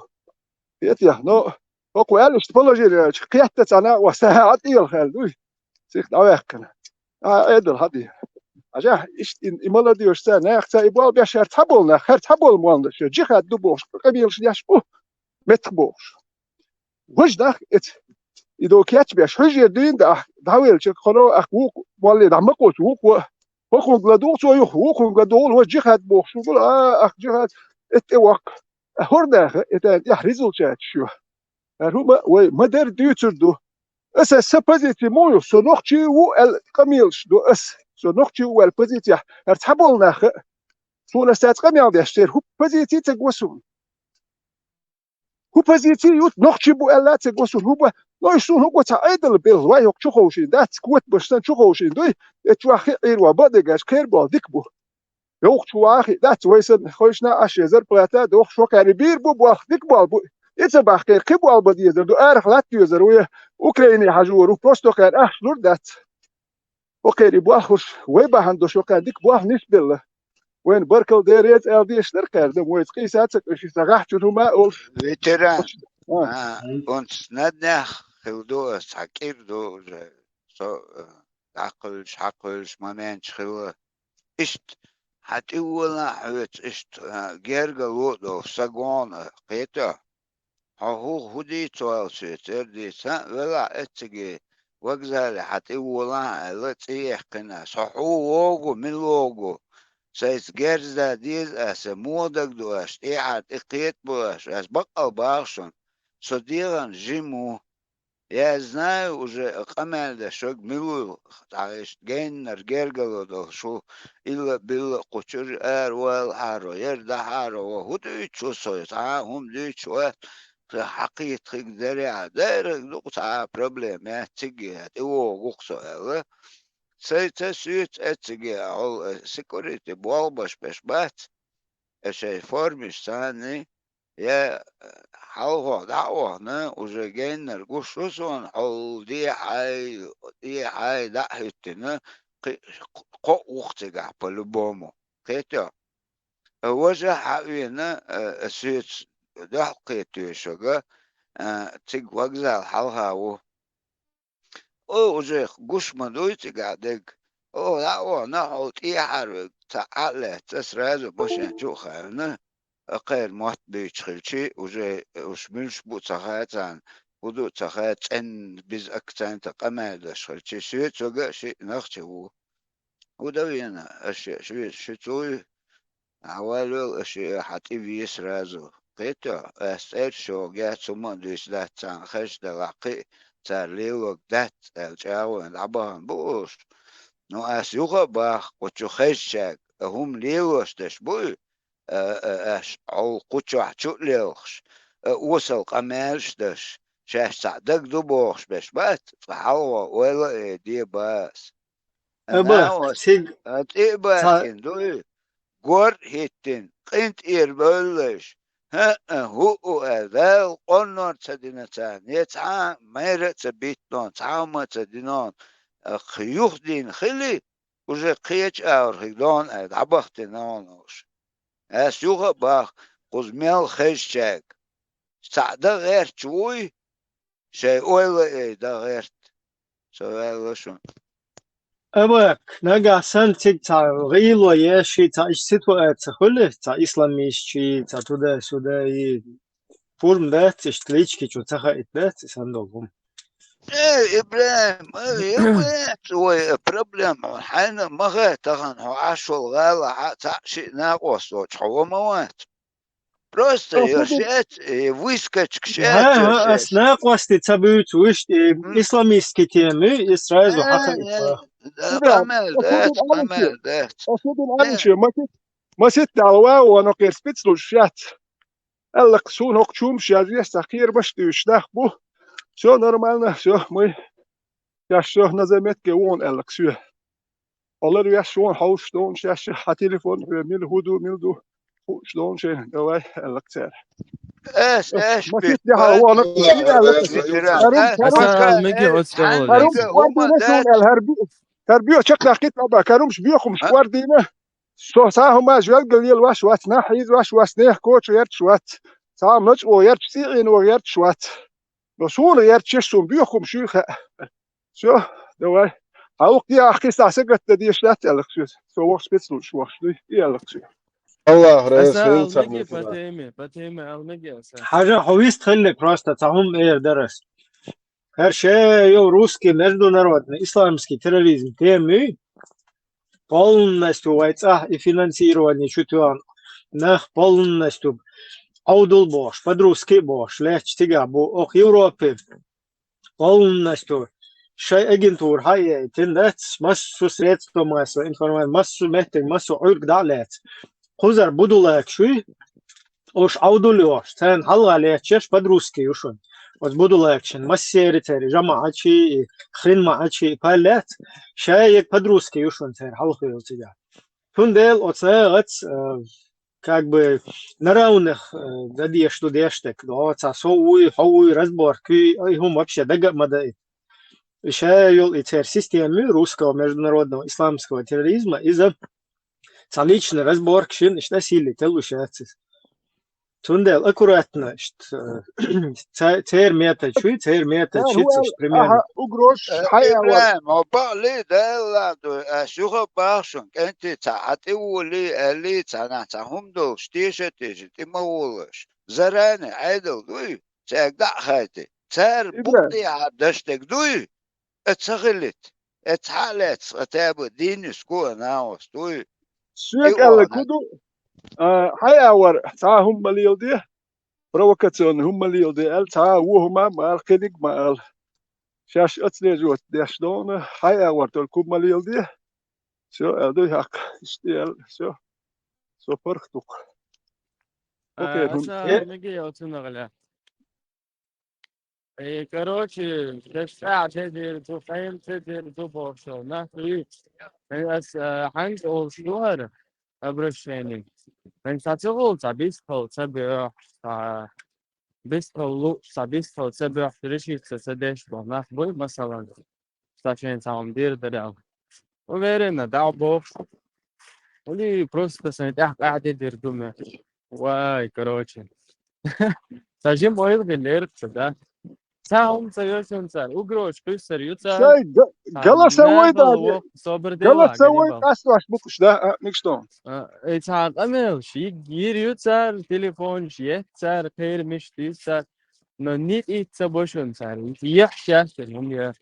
Speaker 6: يتيا نو هكو قالش تبلجي قيادة انا وساعات الخيل دوي سيخ داوكنا عيد الحد عشان ايش إملا ديوش سنة اختي يبغى بيشهر تبولنا خير تبول مواندش جيخات دوبوش قبيل شديش بو متبوش وش ده إذا كاتب يا شجير دين ده داويل شك خلاص أخوك والله ده مقوس وك وكم قدوس شو وكم قدول هو جهاد بوخ شو قول أخ جهاد اتوق هرده يحرزوا شات شو هما ومدر ديوتردو أس سبزيتي مويو سنوختي والقميلش دو أس سنوختي والبزيتي ارتحبولنا خ سونا سات قميل ديشتر هو بزيتي تقوسون هو بزيتي يوت نوختي بو ألا تقوسون هو لا يشون هو تعيد البيل واي هو تشوفوشين ده كوت بشتن تشوفوشين دوي اتواخي إيروا بدقاش خير با ديكبو يوخ تواخي ده تويسن خوشنا أشيزر بلاتا دوخ شو كاريبير بو بواخ ديكبو بو يتبع خير كبو البديزر دو أرخ لا تيوزر ويا أوكراني حجور وبروستو كان أحلور دات أوكي بواخش ويبا هندو شو كان ديكبو نسبل وين بركل ديريت ألدي اشتركار دم ويتقيسات سكشي سغاح هما أولش
Speaker 8: فيتران uns nadnach khildo sakir do so عقلش moment khil ist hat iwla het ist gergalo do sagon qeta hu hudi toal seter di sa wala etsige wagzal hat iwla lati qina sahu wogo min logo سيس جرزا ديز اس مودك دوش ايعاد اقيت بوش اس بقى باخشن صديقا جيمو я знаю уже قمل شوق ملو تعيش جين رجال ده شو إلا بيلا قشر وال حارو يرد حارو وهو شو صوت هم شو حقيقة ذريعة داير نقطة بروبلم يا تيجي هو قصة هلا سيت اتجي على سيكوريتي بوالبش بشبات اشي فورمش ثاني يا حلوة دعوة نا وجاين نرجوش رسون حول دي حي دحيتنا قو وقت جا بالبومو كيتا وجه حقينا سيت دحقيتو شجا تيج وجزا حلها او وجه قش مدويت قاعدك او دعوة نحو تيحر تعالى تسرازو بوشن جو خيرنا غير موت بيتشخلشي وش مش بو تخاتان ودو تخات ان بيز اكتان تقما دشخلشي شوية توقع شيء نختي هو ودوينا اشياء شوية شتوي عوالو اشياء حتى فيس رازو قيتو أسأل شو جات سما دوش ده تان خش ده لقي ترليو جدت الجاوين عبان بوش نو أسيوغا باخ قتشو خشك هم ليوش تشبوي أش أو قتشو حتشو ليوش وصل قماش دش شاش صعدك دبوش بش بات فحوا ولا دي باس
Speaker 17: أبا
Speaker 8: أنا
Speaker 17: سيج
Speaker 8: أتقباتين دوي قر هيتين قنت إيربلش ها هو أذال قنر تدينتان يتعا ميرة تبيتنون تعاما تدينون خيوخ دين خلي وجه قيش أور هيدون عبختنونوش أسيوغا باخ قزميل خشك سعدا غير شوي شيء أولا دا غير سؤال شون
Speaker 17: أبا نجا سن سيج تا غيلو يشي تا إيش ستو تخله تا إسلاميشي تا تودا سودا فورم ده تشتريش شو تخا إتبات سندوقهم
Speaker 8: إبراهيم إبراهيم هو بروبلم حين ما غير تغن هو عشو الغالة تعشي ناقوس وتحوى موات بروست يرشيت ويسكتش كشيت
Speaker 17: ها
Speaker 8: يرشيت
Speaker 17: أسناق وستي تبوت وش إسلاميست كتيمي إسرائيل وحقا إتباه
Speaker 8: أمل ذات أمل ذات
Speaker 6: أسود الأنشي ما ست على وانا قير سبيتسلو الشات قالك سو نقشوم شازيس تخير باش تشتاخ بو شو نورمالنا شو مي شو نزمت كون قالك شو والله يا شو حوش دون شاش تليفون ميل هودو ميل دو حوش دون شيء دواي قالك سعر
Speaker 8: ايش
Speaker 6: ما ست على وانا قير قالك
Speaker 10: هسه المجي أوسكابل
Speaker 6: كاروم
Speaker 10: لازم
Speaker 6: واردينا شون الهربي تربيه شكلها كتله با كارومش بيخم شواردينا سو ساهم ما جوال قليل واش وات ناحيز واش نيه كوتش يرت شوات سام نج او يرت سيغين او يرت شوات رسول يرت شسوم بيخم شيخه شو دواي هاوك يا اخي ساسقت دي شلات الكسوس سو وقت بيتسلو شو دي الكسوس
Speaker 2: الله رئيس
Speaker 10: هسه
Speaker 2: هيل
Speaker 10: المجي
Speaker 2: ترني فدا
Speaker 10: باتيمي المجي هسه
Speaker 17: حاجة حويس تخلي بروستا تاهم إير درس هر شيء يو روسكي مردو نرودنا إسلامسكي تيروريزم تيمي полностью войца и финансирование чутуан нах полностью аудул бош подрусский бош леч тига бо ох Европе полностью шай агентур хай тендет массу средства массу информация массу мехтег массу урк далет хузар будулак шуй ош аудулёш тен халга лечеш подрусский ушон вот будулакшин массеритери жамаачи хрен маачи палет шай подрусский ушон тер халхил тига тундел оцеет как бы на равных дадешь что дештек да цасоуй хауй разборки и хум вообще дагмада шайол и тер системы русского международного исламского терроризма из-за личный разборк шин что сильный телушается тундел аккуратно тер метод чуй тер метод чуй примерно
Speaker 6: угрош
Speaker 8: إبراهيم هو بالي ده شو باشون أنت تعطي ولي اللي تناتهم دو شتيشة تيجي تمولش زرانة عدل دوي تقدع خاتي تار بقدي عدشتك دوي اتسغلت اتحالت اتابو ديني سكو ناوس دوي
Speaker 6: سوق قال كودو هاي اور تاهم مليل دي بروكاتيون هم مليل دي ال تا وهما مال خديق مال شاش اتلي جوت داش دون هاي اور تل كوب مليل دي شو ادو حق اشتيال شو فرختك اوكي
Speaker 10: هسه المجي أوتنا короче تسعة تدير تفهم تدير تبورشو نحن بس حنك أول شهر أبرشيني من ساتقول تبيسكول تبيع بيسكول تبيسكول تبيع تريشي تسدش بنا بوي مثلا تاشين تام دير دريال وغيرنا داو بوش ولي просто سنتح قاعد دير دومه واي короче تاجم ويل غير تدا ساهم سيوشون سار وقروش كسر يوتسار
Speaker 6: شاي قال سوي ده
Speaker 10: صبر ديلا
Speaker 6: قال سوي قاس بوكش ده نيكستون
Speaker 10: إتحاد أمل شيء جير يوتسار تليفون شيء سار خير مش تيسار نيت إتسابوشون سار يحشاشن هم يا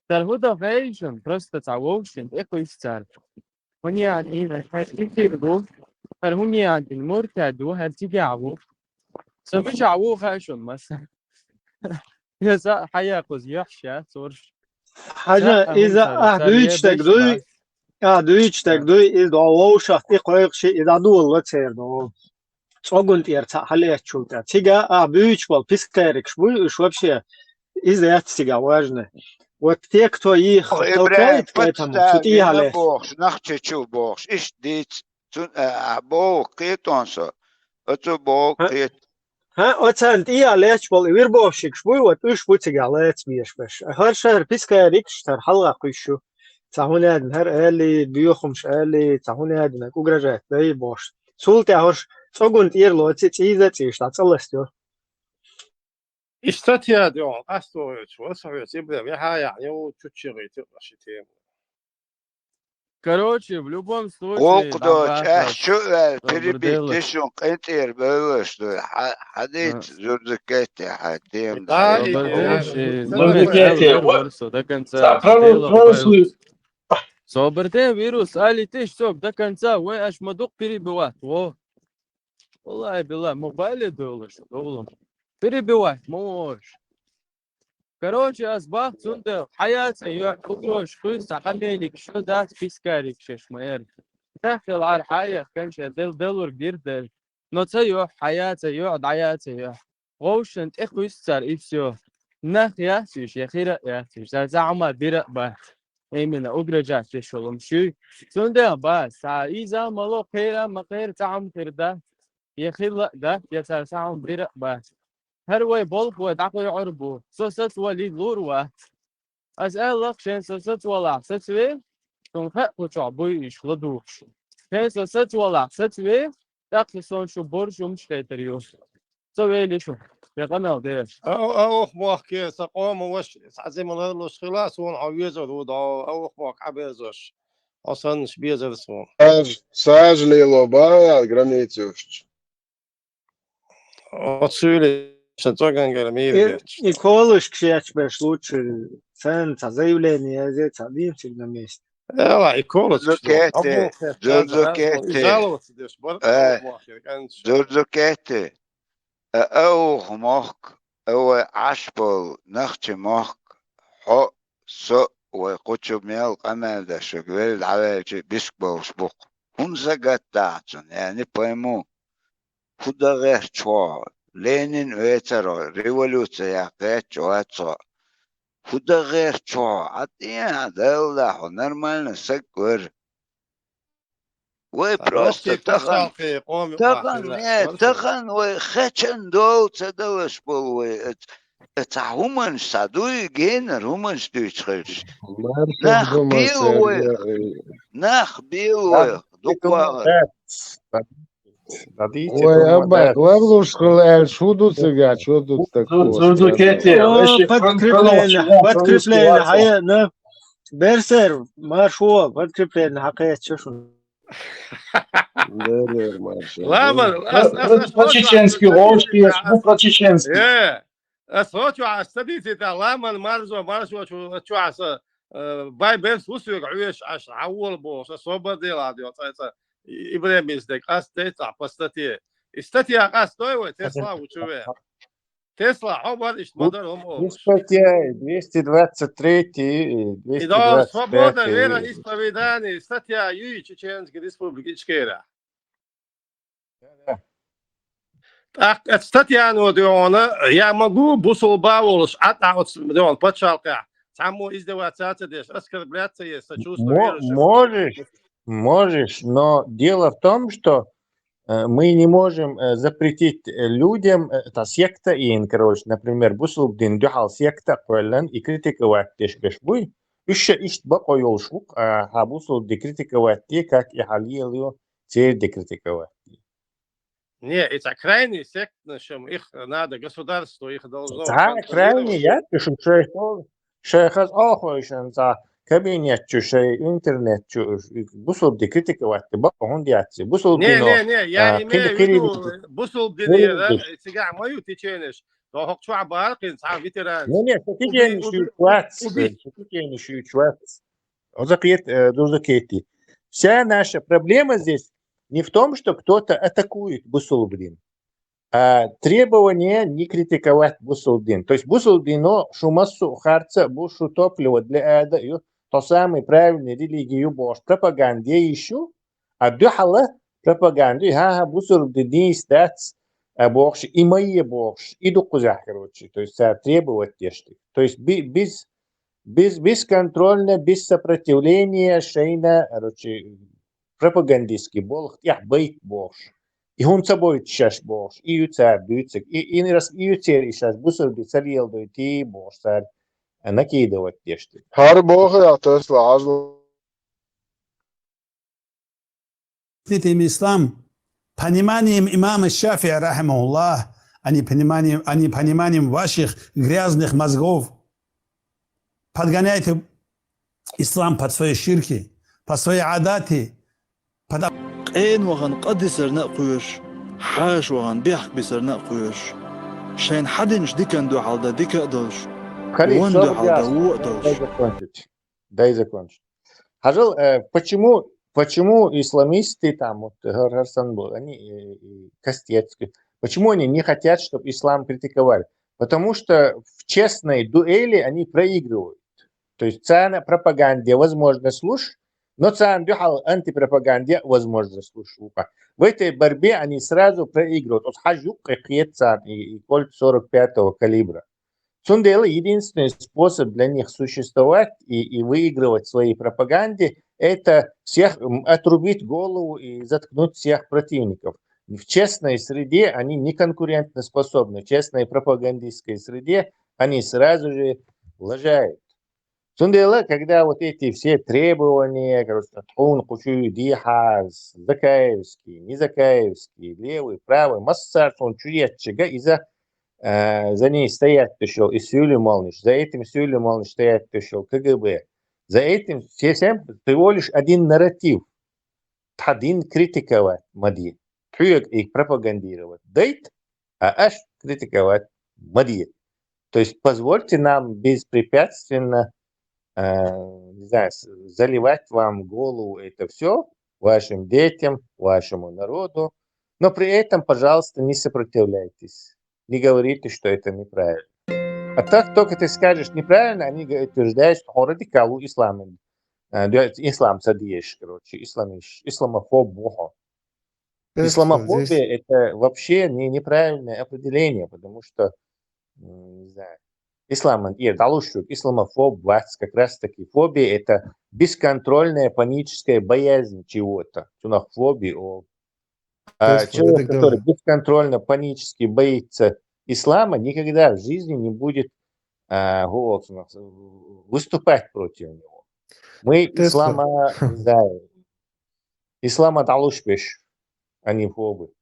Speaker 10: سار هودا فايشون просто تعوشن إكو يسار هني عادين هالكثير دو فهم يعني مرتدو هالتجاوب سمش عوو خاشون مثلا يا حياقوز يحشى صورش
Speaker 17: حاجة إذا أهدويتش تقدوي أهدويتش تقدوي إذا ووشة إقويق شيء إذا دول وتسير صوغنت يرتا حليت شوتا تيجا أهدويتش والبيسكاريك شبوي وشوبشي إذا يتسيجا واجنة وتيك تو يخ توكايت كايتامو شتي هالي
Speaker 8: بوخش نخشى شو بوخش إيش ديت بو قيتونسو أتو بو قيت
Speaker 17: ها أتسانت إيا ليش بول إير بوشيك شبوي وتوش بوتيجا ليت بيش بش هر شهر بيسكاريك شتر حلقة قيشو تاهون هادن هر آلي بيوخمش آلي تاهون هادن كوغراجات باي بوش سولتي هورش صوغنت إير لو تيزا تيش تاتسلستيو
Speaker 13: استاتيا ديون أستويتش وصحيت يبدأ بها يعني وتشغي تقشتين
Speaker 10: Короче, в любом случае,
Speaker 8: وقدوش شو البريبي تشون قنتير بلوش حديت زرزكتي حديم
Speaker 10: صوبرتين فيروس قالي تيش سوق ده كان سا وين اش مدوق перебивать والله بالله موبايل دولش دولم перебивать موش короче أصبح سند حياتي يعقوش خيس حميلك شو ذات فيسكاريك شش مير داخل على الحياة كان شيء دلور كبير دل نتيو حياتي يقعد حياتي غوش انت اخوي صار إبسيو نخ ياسيش يا خير ياسيش زعما بيرق بات ايمنا اجرجات تشولم شو سند بس إذا ملو خير ما خير تعم خير ده يا خير لا ده يا ساعم بيرق بات هروي بولك ودعقوا عربو سوست ولي لوروا أسألك شين سوست ولا ستوي تنخق وشعبوي يشغلوش شين سوست ولا ستوي داخل صون شو برج ومش خيتريو سوي لي شو بيقمل ديش
Speaker 13: أو مواك سقوم وش زي ما نقولش خلاص هون عويزه ودا أو مواك عبيزش أصلا مش بيزر سون
Speaker 2: Сажли лоба границюшч.
Speaker 13: отсюда
Speaker 17: И колыш кшеч беш лучше цен заявление здесь один на месте.
Speaker 13: لا يكون
Speaker 8: زرزكتي زرزكتي أوخ مخك أو عشبل نختي مخك حق سو ويقوتشو ميل قمل دا شغل على بيسكبل شبوك هم زغت داتون يعني пойму куда غير شو لينين ويترو ريولوسيا قيتشو куда غير شو عطيها دولة نورمально سكر وي просто تخن وخشن دول تدوش بول تعومن صدوي جينر هم شتويتش نخ بيل دكوا
Speaker 2: Ой, абак, лавлушка, шуду цыга, что тут такое?
Speaker 17: Подкрепление, хая, на берсер, маршо, подкрепление, хакая, чешу.
Speaker 4: По-чеченски ложки, по-чеченски.
Speaker 13: أصوات وعستدي تتعلم المرزو شو عسى باي بيرس وسوق عيش عش عول بوش صوب دي راديو صايصة إبراهيم يصدق أستيت عبستي استتي أستوي وتسلا وشوي تسلا عبر إيش مدر هم
Speaker 5: استتي 223
Speaker 13: إذا صوبودا غير إسبويداني استتي يوي تشينسكي ريسبوبليك إشكيرا استاتيانو ديونا يا مغو بوسل باولش عطاوت ديون باتشالقع تعمو издеваться деш оскорбляться есть сочувствие
Speaker 5: можешь, но дело в том, что мы не можем запретить людям, это секта и, короче, например, бусулдин дюхал секта квеллен и критиковать деш гешбуй, еще ищет бако йолшук, а бусулди критиковать те, как и халилю, те декритиковать.
Speaker 13: Не, это крайний сект, чем их надо, государство их должно...
Speaker 5: Да, крайний, я пишу, что хаз охойшен за кабинет, что интернет, что бусул ди критиковать, бако он диатси, бусул дино...
Speaker 13: Не, я имею в виду, бусул дини, сега мою теченеш, то хок чуа баркин, сам ветеран.
Speaker 5: Не, что ты не шуйчвац. Он запьет дурдакети. Вся наша проблема здесь не в том, что кто-то атакует Бусулбрин, Требование не критиковать Бусулдин. То есть Бусулдино шумассу харца бушу топливо для эда, то самый правильный религию бош пропаганде еще, а дюхала пропаганду, Бусулдин стац бокш и мои бокш, и дукузах, короче. То есть требовать тешты. То есть бесконтрольно, без сопротивления шейна, короче, пропагандистский болох, бейт бокш. И он собой сейчас бош, и юцар, бюцик, и раз и юцер, и сейчас бусор бицарил до идти бош, сар накидывать тешты.
Speaker 9: Har Бога, то есть важно.
Speaker 15: Им ислам пониманием имама Шафия, рахимахуллах, а не пониманием ваших грязных мозгов. Подгоняйте ислам под свои ширки, под свои адаты, под...
Speaker 18: قين وغن قدسر نقوش حاش وغن بيحك بسر نقوش شين حدنش ديكن دو حالدا ديكا دوش وان دو حالدا وقدوش.
Speaker 5: Дай закончить. Хажал, почему исламисты там, вот Гарсанбул, они Костецкий, почему они не хотят, чтобы ислам критиковали? Потому что в честной дуэли они проигрывают. То есть цена пропаганде возможно слушать, но антипропаганде возможно слушать. В этой борьбе они сразу проигрывают. От хажук и кольт 45-го калибра. Сундела единственный способ для них существовать и выигрывать свои пропаганде – это всех отрубить голову и заткнуть всех противников. В честной среде они не конкурентоспособны. В честной пропагандистской среде они сразу же лажают. Сундела, когда вот эти все требования, короче, Тхун, Кучу, Дихаз, Закаевский, Незакаевский, левый, правый, Массар, он чуетчига, и за ней стоят тушел и Сюли Малныш, за этим Сюли Малныш стоят тушел КГБ. За этим всем всего лишь один нарратив. Один критиковать Мади. Тхуек их пропагандировать. Дейт, а аж критиковать Мади. То есть позвольте нам беспрепятственно не знаю, заливать вам голову это все, вашим детям, вашему народу, но при этом, пожалуйста, не сопротивляйтесь, не говорите, что это неправильно. А так только ты скажешь неправильно, они утверждают, что радикалу ислам садишь, короче, исламофоб бога. Исламофобия это вообще неправильное определение, потому что, не знаю, исламофоб, как раз таки фобия – это бесконтрольная паническая боязнь чего-то. Человек, который бесконтрольно панически боится ислама, никогда в жизни не будет выступать против него. Мы ислама талушбеш, а не фобы.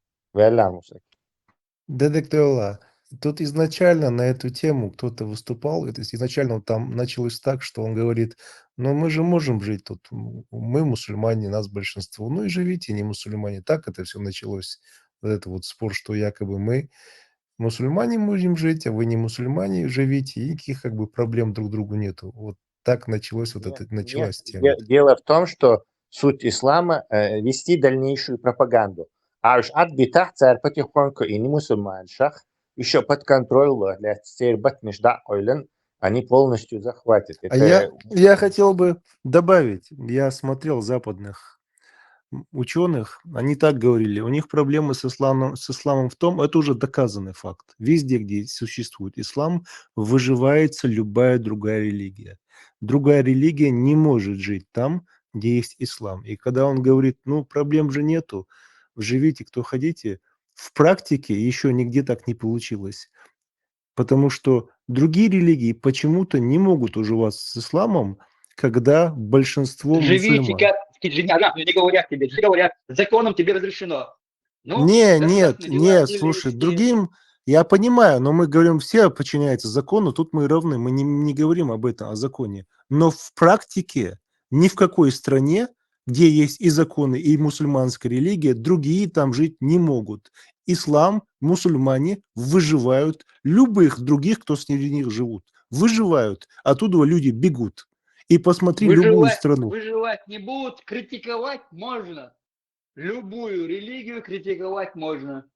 Speaker 20: Дедектола. Тут изначально на эту тему кто-то выступал, это изначально там началось так, что он говорит, ну мы же можем жить тут, мы мусульмане, нас большинство, ну и живите не мусульмане. Так это все началось, вот этот вот спор, что якобы мы мусульмане можем жить, а вы не мусульмане живите, и никаких как бы проблем друг другу нету. Вот так началось началась тема.
Speaker 5: Дело в том, что суть ислама вести дальнейшую пропаганду. А уж от битах царь потихоньку и не мусульманшах еще под контроль они полностью захватят.
Speaker 20: Я хотел бы добавить, я смотрел западных ученых, они так говорили, у них проблемы с исламом в том, это уже доказанный факт. Везде, где существует ислам, выживается любая другая религия. Другая религия не может жить там, где есть ислам. И когда он говорит, ну проблем же нету, живите, кто хотите, в практике еще нигде так не получилось. Потому что другие религии почему-то не могут уживаться с исламом, когда большинство
Speaker 21: Живите,
Speaker 20: мусульман.
Speaker 21: как в Киджине, не говорят тебе, говорят, законом тебе разрешено. Ну,
Speaker 20: Нет, слушай, другим, я понимаю, но мы говорим, все подчиняются закону, тут мы равны, мы не говорим об этом, о законе. Но в практике ни в какой стране, где есть и законы, и мусульманская религия, другие там жить не могут. Ислам, мусульмане выживают, любых других, кто с них живут, выживают. Оттуда люди бегут. И посмотри любую страну.
Speaker 1: Выживать не будут, критиковать можно. Любую религию критиковать можно.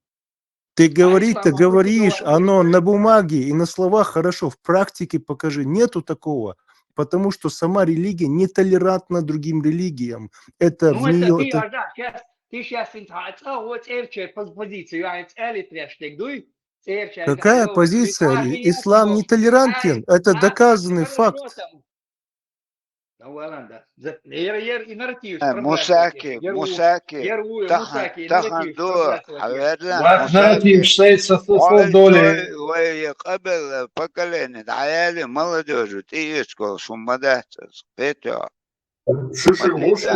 Speaker 20: Ты говорить-то говоришь, оно на бумаге и на словах хорошо, в практике покажи. Нету такого, потому что сама религия нетолерантна другим религиям. Это в
Speaker 1: Ну, это
Speaker 20: нее...
Speaker 1: ты, Ажа, ты сейчас позицию, а
Speaker 20: Какая позиция? Ислам нетолерантен. Это доказанный факт.
Speaker 8: مساكي تخن دو حوالنا
Speaker 4: وقت нарратив считается слов доли.
Speaker 8: قبل поколение عيالي молодежи ты искал шумадат спетя
Speaker 11: شش مش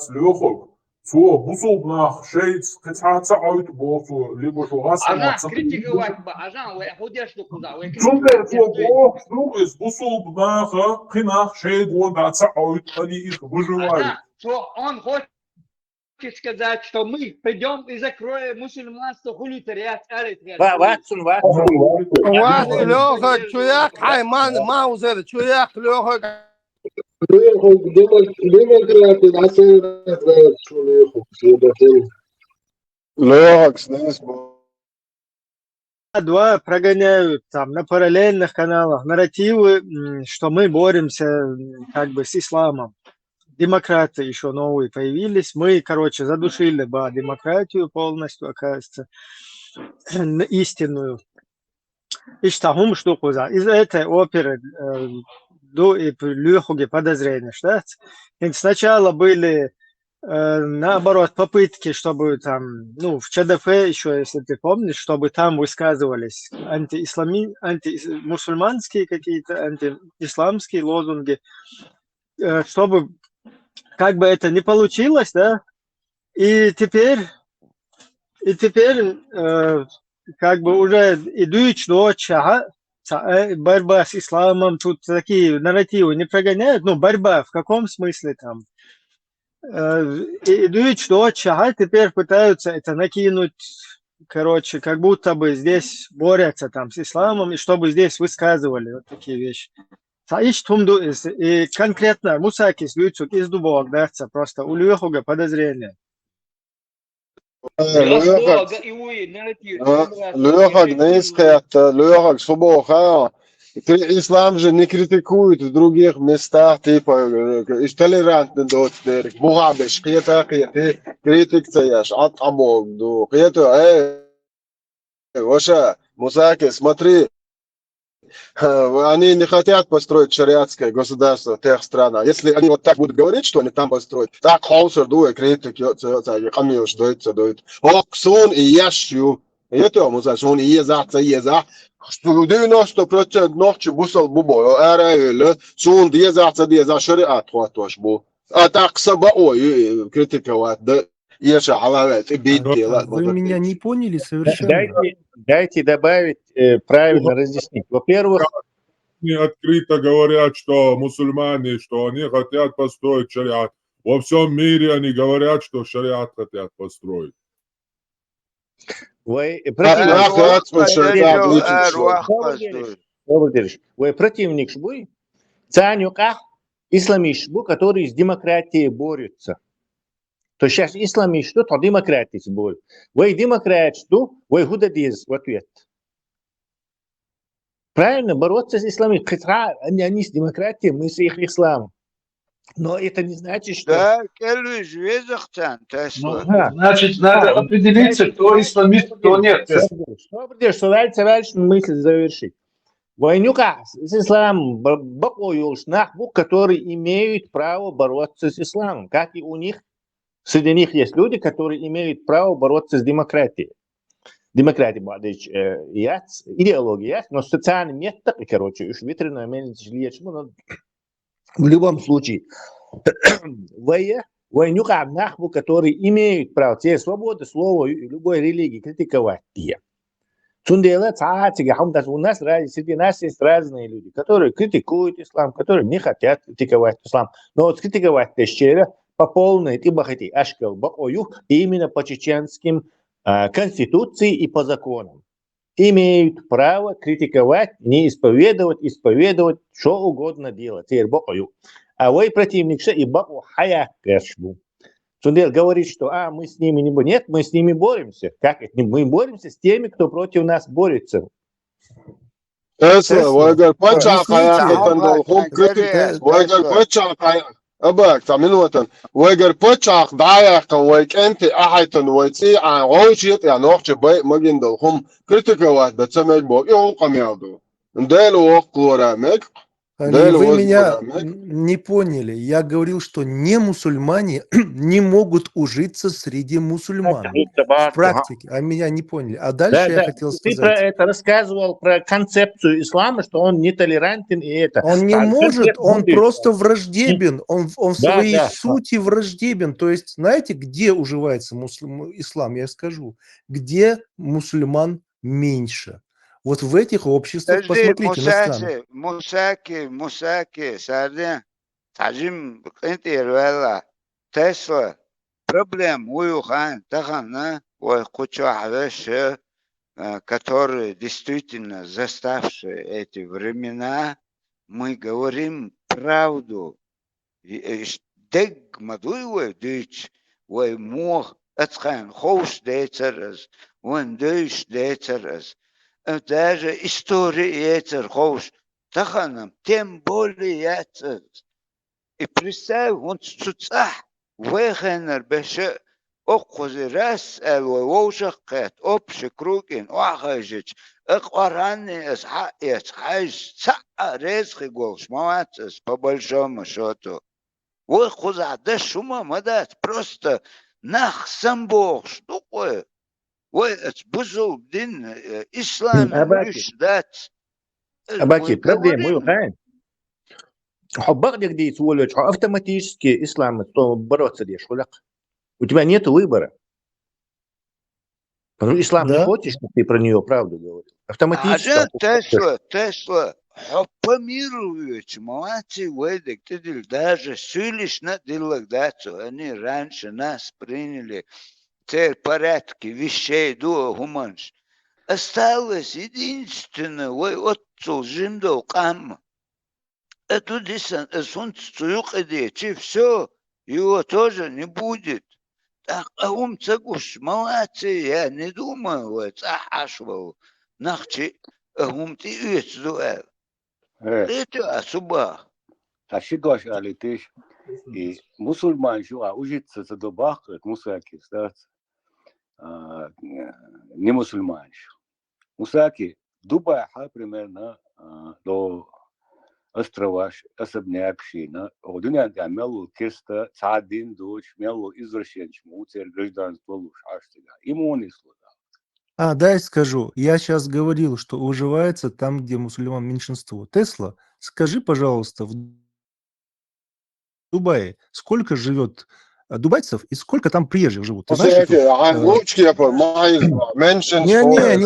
Speaker 11: لوخك سو بوصل ناخ شيء قطعة عيط بوصو اللي بوصو غاسل
Speaker 1: Ажа, критиковать бы, Ажа, ходишь куда?
Speaker 11: شنو سو بوص شنو إس بوصل ناخ خناخ شيء قول بعد عيط أني إيش بجواي
Speaker 1: Что он хочет сказать, что мы придем и закроем мусульманство, хулитариат,
Speaker 7: واتسون
Speaker 13: واحد لوخك شو ياك حي ما وزر شو ياك لوخك
Speaker 17: Два прогоняют там на параллельных каналах нарративы, что мы боремся как бы с исламом. Демократы еще новые появились. Мы, короче, задушили бы демократию полностью, оказывается, истинную. И что штуку за. Из этой оперы до и легкие подозрения, что сначала были наоборот попытки, чтобы там, ну, в ЧДФ еще, если ты помнишь, чтобы там высказывались антимусульманские какие-то, антиисламские лозунги, чтобы как бы это не получилось, да, и теперь как бы уже идут ночь, борьба с исламом, тут такие нарративы не прогоняют, ну, борьба в каком смысле там? Идут ночь, теперь пытаются это накинуть, короче, как будто бы здесь борются там с исламом, и чтобы здесь высказывали вот такие вещи. И конкретно Мусакис Люцук из Дубова, да, просто у Люхуга подозрение.
Speaker 2: Лёхак не искает, Лёхак свобода. Ислам же не критикует в других местах, типа, толерантный доцнер, мухабеш, критик цеяш, от амогду, Воша, Мусаки, смотри, они не хотят построить шариатское государство в тех странах. Если они вот так будут говорить, что они там построят, так хаусер дует, критик, камил, что это дует. Оксун и ящу. Это мусашун и езаца, 90% ночи бусал бубо, арайли, сун езаца, шариат хватош бу. А так собой критиковать, да.
Speaker 20: Вы меня не поняли совершенно.
Speaker 5: Дайте добавить, правильно разъяснить. Во-первых,
Speaker 11: они открыто говорят, что мусульмане, что они хотят построить шариат. Во всем мире они говорят, что шариат хотят построить.
Speaker 5: Вы противник шбуй, цанюка, исламишбу, который с демократией борются. То сейчас исламишду, то демократия будет. Вы демократию, вы худодиз в ответ. Правильно, бороться с исламом. Хотя они с демократией, мы с их исламом. Но это не значит, что...
Speaker 8: Да,
Speaker 4: значит, надо определиться, кто исламист, кто нет.
Speaker 5: Что дальше мысль завершить. Войнука с исламом, которые имеют право бороться с исламом, как и у них. Среди них есть люди, которые имеют право бороться с демократией. Демократия, идеология есть, но социальный метод, короче, уж ветреная меньше, но в любом случае, войнука, которые имеют право, те свободы слова любой религии критиковать. У нас среди нас есть разные люди, которые критикуют ислам, которые не хотят критиковать ислам. Но вот критиковать щеро, по полной ибахати ашкал бакою именно по чеченским конституции и по законам имеют право критиковать, не исповедовать, что угодно делать. А вы противник и баку хая кэшбу. Сундел говорит, что мы с ними не боремся. Нет, мы с ними боремся. Как это? Мы боремся с теми, кто против нас борется.
Speaker 2: تسلا ويقال بتشع
Speaker 15: Объясните.
Speaker 2: قياقة دولهم كريتيك ويقال بتشع قياقة أباك تعملوا وطن ويقال بتشع ضايقة ويك أنت أحيتن ويتسي عن غوشيت يعني وقت بي مجن دولهم كريتيك واحد بتسمع بوك يوم قميادو نديلو وقت ورامك
Speaker 20: Али, вы меня не поняли. Я говорил, что не мусульмане не могут ужиться среди мусульман. В практике. А меня не поняли. А дальше я хотел
Speaker 5: Ты про
Speaker 20: сказать.
Speaker 5: это рассказывал, про концепцию ислама, что он нетолерантен и это.
Speaker 20: Он не может, он просто враждебен. Он в
Speaker 5: Да,
Speaker 20: своей
Speaker 5: да.
Speaker 20: сути враждебен. То есть, знаете, где уживается ислам? Я скажу. Где мусульман меньше? Вот в этих обществах, посмотрите на страны.
Speaker 8: Мусаки, Сардин, Таджим, Интирвелла, Тесла, проблем, Уюхан, Тахана, Кучуавеши, которые действительно заставшие эти времена, мы говорим правду. Дег мадуевой дичь, вой мох, ацхан, хоуш дейцерез, вон дичь дейцерез. Даже история яйцер хоуш, таханам, тем более яйцер. И представь, он цуцах, вехенер беше, окузи раз, элвоушах кэт, общий кругин, охажич, эквараны, эс хаш, ца, резхи голш, мавацес, по большому счету. Ой, куза, да шума, мадат, просто нах сам Бог, что такое? Ой, это бузул дин, ислам, лишь дать.
Speaker 5: Абаки, проблема, Уюхан. حبك دي تقول автоматически ислам то бороться лишь. У тебя нет выбора. Потому что ислам не хочешь, чтобы ты про нее правду говорил. Автоматически.
Speaker 8: Тесла, помируют, молодцы, выйдет, ты даже силишь на делегацию, они раньше нас приняли в порядке вещей до гуманш. Осталось единственное, ой, отцу жимдо кам. Это дисан, солнце цуюкадечи, все, его тоже не будет. Так, цагуш, молодцы, я не думаю, вот, ашвал, нахчи, ты уйдешь, это особо.
Speaker 3: Ашигош алитиш, и мусульман жуа ужиться за добах, как мусаки, не мусульман. Мусаки, Дубаха примерно до острова особнякшина, одна мелу киста, цадин дуч, мелу извращенч, муцер гражданство луж, аштига, иммуни слуда.
Speaker 20: Дай скажу. Я сейчас говорил, что уживается там, где мусульман меньшинство. Тесла, скажи, пожалуйста, в Дубае сколько живет дубайцев и сколько там приезжих живут? Ты знаешь, не,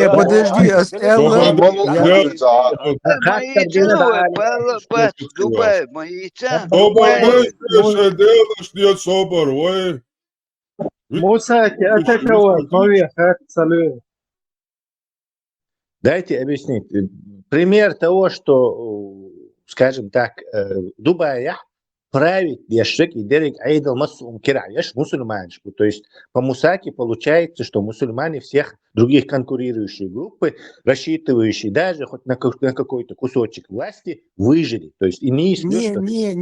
Speaker 20: подожди.
Speaker 17: Мусаки, атаковать, салют.
Speaker 5: Дайте объяснить. Пример того, что, скажем так, Дубай правит яшек и дерек айдал масум кираеш мусульманшку. То есть по Мусаке получается, что мусульмане всех других конкурирующих группы, рассчитывающие даже хоть на какой-то кусочек власти, выжили. То есть и не
Speaker 20: там их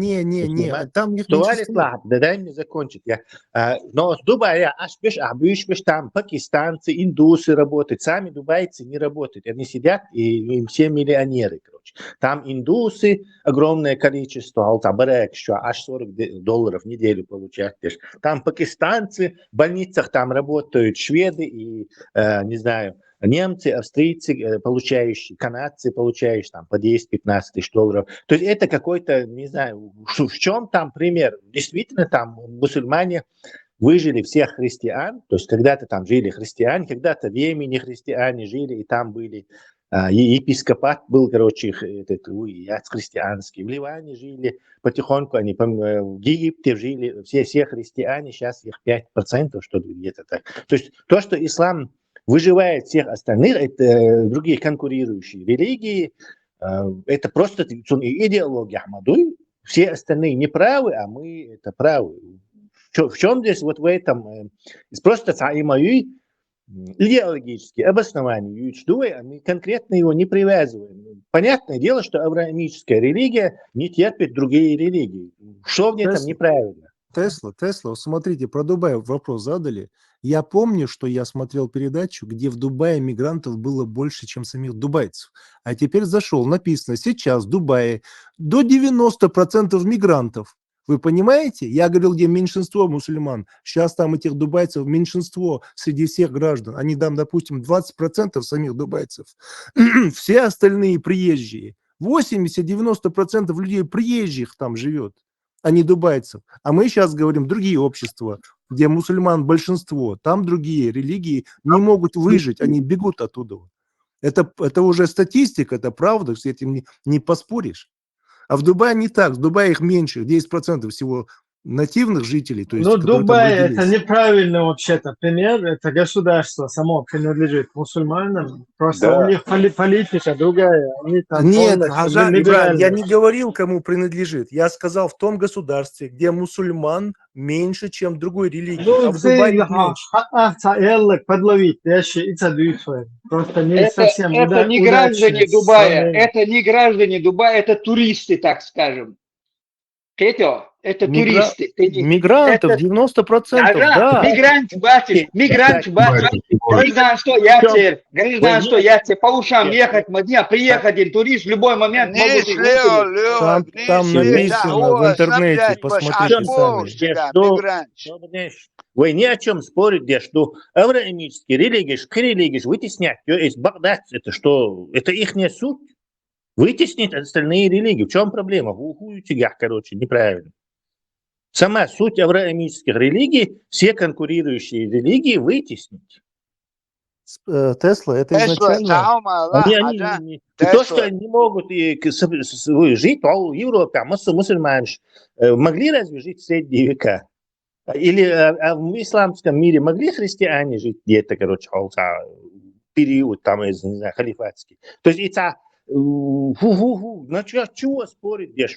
Speaker 5: меньшинство. Да дай мне закончить. Но с Дубая там пакистанцы, индусы работают. Сами дубайцы не работают. Они сидят и им все миллионеры, короче. Там индусы огромное количество, алтабарек, аж $40 в неделю получают. Там пакистанцы в больницах там работают, шведы и не знаю, немцы, австрийцы, получающие, канадцы, получающие там по 10-15 тысяч долларов. То есть это какой-то, не знаю, в чем там пример. Действительно там мусульмане выжили всех христиан, то есть когда-то там жили христиане, когда-то в Йемене христиане жили, и там были епископат был, короче, христианский. В Ливане жили потихоньку, они в Египте жили, все христиане, сейчас их 5%, что где-то так. То есть то, что ислам выживает всех остальных, это другие конкурирующие религии, это просто идеология Ахмадуй. Все остальные неправы, а мы это правы. В чем здесь вот в этом? Просто мои идеологические обоснования, что мы конкретно его не привязываем. Понятное дело, что авраамическая религия не терпит другие религии. Что в этом неправильно?
Speaker 20: Тесла, смотрите, про Дубай вопрос задали. Я помню, что я смотрел передачу, где в Дубае мигрантов было больше, чем самих дубайцев. А теперь зашел, написано, сейчас в Дубае до 90% мигрантов. Вы понимаете? Я говорил, где меньшинство мусульман. Сейчас там этих дубайцев меньшинство среди всех граждан. Они там, допустим, 20% самих дубайцев. Все остальные приезжие. 80-90% людей приезжих там живет, а не дубайцев. А мы сейчас говорим другие общества, где мусульман большинство. Там другие религии не могут выжить, они бегут оттуда. Это уже статистика, это правда, с этим не поспоришь. А в Дубае не так. В Дубае их меньше, 10% всего нативных жителей. То есть,
Speaker 14: Ну, Дубай это неправильный вообще-то пример. Это государство само принадлежит мусульманам. Просто у них политика другая. Они там
Speaker 20: Нет, Ибрагим, я не говорил, кому принадлежит. Я сказал, в том государстве, где мусульман меньше, чем другой религии.
Speaker 14: Ну,
Speaker 20: а в Дубае их меньше.
Speaker 14: подловить. Просто не совсем
Speaker 1: это не граждане Дубая. Это не граждане Дубая, это туристы, так скажем. Это туристы.
Speaker 20: Мигрантов 90%, да.
Speaker 1: Мигрант, гражданство яцер, по ушам ехать, приехать один турист, в любой момент могут...
Speaker 20: Там написано в интернете, посмотрите сами.
Speaker 5: Вы ни о чем спорите, что авраамические религии вытеснять из Багдада, это что? Это их не суть? Вытеснить остальные религии. В чем проблема? В тягах, неправильно. Сама суть авраамических религий, все конкурирующие религии вытеснить.
Speaker 20: Тесла, это изначально...
Speaker 5: То, что они могут жить в Европе, мусульмане, могли разве жить в средние века? Или в исламском мире могли христиане жить где-то, период там, не знаю, халифатский? То есть это... чего спорить, и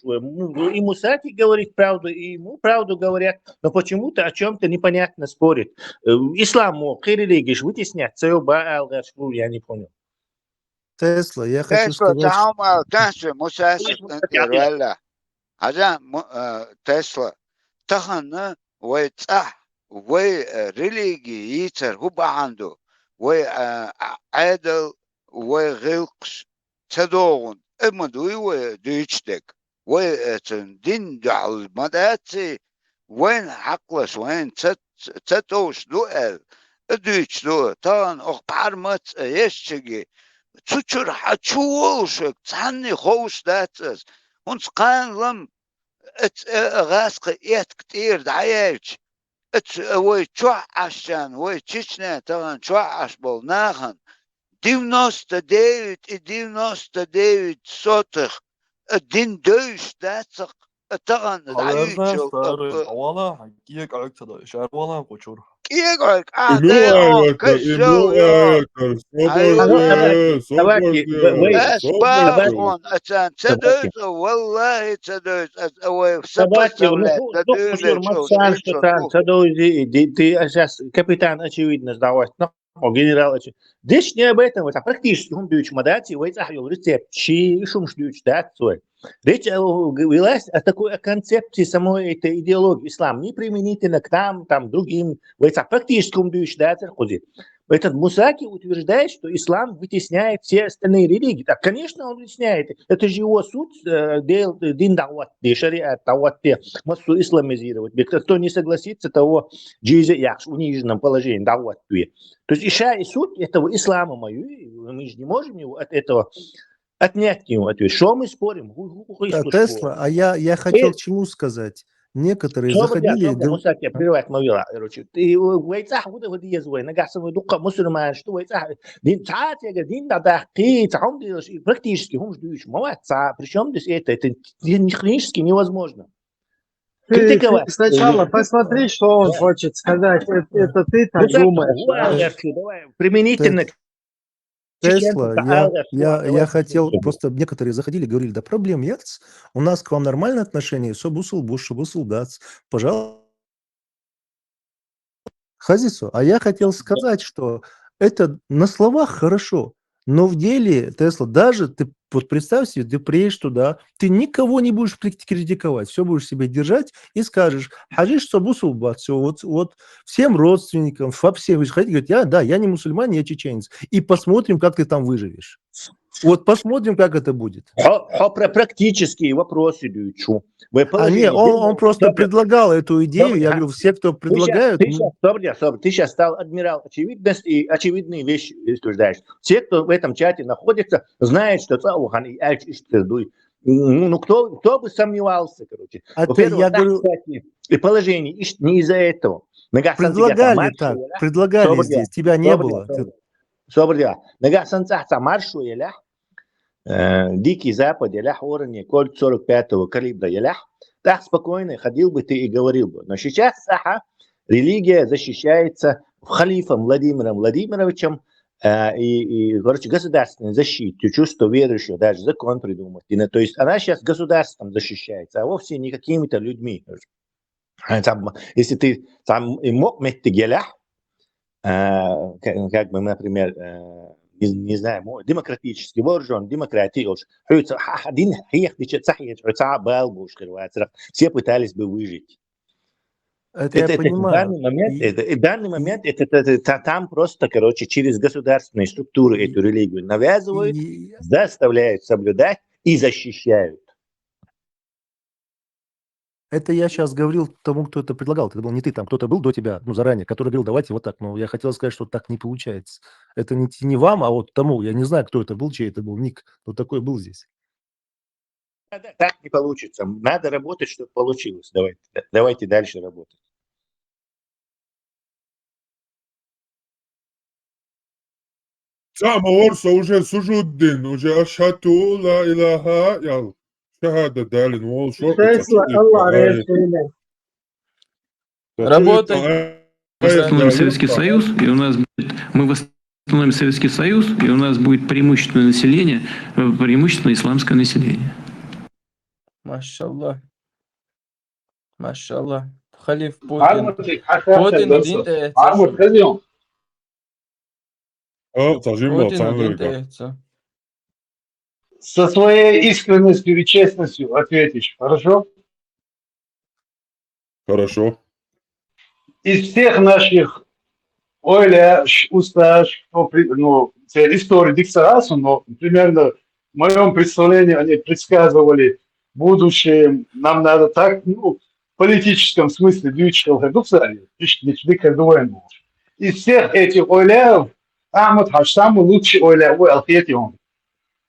Speaker 5: Мусаки говорит правду, и ему правду говорят, но почему-то о чем-то непонятно спорит. Ислам мог, и религии вытеснять, я не понял.
Speaker 20: Тесла, я хочу сказать...
Speaker 8: Тесла, тахана, вы религии, яцер, губанду, вы айдл, вы гилкс, تداون امدوی و دیشتک و دین دعال مدتی وين حقلش وين تتوش دوال دیش دو تان اخبار مت یشگی تشر حچولشک تانی خوش داتس ons قان لم غاسق ات كتير دعيش ات وي تشع عشان وي تشنا تان تشع عشبل ناخن 99 сотых, 1 дойш, дацах, таган, даючил.
Speaker 12: والله كيك عكتر شعر والله قشور
Speaker 8: كيك عك باخون اتان تدوز والله تدوز
Speaker 5: ты сейчас капитан очевидно сдавать. Генерал, здесь не об этом, это практически бьют мадати, вы захотел рецепт, чи шумш бьют дать свой. Речь велась о такой концепции самой этой идеологии. Ислам не применительно к нам, там другим, вы практически бьют дать ходи. Этот Мусаки утверждает, что ислам вытесняет все остальные религии. Так, конечно, он вытесняет. Это же его суть, дин дават, шариат дават, массу исламизировать. Кто не согласится, того джизе яхш в униженном положении дават. То есть иша и суть этого ислама мою, мы же не можем его от этого отнять его. Что мы спорим?
Speaker 20: Тесла, а я хотел к чему сказать. Некоторые заходили...
Speaker 5: Мусаки прерывает мовила. Ты войцах вот езвой, нагасовый духа мусульман, что войцах. Дин цатяга, дин дадахки, цаум практически хум ждуешь. Молодца. Причем здесь это технически невозможно.
Speaker 17: Сначала посмотри, что он хочет сказать. Это ты так думаешь.
Speaker 5: Применительно к
Speaker 20: Тесла, я хотел, просто некоторые заходили, говорили, да проблем нет, у нас к вам нормальное отношение, собусул буш, собусул дац, пожалуйста. Хазису, а я хотел сказать, что это на словах хорошо, но в деле, Тесла, даже ты вот представь себе, ты приедешь туда, ты никого не будешь критиковать, все будешь себе держать и скажешь, хажиш собусу все, вот всем родственникам, вообще вы хотите говорить, я не мусульманин, я чеченец, и посмотрим, как ты там выживешь. Вот посмотрим, как это будет.
Speaker 5: Про практические вопросы дючу.
Speaker 20: Он просто предлагал эту идею. Я говорю, все, кто предлагают...
Speaker 5: Ты сейчас стал адмирал очевидности и очевидные вещи утверждаешь. Все, кто в этом чате находится, знают, что Цаухан и ну, кто бы сомневался, короче.
Speaker 20: Я говорю...
Speaker 5: Кстати, и положение не из-за этого.
Speaker 20: Предлагали так, предлагали здесь, тебя не было.
Speaker 5: Собрал. Нага санцахта маршу елях, Дикий Запад елях, уровне кольт 45-го калибра елях, так спокойно ходил бы ты и говорил бы. Но сейчас саха, религия защищается халифом Владимиром Владимировичем и короче, государственной защитой, чувство верующего, даже закон придумать. То есть она сейчас государством защищается, а вовсе не какими-то людьми. Если ты там мог метти гелях, как бы, например, не знаю, демократически вооружен, демократия, все пытались бы выжить.
Speaker 20: Это
Speaker 5: данный момент это там просто, короче, через государственные структуры эту религию навязывают, заставляют соблюдать и защищают.
Speaker 20: Это я сейчас говорил тому, кто это предлагал. Это был не ты, там кто-то был до тебя, заранее, который говорил, давайте вот так. Но я хотел сказать, что так не получается. Это не вам, а вот тому. Я не знаю, кто это был, чей это был ник. Кто такой был здесь.
Speaker 5: Так не получится. Надо работать, чтобы получилось. Давайте дальше работать.
Speaker 11: Сам Орса уже сужуддин, уже ашхату ла илаха ял. Шахада далин вол шорт.
Speaker 10: Работаем.
Speaker 16: Восстановим Советский Союз, и у нас мы восстановим Советский Союз, и у нас будет преимущественное население, преимущественно исламское население.
Speaker 10: Машаллах. Машаллах. Халиф Путин. Путин динте.
Speaker 4: Со своей искренностью и честностью ответишь, хорошо?
Speaker 11: Хорошо.
Speaker 4: Из всех наших Оля, Усташ, истории дикторасу, но примерно в моем представлении они предсказывали будущее. Нам надо так, в политическом смысле, из всех этих Оля, Ахмад Хаш самый лучший Оля, Алхетион.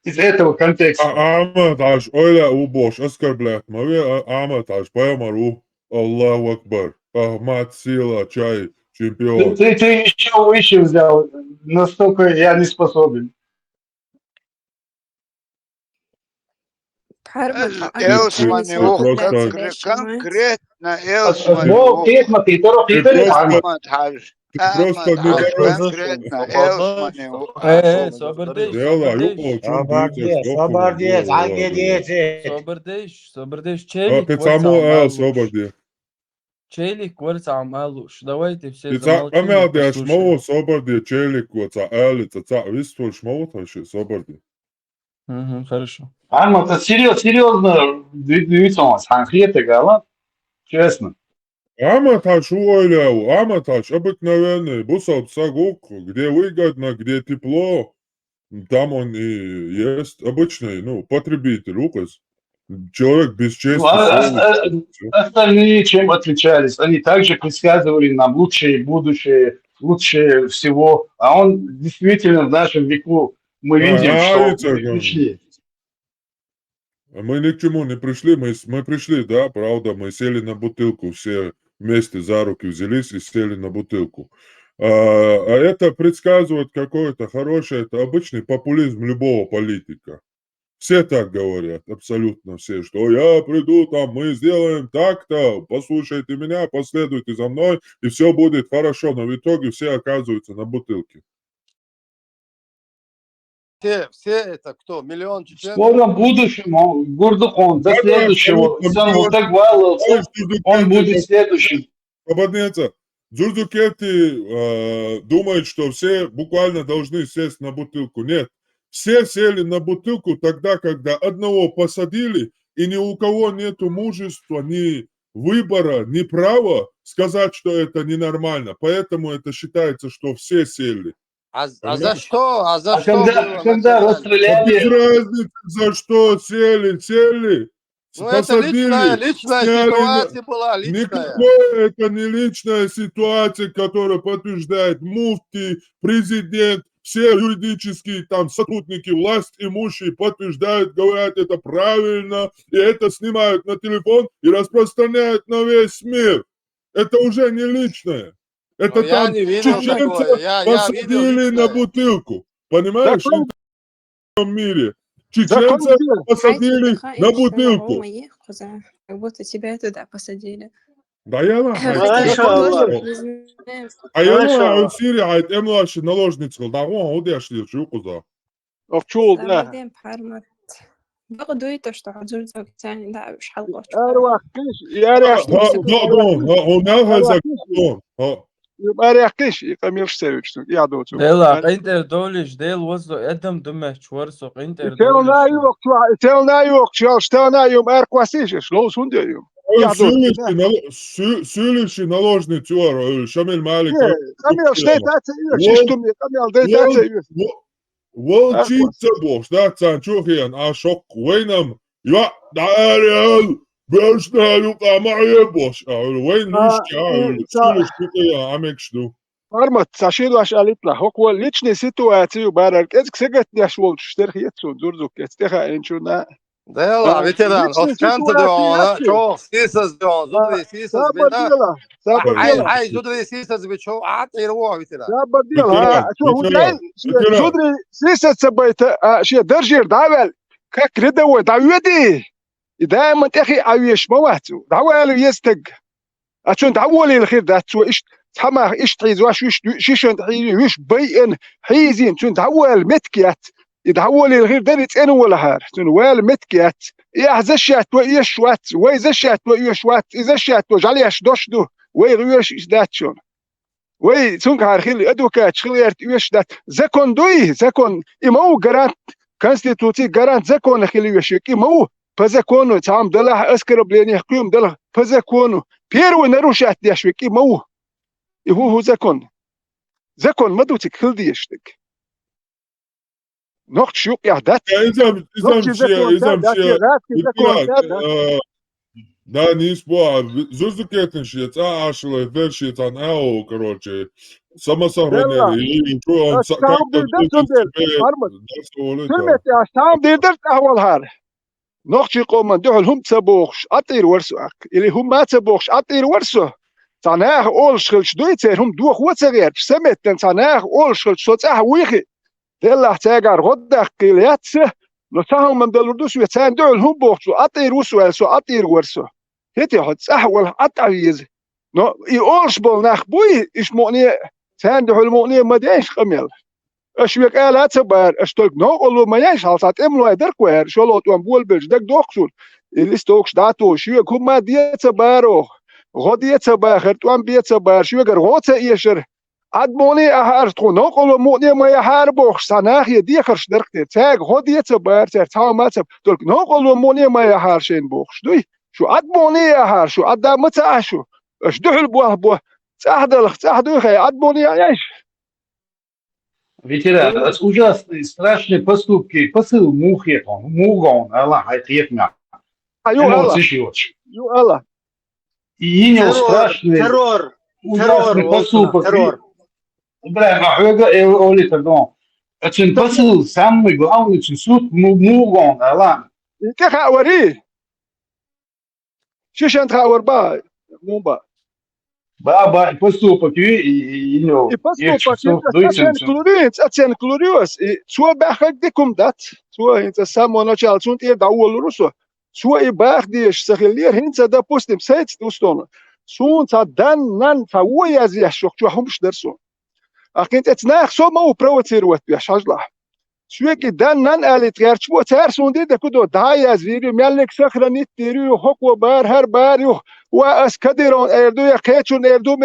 Speaker 4: Из этого контекста.
Speaker 11: Ахмад Хаш Оля убош, оскорблять. Ахмад Хаш, поэмару, Аллаху Акбар. Ахмад Сила, чай, чемпион.
Speaker 4: Ты еще выше взял. Настолько я не способен.
Speaker 8: Элсмане, конкретно Элсмане.
Speaker 11: Просто
Speaker 8: конкретно Элсмане.
Speaker 10: Собордеж, челик. Челик, кварца амалуш. Давайте все
Speaker 11: замолчим.
Speaker 10: Хорошо.
Speaker 4: Арман, это серьезно двигается у нас. Конкретно, гала? Честно.
Speaker 11: Аматач уоляу, Аматач обыкновенный, бусал псагук, где выгодно, где тепло, там он и есть обычный, потребитель, указ. Человек без чести.
Speaker 4: Остальные чем отличались? Они также предсказывали нам лучшее будущее, лучшее всего. А он действительно в нашем веку, мы видим, что мы пришли.
Speaker 11: Мы ни к чему не пришли, мы пришли, да, правда, мы сели на бутылку, все вместе за руки взялись и сели на бутылку. А это предсказывает какое-то хорошее, это обычный популизм любого политика. Все так говорят, абсолютно все, что я приду, там мы сделаем так-то, послушайте меня, последуйте за мной, и все будет хорошо, но в итоге все оказываются на бутылке.
Speaker 13: Все это кто? Миллион чеченцев?
Speaker 4: В скором будущем Гурдухон до следующего, он будет следующим.
Speaker 11: Свободница, Дзурдукети думают, что все буквально должны сесть на бутылку. Нет. Все сели на бутылку тогда, когда одного посадили, и ни у кого нету мужества, ни выбора, ни права сказать, что это ненормально. Поэтому это считается, что все сели.
Speaker 13: А за
Speaker 11: Понимаешь?
Speaker 13: что? А за что было
Speaker 1: когда
Speaker 13: наказание?
Speaker 1: расстреляли,
Speaker 11: Без разницы, за что сели.
Speaker 13: Ну, это личная
Speaker 11: Посадили,
Speaker 13: ситуация была, личная.
Speaker 11: Никакой это не личная ситуация, которая подтверждает муфти, президент, все юридические там сотрудники власть имущие подтверждают, говорят, это правильно, и это снимают на телефон и распространяют на весь мир. Это уже не личное. Это
Speaker 13: Но я
Speaker 11: там
Speaker 13: не видел такое.
Speaker 11: чеченца
Speaker 13: Я видел
Speaker 11: посадили на
Speaker 13: личное.
Speaker 11: бутылку. Понимаешь?
Speaker 6: Закон,
Speaker 11: В мире.
Speaker 6: закон
Speaker 11: Чеченца
Speaker 6: где?
Speaker 11: посадили
Speaker 19: Хай
Speaker 11: на
Speaker 19: что на
Speaker 11: бутылку.
Speaker 19: мои хоза, как будто тебя туда посадили.
Speaker 11: Да я хай.
Speaker 19: Хотя
Speaker 6: Закон
Speaker 19: тоже
Speaker 6: где?
Speaker 19: не знаю.
Speaker 11: А я Сирия айт эмлаш наложница. Да он одяшли шукуза.
Speaker 6: أفشول ده
Speaker 19: بعدين بحرمت بغدو يتشتو عجول زوج تاني لا مش حلقة
Speaker 6: أروح كيش يا
Speaker 11: Ha on ha.
Speaker 6: يبقى كيش يقميرش سيرش يا دوتو
Speaker 10: ديلا قينتر دولش ديل وزو ادم دمش ورسو قينتر
Speaker 6: تلنا
Speaker 10: دولش
Speaker 6: يوك تلنا يوك شال تلنا يوم أركواسيش لو سوندي يوم يا دوتو
Speaker 11: Сülüşi наложницы Шамиль Малик.
Speaker 6: قمير شتيت ششتم قمير ديت
Speaker 11: Волчица бог, да, цанчухиан, а шок войнам. Я дарил бешнаю камая бош. Войн лушки, сülüş кутая амекшду.
Speaker 6: Armat, sašīdu aš alitla, hoko lični situāciju bārar, es segat nešvol šterhietsu, durzuk, es teha enčuna.
Speaker 13: ديلا ветеран, отсканта деона, чо, сисас деон, зудри сисас бена. Ай, зудри сисас бичо, ирво ветеран.
Speaker 6: Sabadila, šo hudai, zudri sisatsa baita, šie daržir davel, как рядовой даведи. И дائما تخي عويش مواتو. دعوالو يستق. أشون دعوالي الخير داتو إيش تما إيش تعيز واش شيشون تعيز ويش بيئن حيزين شون دعوال متكيات. يدعوالي الخير دارت أنا ولا هار. شون وال متكيات. يا زشات ويشوات وي زشات ويشوات زشات وجاليش دوشدو وي غيش داتشون. وي سونك هارخيل أدوكات خليرت ويش دات زكون دوي زكون إمو جرانت كونستيتوتي جرانت زكون خلي ويشك إمو فزكونو تعام دلها أسكر بليني حكيم دلها فزكونو بيرو نروشات ديشوك إمو هو زكون ما دوتك خل ديشتك نقط شوق يعدات
Speaker 11: Да, не испугал. Зузукетин шьет, ашло, вершит он, короче, самосохранение. И что он как-то
Speaker 6: تعام ديردرت أول هار نقطي قوم دول هم تبوخش أطير ورسوك اللي هم ما تبوخش أطير ورسو تناه أول شغلش دويتر هم دوخ وتغير سمت تناه أول شغلش صوتها ويخي دلها تاجر غدق قيلياتسه نتاهم من دلردوس ويتان دول هم بوخشو أطير وسوالسو أطير ورسو هتي حد أحول أطعيز نو يقولش بولناخ بوي إيش مؤنية تان دول مؤنية ما ديش قميل أشويك آلات سبار أشتوك نو قولو ما ينش حالسات إملو يدرك وير شلوت وانبول بلج دك دوخشون اللي استوكش داتو شويك هم ما ديت سبارو غديت سبار خرطوان بيت سبار شويك رغوت إيشر أدموني أهارتو نو قولو مؤنية ما يحار بوخش ساناخ يدي خرش دركتر تاق غديت سبار تاو ما سب تلك نو قولو مؤنية ما يحار شين بوخش دوي شو أدموني أهار شو أدا متعشو أشدوح البوه تاهدو خي أدموني عيش
Speaker 4: Ветеран, ужасные, страшные поступки, посыл мухетон, мугон, Аллах, айтьетня.
Speaker 6: Ю Аллах.
Speaker 4: И не страшный, ужасный поступок. Ибрахим, ахвега эволи тагон. Это посыл самый главный, суд мугон, Аллах.
Speaker 6: И как авари? Шишан тхауар ба, мумба.
Speaker 4: Баба, поступок, и
Speaker 6: أتين كلوريوس سوا بأخذ ديكم دات سوا أنت سامونا شال سون تير داول روسو سوا يبأخ ديش سخيلير هنتا دا بوستم سيت دوستون سون تا دان نان تا ويازي شوك شو همش درسون أكيد أتناخ سو ما هو بروتير وات بيش هجلا سوا كي دان نان آلي تغير شو تارسون دي دكودو داياز فيريو مالك سخرانيت تيريو حقو بار هر باريو وأس كديرون إردو يا كيتشون إردو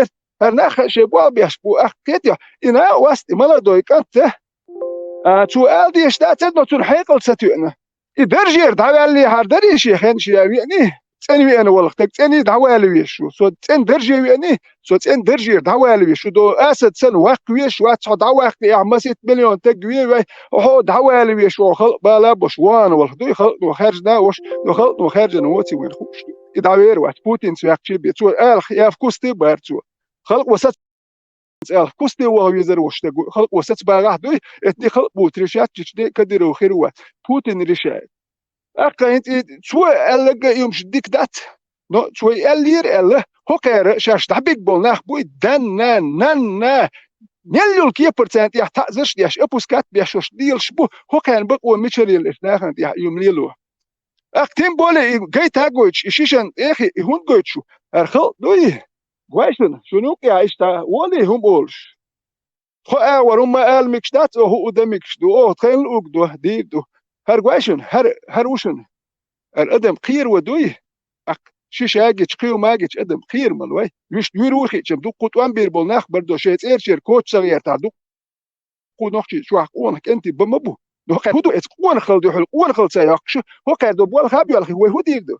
Speaker 6: هرناخ شباب بيشبو أخكتيا إنا وست ملا دوي كانت شو ألدي اشتات نو تنحيقل ستونا إدرجير دعوالي هردري شيخين شيابيني تسني أنا والله تسني دعوالي ويشو سو تسن درجي ويني سو تسن درجير دعوالي ويشو دو أسد سن وقت ويش واتش دعوة يا مسيت مليون تجوي وي هو دعوالي ويشو خلق بالا بشوان والله دوي خلق وخارجنا وش دو خلق وخارجنا واتي وين خوش إدعوير وات بوتين سويكشي بيتو ياف كوستي بارتو خلق وسط كوستي وهو يزر وش خلق وسط باغاه دوي اتني خلق بوتريشات تشدي كديرو خيروا بوتين ريشات أكا أنت شو ألقى يوم شديك دات نو شو ألير أله هو كير شاش تعبيك بولناخ بوي دنا ننا نيلو الكيا برسنت يحتاجش دياش أبوسكات بيشوش ديل شبو هو كان بقوة ميشري الإثناء يا يوم ليلو أكتم بولي جاي تاجوش إشيشان إخي هون جوتشو أرخل دوي قويشن شنو كيعيشتا ولي هم بولش خو ورما قال مكشتات وهو قدامكش دو تخيل أوك ديك دو هر قويشن هر وشن الأدم قير ودوي شيش أجيش قيو ما أجيش أدم قير ملوي مش يروحي شم دو قطوان بيربول ناخ بردو شيء إيرشير كوتش صغير تاع دو قو نخشي شو حقونك أنت بمبو دو كان هدو إتقون خل دو حلقون خل سياقش هو كان دو بول خابي ولا خوي هو ديك دو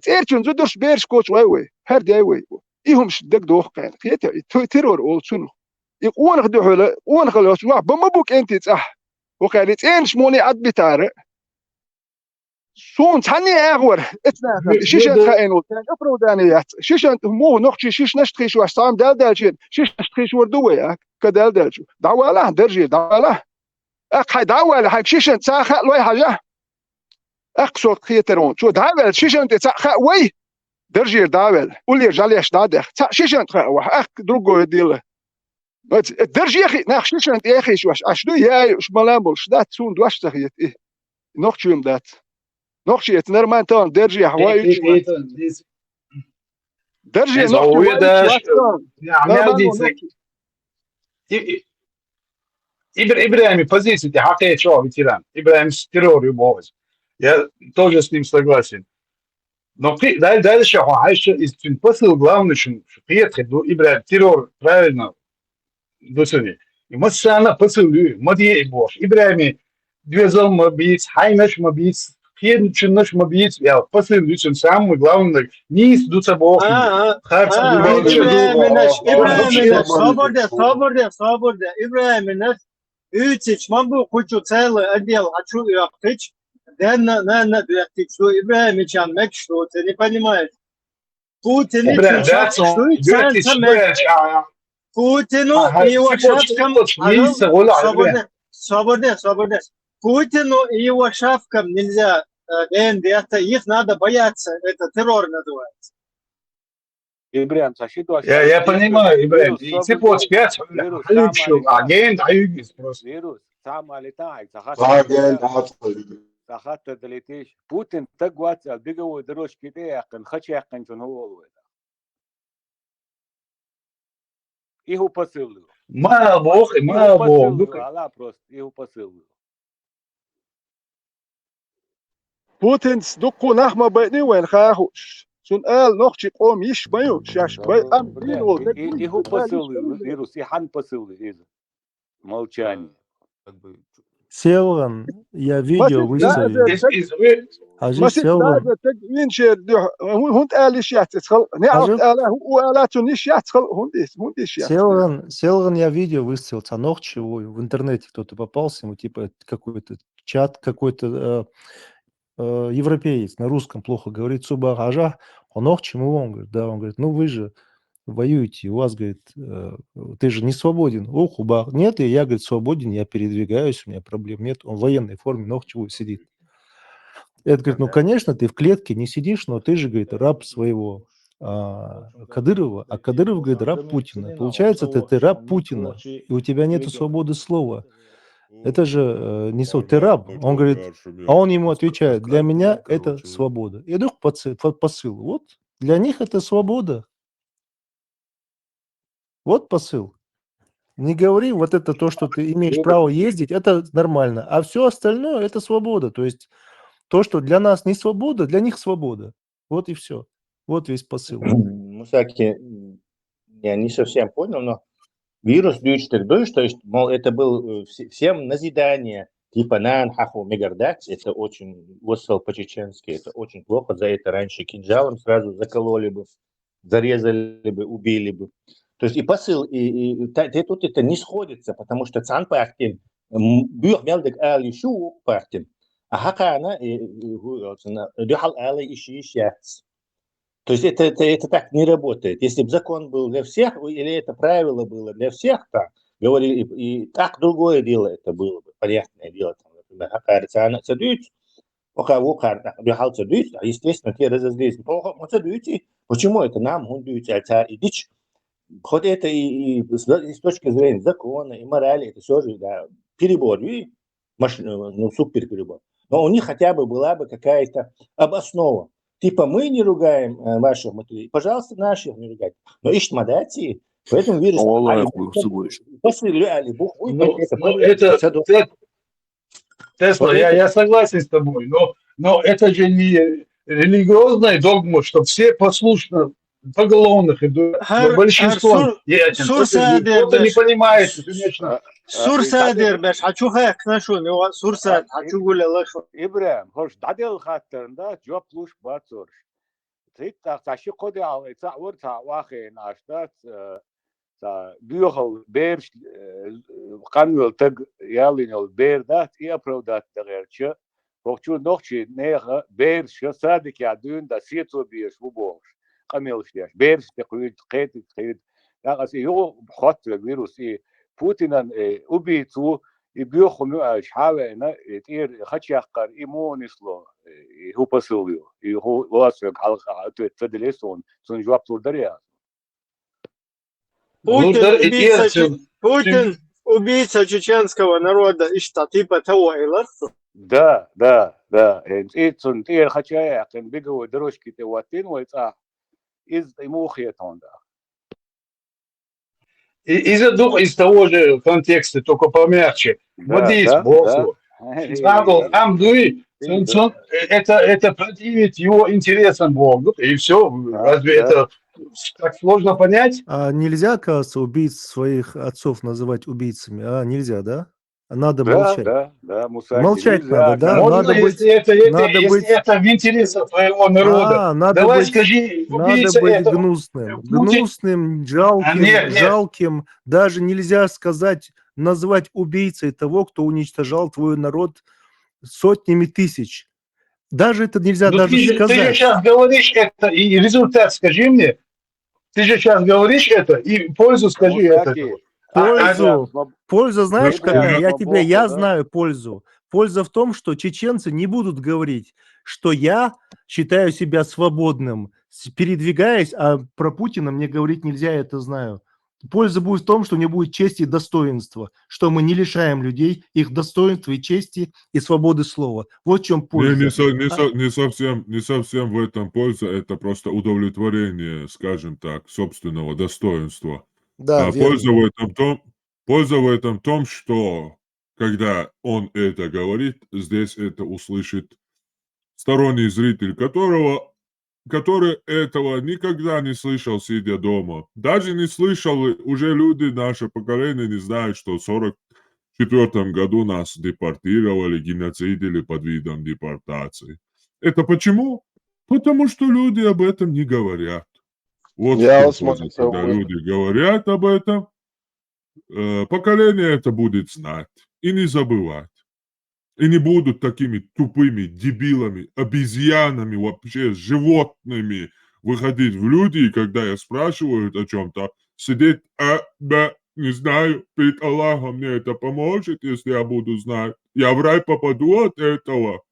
Speaker 6: إيرشون زودرش بيرش كوتش واي هر داي واي إيهم شدك دو كان كيتا تيرور أول شنو يقون خدو حلا قون خل شو بمبوك أنت صح وكان يتين موني عد بتارق سون تاني أغور إتنا شيشان خائنو أفرو دانيات شيشان مو نقشي شيش نشتخي شو أحسام دالشين شيش نشتخي شو وردوه كدالشو دعوة له درجي دعوة له هاي دعوة له هاي شيشان تساخ لوي حاجة أقصد خيترون شو دعوة شيشان تساخ وي درجي دعوة قولي رجاليش دادخ شيشان تخاوه دروغو يديله الدرجي يا أخي ناخ شيشان يا أخي شو أشدو يا إيش ملامل شدات سون دواش تخيت إيه نقشو يوم دات نقشي اتنرمان تون درجي حوايج درجي نقشي
Speaker 4: Ибрahim позицию حقيقة شو ветеран. Ибрahim с террором боец. Я тоже с ним согласен. Но дальше из посыл главный, что приехать до Ибрahim террор правильно до сегодня. И мы сами посылы, мы делаем бош. Ибрahim двезал мобиц, хайнаш мобиц. Jeden наш мобиц, я посыл лично самый главный, не издутся бог.
Speaker 17: Ибрahim Üç mambu kuçu çaylı adel açu yaptıç. Den düeltik şu İbrahim için mek şu sen не понимаешь. Путин Путину и его шапкам свобода. Путину и его шапкам нельзя это их надо бояться, это террор называется.
Speaker 3: Ибрahim,
Speaker 4: я понимаю, Ибрahim, цепочка, агент, просто.
Speaker 3: Вирус, сам летает, ساخت دليتيش بوتين تقوات البيجو دروش كده يقن خش يقن شنو هو إيه هو بسيل
Speaker 4: ما بوخ
Speaker 3: على بروست إيه هو بسيل
Speaker 6: بوتين دقو نحما بيني وين خاخوش سن قال نخشي قوم يشبيو شاش بي أم دينو
Speaker 3: إيه هو بسيل فيروس يحن بسيل إذا молчание
Speaker 20: Селван, я видео выставил. Ажи Селван. Селван, я видео выставил. А ночью в интернете кто-то попался, ему типа какой-то чат, какой-то европеец на русском плохо говорит, суба ажа, он ночью он говорит, да, он говорит, ну вы же воюете, у вас, говорит, ты же не свободен. Ох, уба. Нет, я, говорит, свободен, я передвигаюсь, у меня проблем нет. Он в военной форме, но чего сидит. Это, говорит, ну, конечно, ты в клетке не сидишь, но ты же, говорит, раб своего Кадырова, а Кадыров, говорит, раб Путина. Получается, ты раб Путина, и у тебя нет свободы слова. Это же не свобода, ты раб. Он говорит, а он ему отвечает, для меня это свобода. И вдруг посыл. Вот, для них это свобода. Вот посыл. Не говори вот это то, что ты имеешь право ездить, это нормально. А все остальное это свобода. То есть то, что для нас не свобода, для них свобода. Вот и все. Вот весь посыл.
Speaker 5: Мусаки, я не совсем понял, но вирус Дюйчтер-Дойч, то есть, мол, это был всем назидание, типа «Нан-хаху мегардац», это очень, высыл по-чеченски, это очень плохо, за это раньше кинжалом сразу закололи бы, зарезали бы, убили бы. То есть и посыл, и тут это не сходится, потому что цан-партин, бюх мелдек али шу партин, а хакана, дюхал али ищи. То есть это так не работает. Если бы закон был для всех, или это правило было для всех, так говорили, и так другое дело это было бы, понятное дело. Там, например, хакарцана цадуйц, естественно, те разозлились. Почему это нам, и дичь? Хоть это и с точки зрения закона и морали, это все же да, перебор, ну, супер перебор. Но у них хотя бы была бы какая-то обоснова. Типа мы не ругаем ваших матерей, пожалуйста, наших не ругайте. Но ищут мадати, поэтому вирус...
Speaker 4: Тесла, я согласен с тобой, но это же не религиозная догма, что все послушно поголовных идут, большинство. Кто-то не понимает, конечно.
Speaker 17: Сурсадер беш, хочу хэк нашун, сурсад, хочу гуля лашу.
Speaker 3: Ибрахим, хош дадел хаттернда, жоп луш бацурш. Тик так, таши кодял, это вот вахе наштат, бюхал берш, канвел тег ялинел бердат, и оправдат тагерча. Хочу ночи неха берш, садик ядун, да ситу бьеш вубош. Камелшляш, берш, текуид, кет, يعني يو خاطر الفيروس بوتين убийцу и бьёху шавена тир хачахкар имонисло هو посылю и هو ласок алха теделесон сон жвап турдаря
Speaker 17: Путин убийца чеченского народа и что типа того и
Speaker 3: да и сон тир хачая кен бегу дорожки те ватин вайца из имухетон да.
Speaker 4: Из того же контекста, только помягче. Вот здесь Богу. Это противит его интересам Богу. И все. Разве это так сложно понять?
Speaker 20: А нельзя, оказывается, убийц своих отцов называть убийцами? Нельзя, да? Надо молчать.
Speaker 3: Да,
Speaker 20: молчать
Speaker 3: нельзя,
Speaker 20: надо, да?
Speaker 4: Можно,
Speaker 20: надо
Speaker 4: если это в интересах твоего народа. Давай скажи,
Speaker 20: надо быть гнусным, жалким. Даже нельзя назвать убийцей того, кто уничтожал твой народ сотнями тысяч. Даже это нельзя сказать.
Speaker 4: Ты же сейчас говоришь это, и результат скажи мне. Ты же сейчас говоришь это, и пользу скажи это.
Speaker 20: Польза знаешь какая? Я знаю пользу. Польза в том, что чеченцы не будут говорить, что я считаю себя свободным, передвигаясь, а про Путина мне говорить нельзя, я это знаю. Польза будет в том, что у него будет честь и достоинство, что мы не лишаем людей их достоинства и чести и свободы слова. Вот в чем польза.
Speaker 11: Не совсем в этом польза, это просто удовлетворение, скажем так, собственного достоинства.
Speaker 20: Да,
Speaker 11: польза в этом том, что когда он это говорит, здесь это услышит сторонний зритель, который этого никогда не слышал, сидя дома. Даже не слышал, уже люди, наше поколение, не знают, что в 1944 году нас депортировали, геноцидили под видом депортации. Это почему? Потому что люди об этом не говорят. Вот когда люди говорят об этом, поколение это будет знать и не забывать. И не будут такими тупыми дебилами, обезьянами, вообще животными выходить в люди, и когда я спрашиваю о чем-то, сидеть, не знаю, перед Аллахом мне это поможет, если я буду знать. Я в рай попаду от этого.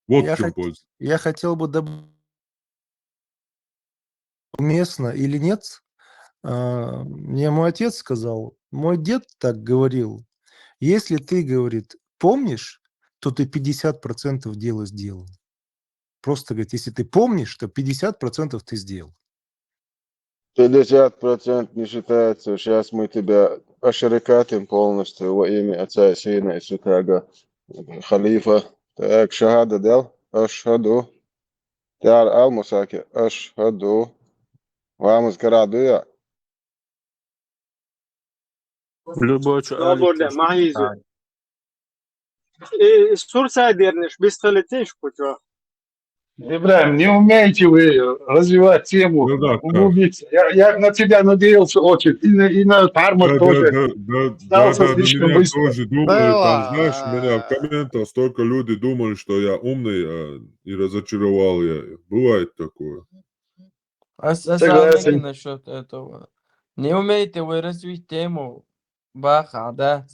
Speaker 11: Вот в чем польза.
Speaker 20: Я хотел бы добавить, уместно или нет, мне мой отец сказал, мой дед так говорил, если ты, говорит, помнишь, то ты 50% дела сделал. Просто, говорит, если ты помнишь, то 50% ты сделал.
Speaker 2: 50% не считается. Сейчас мы тебя оширикатим полностью во имя Отца и Сына и Святаго Халифа. Так, шахада дел? Ашхаду. Тяр ал-Мусаки. Ашхаду. Вамус Карадуя.
Speaker 10: Любой
Speaker 17: Добрый день, Магизу. Сурсай дернешь, без столетей путё.
Speaker 4: Ибраим, не умеете вы развивать тему, углубиться. Я на тебя надеялся очень, и на Пармат тоже.
Speaker 11: Да,
Speaker 4: Стался
Speaker 11: на
Speaker 4: слишком
Speaker 11: меня
Speaker 4: быстро.
Speaker 11: тоже думали, там, знаешь, у меня в комментах столько людей думали, что я умный, и разочаровал я. Бывает такое.
Speaker 10: А
Speaker 4: Согласен.
Speaker 10: насчет этого. Не умеете вы развить тему Баха, да?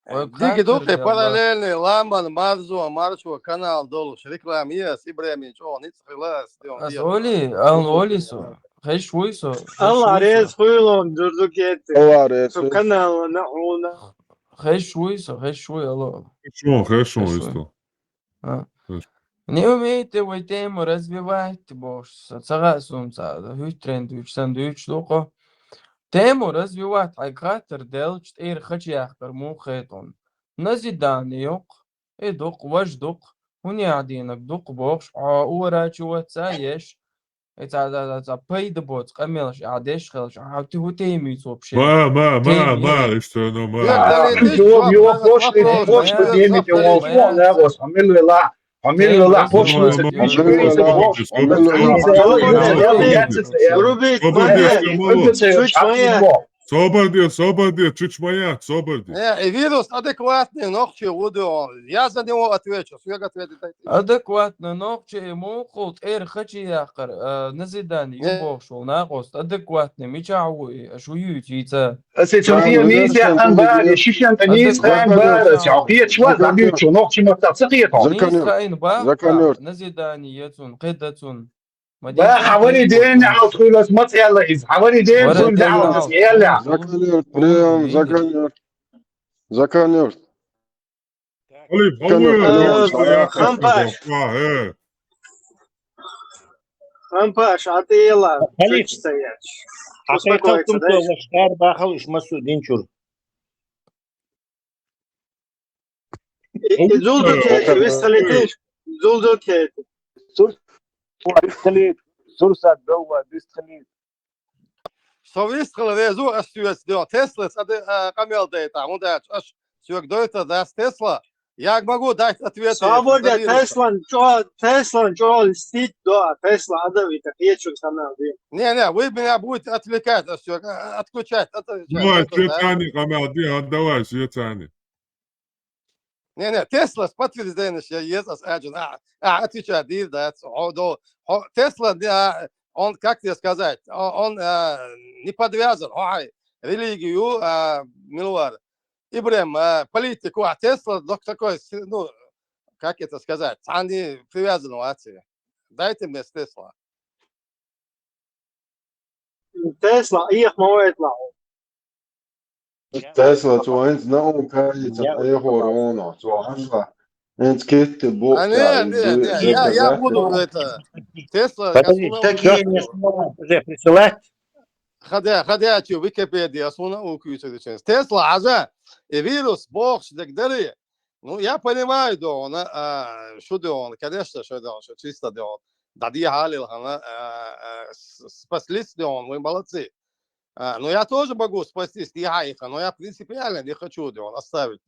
Speaker 13: Дики духи параллельный Ламбан, Марзу, Марчу, канал Долуш, реклам ес, Ибрамич, он, Ицхилас,
Speaker 10: Азоли, Алолисо, Хешуисо.
Speaker 17: Allah rez хуйлом дурдукети.
Speaker 2: Allah rez.
Speaker 17: Канал на уна.
Speaker 10: Хешуисо, алло.
Speaker 11: Хорошо, что.
Speaker 10: Не умеете вы тему развивать, бош, сацарасумца, хютрендвич, сандвич, дуко. Тему развивать, айкатер делчт, хачяхтер, мухетон. Назидание yok, дук, ваш дук, هنيادينك دوق بوخش وراتشو تسايش это пейдбот قملش عادش خلش عاوتي هو تيمي صوبشي
Speaker 11: ما اشترنا
Speaker 4: Его прошлый день он левос, Хамилла, прошлый
Speaker 11: Соборди, чуть моя, соборди.
Speaker 13: Вирус адекватный, ногчи, Удон. Я за него отвечу. Свега ответит.
Speaker 10: Адекватно, ногчи, ему холд, хачи яхар, назидание, юбок шел, нагост, адекватный, мечауи, шуютица.
Speaker 4: Сетюркия мизя анбар, шишанта низка анбар, чауқия чва забьючу, ногчи мотоциклетом.
Speaker 10: Низка анбар, назидание, яцун, قدتون.
Speaker 4: حوالي دين على طول مات يلا إذا حوالي دين زون دعوة يلا
Speaker 2: Zakanıyor.
Speaker 17: Хампаш, а ты ела,
Speaker 5: Халиф,
Speaker 17: чуть стоять.
Speaker 5: حقيقة كنت وشكار باخل إيش مسؤولين شر.
Speaker 17: زولدو كيتي ويستلتيش زولدو كيتي.
Speaker 3: Сурсат дома, дисхалит.
Speaker 13: Совистхал резу астюэс дё. Тесла сады камел дейта. Он да аш сюк дойта да Тесла. Я могу дать ответ.
Speaker 17: Свобода Теслан чё стить до Тесла адавита печук канал.
Speaker 13: Не, вы меня будете отвлекать, отключать.
Speaker 11: Давай, Светани, камелди, отдавай, Светани.
Speaker 13: Не, Тесла подтверждение, что есть один. Отвечает, да, Тесла, он, как тебе сказать, он не подвязан, религию, милуар, Ибрем, политику, а Тесла такой, ну, как это сказать, они привязаны к Ации. Дайте мне с Тесла.
Speaker 17: Тесла, их моет лау.
Speaker 2: Tesla, tu ents nav un kājica ehoronā, tu asla. Ents kiti būs.
Speaker 13: Я буду это. Тесла.
Speaker 5: Такие уже присылать.
Speaker 13: Ходячую Википедию, осуна укусит. Тесла, аза, и вирус, бог, так далее. Ну, я понимаю, да, он, что да он, конечно, что да он, что чисто да он. Дади халил, спаслись да он, вы молодцы. Но я тоже могу спастись, но я принципиально не хочу оставить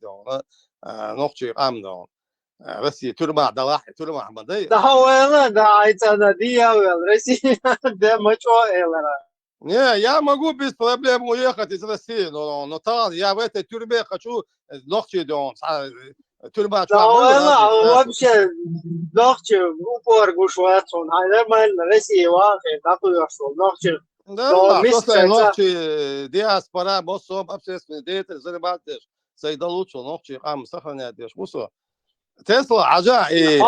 Speaker 13: ногчи амно. Россия, тюрьма, тюрьма, мадей.
Speaker 17: Да, уэла, да, это на диавел, Россия, да, мачо элера.
Speaker 13: Не, я могу без проблем уехать из России, но там я в этой тюрьме хочу ногчи тюрьма.
Speaker 17: Да, уэла, вообще ногчи упор гушваться, а нормально Россия вахе, такой шел ногчи.
Speaker 13: Да, после ногчи диаспора, моссом, общественный деятель, занимаетесь, сайда лучше ногчи, сохраняйтесь, мусор. Тесла, ажа, и...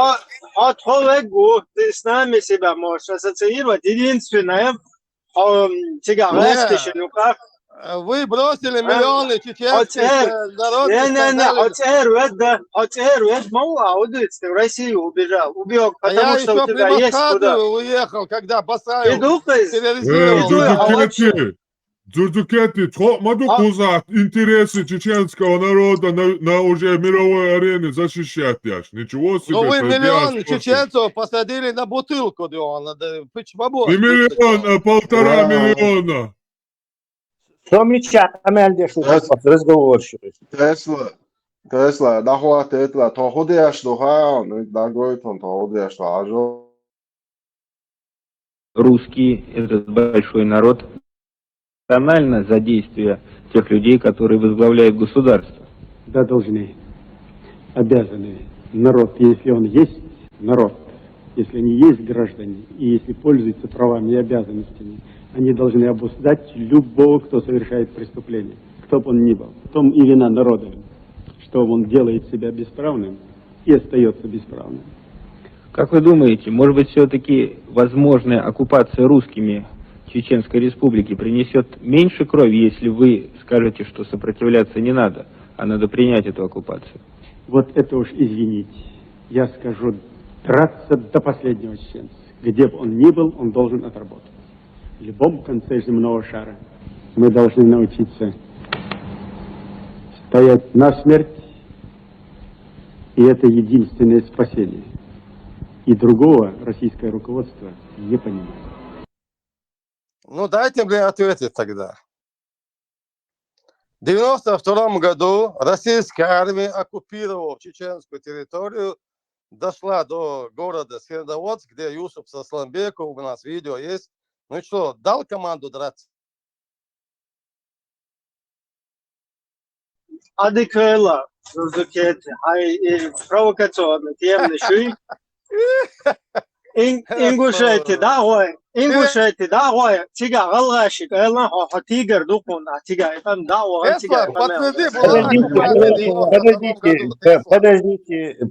Speaker 17: Отховегу, ты с нами себя можешь ассоциировать, единственное, тебя в ну как?
Speaker 13: Вы бросили миллионы чеченских народов.
Speaker 17: Отцер, мало аудиции в Россию убег, потому что у тебя есть куда.
Speaker 13: Уехал, когда Басаев
Speaker 11: терроризировал. Дзурдукети, могу узнать интересы чеченского народа на уже мировой арене защищать, яш. Ничего себе.
Speaker 13: Ну вы миллион чеченцев посадили на бутылку, почему?
Speaker 11: Не миллион, а 1,5 миллиона.
Speaker 5: Что меча амельдеш разговорщик.
Speaker 2: Тесла, нахуй Тесла, то ходишь духа, дорогой, то ходишь ажо.
Speaker 9: Русский, этот большой народ, национально за действия тех людей, которые возглавляют государство.
Speaker 22: Да, должны, обязаны. Народ, если он есть народ, если они есть граждане, и если пользуются правами и обязанностями, они должны обуздать любого, кто совершает преступление, кто бы он ни был. В том и вина народа, что он делает себя бесправным и остается бесправным.
Speaker 9: Как вы думаете, может быть, все-таки возможная оккупация русскими Чеченской Республики принесет меньше крови, если вы скажете, что сопротивляться не надо, а надо принять эту оккупацию?
Speaker 22: Вот это уж извините, я скажу, драться до последнего чеченца. Где бы он ни был, он должен отработать. В любом конце земного шара мы должны научиться стоять насмерть, и это единственное спасение. И другого российское руководство не понимает.
Speaker 13: Ну, дайте мне ответить тогда. В 1992 году российская армия, оккупировав чеченскую территорию, дошла до города Сердоводск, где Юсуп Сасланбеков, у нас видео есть. Ну и что, дал команду драться?
Speaker 17: Адеквела, Зузукете, провокационно, тем лишь. Ингушети, да, ой, Ингушети, да, ой, тига, галашик, элна, хатигер, духуна, тига, это да, ой, тига.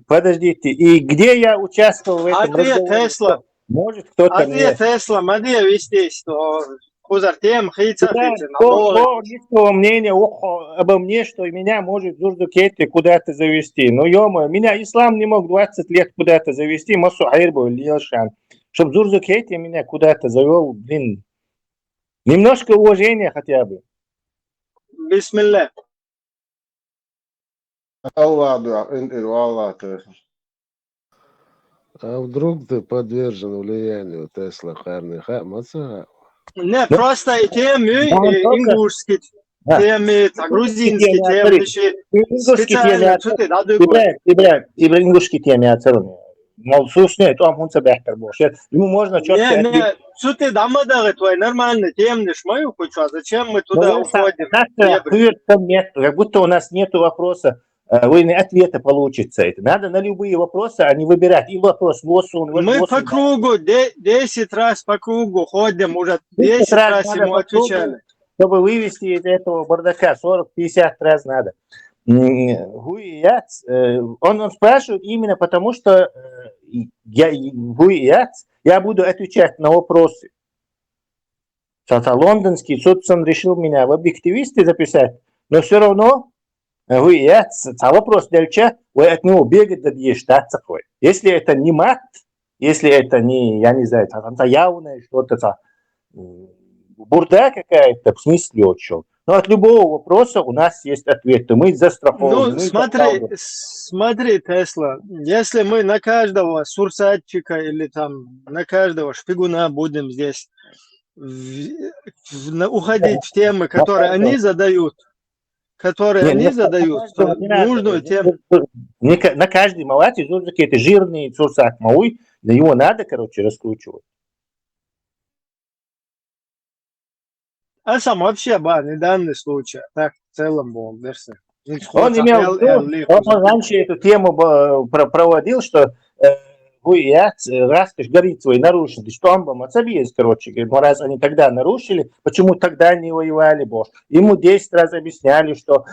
Speaker 5: Подождите, и где я участвовал в этом разговоре?
Speaker 17: Тесла.
Speaker 5: Может кто-то мне...
Speaker 17: Тесла, мадия вести, что Хузартем, Хица,
Speaker 5: Низкого мнения обо мне, что меня может Зурдукетти куда-то завести. Ну, ё-моё, меня ислам не мог 20 лет куда-то завести, Масухайр был Лилшан. Чтоб Зурдукетти меня куда-то завел, блин, немножко уважения хотя бы.
Speaker 17: Бисмилля.
Speaker 23: А вдруг ты подвержен влиянию Тесла Харниха?
Speaker 17: Не, просто и темы ингушские, темы грузинские, темы специально, что ты дадут?
Speaker 5: Тебе ингушские темы оценили. Мол, слушай, там он себя хорошо. Ему можно четко...
Speaker 17: Не, что ты дамадары твои нормально, темы шмаю хочу, зачем мы туда уходим?
Speaker 5: Как будто у нас нет вопроса. Вы не ответы получится. Это надо на любые вопросы, а не выбирать. И вопрос лосун.
Speaker 17: Мы по кругу, 10 раз по кругу ходим, уже 10 раз ему отвечали.
Speaker 5: Чтобы вывести из этого бардака 40-50 раз надо. Он спрашивает именно потому, что я буду отвечать на вопросы. Лондонский суд решил меня в объективисты записать, но все равно вопрос дальше, вы от него бегать добьешься. Если это не мат, если это не, я не знаю, там явное что-то, бурда какая-то, в смысле очень. Но от любого вопроса у нас есть ответы. Мы застрахованы.
Speaker 17: Ну, смотри, Тесла, если мы на каждого сурсатчика или там на каждого шпигуна будем здесь уходить в темы, которые они задают, нужную тему.
Speaker 5: На каждый малати какие-то жирные сурсак мауй, да его надо, раскручивать.
Speaker 17: А сам вообще, не данный случай, так в целом был, версия.
Speaker 5: Он раньше эту тему проводил, что раз границу нарушили, что он был отсобез, раз они тогда нарушили, почему тогда не воевали, ему 10 раз объясняли, что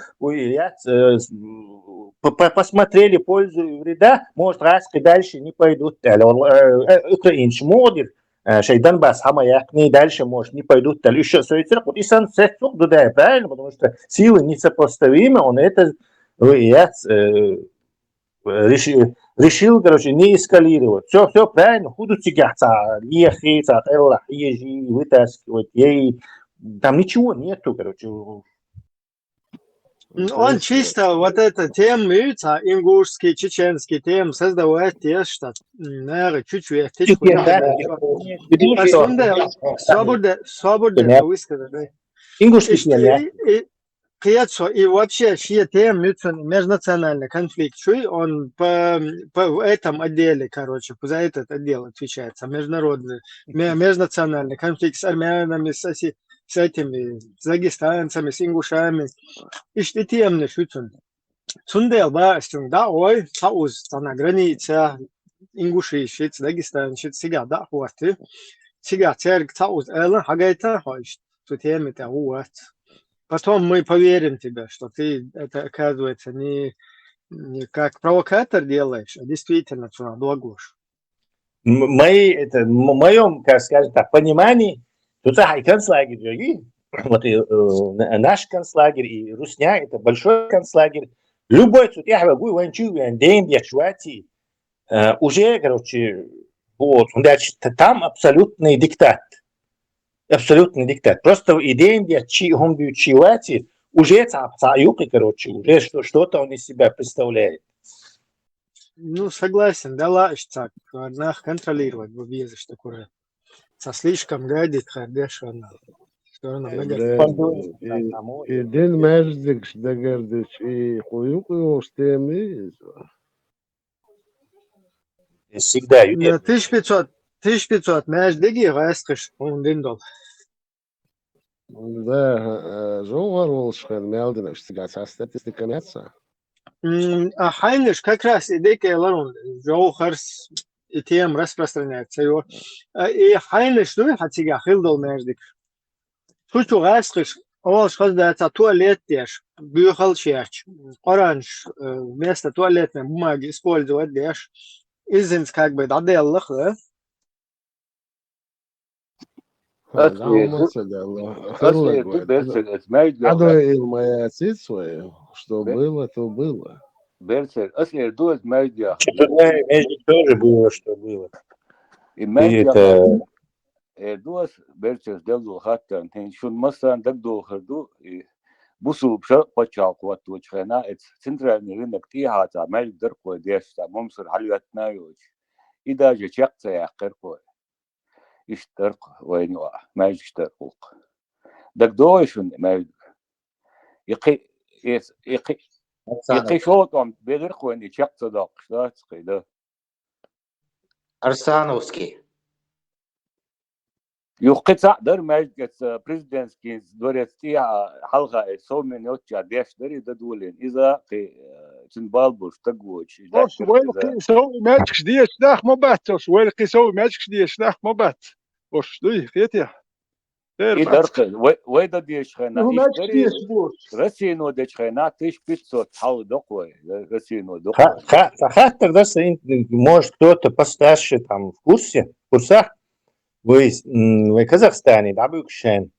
Speaker 5: посмотрели пользу и вреда, может, раз и дальше не пойдут. Украинский модер, Донбасс, Хамаяк, не дальше, может, не пойдут. Еще и санкцию туда, правильно, потому что силы несопоставимы, он это решил, не эскалировать. Все правильно, худу тягаться, ехать, езжи, вытаскивать, там ничего нету,
Speaker 17: Он чисто вот эта тема, ингушский, чеченский тем создавать те, что, наверное, чуть-чуть. Свободно высказать. Киецо и вообще все темы межнациональный конфликт, он по этом отделе, короче, за этот отдел отвечается, международный, межнациональный конфликт с армянами, с этими, с дагестанцами, с ингушами, и что темы, Цундел, да, ой, сауз, на границе, ингуши, шиц, Дагестан, шиц, сега, да, хваты, сега, церк, сауз, элла, хагайта, ой, что темы-то, вот. Потом мы поверим тебе, что ты это, оказывается, не как провокатор делаешь, а действительно что благош.
Speaker 5: В моем, как сказать так, понимании, тут концлагерь, вот и наш концлагерь, и Русня, это большой концлагерь. Любой тут, я говорю, уже, короче, вот, там абсолютный диктат. Абсолютный диктат. Просто идея, он бьют уже цаюки, короче, уже что-то он из себя представляет.
Speaker 17: Ну, согласен, да, лаешь так, одна контролировать, без что такое. Со слишком гадит, ходишь, она.
Speaker 23: И день междик, да, гордыш, и хуюку, штемы.
Speaker 5: Всегда.
Speaker 17: 1500 междиги, растешь, он диндол.
Speaker 23: Да, жовар волшхан, мелдина, что статистика нетса.
Speaker 17: А хайниш как раз идея ларун, жовхарс и тем распространяется. И хайниш, ну, хатига, хилдол междик. Шучу растешь, олш хоздается туалет деш, бюхал черч, оранж, вместо туалетной бумаги использовать деш. Изинс как бы доделах, да?
Speaker 23: Что было, то было.
Speaker 3: Берцер, если дует медиа.
Speaker 5: Между тоже было, что было.
Speaker 3: И медиа. Дуас берцер делал хаттан, шун масан дагдо харду и бусу бша почал квату чхена, это центральный рынок тихата, мель дыркой дешта, момсур халиатна юч. И даже чекца я кыркой. Иштырк войнуа, мель штыркук. Дагдо шун мель. Иқи шотом бедыркой не чекца дак, что это?
Speaker 7: Арсановский.
Speaker 3: يقطع در مجلس بريزيدنتسكي دوريتي حلقة سومن يوتشا ديش دري دولين إذا تنبالبوش تقوش.
Speaker 6: وين سوي ماجكش ديش داخ مبات وين سوي ماجكش ديش داخ مبات وش دوي خيتي.
Speaker 3: إدرك وين ديش خنا رسينو ديش خنا تيش بيتسو تحاول دقوي رسينو دقوي.
Speaker 5: Хаттер, да, может кто-то постарше там в курсах. Вы в Казахстане, да, Бюкшен.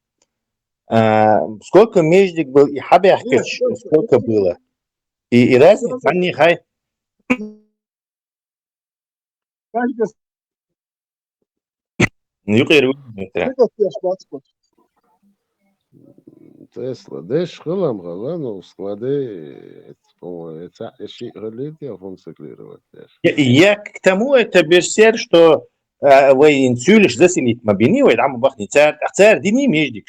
Speaker 5: Сколько междик был и Хабяхкич, сколько было? И разница, они хай.
Speaker 23: Тесла, деш хылам галану склады, это религия функционирует.
Speaker 5: Я к тому это берсер, что вы инсюлиш заселить мобильный, и там бахнет царь дни междик,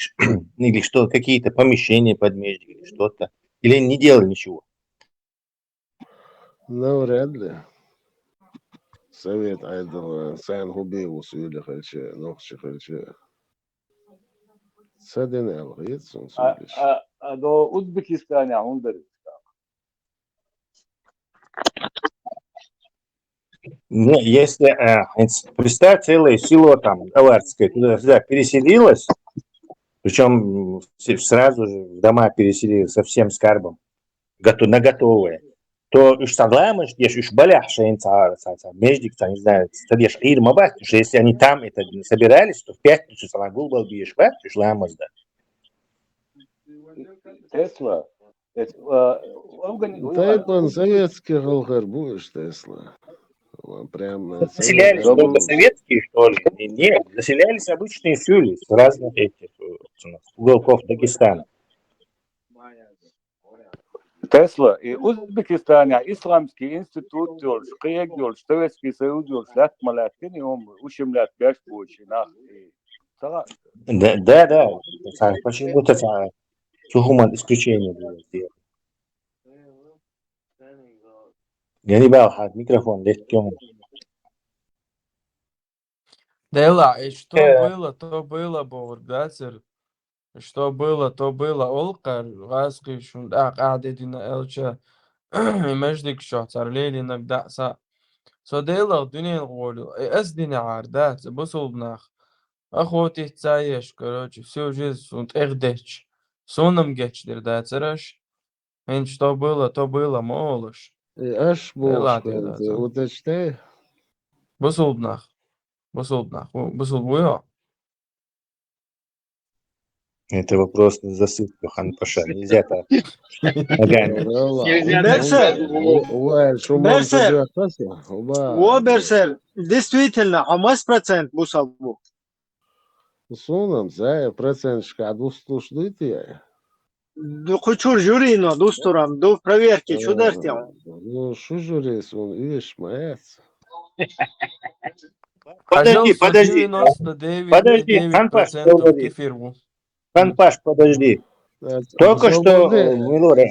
Speaker 5: или что какие-то помещения под междик, или что-то, или не делали ничего.
Speaker 23: Ну, вряд ли. Совет айдал сан губил усюли хальче, ногче хальче. Саденел, есть он сюлиш.
Speaker 3: А до Узбекистана он дарит.
Speaker 5: Ну, если представь, целое село там, Аварское, туда переселилось, причем сразу же в дома переселилось со всем скарбом, на готовое, то уж согласен, что уж баляшь, междик, не знаю, стадешь ирмабат, потому что если они там это собирались, то в пятницу салагул был биешбат, уж ламазда.
Speaker 3: Тесла.
Speaker 23: Тайпан советский голгар будешь, Тесла. Прям
Speaker 5: заселялись только советские, что ли? Нет, заселялись обычные сюли с разных этих уголков Дагестана.
Speaker 3: Тесла и Узбекистане исламский институт делаешь, киек делаешь, Советский Союз делаешь, лят малят, ты не ум, ущемлят пять почи, нах.
Speaker 5: Да. Почему-то Сухуман исключение было сделано. Я не брал микрофон, лет тему.
Speaker 10: Дела, и что было, то было, Боргацер. Что было, то было. Олкар, Раски, Шундак, Адедина, Элча, Междик Шот, Арлели, Нагдаса. So дела, Дунин Голю. Эсдина Ардат, Бусулбнах. Охоти Цаеш, короче, всю жизнь, und Эрдеч. Сонам Гечдер, да, цараш. Что было, то было, молож.
Speaker 23: Аш
Speaker 10: Дела,
Speaker 23: бош,
Speaker 10: да.
Speaker 23: уточняй.
Speaker 10: Бусулбнах. Бусулбуя.
Speaker 5: Это вопрос на засыпку, Хан-Паша. Нельзя так.
Speaker 17: Берсер, действительно, а мас процент бусалбу?
Speaker 23: Сонам, за процент каду слушайте.
Speaker 17: Хочу жюрино, дустурам, до проверки, чудартем.
Speaker 23: Ну, что жюри, сон, видишь, маец.
Speaker 5: Подожди, Хан-Паш, подожди. Только что Милория.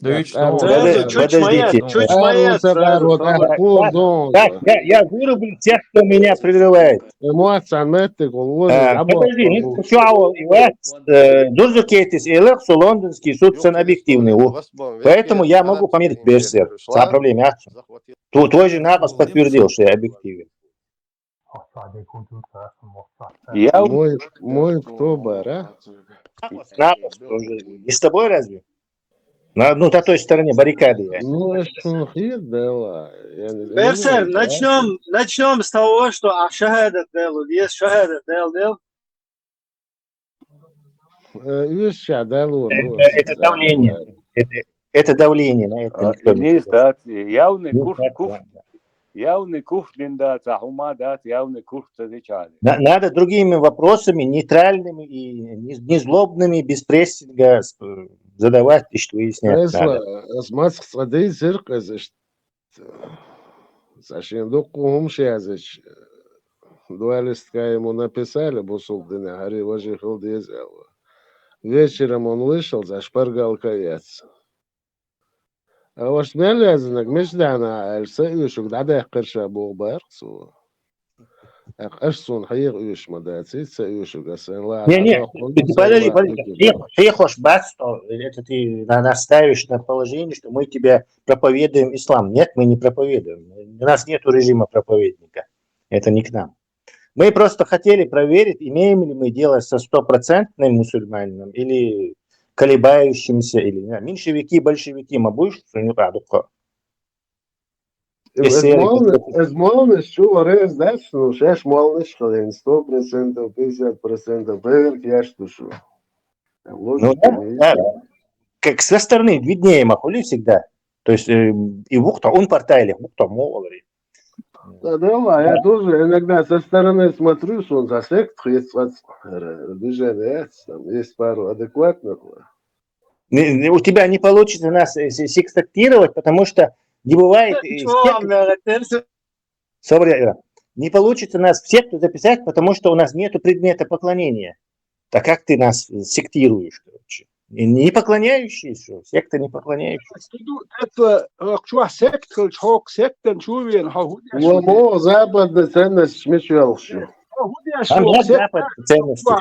Speaker 5: Подождите. Так, я вырублю тех, кто меня прерывает. Подожди, Дурзукетис и Лексу лондонский суд объективный. Поэтому я могу померить Берсер. Сам проблема. Твой же напас подтвердил, что я объективен.
Speaker 23: Мой кто бара?
Speaker 5: Напас не с тобой разве? На той стороне баррикады.
Speaker 17: Берсер, начнем с того, что шахадат делал. Есть шахадат делал.
Speaker 5: Это давление. Это давление на это никто не
Speaker 3: явный кухнин дат, ахума дат, явный кухта зачали.
Speaker 5: Надо другими вопросами, нейтральными и незлобными, без прессинга задавать и что выяснять надо.
Speaker 23: Два листка ему написали, Бусулдина, Хари Важихал Дезела. Вечером он вышел, зашпаргал каяц. А ваш мелязанок междана альсаюшук дада кырша бугбарсу. Ашсун хайр уюш мадаци саюшук асан ла.
Speaker 5: Не, подожди. Ты хочешь басто, это ты наставишь на положение, что мы тебе проповедуем ислам. Нет, мы не проповедуем. У нас нет режима проповедника. Это не к нам. Мы просто хотели проверить, имеем ли мы дело со стопроцентным мусульманином или колебающимся, или меньшевики, большевики. Мы будешь не правду.
Speaker 23: Молодость, что раз, да, что сейчас молодость, что 100%, 50% проверки, я что.
Speaker 5: Ну да. Как со стороны виднее махули всегда. То есть и вухта, он портайле, вухта молодый.
Speaker 23: Да, я тоже иногда со стороны смотрю, что он за сект, есть движение, там есть пару адекватных.
Speaker 5: У тебя не получится нас секстактировать, потому что не бывает... Не получится нас в секту записать, потому что у нас нет предмета поклонения. Так как ты нас сектируешь, короче? Не поклоняющиеся, секта не поклоняющиеся.
Speaker 6: Это что секта, что секта, чувствуем,
Speaker 23: Ну, западная ценность смешался.
Speaker 5: Запад ценности.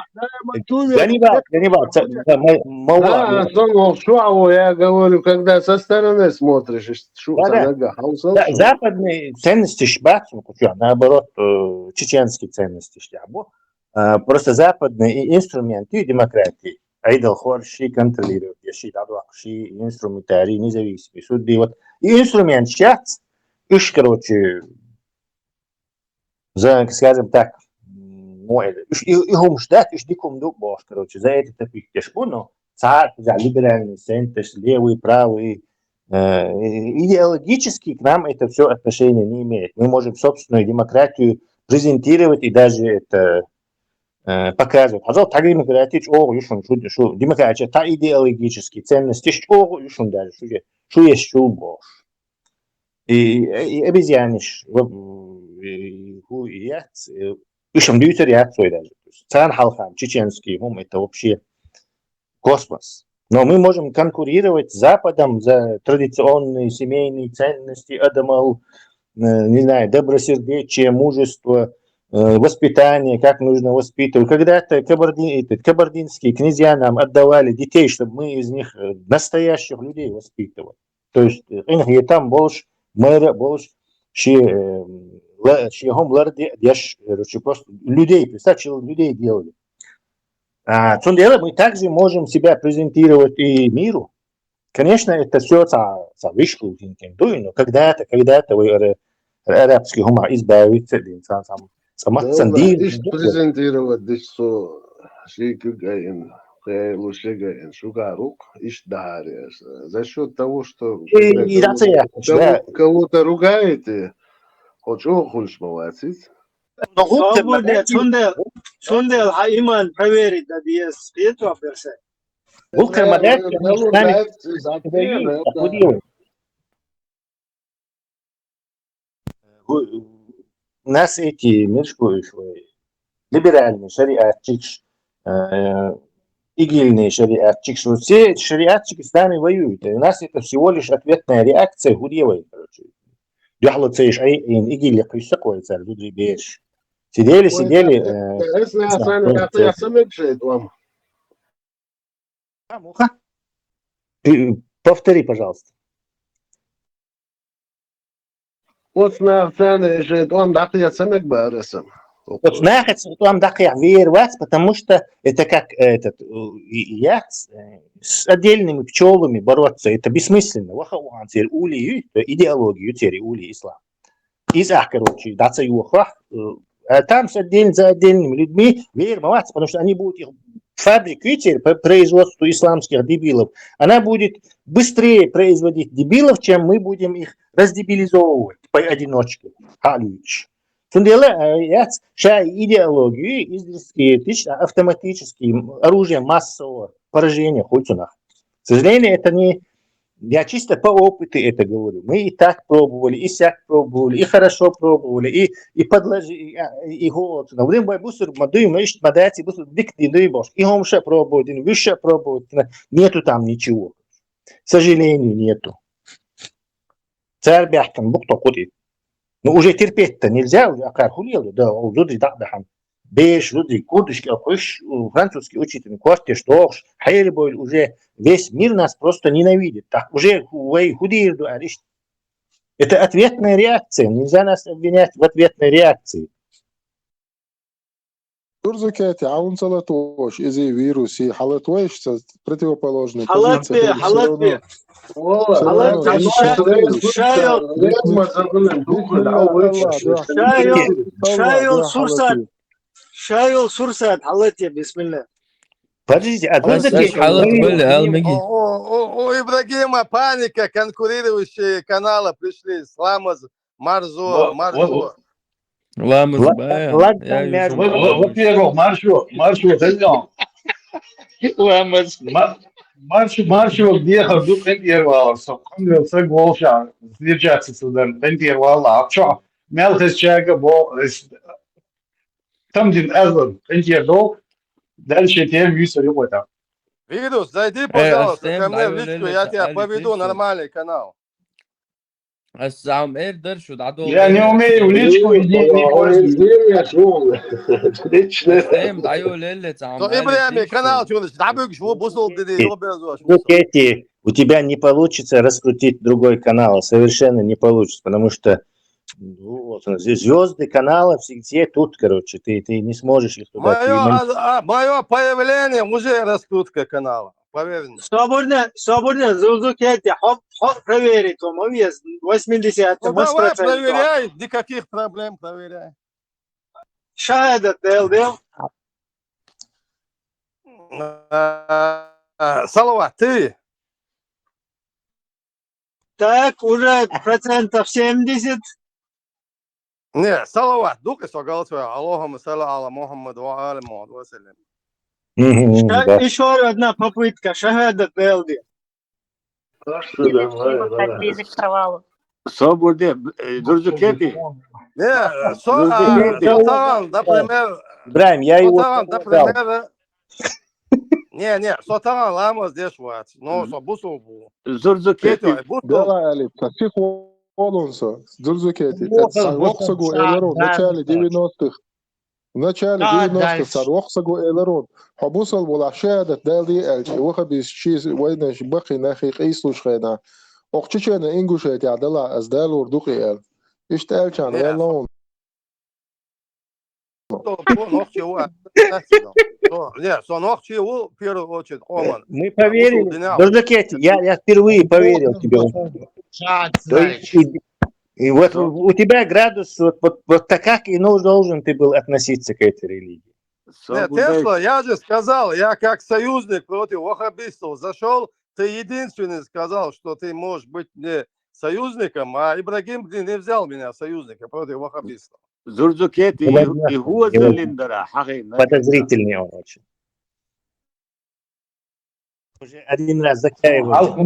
Speaker 23: Я говорю, когда со стороны смотришь,
Speaker 5: западные ценности наоборот, чеченские ценности. Просто западные инструменты демократии. Айдал Хорши контролирует, инструментарий независимый. Судьи вот. И инструмент сейчас, короче, скажем так, короче, за это таких тяжко, но царь, за либеральный центр, левый, правый, идеологически к нам это все отношения не имеет. Мы можем собственную демократию презентировать и даже это показывают. Азал так демократич о юшун шу демократия та идеологические ценности о юшун даже шу есть шу бош. И обезьяниш ху яц юшун дютер яцой даже. Цан халхам чеченский хум это вообще космос. Но мы можем конкурировать с Западом за традиционные семейные ценности, адамал, не знаю, добросердечие, мужество, воспитание, как нужно воспитывать. Когда-то кабардинские князья нам отдавали детей, чтобы мы из них настоящих людей воспитывали. То есть там больше мэра, больше просто людей, представьте, людей делали. Мы также можем себя презентировать и миру. Конечно, это все за вышку, но когда-то вы арабский гумор избавится,
Speaker 23: Ишь презентировать дичсо шейкугаин, лушегаин, шугарук, ишь даришь. За счет того, что кого-то ругаете, хоть охульш молодец.
Speaker 17: Сундел, а иман проверить, да, без этого персе.
Speaker 5: нас эти либеральные шариатчик, игильные шариатчик, все шариатчики с нами воюют. И у нас это всего лишь ответная реакция гудевой, короче. Сидели. Повтори, пожалуйста.
Speaker 23: Вот на цене, он дакия самек баресом.
Speaker 5: Вот вам дакия вервать, потому что это как этот с отдельными пчелами бороться, это бессмысленно. Идеологию тери ули ислам. Короче, даться а там за отдельными людьми вервать, потому что они будут их фабрика по производству исламских дебилов, она будет быстрее производить дебилов, чем мы будем их раздебилизовывать поодиночке. Идеологию автоматически оружие массового поражения. К сожалению, это не... Я чисто по опыту это говорю. Мы и так пробовали, и сяк пробовали, и хорошо пробовали, и подложили, и голод. Но время бусур мадуй мышь мадати бусур дикти дойбош. И хомша пробовать, и выше пробовать. Нету там ничего. К сожалению, нету. Царь бяхтан бухто куди. Но уже терпеть-то нельзя, уже акархулил, да, уже дахдахан. Беш, люди, курдышки, французский учитель, квартир, что хайрбой, уже весь мир нас просто ненавидит. Так уже худеют. Это ответная реакция. Нельзя нас обвинять в ответной реакции.
Speaker 2: Турзукете, а он салатош, из-за вируса, халатош, противоположный.
Speaker 17: Халатбе. Шайл сурсат, халатбе, бисмилlah.
Speaker 5: Подождите,
Speaker 13: У Ибрагима паника, конкурирующие каналы пришли. Ламаз, Марзо.
Speaker 3: Ламаз,
Speaker 4: во-первых, Маршо, дойдем. Маршо, где ходу пентировался. Он все голша, сдержаться сюда, пентировала. А что? Мелкость человека был... Там один Эзлен пентировал, дальше тем висели вот там.
Speaker 13: Вирус, зайди, пожалуйста, ко мне в личку, я тебя поведу нормальный канал.
Speaker 4: Я не умею в личку, не пользуюсь.
Speaker 13: канал,
Speaker 5: у тебя не получится раскрутить другой канал, совершенно не получится, потому что звезды канала все тут, короче, ты не сможешь их туда.
Speaker 13: Мое появление уже раскрутка канала. Поверь мне.
Speaker 17: Свободно, Зулзукете, проверить, 80,
Speaker 13: давай, проверяй, никаких проблем, проверяй.
Speaker 17: Шахадат, дел.
Speaker 13: Салават, ты?
Speaker 17: Так, уже 70%.
Speaker 13: Не, салават, дука согалцвая, Аллахума салли аля Мухаммад ва аля Мухаммад ва саллям.
Speaker 5: Да.
Speaker 17: Еще одна попытка. Шахадат Белди.
Speaker 7: Ближе к провалу.
Speaker 3: Собурде, Зурзукети.
Speaker 13: Не,
Speaker 3: Зурзукети.
Speaker 13: Сотан, например,
Speaker 5: Ибраим, я его
Speaker 13: Сотан,
Speaker 5: предлагал.
Speaker 13: например, не, Сотан лама здесь вот, но собусу.
Speaker 3: Зурзукети.
Speaker 2: Дела, Али, таких Олунса, Зурзукети.
Speaker 5: Вот,
Speaker 2: Это Сарвоксагу Элерон в начале 90-х. В начале 90-х Сарвоксагу Элерон. Хабусал была шеда Делди Эльчи. Вахабис чиз войнаш бахи нахи قيسوش خينا. أخشينا إنجوش يتعدلا أزدال وردوقي إل. إيش تألشان ويلون.
Speaker 13: В первую очередь, Оман.
Speaker 5: Мы поверили. Зурзукети, я впервые поверил тебе. То есть, и вот у тебя градус, вот так как и должен ты был относиться к этой религии.
Speaker 13: Нет, Тесла, я же сказал, я как союзник против ваххабистов зашел, ты единственный сказал, что ты можешь быть не союзником, а Ибрагим не взял меня союзника против ваххабистов.
Speaker 3: Зурзукети и Гуазалиндара.
Speaker 5: Подозрительный он очень. Уже один раз закаивал.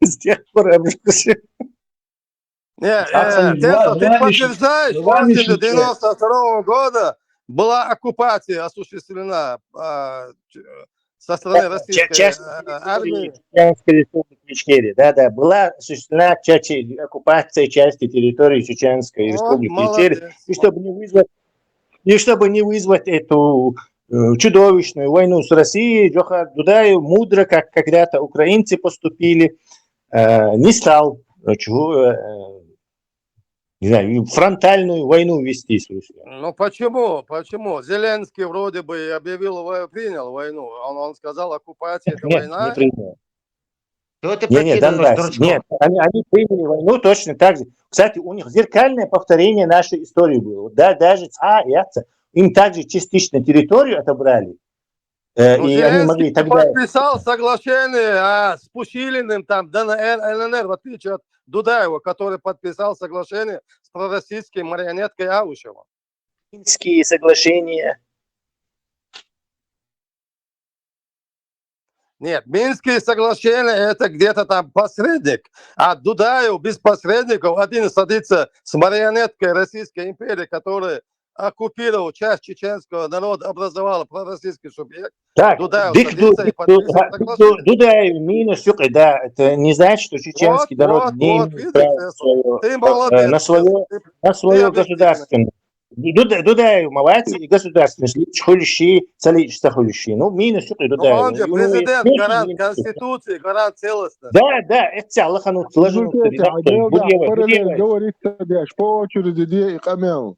Speaker 5: С тех пор обжегся.
Speaker 13: Тесла, ты подтверждаешь, что после 92 года была оккупация осуществлена со стороны российской армии.
Speaker 5: Чеченской республики Ичкерия. Да, была осуществлена оккупация части территории Чеченской республики Ичкерия. И чтобы не вызвать эту чудовищную войну с Россией, Джохар Дудаев мудро, как когда-то украинцы поступили, не стал не знаю, фронтальную войну вести с Россией.
Speaker 13: Ну почему? Почему? Зеленский вроде бы принял войну. Он сказал, оккупация это война.
Speaker 5: Не принял. Нет, они приняли войну точно так же. Кстати, у них зеркальное повторение нашей истории было. Да, даже им также частично территорию отобрали. И они могли тогда...
Speaker 13: подписал соглашение с Пушилиным, там, ДНР, ЛНР, в отличие от Дудаева, который подписал соглашение с пророссийской марионеткой Аушева.
Speaker 5: Минские соглашения.
Speaker 13: Нет, Минские соглашения это где-то там посредник, а Дудаев без посредников один садится с марионеткой Российской империи, которая оккупировал часть чеченского народа, образовала пророссийский субъект.
Speaker 5: Так,
Speaker 13: Дудаев садится и подписывает соглашение.
Speaker 5: Дудаев минус, да, это не значит, что чеченский народ не имеет на свое государственное. Дудаев молодец, и государственность хулищи, цаличество хулищи. Ну, минус, Дудаев.
Speaker 13: Он же президент, гарант Конституции, гарант целостности.
Speaker 5: Да, это Аллаханут сложено.
Speaker 2: Говорит тебе, по очереди, где их амел.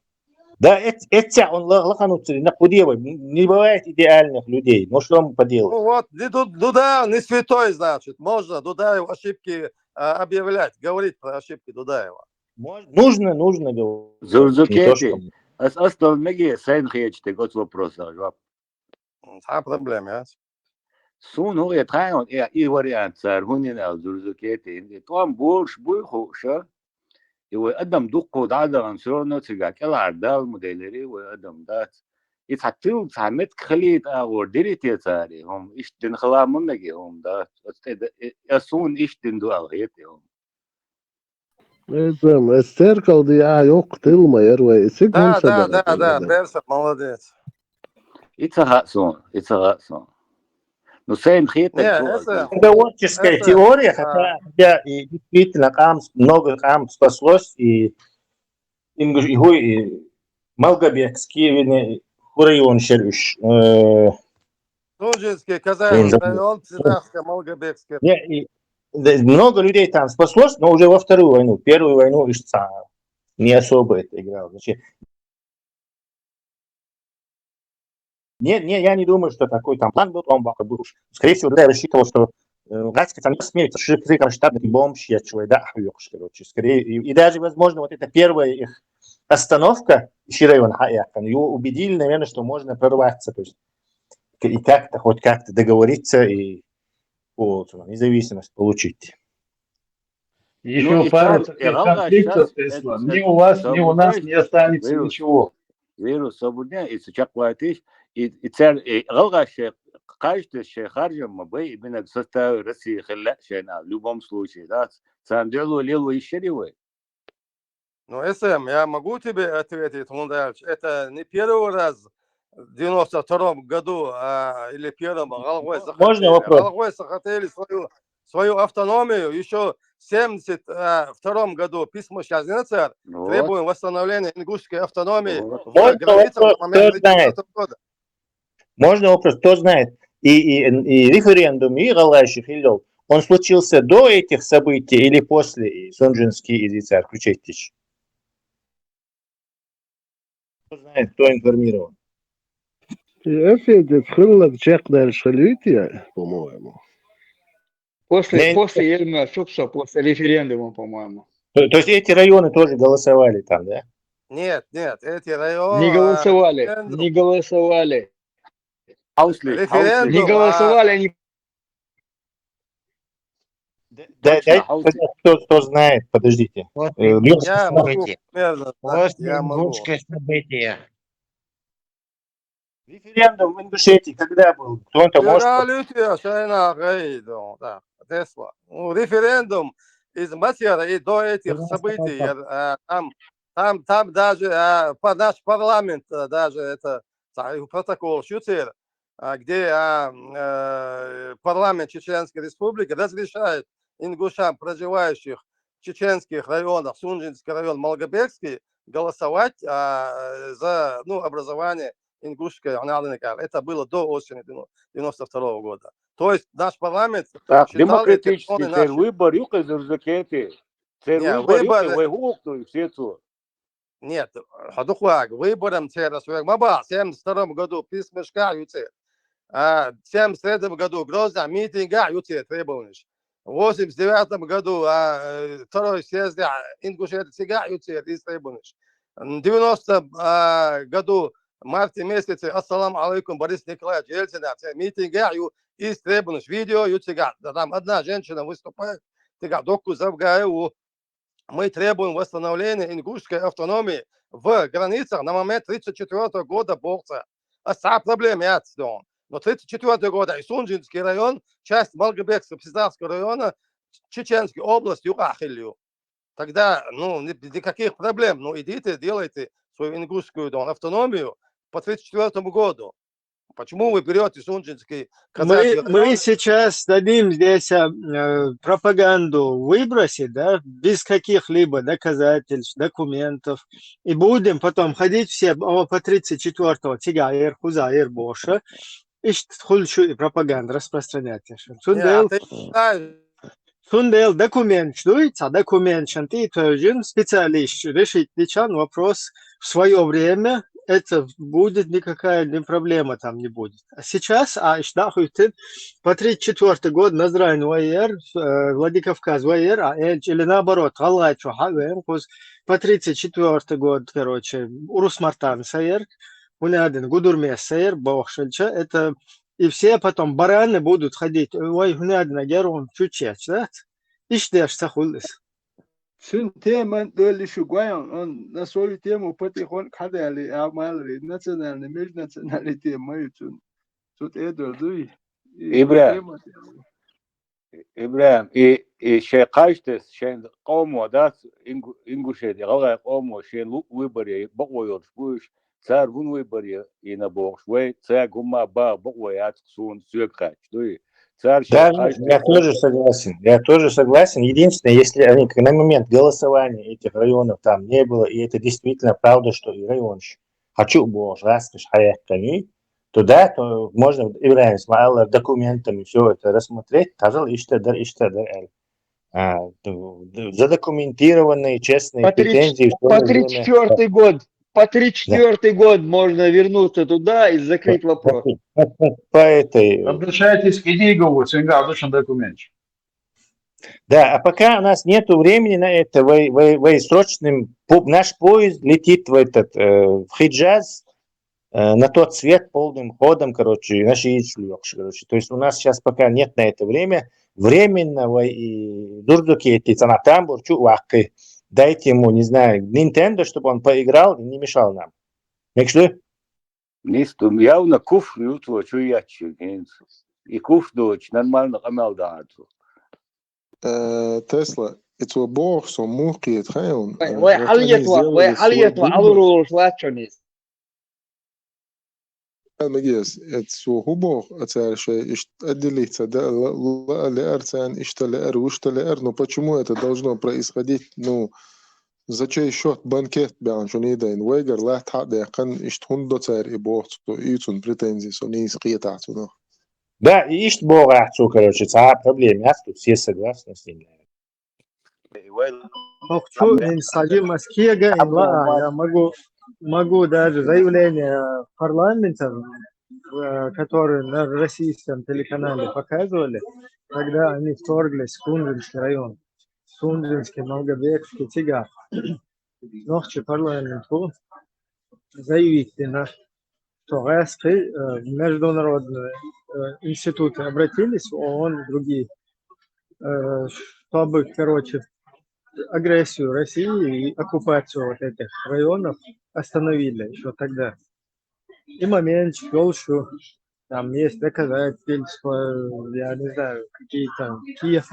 Speaker 5: Да, это он лохануться на худева. Не бывает идеальных людей. Ну что ему поделать?
Speaker 13: Ну вот, Дудаев не святой, значит. Можно Дудаев ошибки объявлять, говорить про ошибки Дудаева.
Speaker 5: Нужно говорить.
Speaker 3: Зурзукети. Остальные сайнхечты, год вопроса.
Speaker 13: Проблем, я.
Speaker 3: Сун хуя тайон, и вариант цар хунина Зурзукети. Там больше буйхуша. يو قدم دقه ده عن سرنا تجاك إلا عدا الموديلري وقدم ده يتحطوا تعمد خليت أوردري تيتاري هم إيش تنخلا منك هم ده يسون إيش تندو أغيتهم.
Speaker 23: Это Эстеркал я يقتل ما يروي سيكون
Speaker 13: Да, Берсер, молодец.
Speaker 3: Ицахатсон. Ну, сейм хит.
Speaker 5: Это творческая теория, хотя и действительно много спаслось, и Малгобекский район Шервиш.
Speaker 13: Тунжинский, Казань, район, Цитахская, Малгобекский.
Speaker 5: Много людей там спаслось, но уже во вторую войну. Первую войну не особо это играл. Значит, я не думаю, что такой там план был, он был. Скорее всего, я рассчитывал, что градский там смеется, что штабный бомб, короче, скорее. И даже, возможно, вот эта первая их остановка, его убедили, наверное, что можно прорваться. То есть, и как-то, хоть как-то договориться и независимость получить.
Speaker 4: Еще
Speaker 3: и
Speaker 4: пару
Speaker 3: царь
Speaker 4: таких
Speaker 3: Иралга
Speaker 4: конфликтов,
Speaker 3: сейчас
Speaker 4: Тесла. Ни у вас, ни у нас не останется ничего.
Speaker 3: Вирус собудня и сейчас хватит и царь Иралга каждый харжем мы именно состав России хлеб в любом случае, да, царь делал лилу и шеривой.
Speaker 13: Ну, СМ, я могу тебе ответить, Мундальч, это не первый раз в 92-м году или первом Галгой захотели.
Speaker 5: Можно вопрос?
Speaker 13: Галгой захотели свою автономию еще в 72-м году. Письмо сейчас не царь. Требуем восстановления ингушской автономии в
Speaker 5: Можно
Speaker 13: границах
Speaker 5: вопрос,
Speaker 13: на момент
Speaker 5: кто знает?
Speaker 13: 1990 года.
Speaker 5: Можно вопрос, кто знает? И референдум, и Галайших, и Лёв, он случился до этих событий или после? И Сонджинский, и царь, включайтесь. Кто знает, кто информирован?
Speaker 23: Эфиде тхыллак чекдер шалютия, по-моему.
Speaker 1: После Ельма Шукса, после референдума, по-моему.
Speaker 5: То есть эти районы тоже голосовали там, да?
Speaker 13: Нет, эти районы...
Speaker 1: Не голосовали.
Speaker 13: Референдум.
Speaker 1: Не голосовали, они...
Speaker 5: Дайте кто знает, подождите.
Speaker 13: Я могу примерно знать, я могу.
Speaker 5: события. Референдум в Ингушетии когда был? Кто-то может...
Speaker 13: Референдум из Масьера и до этих событий. Там даже наш парламент, даже это протокол Шуцер, где парламент Чеченской Республики разрешает ингушам, проживающих в чеченских районах, Сунжинский район, Малгобекский, голосовать за образование ингушской аналогии. Это было до осени 92 года. То есть наш парламент
Speaker 3: Так,
Speaker 13: считал
Speaker 3: демократический
Speaker 13: наши...
Speaker 3: выбор, юка зарзакети. Выбор, все это.
Speaker 13: Нет, выбором через Маба в 72 году письмешка юце. В 73 году Грозно митинга юце требования. В 89 году второй съезд Ингушетия юце требования. В 90 году в марте месяце ассалам алейкум Борис Николаевич Ельцин митинга из требования. Видео юце там одна женщина выступает. Доку завгаю. Мы требуем восстановления ингушской автономии в границах на момент 1934 года борца. А проблема есть. Но 1934 года и Сунжинский район, часть Малгобекского Пиздарского района, Чеченской области, Юрахилью. Тогда, никаких проблем. Идите, делайте свою ингушскую автономию по 1934 году. Почему вы берете Сунжинский казахский район?
Speaker 14: Мы сейчас дадим здесь пропаганду выбросить, да, без каких-либо доказательств, документов. И будем потом ходить все по 34-го Тигаир, Хузаир, Боша. И хульшу пропаганду распространять. Сундел документ ждуется, документ шанти тоже специалист решить вопрос в свое время. Это будет никакая проблема там не будет. А сейчас, по 34 год Назрайн Вайер, Владикавказ Вайер, или наоборот, Галачу Хавер, по 34 год, Урус Мартан Сайер, Унядин, Гудурмес Сайер, Бохшельча, это и все потом бараны будут ходить, ой, Унядин, Герон, Чучеч, да? И ждешь, сахулис.
Speaker 6: Сын тема дали шугуян, он на свою тему потихоньку ходили, а мало национальный, межнациональный темы, тут это дуй.
Speaker 3: Ибраим, и ще каждый, ще кому, да, ингушетия, галай кому, ще выборе, богоёт, будешь царь вон выборе и на бог, швей царь гума ба богоят сун сюкач, дуй.
Speaker 5: Да, я тоже согласен. Единственное, если они на момент голосования этих районов там не было, и это действительно правда, что и район хочу боже, раз то да, то можно Ибраим Исмаил документами все это рассмотреть, сказал задокументированные, честные претензии.
Speaker 1: По 34 год. По 34 год можно вернуться туда и закрыть вопрос.
Speaker 4: Обращайтесь к Идигову, Сингал, точно документ.
Speaker 5: Да, а пока у нас нет времени на это, срочным, наш поезд летит в Хиджаз, на тот свет полным ходом, то есть у нас сейчас пока нет на это время. временного и дурдукети цанатамбур чувак. Дайте ему, не знаю, Nintendo, чтобы он поиграл и не мешал нам. Мекшлю?
Speaker 3: Нисту, явно куф ютво чуячи. И куф дочь нормально камел дату.
Speaker 2: Тесла, это бог, что мухи, это он.
Speaker 1: وحاليته عوروا شواتشونيز
Speaker 2: مجلس اتسو هو это شيء отделиться да лерцен ишталер ушталер но почему это должно происходить ну за чей счет банкет бян что не дайн вегер ла хада кан ишт хундо цар и бог что ицун претензии что не скиетацу но
Speaker 5: Да, и ишт бога отцу, короче, проблема, я тут все согласны с ним.
Speaker 17: Хочу инсталлировать Москега, я могу даже заявление парламента, которое на российском телеканале показывали, когда они вторглись в Сундринский район, Сундринский, Малгобекский, Тигар. Ночью парламенту заявить на турецкий международные институты обратились, ООН, другие, чтобы, короче, агрессию России и оккупацию вот этих районов остановили еще тогда. И момент был, что там есть доказательства, я не знаю, какие-то Киев,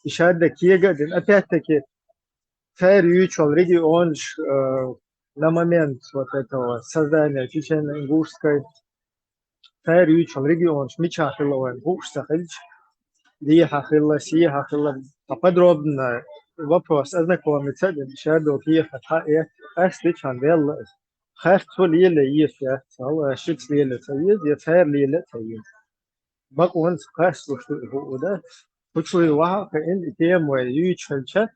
Speaker 17: еще до Киева, опять-таки, царь регион на момент вот этого создания Чечено-Ингушской царь регион Мичахилова, Ингушсахич, Лихахилла, Сихахилла, подробно вопрос ознакомиться, шадо Киева, Астичан, Велла, Харту Лиле, Ефя, Шикс Лиле, Союз, я царь Лиле, Союз. Бакун Хасту, что его, да, почему Ваха, тему, Ючхальча,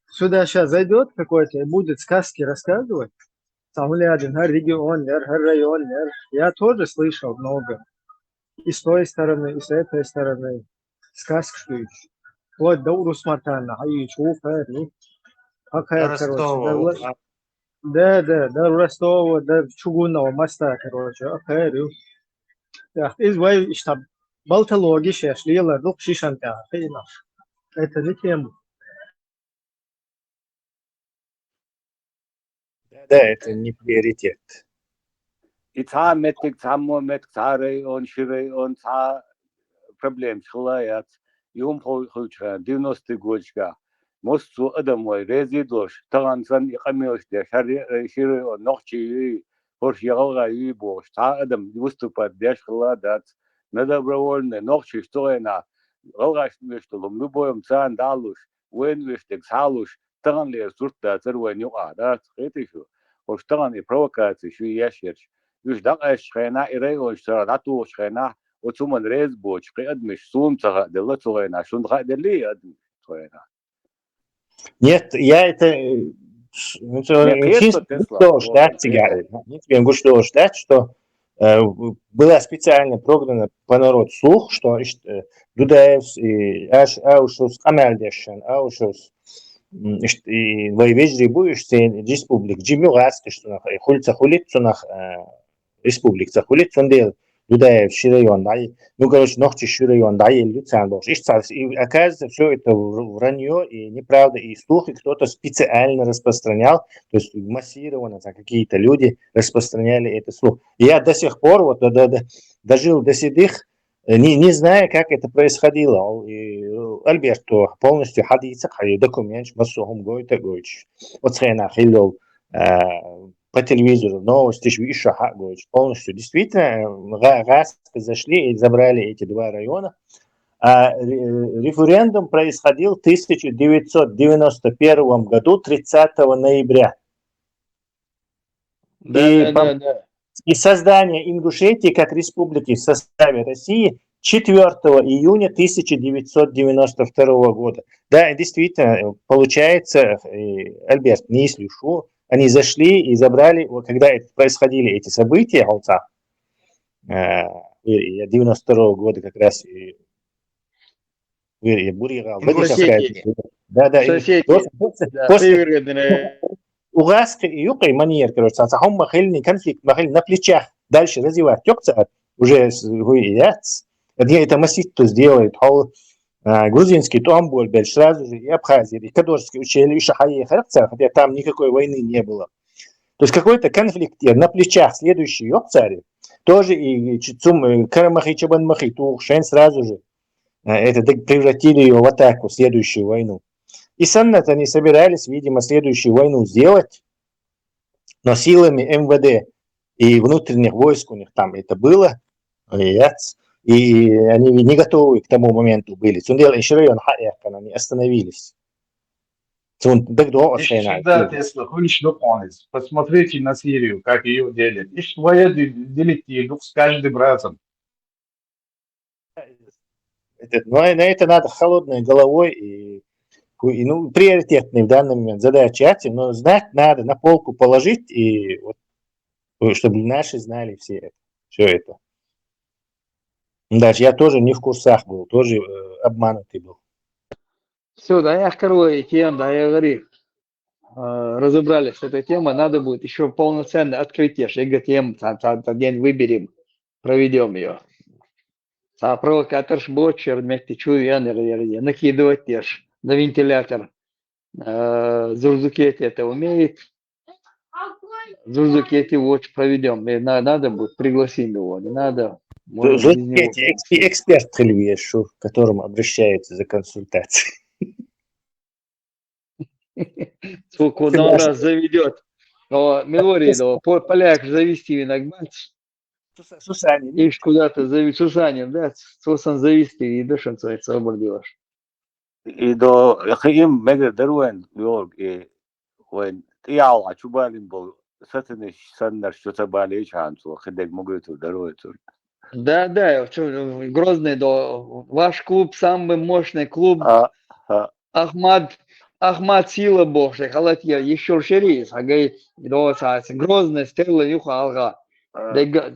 Speaker 17: сюда сейчас зайдет какой-то и будет сказки рассказывать, там один регион, район, я тоже слышал много. И с той стороны, и с этой стороны. Сказки. Вот до Урусматана, а и Чуфа, ну, какая, короче, да, до Ростова, до Чугунного моста, короче, акарю. Из вой, что болтологи шли, ладно, шишанка, это не тема.
Speaker 5: Да, это не приоритет.
Speaker 3: И та метик, тамо метик, царей, он ширей, он та проблем шхлаят. И хуча, 90 годчка. Мосту адамой резидош, тагансан и камилште, ширей, он нохчи, порш ягалга и бош. Та адам выступает дешхла дат. На добровольно, нохчи, что она. Галгаш мештолом, любоем цан далуш, уэн вештек салуш, таган ле сурта церваню да, это еще. Уж таган и провокации, еще ящерч. Юж дагаш шхена и рейон, что дату шхена, وثم ريز بوش قد سوم تغا دلت صغينا شون تغا دلي قد صغينا.
Speaker 5: Нет, я это что ждать, что была специально программа по народ слух, что Дудаевс и Аушус Амельдешен, Аушус и воевежри будешь республик, Джимюрас, что хулица хулицунах республик, за хулицун дел. Дудаев, Ширайон, да, ну, короче, ногти Ширайон, да, и Люцендорш. И оказывается, все это вранье и неправда, и слухи кто-то специально распространял, то есть массированно какие-то люди распространяли этот слух. И я до сих пор вот дожил до седых, не зная, как это происходило. И Альберто полностью хадица, документ, массовым гойта гойч. Вот схена хилил по телевизору, новости, еще полностью. Действительно, раз зашли и забрали эти два района. А референдум происходил в 1991 году, 30 ноября. И создание Ингушетии как республики в составе России 4 июня 1992 года. Да, действительно, получается, Альберт, не слышу, они зашли и забрали, когда происходили эти события, 92 года как раз, Угаска и Юка и Маньер, короче, конфликт на плечах дальше развивать, уже яц, Они это массивно сделают. Грузинский Томболь, сразу же и Абхазия, и Кадорский учили, и Шахае, хотя там никакой войны не было. То есть какой-то конфликт на плечах следующей опцари, тоже и Карамахи, Чабанмахи, Тухшен сразу же это превратили ее в атаку, следующую войну. И Саннат они собирались, видимо, следующую войну сделать, но силами МВД и внутренних войск у них там это было, и они не готовы к тому моменту были. Они остановились.
Speaker 4: Всегда Тесла, посмотрите на Сирию, как ее делят. И своя делите с каждым братом.
Speaker 5: Но на это надо холодной головой и приоритетной в данный момент задача, но знать надо, на полку положить, и вот, чтобы наши знали все это. Даже я тоже не в курсах был, тоже обманутый был.
Speaker 1: Все, да, я второй тем, да, я говорю, разобрались с этой темой, надо будет еще полноценное открытие, что тем, день выберем, проведем ее. А провокатор шбочер, вместе чуян, накидывать теж на вентилятор. Зурзукети это умеет. Зурзукети вот проведем. Надо будет, пригласим его, не надо.
Speaker 5: Эксперт к которому обращаются за консультацией.
Speaker 1: Сколько он нас заведет. Милорий, поляк завести иногда.
Speaker 5: Сусанин.
Speaker 1: Ишь куда-то завести. Сусанин, да? Сусан завести и дышан своей свободилаш.
Speaker 3: И до им мега даруен Йорк и when ял ачубалин был сатны саннар что-то болеет ханцу ходить могут дарует.
Speaker 1: Да, Грозный, ваш клуб самый мощный клуб. Ахмад Сила Божий, халатья еще шерис, а говорит, Грозный стерла юха алга.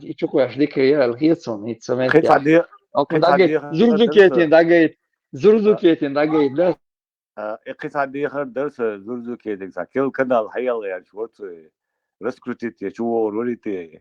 Speaker 1: И чукуяш дикая алхицон, и цементя. Зурзукетин, да, говорит, да?
Speaker 3: اقتصاديخر درس زرزوكي دكسا كل كنال حيال يعني شو رسكروتيتي شو روليتي